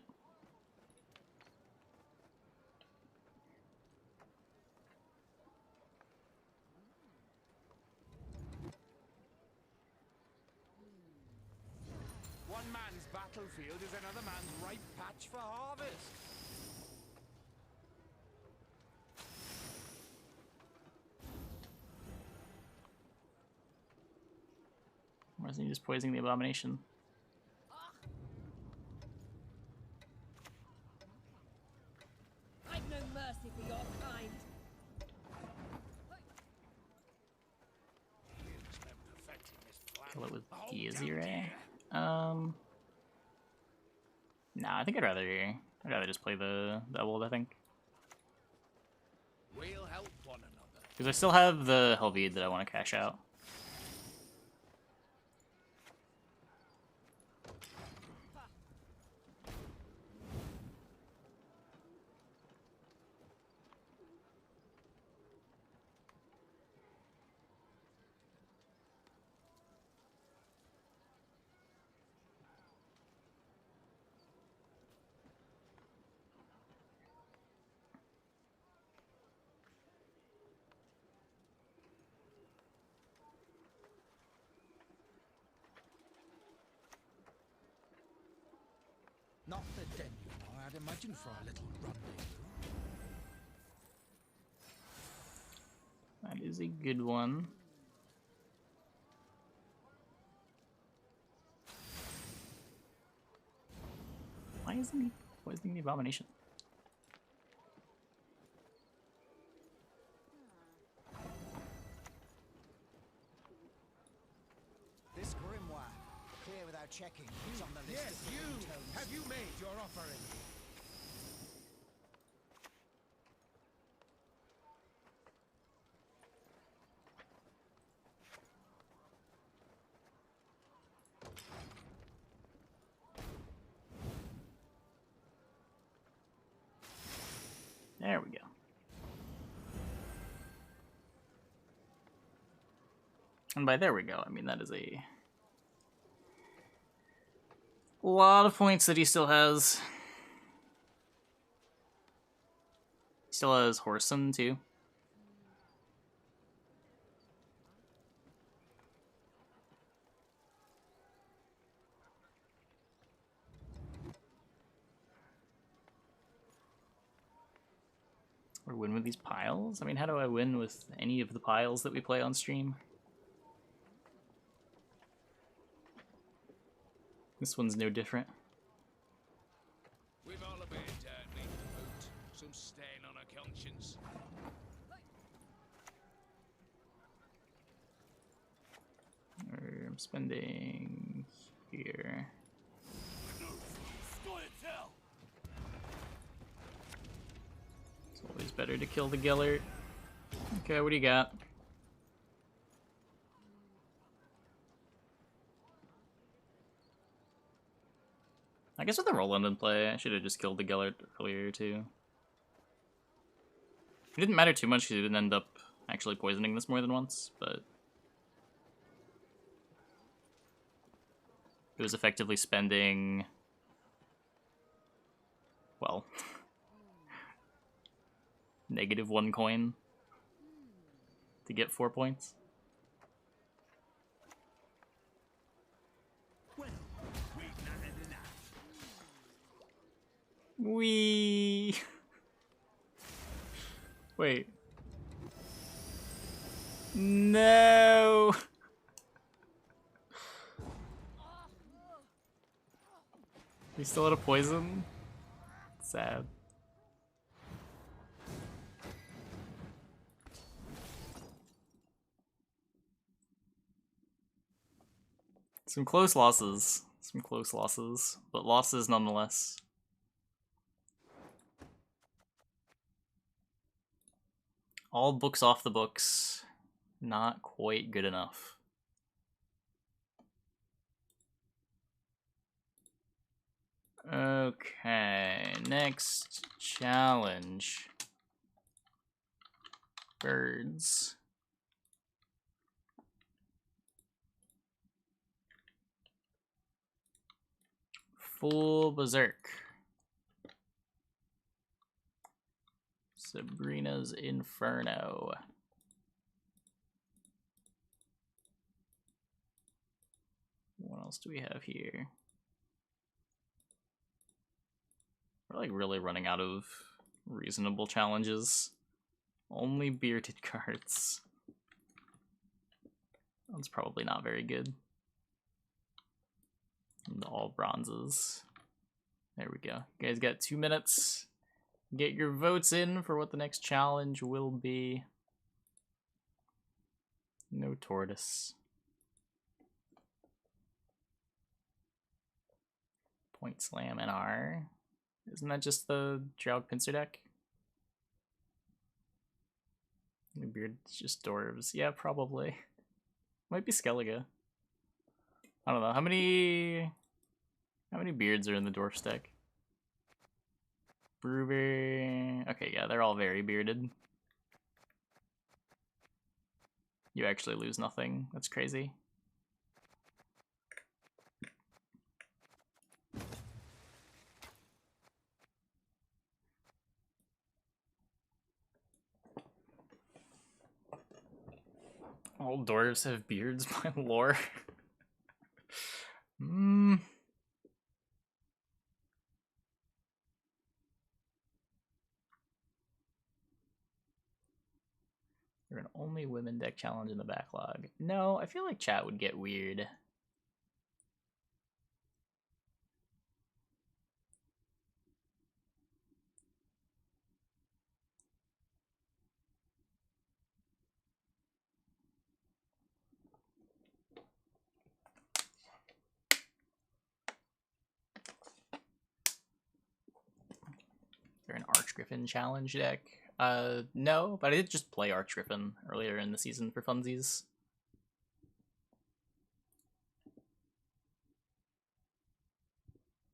One man's battlefield is another man's ripe patch for harvest. Why isn't he just poisoning the abomination? I've no mercy for your kind. Kill it with Easy Ray. Nah, I think I'd rather just play the Ewold, I think. We'll help one another. Because I still have the Helveed that I want to cash out. Not the denouement I'd imagine for a little rendezvous. That is a good one. Why isn't he poisoning the abomination? This grimoire, clear without checking. It's on the list Yes, of the you! tomes. Have you made your offering? There we go. And by there we go, I mean that is a lot of points that he still has. He still has Whoreson too. Or win with these piles? I mean, how do I win with any of the piles that we play on stream? This one's no different. We've all a bit of dirt beneath the boot. Some stain on our conscience. I'm spending here. It's always better to kill the Gellert. Okay, what do you got? I guess with the Roland in play, I should have just killed the Gellert earlier too. It didn't matter too much because he didn't end up actually poisoning this more than once, but it was effectively spending, well, -1 coin to get 4 points. Wee. Wait. No! We still out of poison? Sad. Some close losses. Some close losses, but losses nonetheless. All books off the books. Not quite good enough. Okay, next challenge. Birds. Full Berserk. Sabrina's Inferno. What else do we have here? We're like really running out of reasonable challenges. Only bearded cards. That's probably not very good. And all bronzes. There we go. You guys got 2 minutes. Get your votes in for what the next challenge will be. No tortoise. Point Slam NR. Isn't that just the Drow Pincer deck? The beard's just dwarves. Yeah, probably. Might be Skellige. I don't know. How many beards are in the dwarf deck? Brewberry. Okay, yeah, they're all very bearded. You actually lose nothing. That's crazy. All dwarves have beards by lore. You're an only women deck challenge in the backlog. No, I feel like chat would get weird. You're an Archgriffin challenge deck. No, but I did just play Archgriffin earlier in the season for funsies.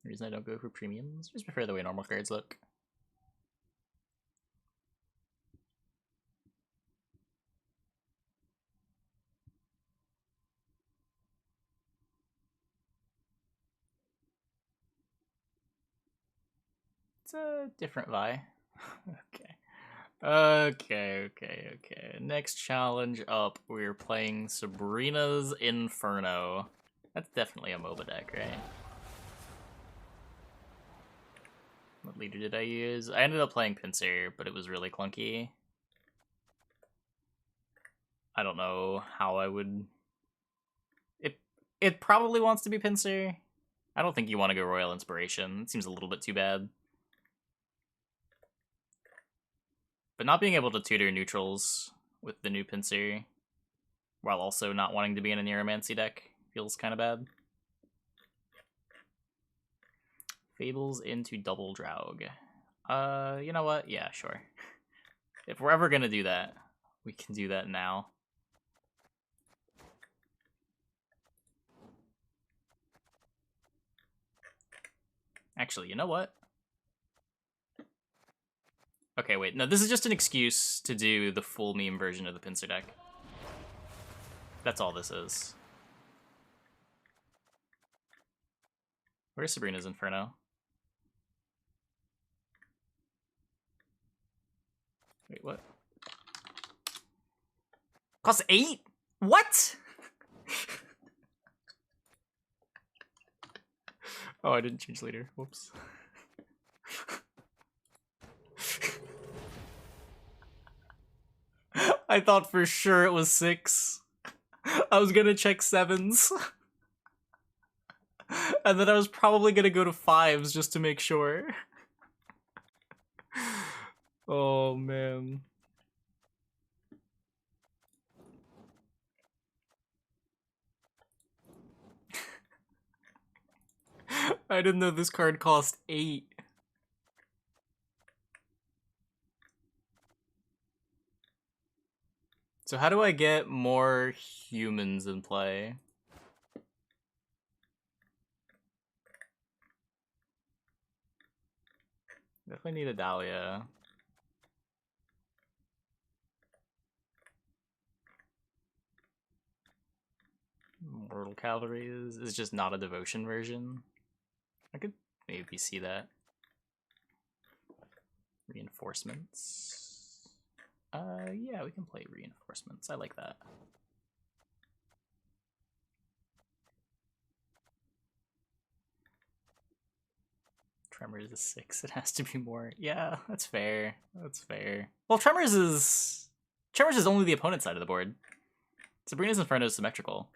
The reason I don't go for premiums, just prefer the way normal cards look. It's a different vibe. Okay. Okay. Next challenge up, we're playing Sabrina's Inferno. That's definitely a MOBA deck, right? What leader did I use? I ended up playing Pinsir, but it was really clunky. I don't know how I would... It probably wants to be Pinsir. I don't think you want to go Royal Inspiration. It seems a little bit too bad. But not being able to tutor neutrals with the new Pinsir, while also not wanting to be in a Neuromancy deck, feels kind of bad. Fables into Double Draug. You know what? Yeah, sure. If we're ever gonna do that, we can do that now. Actually, you know what? Okay, wait. No, this is just an excuse to do the full meme version of the Pinsir deck. That's all this is. Where's Sabrina's Inferno? Wait, what? Cost 8? What? Oh, I didn't change leader. Whoops. I I thought for sure it was 6. I was gonna check 7s. And then I was probably gonna go to 5s just to make sure. Oh, man. I didn't know this card cost 8. So how do I get more humans in play? Definitely need a Dahlia. Mortal Cavalry is just not a devotion version. I could maybe see that. Reinforcements. Yeah, we can play reinforcements. I like that. Tremors is 6. It has to be more. Yeah, that's fair. That's fair. Well, Tremors is only the opponent's side of the board. Sabrina's Inferno is symmetrical.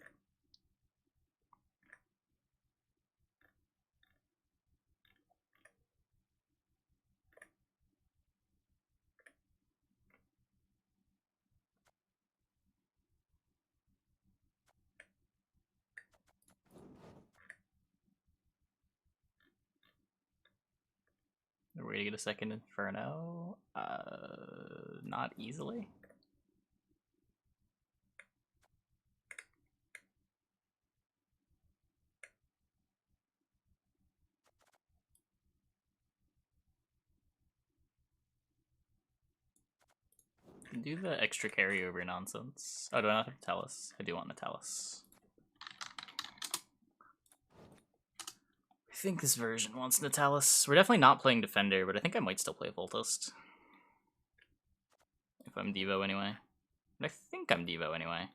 Are we to get a second Inferno? Not easily. Do the extra carryover nonsense. Oh, do I not have Natalis? I do want Natalis. I think this version wants Natalis. We're definitely not playing Defender, but I think I might still play Voltist. If I'm Devo anyway. But I think I'm Devo anyway.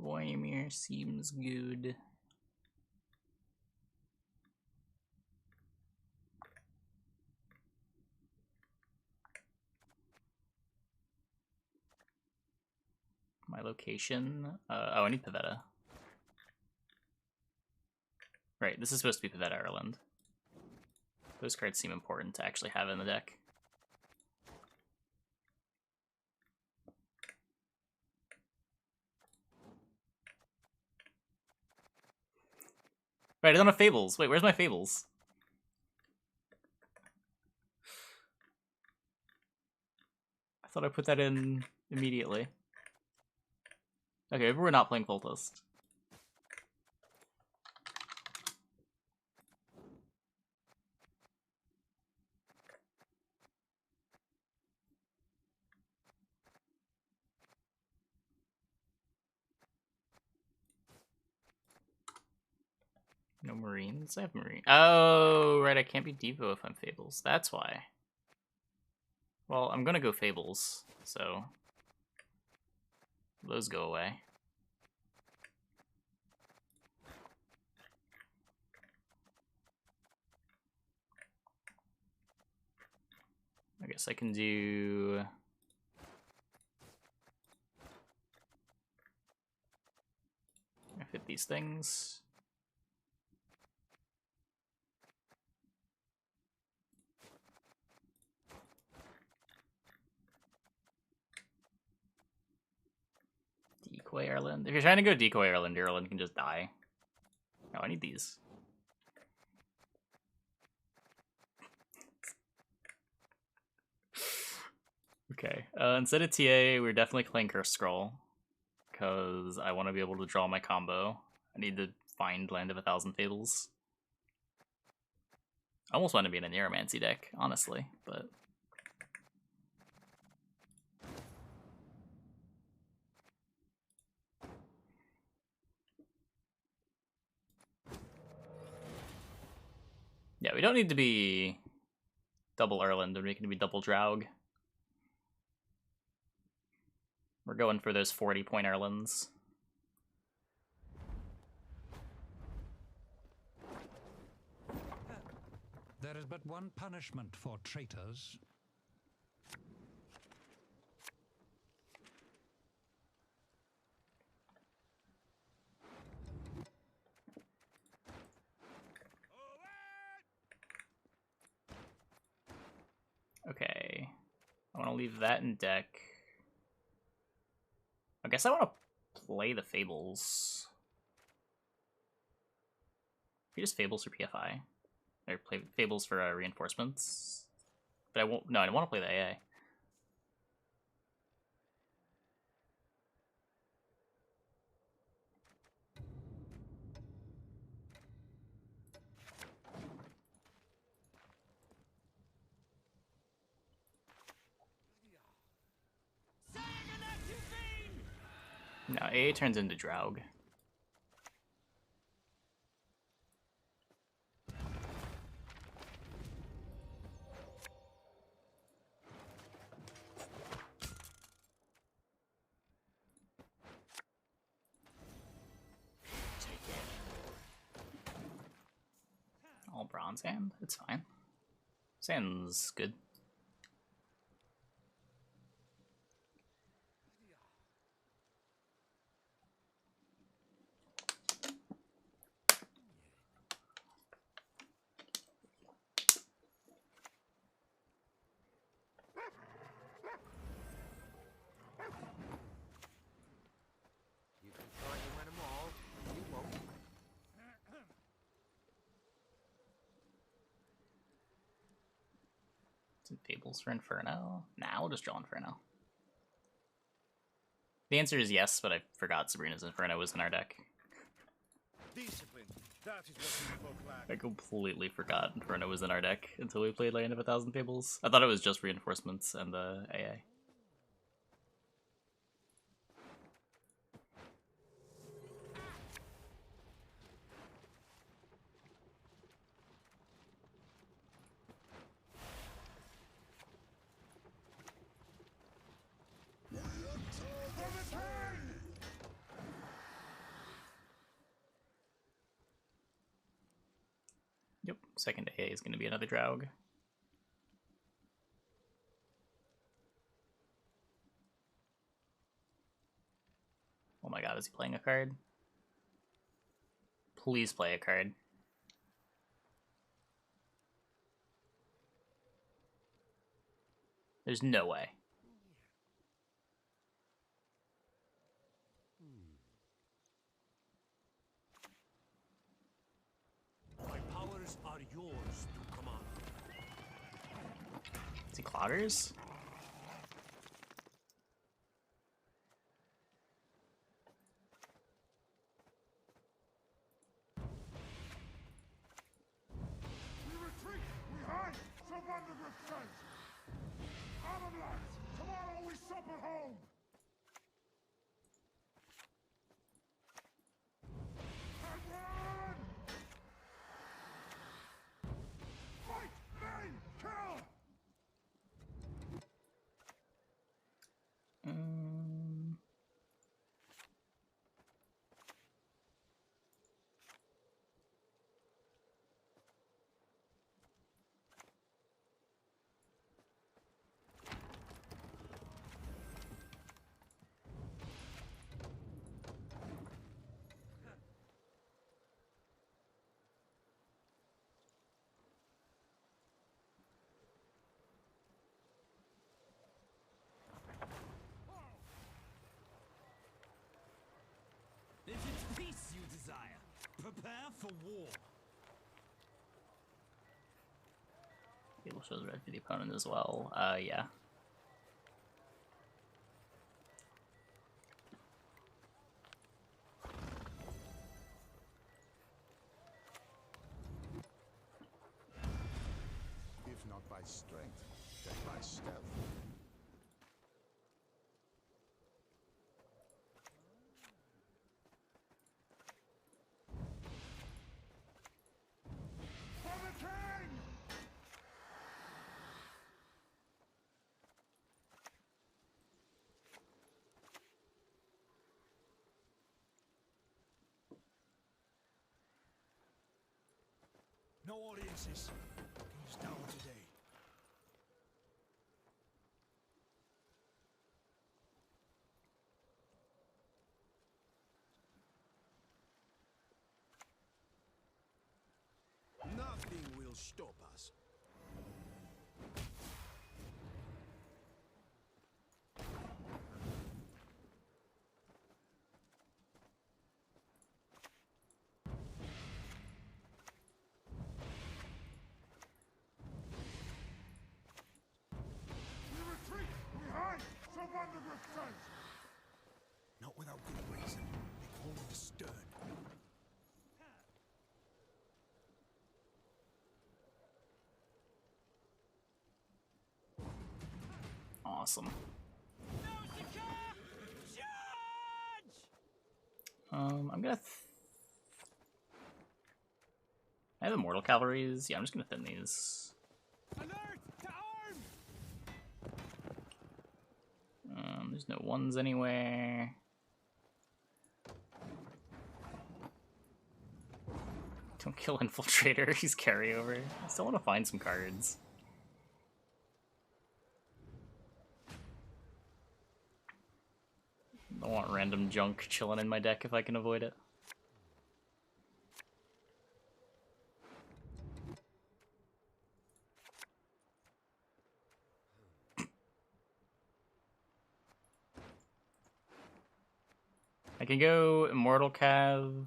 Voimir seems good. My location? Oh, I need Pavetta. Right, this is supposed to be Pavetta Ireland. Those cards seem important to actually have in the deck. Right, I don't have Fables. Wait, where's my Fables? I thought I put that in immediately. Okay, maybe we're not playing Voltist. No Marines? I have Marine. Oh, right, I can't be Devo if I'm Fables. That's why. Well, I'm gonna go Fables, so those go away. I guess I can do... I fit these things. Decoy Ireland. If you're trying to go Decoy Ireland, Ireland can just die. Oh, I need these. Okay, instead of TA, we're definitely playing Curse Scroll. Because I want to be able to draw my combo. I need to find Land of 1,000 Fables. I almost want to be in a Neuromancy deck, honestly, but... Yeah, we don't need to be double Erland and making it be double Draug. We're going for those 40-point Erlands. There is but one punishment for traitors. Okay. I want to leave that in deck. I guess I want to play the Fables. Maybe just Fables for PFI. Or play Fables for reinforcements. But I won't. No, I don't want to play the AA. No, AA turns into Draug. All bronze hand? It's fine. Sand's good. You can try to win them all, you won't. Some Fables for Inferno? Nah, we'll just draw Inferno. The answer is yes, but I forgot Sabrina's Inferno was in our deck. Discipline. That is what you folk lack. I completely forgot Inferno was in our deck until we played Land of 1,000 Fables. I thought it was just reinforcements and the AA. Yep, second AA is going to be another Draug. Oh my god, is he playing a card? Please play a card. There's no way. My powers are yours to command. Is he Cloggers? We retreat! We hide! Surrender with strength! Armor lads! Tomorrow we sup at home! And run! Fight! Maim! Kill! If it's peace you desire, prepare for war. Fable shows red for the opponent as well. Yeah. If not by strength, then by stealth. For the king! No audiences. King's down today. Nothing will stop us. We retreat! We hide! So Vandergrift says! Not without good reason. They call him stern. Awesome. I'm gonna. I have immortal cavalries. Yeah, I'm just gonna thin these. Alert to arms! There's no ones anywhere. Don't kill Infiltrator. He's carryover. I still want to find some cards. I want random junk chilling in my deck if I can avoid it. I can go Immortal Cav.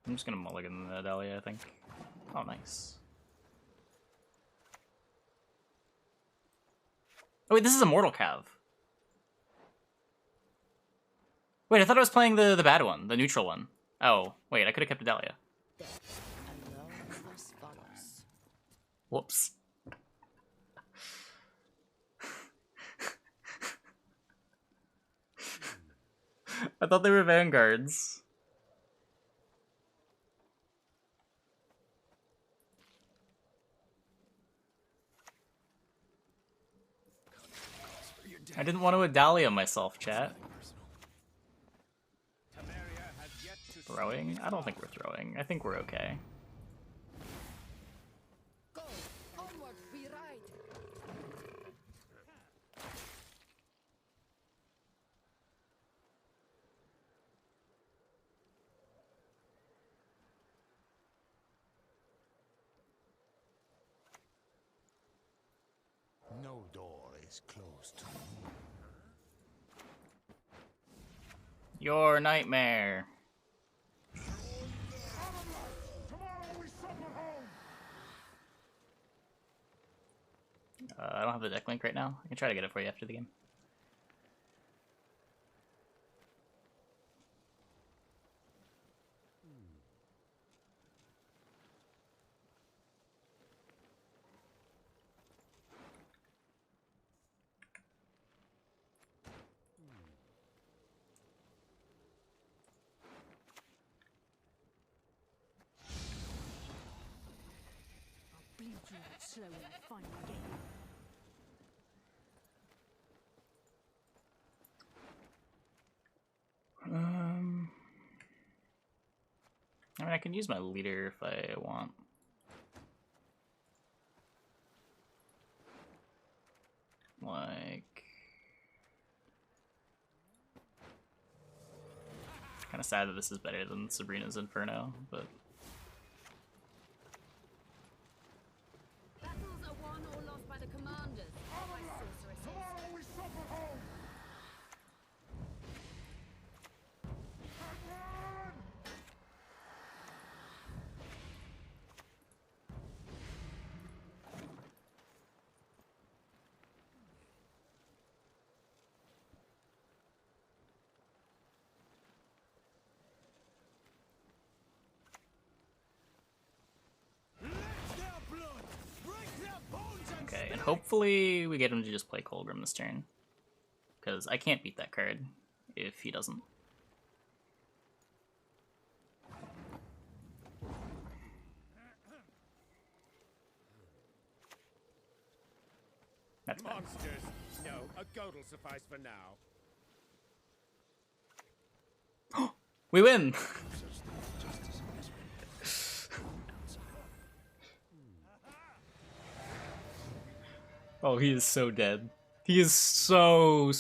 I'm just gonna mulligan the Dahlia, I think. Oh, nice. Oh wait, this is Immortal Cav. Wait, I thought I was playing the bad one, the neutral one. Oh, wait, I could have kept a Dahlia. Whoops. I thought they were vanguards. I didn't want to Adalia myself, chat. Throwing? I don't think we're throwing. I think we're okay. Go! Onward, we ride! No door is closed. Your nightmare. Tomorrow we sup at home! I don't have the deck link right now. I can try to get it for you after the game. Bleed you out slowly, finally get you. I mean, I can use my leader if I want. Like... Kind of sad that this is better than Sabrina's Inferno, but... Battles are won or lost by the commanders, not by sorceresses. Tomorrow we sup at home! And run! Okay, and hopefully we get him to just play Colgrim this turn. Because I can't beat that card if he doesn't. That's bad. Monsters! No, a goat will suffice for now. We win! Oh, he is so dead. He is so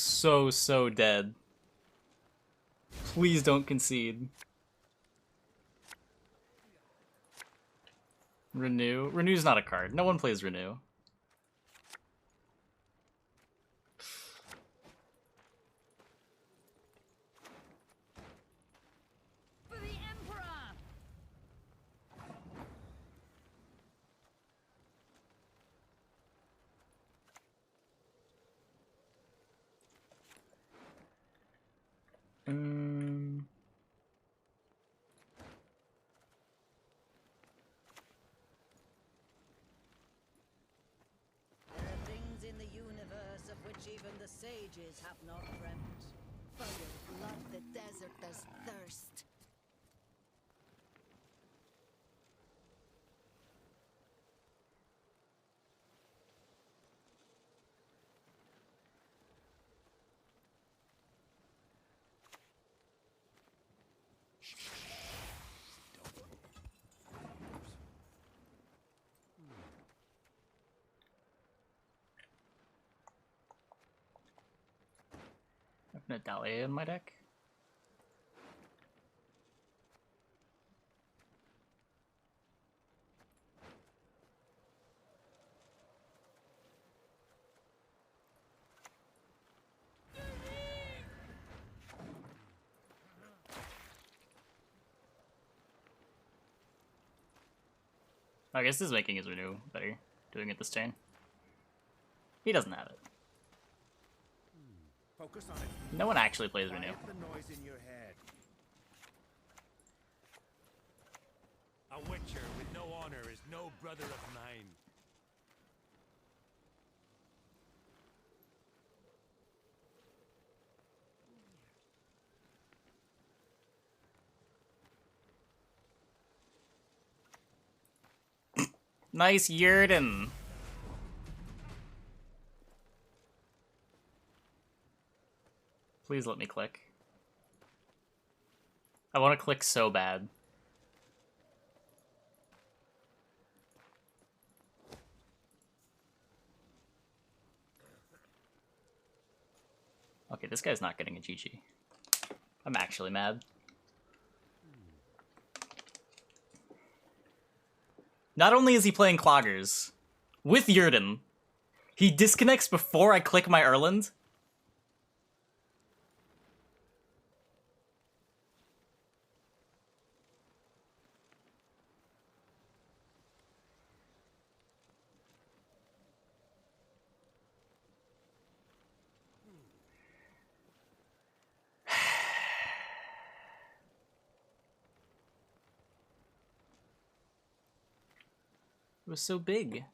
dead. Please don't concede. Renew? Renew's not a card. No one plays Renew. For the Emperor! There are things in the universe of which even the sages have not dreamt. For your blood, the desert does thirst. I have Natalia in my deck. I guess this is making his Renew better, doing it this turn. He doesn't have it. Focus on it. No one actually plays Renew. Quiet the noise in your head. A witcher with no honor is no brother of mine. Nice Yurden. Please let me click. I want to click so bad. Okay, this guy's not getting a GG. I'm actually mad. Not only is he playing Cloggers with Yurden, he disconnects before I click my Erland. It was so big.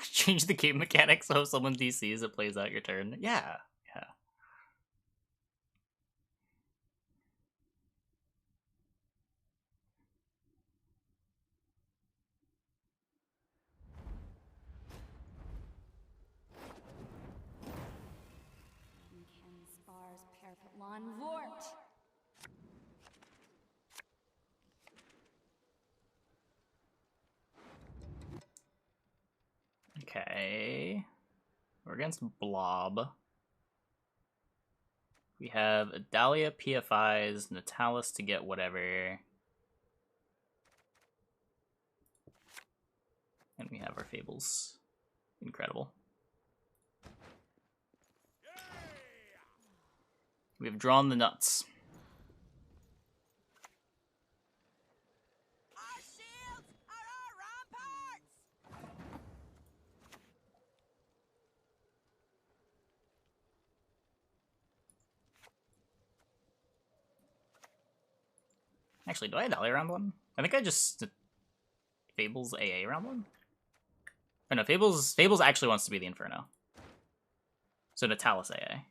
Change the game mechanics so if someone DCs, it plays out your turn. Yeah, yeah. Ken Spar's Parapet Lawn Vort. Okay. We're against Blob. We have Adalia PFIs, Natalis to get whatever. And we have our Fables. Incredible. We have drawn the nuts. Our shields are our ramparts! Actually, do I Adalia round one? I think I just Fables AA round one? Oh no, Fables actually wants to be the Inferno. So Natalis AA.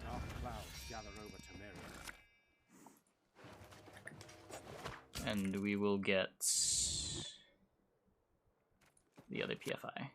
Dark clouds gather over And we will get the other PFI.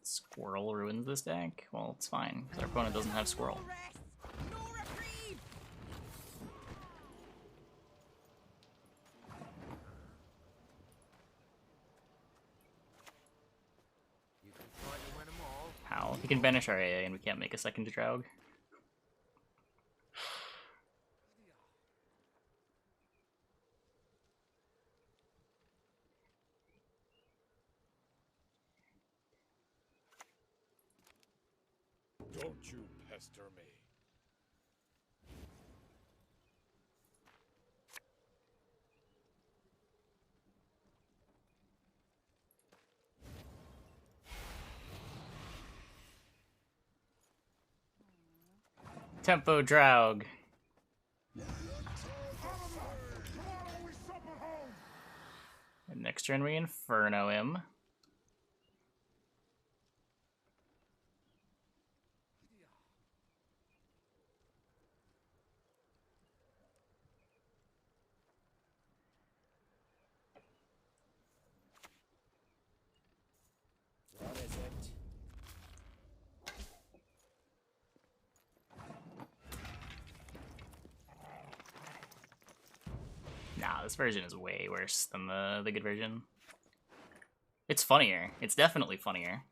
Squirrel ruins this deck? Well, it's fine, because our opponent doesn't have Squirrel. How? He can banish our AA and we can't make a second Draug. Don't you pester me. Tempo Draug. And next turn we Inferno him. What is it? Nah, this version is way worse than the good version. It's funnier. It's definitely funnier.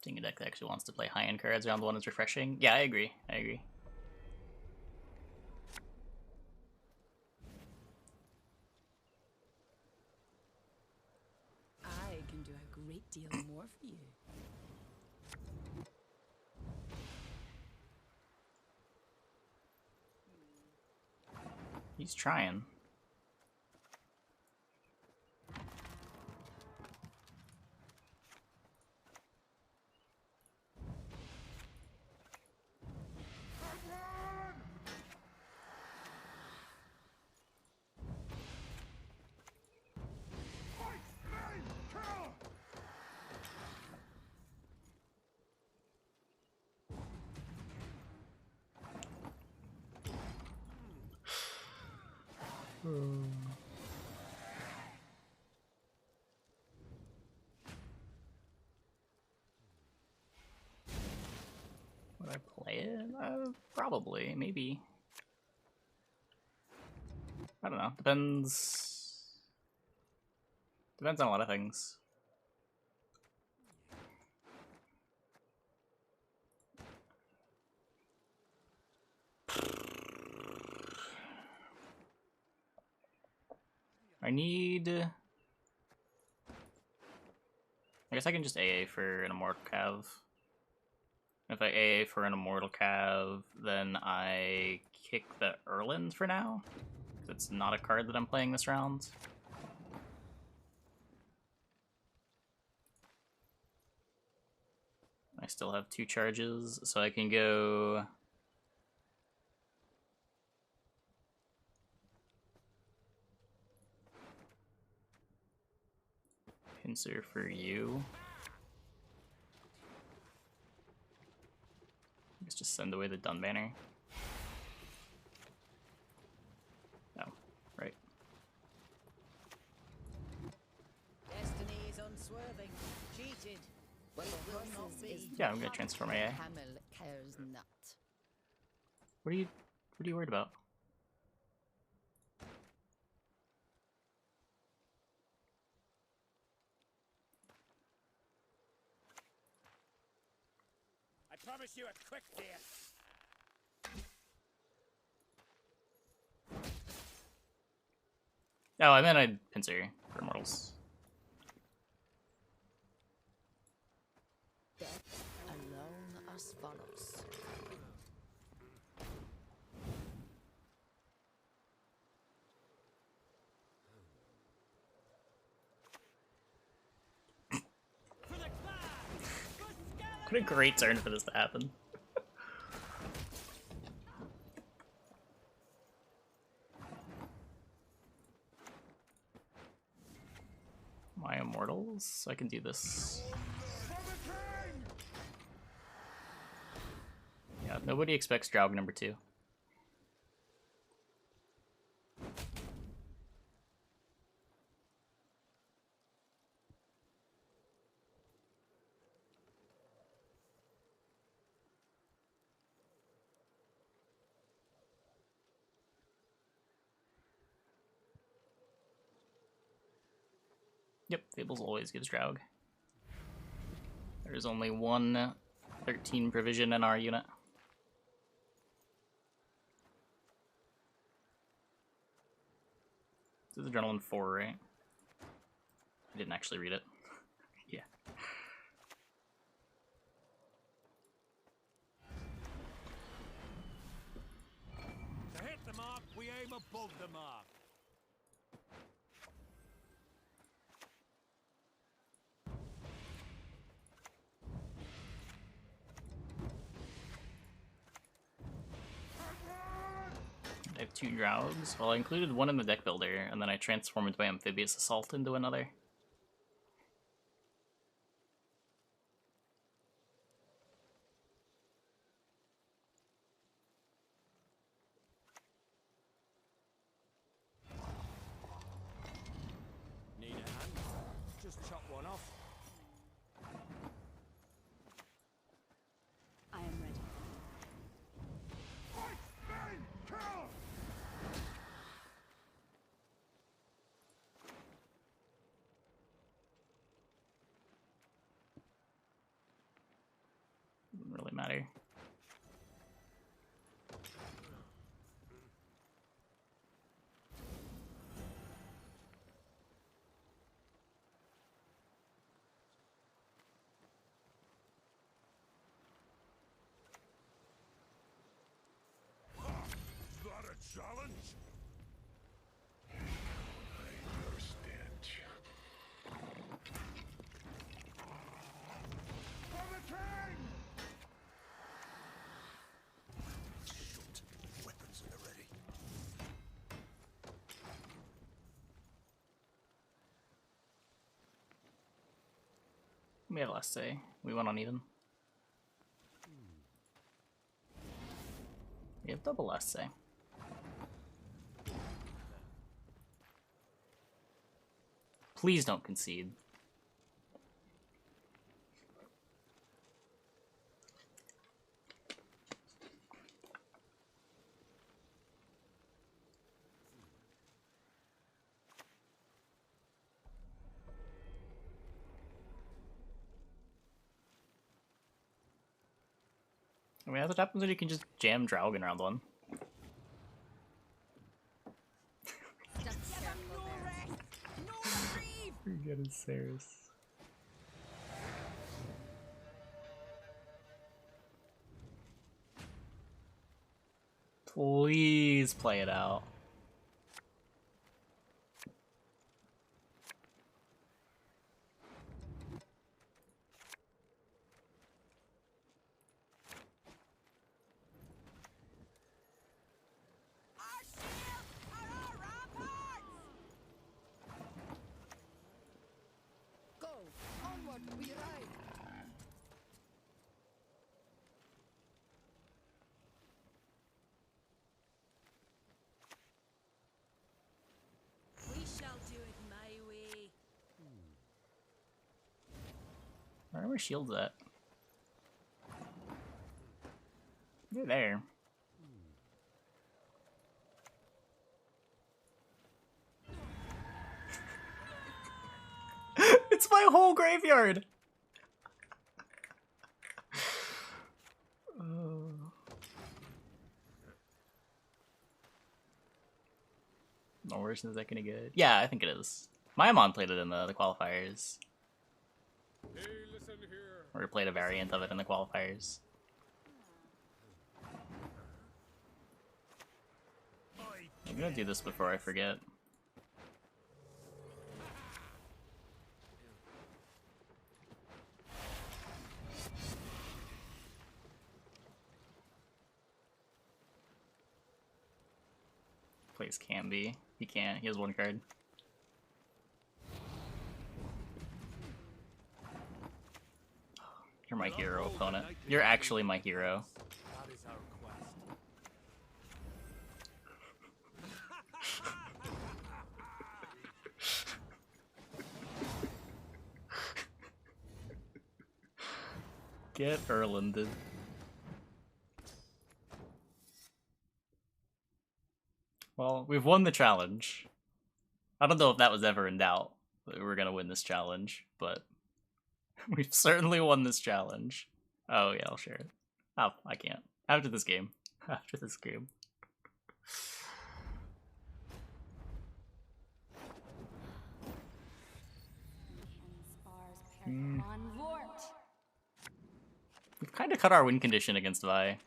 Seeing a deck that actually wants to play high-end cards around the one is refreshing. Yeah, I agree. I agree. I can do a great deal more for you. He's trying. Would I play it? Probably, maybe. I don't know. Depends. Depends on a lot of things. I need... I guess I can just AA for an Immortal Cav. If I AA for an Immortal Cav, then I kick the Erland for now. Because it's not a card that I'm playing this round. I still have 2 charges, so I can go... Pincer for you. Let's just send away the Dun Banner. Oh, right. Destiny is unswerving, cheated. Well, it will not be. Yeah, I'm gonna transform AA. Camel cares not. What are you worried about? I promise you a quick death. Oh, I meant I'd pincer for immortals. Death alone us follows. What a great turn for this to happen. My immortals? I can do this. Yeah, nobody expects Draug number 2. Yep, Fables always gives Draug. There's only one 13 provision in our unit. This is Adrenaline 4, right? I didn't actually read it. Yeah. To hit the mark, we aim above the mark. I have 2 Draugs. Well, I included one in the deck builder, and then I transform into my Amphibious Assault into another. Need a hand? Just chop one off. I am ready. Doesn't really matter. Is that a challenge? Your stench. For the king! Shoot. Weapons in the ready. We have last say. We went uneven. We have double last say. Please don't concede. I mean, that's what happens when you can just jam Draug in round 1. Forget his Ceres. Please play it out. Go! Onward we ride! We shall do it my way. Where are my shields at? They're there. my whole graveyard! No worse than that gonna get. Yeah, I think it is. My mom played it in the qualifiers. Hey, listen here. Or played a variant of it in the qualifiers. I'm gonna do this before I forget. Plays Canby. He can't. He has one card. You're my hero, opponent. You're actually my hero. That is our quest. Get Erlanded. Well, we've won the challenge. I don't know if that was ever in doubt that we were gonna win this challenge, but we've certainly won this challenge. Oh yeah, I'll share it. Oh, I can't. After this game. After this game. We've kind of cut our win condition against Vi.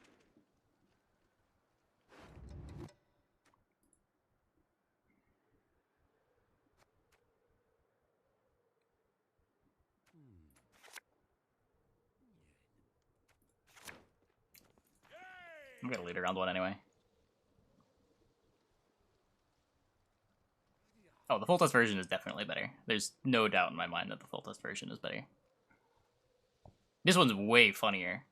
I'm gonna lead around one anyway. Oh, the full test version is definitely better. There's no doubt in my mind that the full test version is better. This one's way funnier.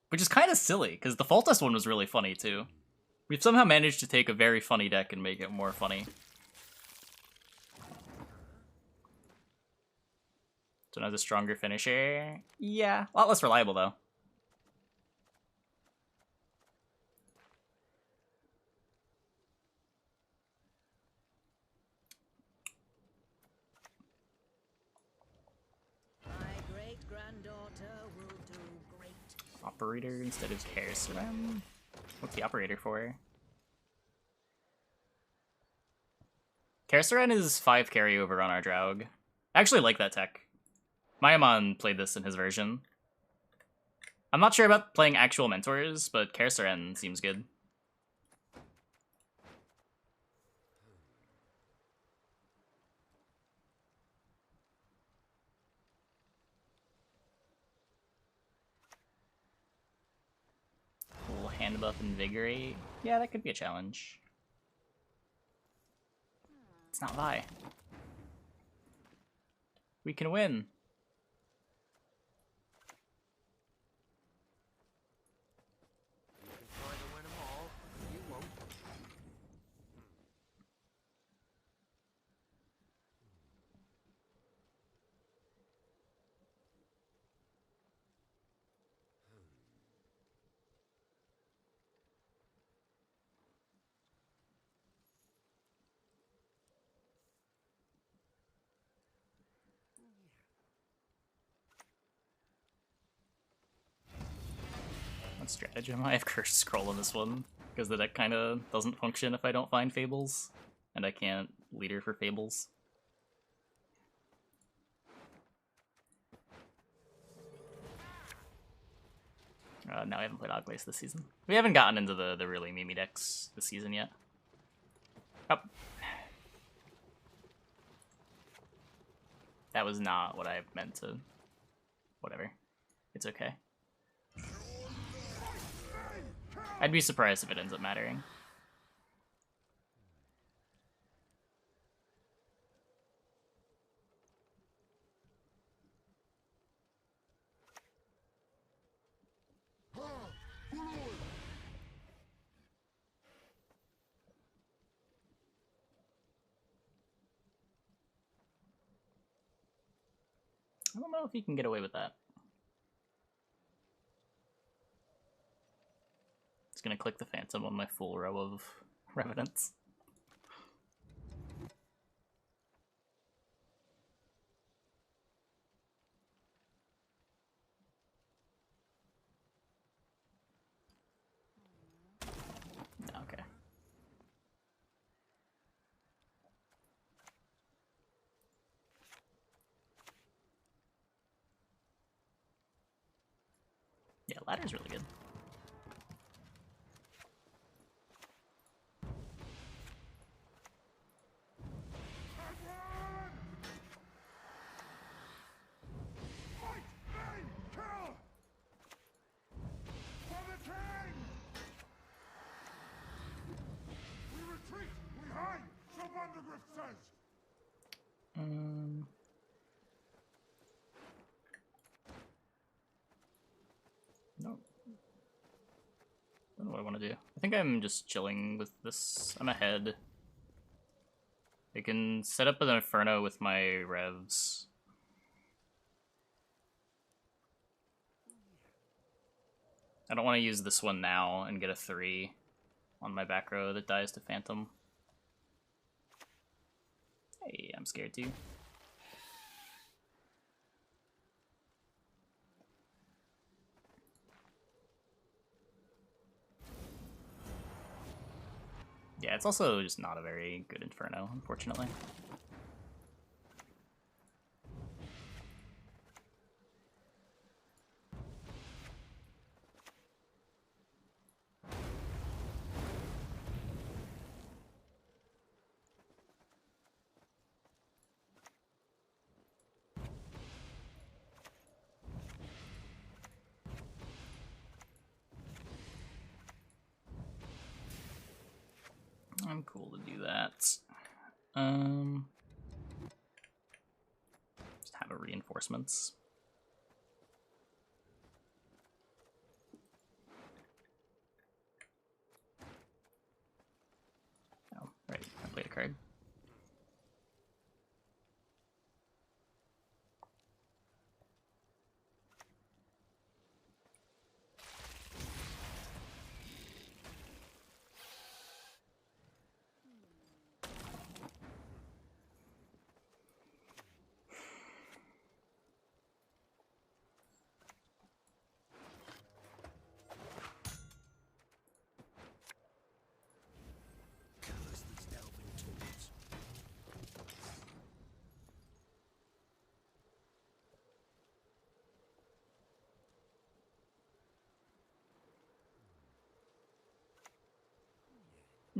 Which is kind of silly, because the full test one was really funny too. We've somehow managed to take a very funny deck and make it more funny. So now the stronger finisher. Yeah, a lot less reliable though. My great-granddaughter will do great. Operator instead of Kerseram? What's the operator for? Kerseran is 5 carryover on our Draug. I actually like that tech. Mayamon played this in his version. I'm not sure about playing actual mentors, but Kerseran seems good. Little hand buff invigorate. Yeah, that could be a challenge. It's not Vi. We can win. You can try to win them all, but you won't. What stratagem? I have Cursed Scroll in this one, because the deck kind of doesn't function if I don't find Fables, and I can't leader for Fables. No, I haven't played Oglace this season. We haven't gotten into the really memey decks this season yet. Oh. That was not what I meant to... Whatever. It's okay. I'd be surprised if it ends up mattering. I don't know if you can get away with that. Just gonna click the Phantom on my full row of Revenants. Okay. Yeah, ladder's really good. No. I don't know what I want to do. I think I'm just chilling with this. I'm ahead. I can set up an Inferno with my revs. I don't want to use this one now and get a 3 on my back row that dies to Phantom. Hey, I'm scared too. Yeah, it's also just not a very good Inferno, unfortunately. I'm cool to do that. Just have a reinforcements. Oh, right, I played a card.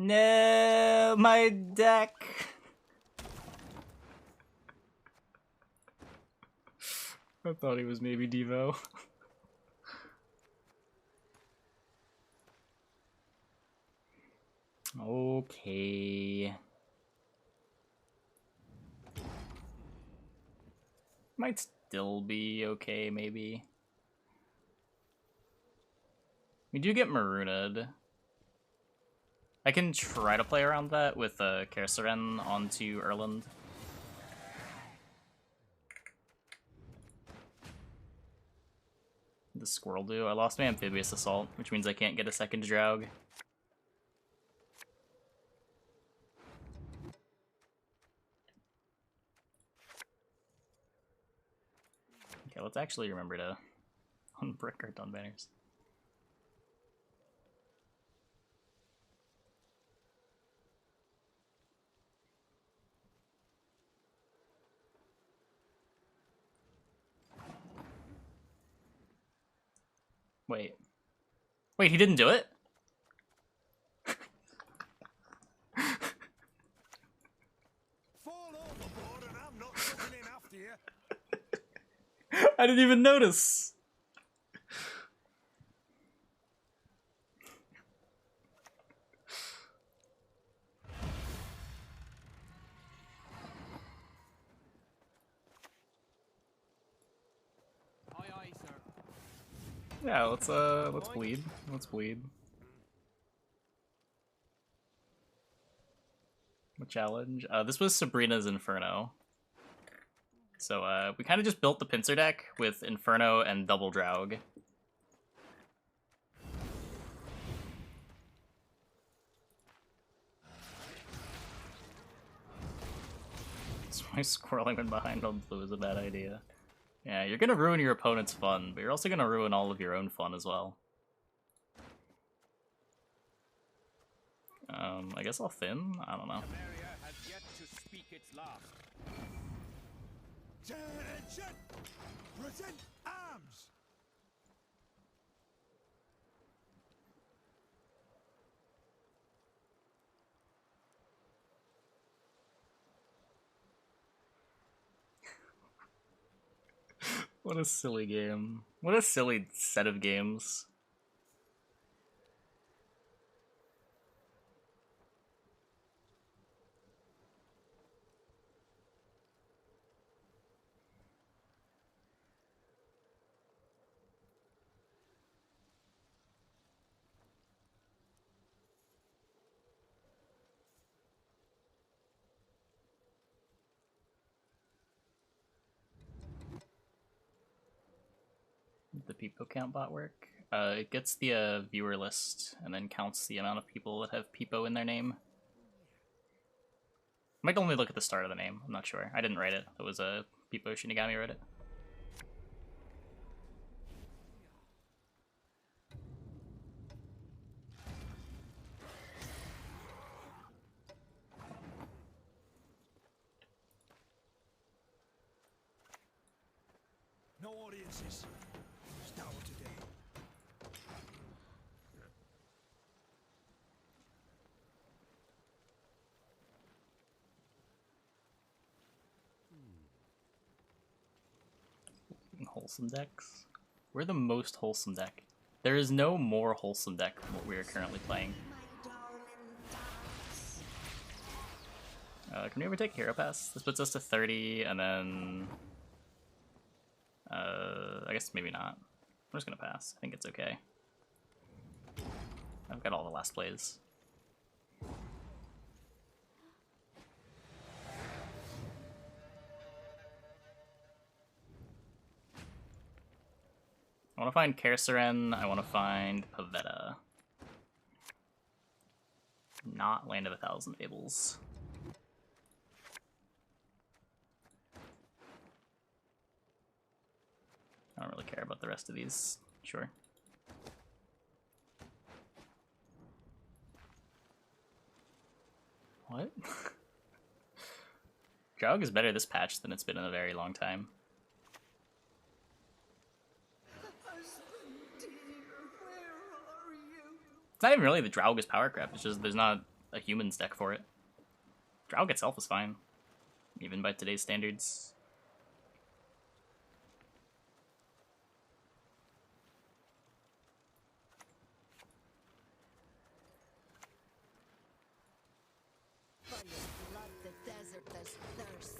No, my deck. I thought he was maybe Devo. Okay. Might still be okay, maybe. We do get Marooned. I can try to play around that with Kerssaren onto Erland. The Squirrel do. I lost my Amphibious Assault, which means I can't get a second Draug. Okay, let's actually remember to unbrick our Dun Banners. Wait. Wait, he didn't do it? Fall overboard and I'm not jumping in after you. I didn't even notice. Aye, aye, sir. Yeah, let's bleed. Let's bleed. A challenge. This was Sabrina's Inferno. So we kind of just built the pincer deck with Inferno and double Draug. Why squirreling when behind on blue is a bad idea. Yeah, you're gonna ruin your opponent's fun, but you're also gonna ruin all of your own fun as well. I guess I'll thin? I don't know. Temeria has yet to speak its last. Attention! Present arms! What a silly game. What a silly set of games. The people count bot work? It gets the viewer list and then counts the amount of people that have Peepo in their name. Might only look at the start of the name, I'm not sure. I didn't write it. It was a Peepo Shinigami wrote it. No audiences. Start today. Wholesome decks? We're the most wholesome deck. There is no more wholesome deck than what we are currently playing. Can we ever take Hero Pass? This puts us to 30, and then... I guess maybe not. I'm just gonna pass. I think it's okay. I've got all the last plays. I want to find Keraseren. I want to find Pavetta. Not Land of a Thousand Fables. I don't really care about the rest of these. Sure. What? Draug is better this patch than it's been in a very long time. It's not even really the Draug is power crap, it's just there's not a humans deck for it. Draug itself is fine, even by today's standards. By your blood, the desert does thirst.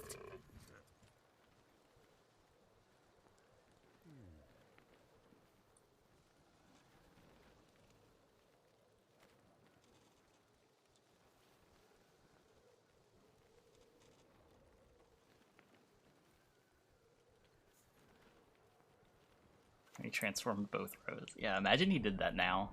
He transformed both rows. Yeah, imagine he did that now.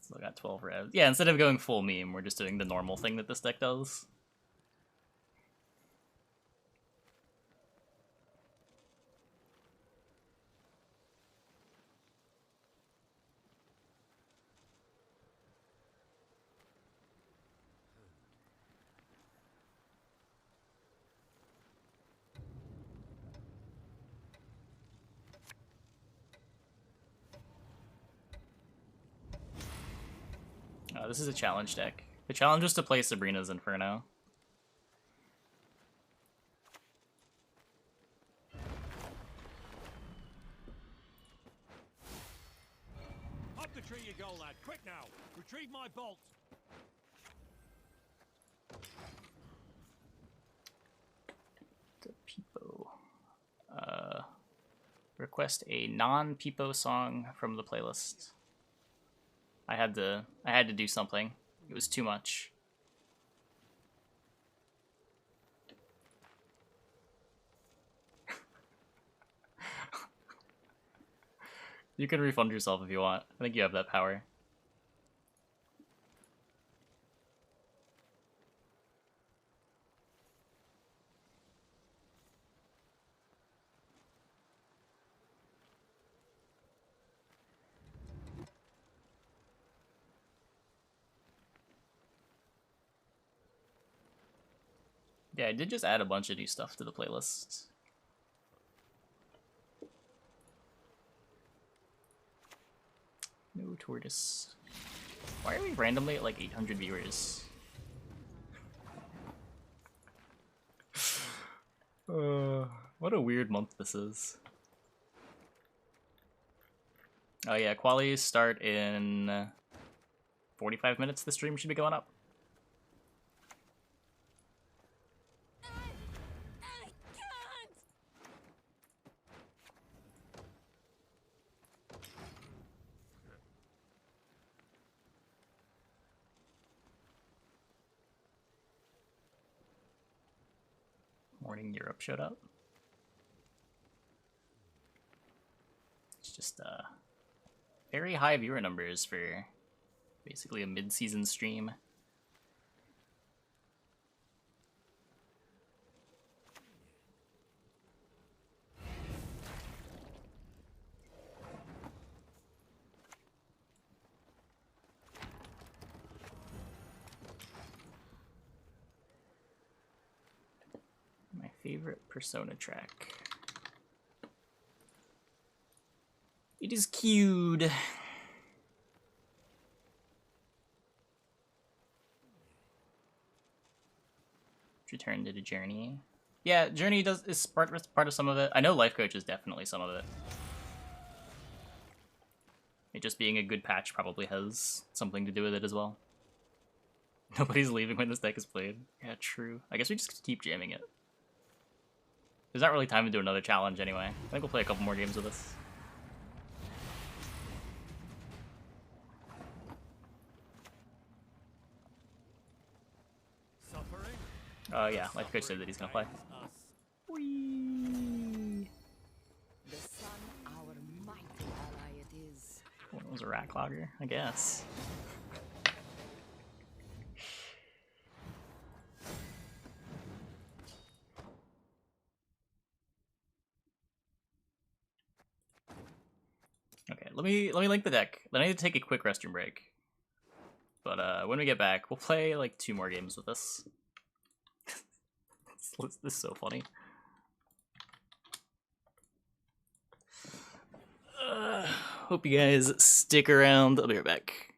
Still got 12 revs. Yeah, instead of going full meme, we're just doing the normal thing that this deck does. This is a challenge deck. The challenge was to play Sabrina's Inferno. Up the tree you go, lad. Quick now. Retrieve my bolt. The Peepo. Request a non-Peepo song from the playlist. I had to do something. It was too much. You can refund yourself if you want. I think you have that power. Yeah, I did just add a bunch of new stuff to the playlist. No tortoise. Why are we randomly at like 800 viewers? What a weird month this is. Oh yeah, qualies start in 45 minutes. The stream should be going up. Morning Europe showed up. It's just very high viewer numbers for basically a mid-season stream. My favorite Persona track. It is cute. Return to the Journey. Yeah, Journey is part of some of it. I know Life Coach is definitely some of it. It just being a good patch probably has something to do with it as well. Nobody's leaving when this deck is played. Yeah, true. I guess we just keep jamming it. There's not really time to do another challenge anyway. I think we'll play a couple more games with this. Yeah, Life Coach said that he's gonna play. Whee! The sun, our mighty ally it is. Well, it was a rat clogger, I guess. Okay, let me link the deck. Then I need to take a quick restroom break. But when we get back, we'll play like 2 more games with this. This is so funny. Hope you guys stick around. I'll be right back.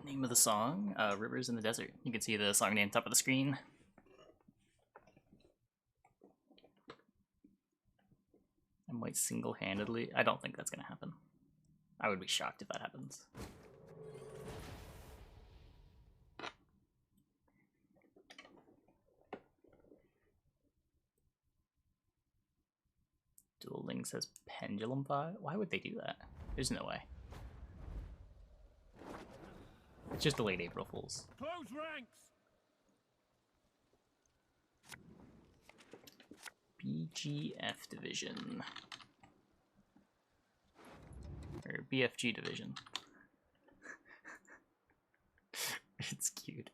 Name of the song, Rivers in the Desert. You can see the song name top of the screen. I might single-handedly... I don't think that's gonna happen. I would be shocked if that happens. Duel Links says Pendulum Fire. Why would they do that? There's no way. It's just a late April Fools. Close ranks. BGF Division. Or BFG Division. It's cute.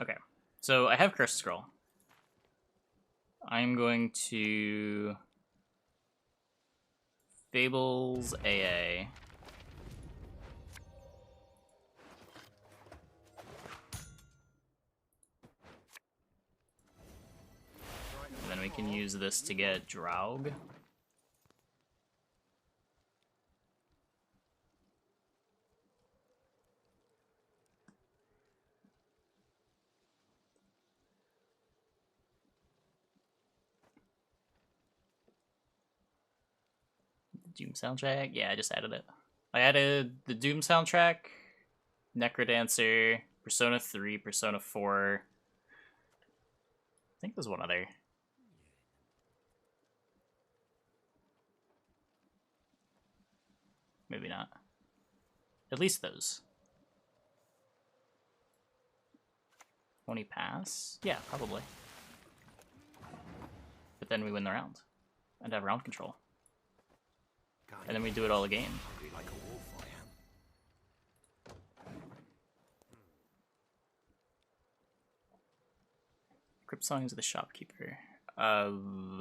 Okay, so I have Curse Scroll. I'm going to Fables AA. And then we can use this to get Draug. Doom soundtrack? Yeah, I just added it. I added the Doom soundtrack, Necrodancer, Persona 3, Persona 4. I think there's one other. Maybe not. At least those. 20 pass? Yeah, probably. But then we win the round. And have round control. And then we do it all again. Crypt Songs of the Shopkeeper.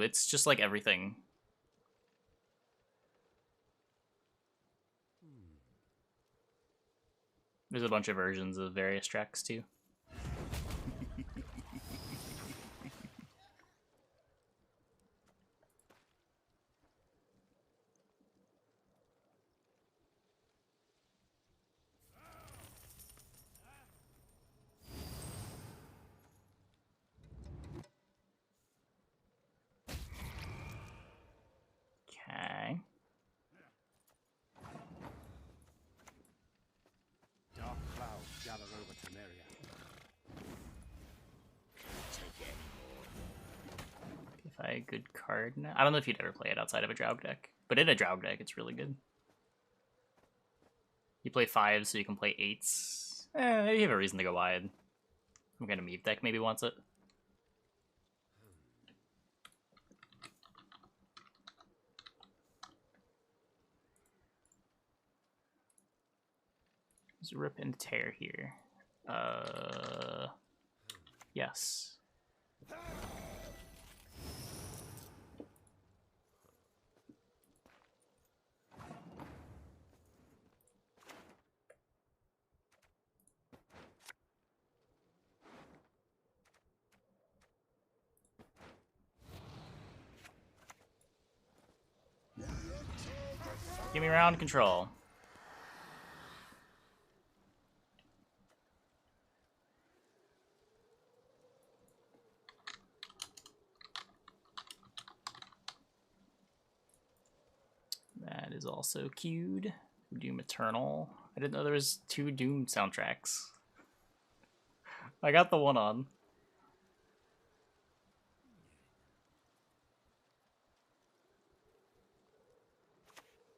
It's just like everything. There's a bunch of versions of various tracks too. Okay. Dark clouds gather over Temeria. If I good card now. I don't know if you'd ever play it outside of a Draug deck, but in a Draug deck, it's really good. You play 5s, so you can play 8s. You have a reason to go wide. Some kind of Meave deck maybe wants it. Let's rip and tear here. Yes. Give me round control. That is also queued. Doom Eternal. I didn't know there was 2 Doom soundtracks. I got the one on.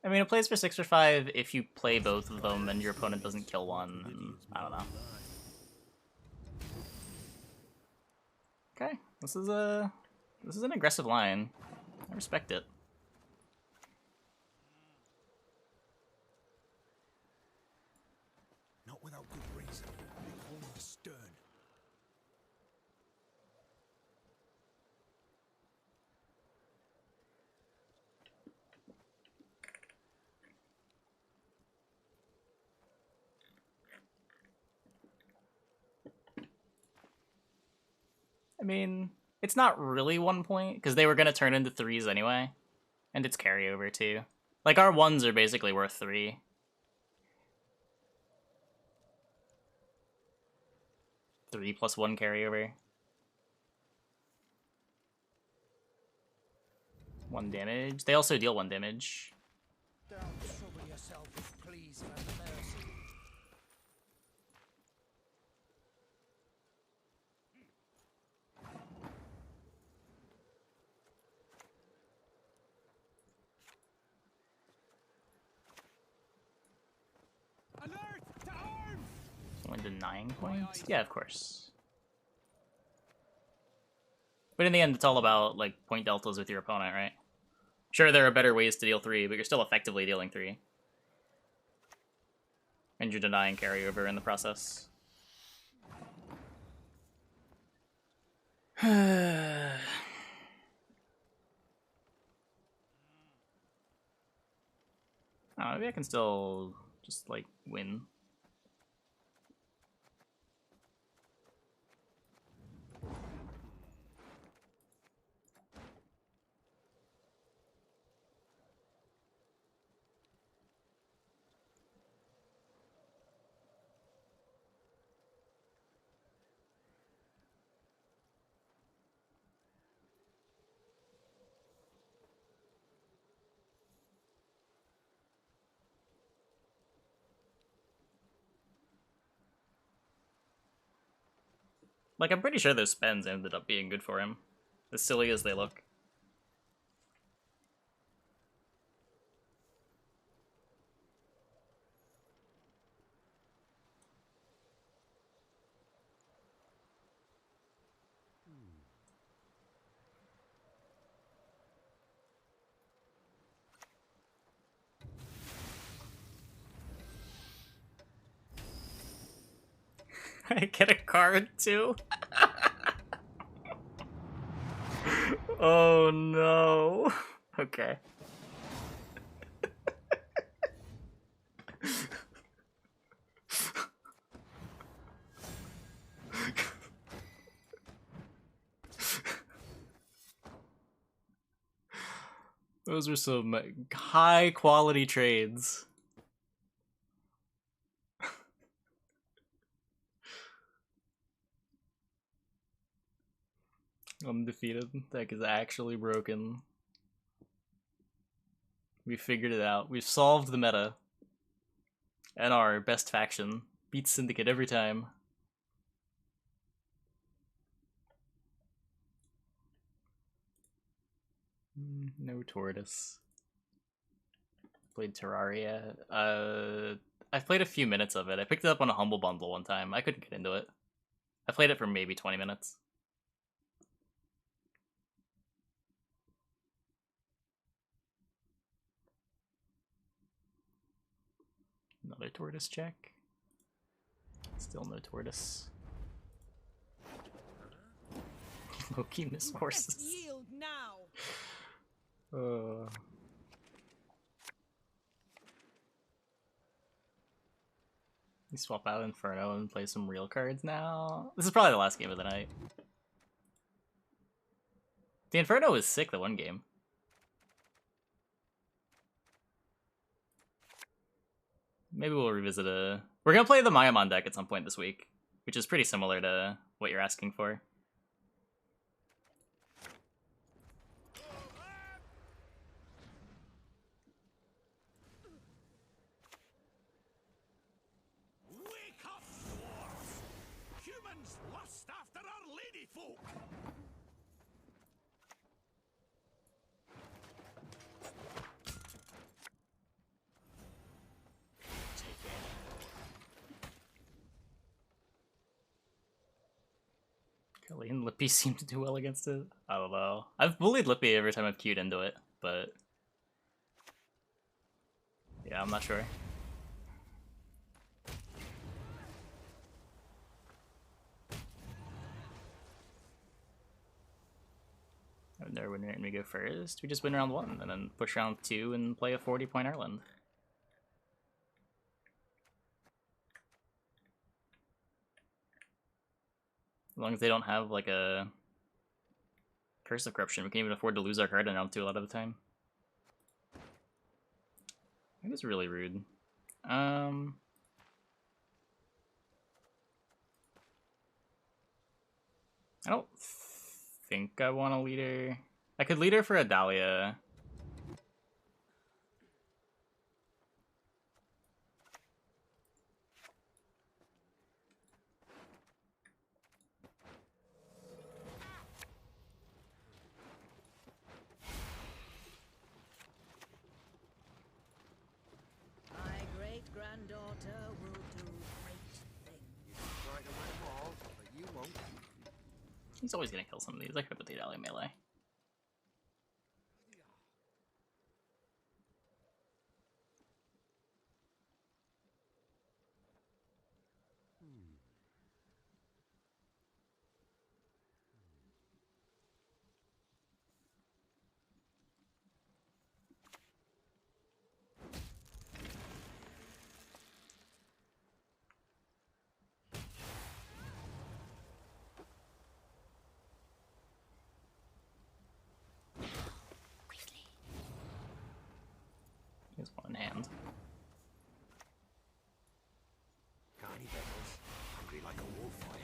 I mean, it plays for 6 or 5 if you play both of them and your opponent doesn't kill one. And I don't know. Okay, this is an aggressive line. I respect it. Not without good reason. They call him the Stern. I mean, it's not really 1 point, because they were going to turn into 3s anyway. And it's carryover, too. Like, our 1s are basically worth 3. Three plus 1 carryover. 1 damage. They also deal 1 damage. Don't trouble yourself with pleas for mercy. Alert! To arms! Only to 9 points? Yeah, of course. But in the end, it's all about, like, point deltas with your opponent, right? Sure, there are better ways to deal 3, but you're still effectively dealing 3. And you're denying carryover in the process. Maybe I can still just, like, win. Like, I'm pretty sure those spends ended up being good for him. As silly as they look. I get a card too? Oh no. Okay. Those are some high quality trades. Undefeated. Deck is actually broken. We figured it out. We've solved the meta. And our best faction beats Syndicate every time. No Tortoise. Played Terraria. I've played a few minutes of it. I picked it up on a Humble Bundle one time. I couldn't get into it. I played it for maybe 20 minutes. Another Tortoise check. Still no Tortoise. Loki miss horses. Yield now. You swap out Inferno and play some real cards now. This is probably the last game of the night. The Inferno was sick the one game. Maybe we'll revisit a... We're gonna play the Mayamon deck at some point this week, which is pretty similar to what you're asking for. Wake up, dwarves! Humans lust after our lady folk! Kelly and Lippy seem to do well against it. I don't know. I've bullied Lippy every time I've queued into it, but... yeah, I'm not sure. I don't know when we go first. We just win round 1 and then push round 2 and play a 40-point Ireland. As long as they don't have like a Curse of Corruption, we can even afford to lose our card in round 2 a lot of the time. That is really rude. I don't think I want a leader. I could lead her for a Dahlia. My great-granddaughter will do great things. Try to win them all, but you won't. He's always gonna kill some of these. I could put the Dahlia melee. He has one in hand. Carney Beckles, hungry like a wolf, I am.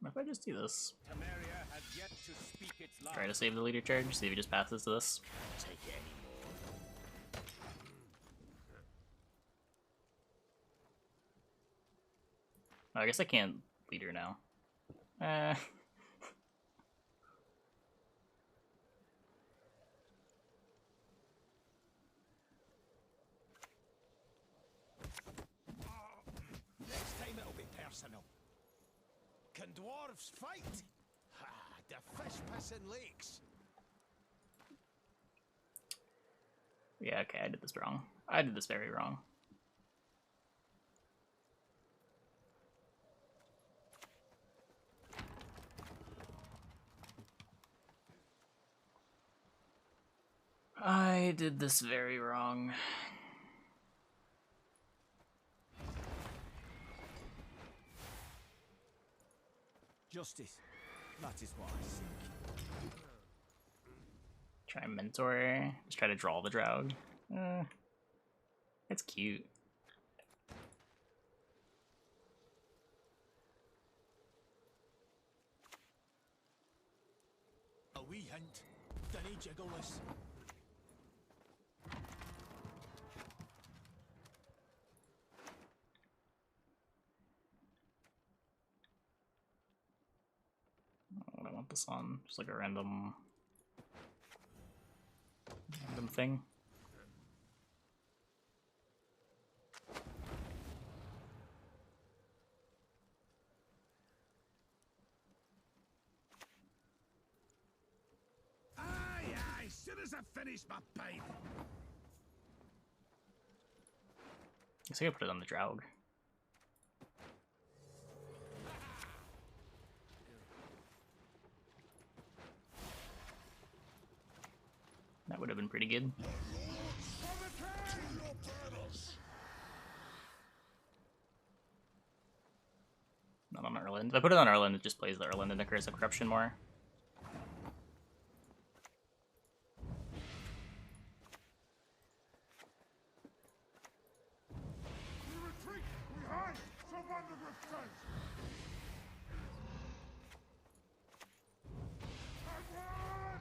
What if I just do this? Temeria has yet to speak its last. Try to save the leader charge, see if he just passes to this. Can't take it anymore. Oh, I guess I can't lead her now. Next time it'll be personal. Can dwarves fight? Ha! The fish pissing lakes. Yeah, okay, I did this wrong. I did this very wrong. I did this very wrong. Justice. That is what I seek. Try and mentor. Just try to draw the Drow. It's cute. A wee hint. Dinny jiggleless. What I want this on? Just like a random thing. Aye, soon as I finish my pipe. Guess I could put it on the Drow. That would have been pretty good. Not on Erland. If I put it on Erland, it just plays the Erland and the Curse of Corruption more. We retreat! We hide! So Vandergrift says! And run!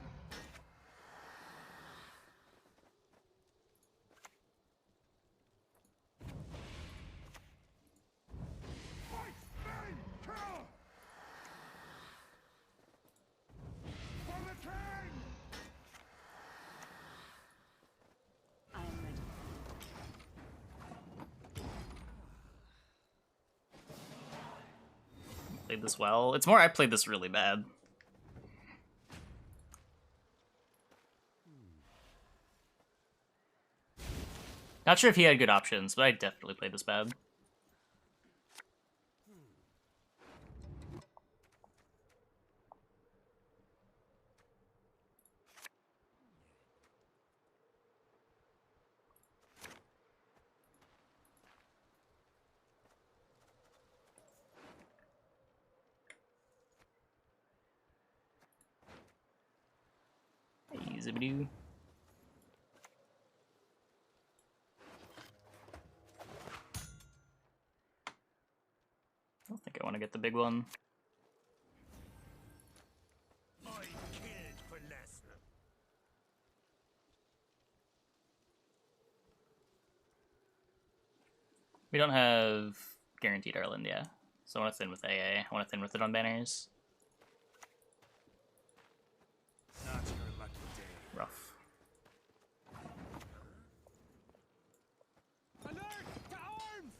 Fight! Bang! Kill! For the king! I am ready. Played this well. It's more I played this really bad. Not sure if he had good options, but I definitely played this bad. Zibbity-doo. I don't think I want to get the big one. We don't have guaranteed Ireland, yeah. So I want to thin with AA. I want to thin with it on banners. Not your lucky day. Rough. Alert! To arms!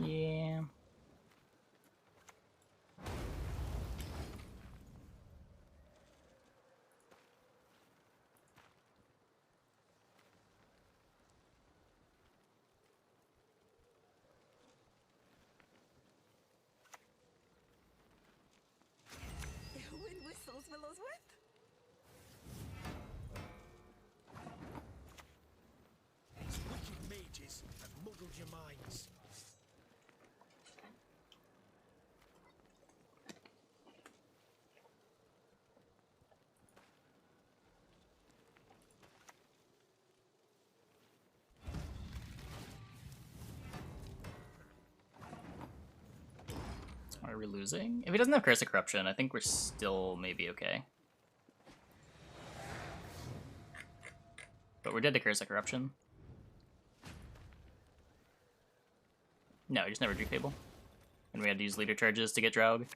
Yeah. Wind whistles, Willowsworth. These wicked mages have muddled your minds. Are we losing? If he doesn't have Curse of Corruption, I think we're still maybe okay. But we're dead to Curse of Corruption. No, he just never drew Fable. And we had to use leader charges to get Draug.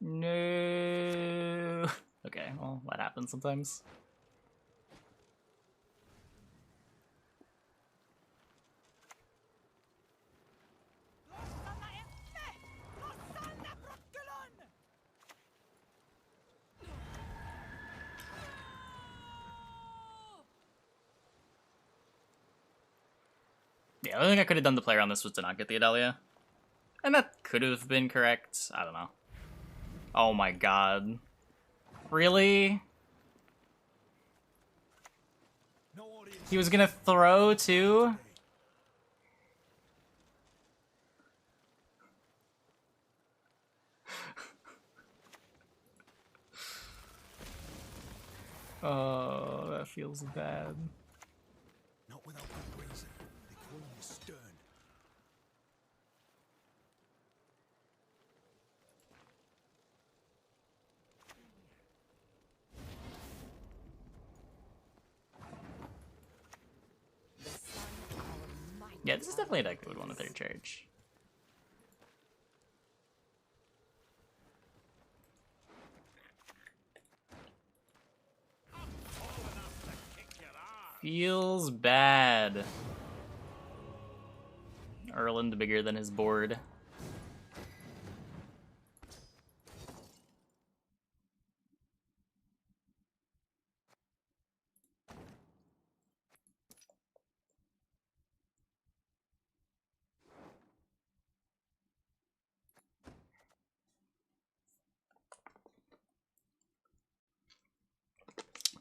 No. Okay, well, that happens sometimes. Yeah, the only thing I could have done the player on this was to not get the Adalia. And that could have been correct. I don't know. Oh my god. Really? He was gonna throw too? Oh, that feels bad. Not without good reason. They call him the Stern. Yeah, this is definitely a deck that would want a third charge. Feels bad. Erland bigger than his board.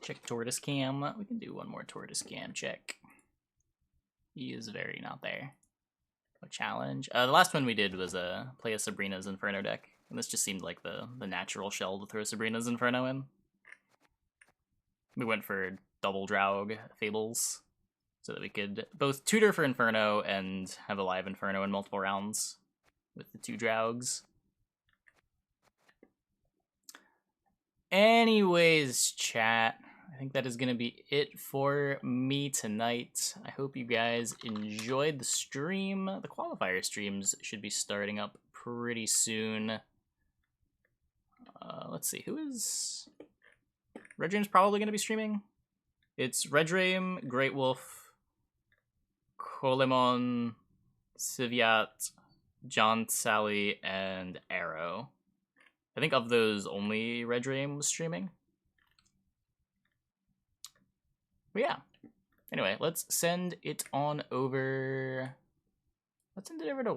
Check Tortoise Cam. We can do one more Tortoise Cam check. He is very not there. A challenge. The last one we did was play a Sabrina's Inferno deck, and this just seemed like the natural shell to throw Sabrina's Inferno in. We went for double Draug Fables, so that we could both tutor for Inferno and have a live Inferno in multiple rounds with the two Draugs. Anyways, chat, I think that is going to be it for me tonight. I hope you guys enjoyed the stream. The qualifier streams should be starting up pretty soon. Let's see, who is... Red Dream's probably going to be streaming. It's Red Dream, Great Wolf, Kolemon, Siviat, John Sally, and Arrow. I think of those, only Red Dream was streaming. But yeah. Anyway, let's send it on over. Let's send it over to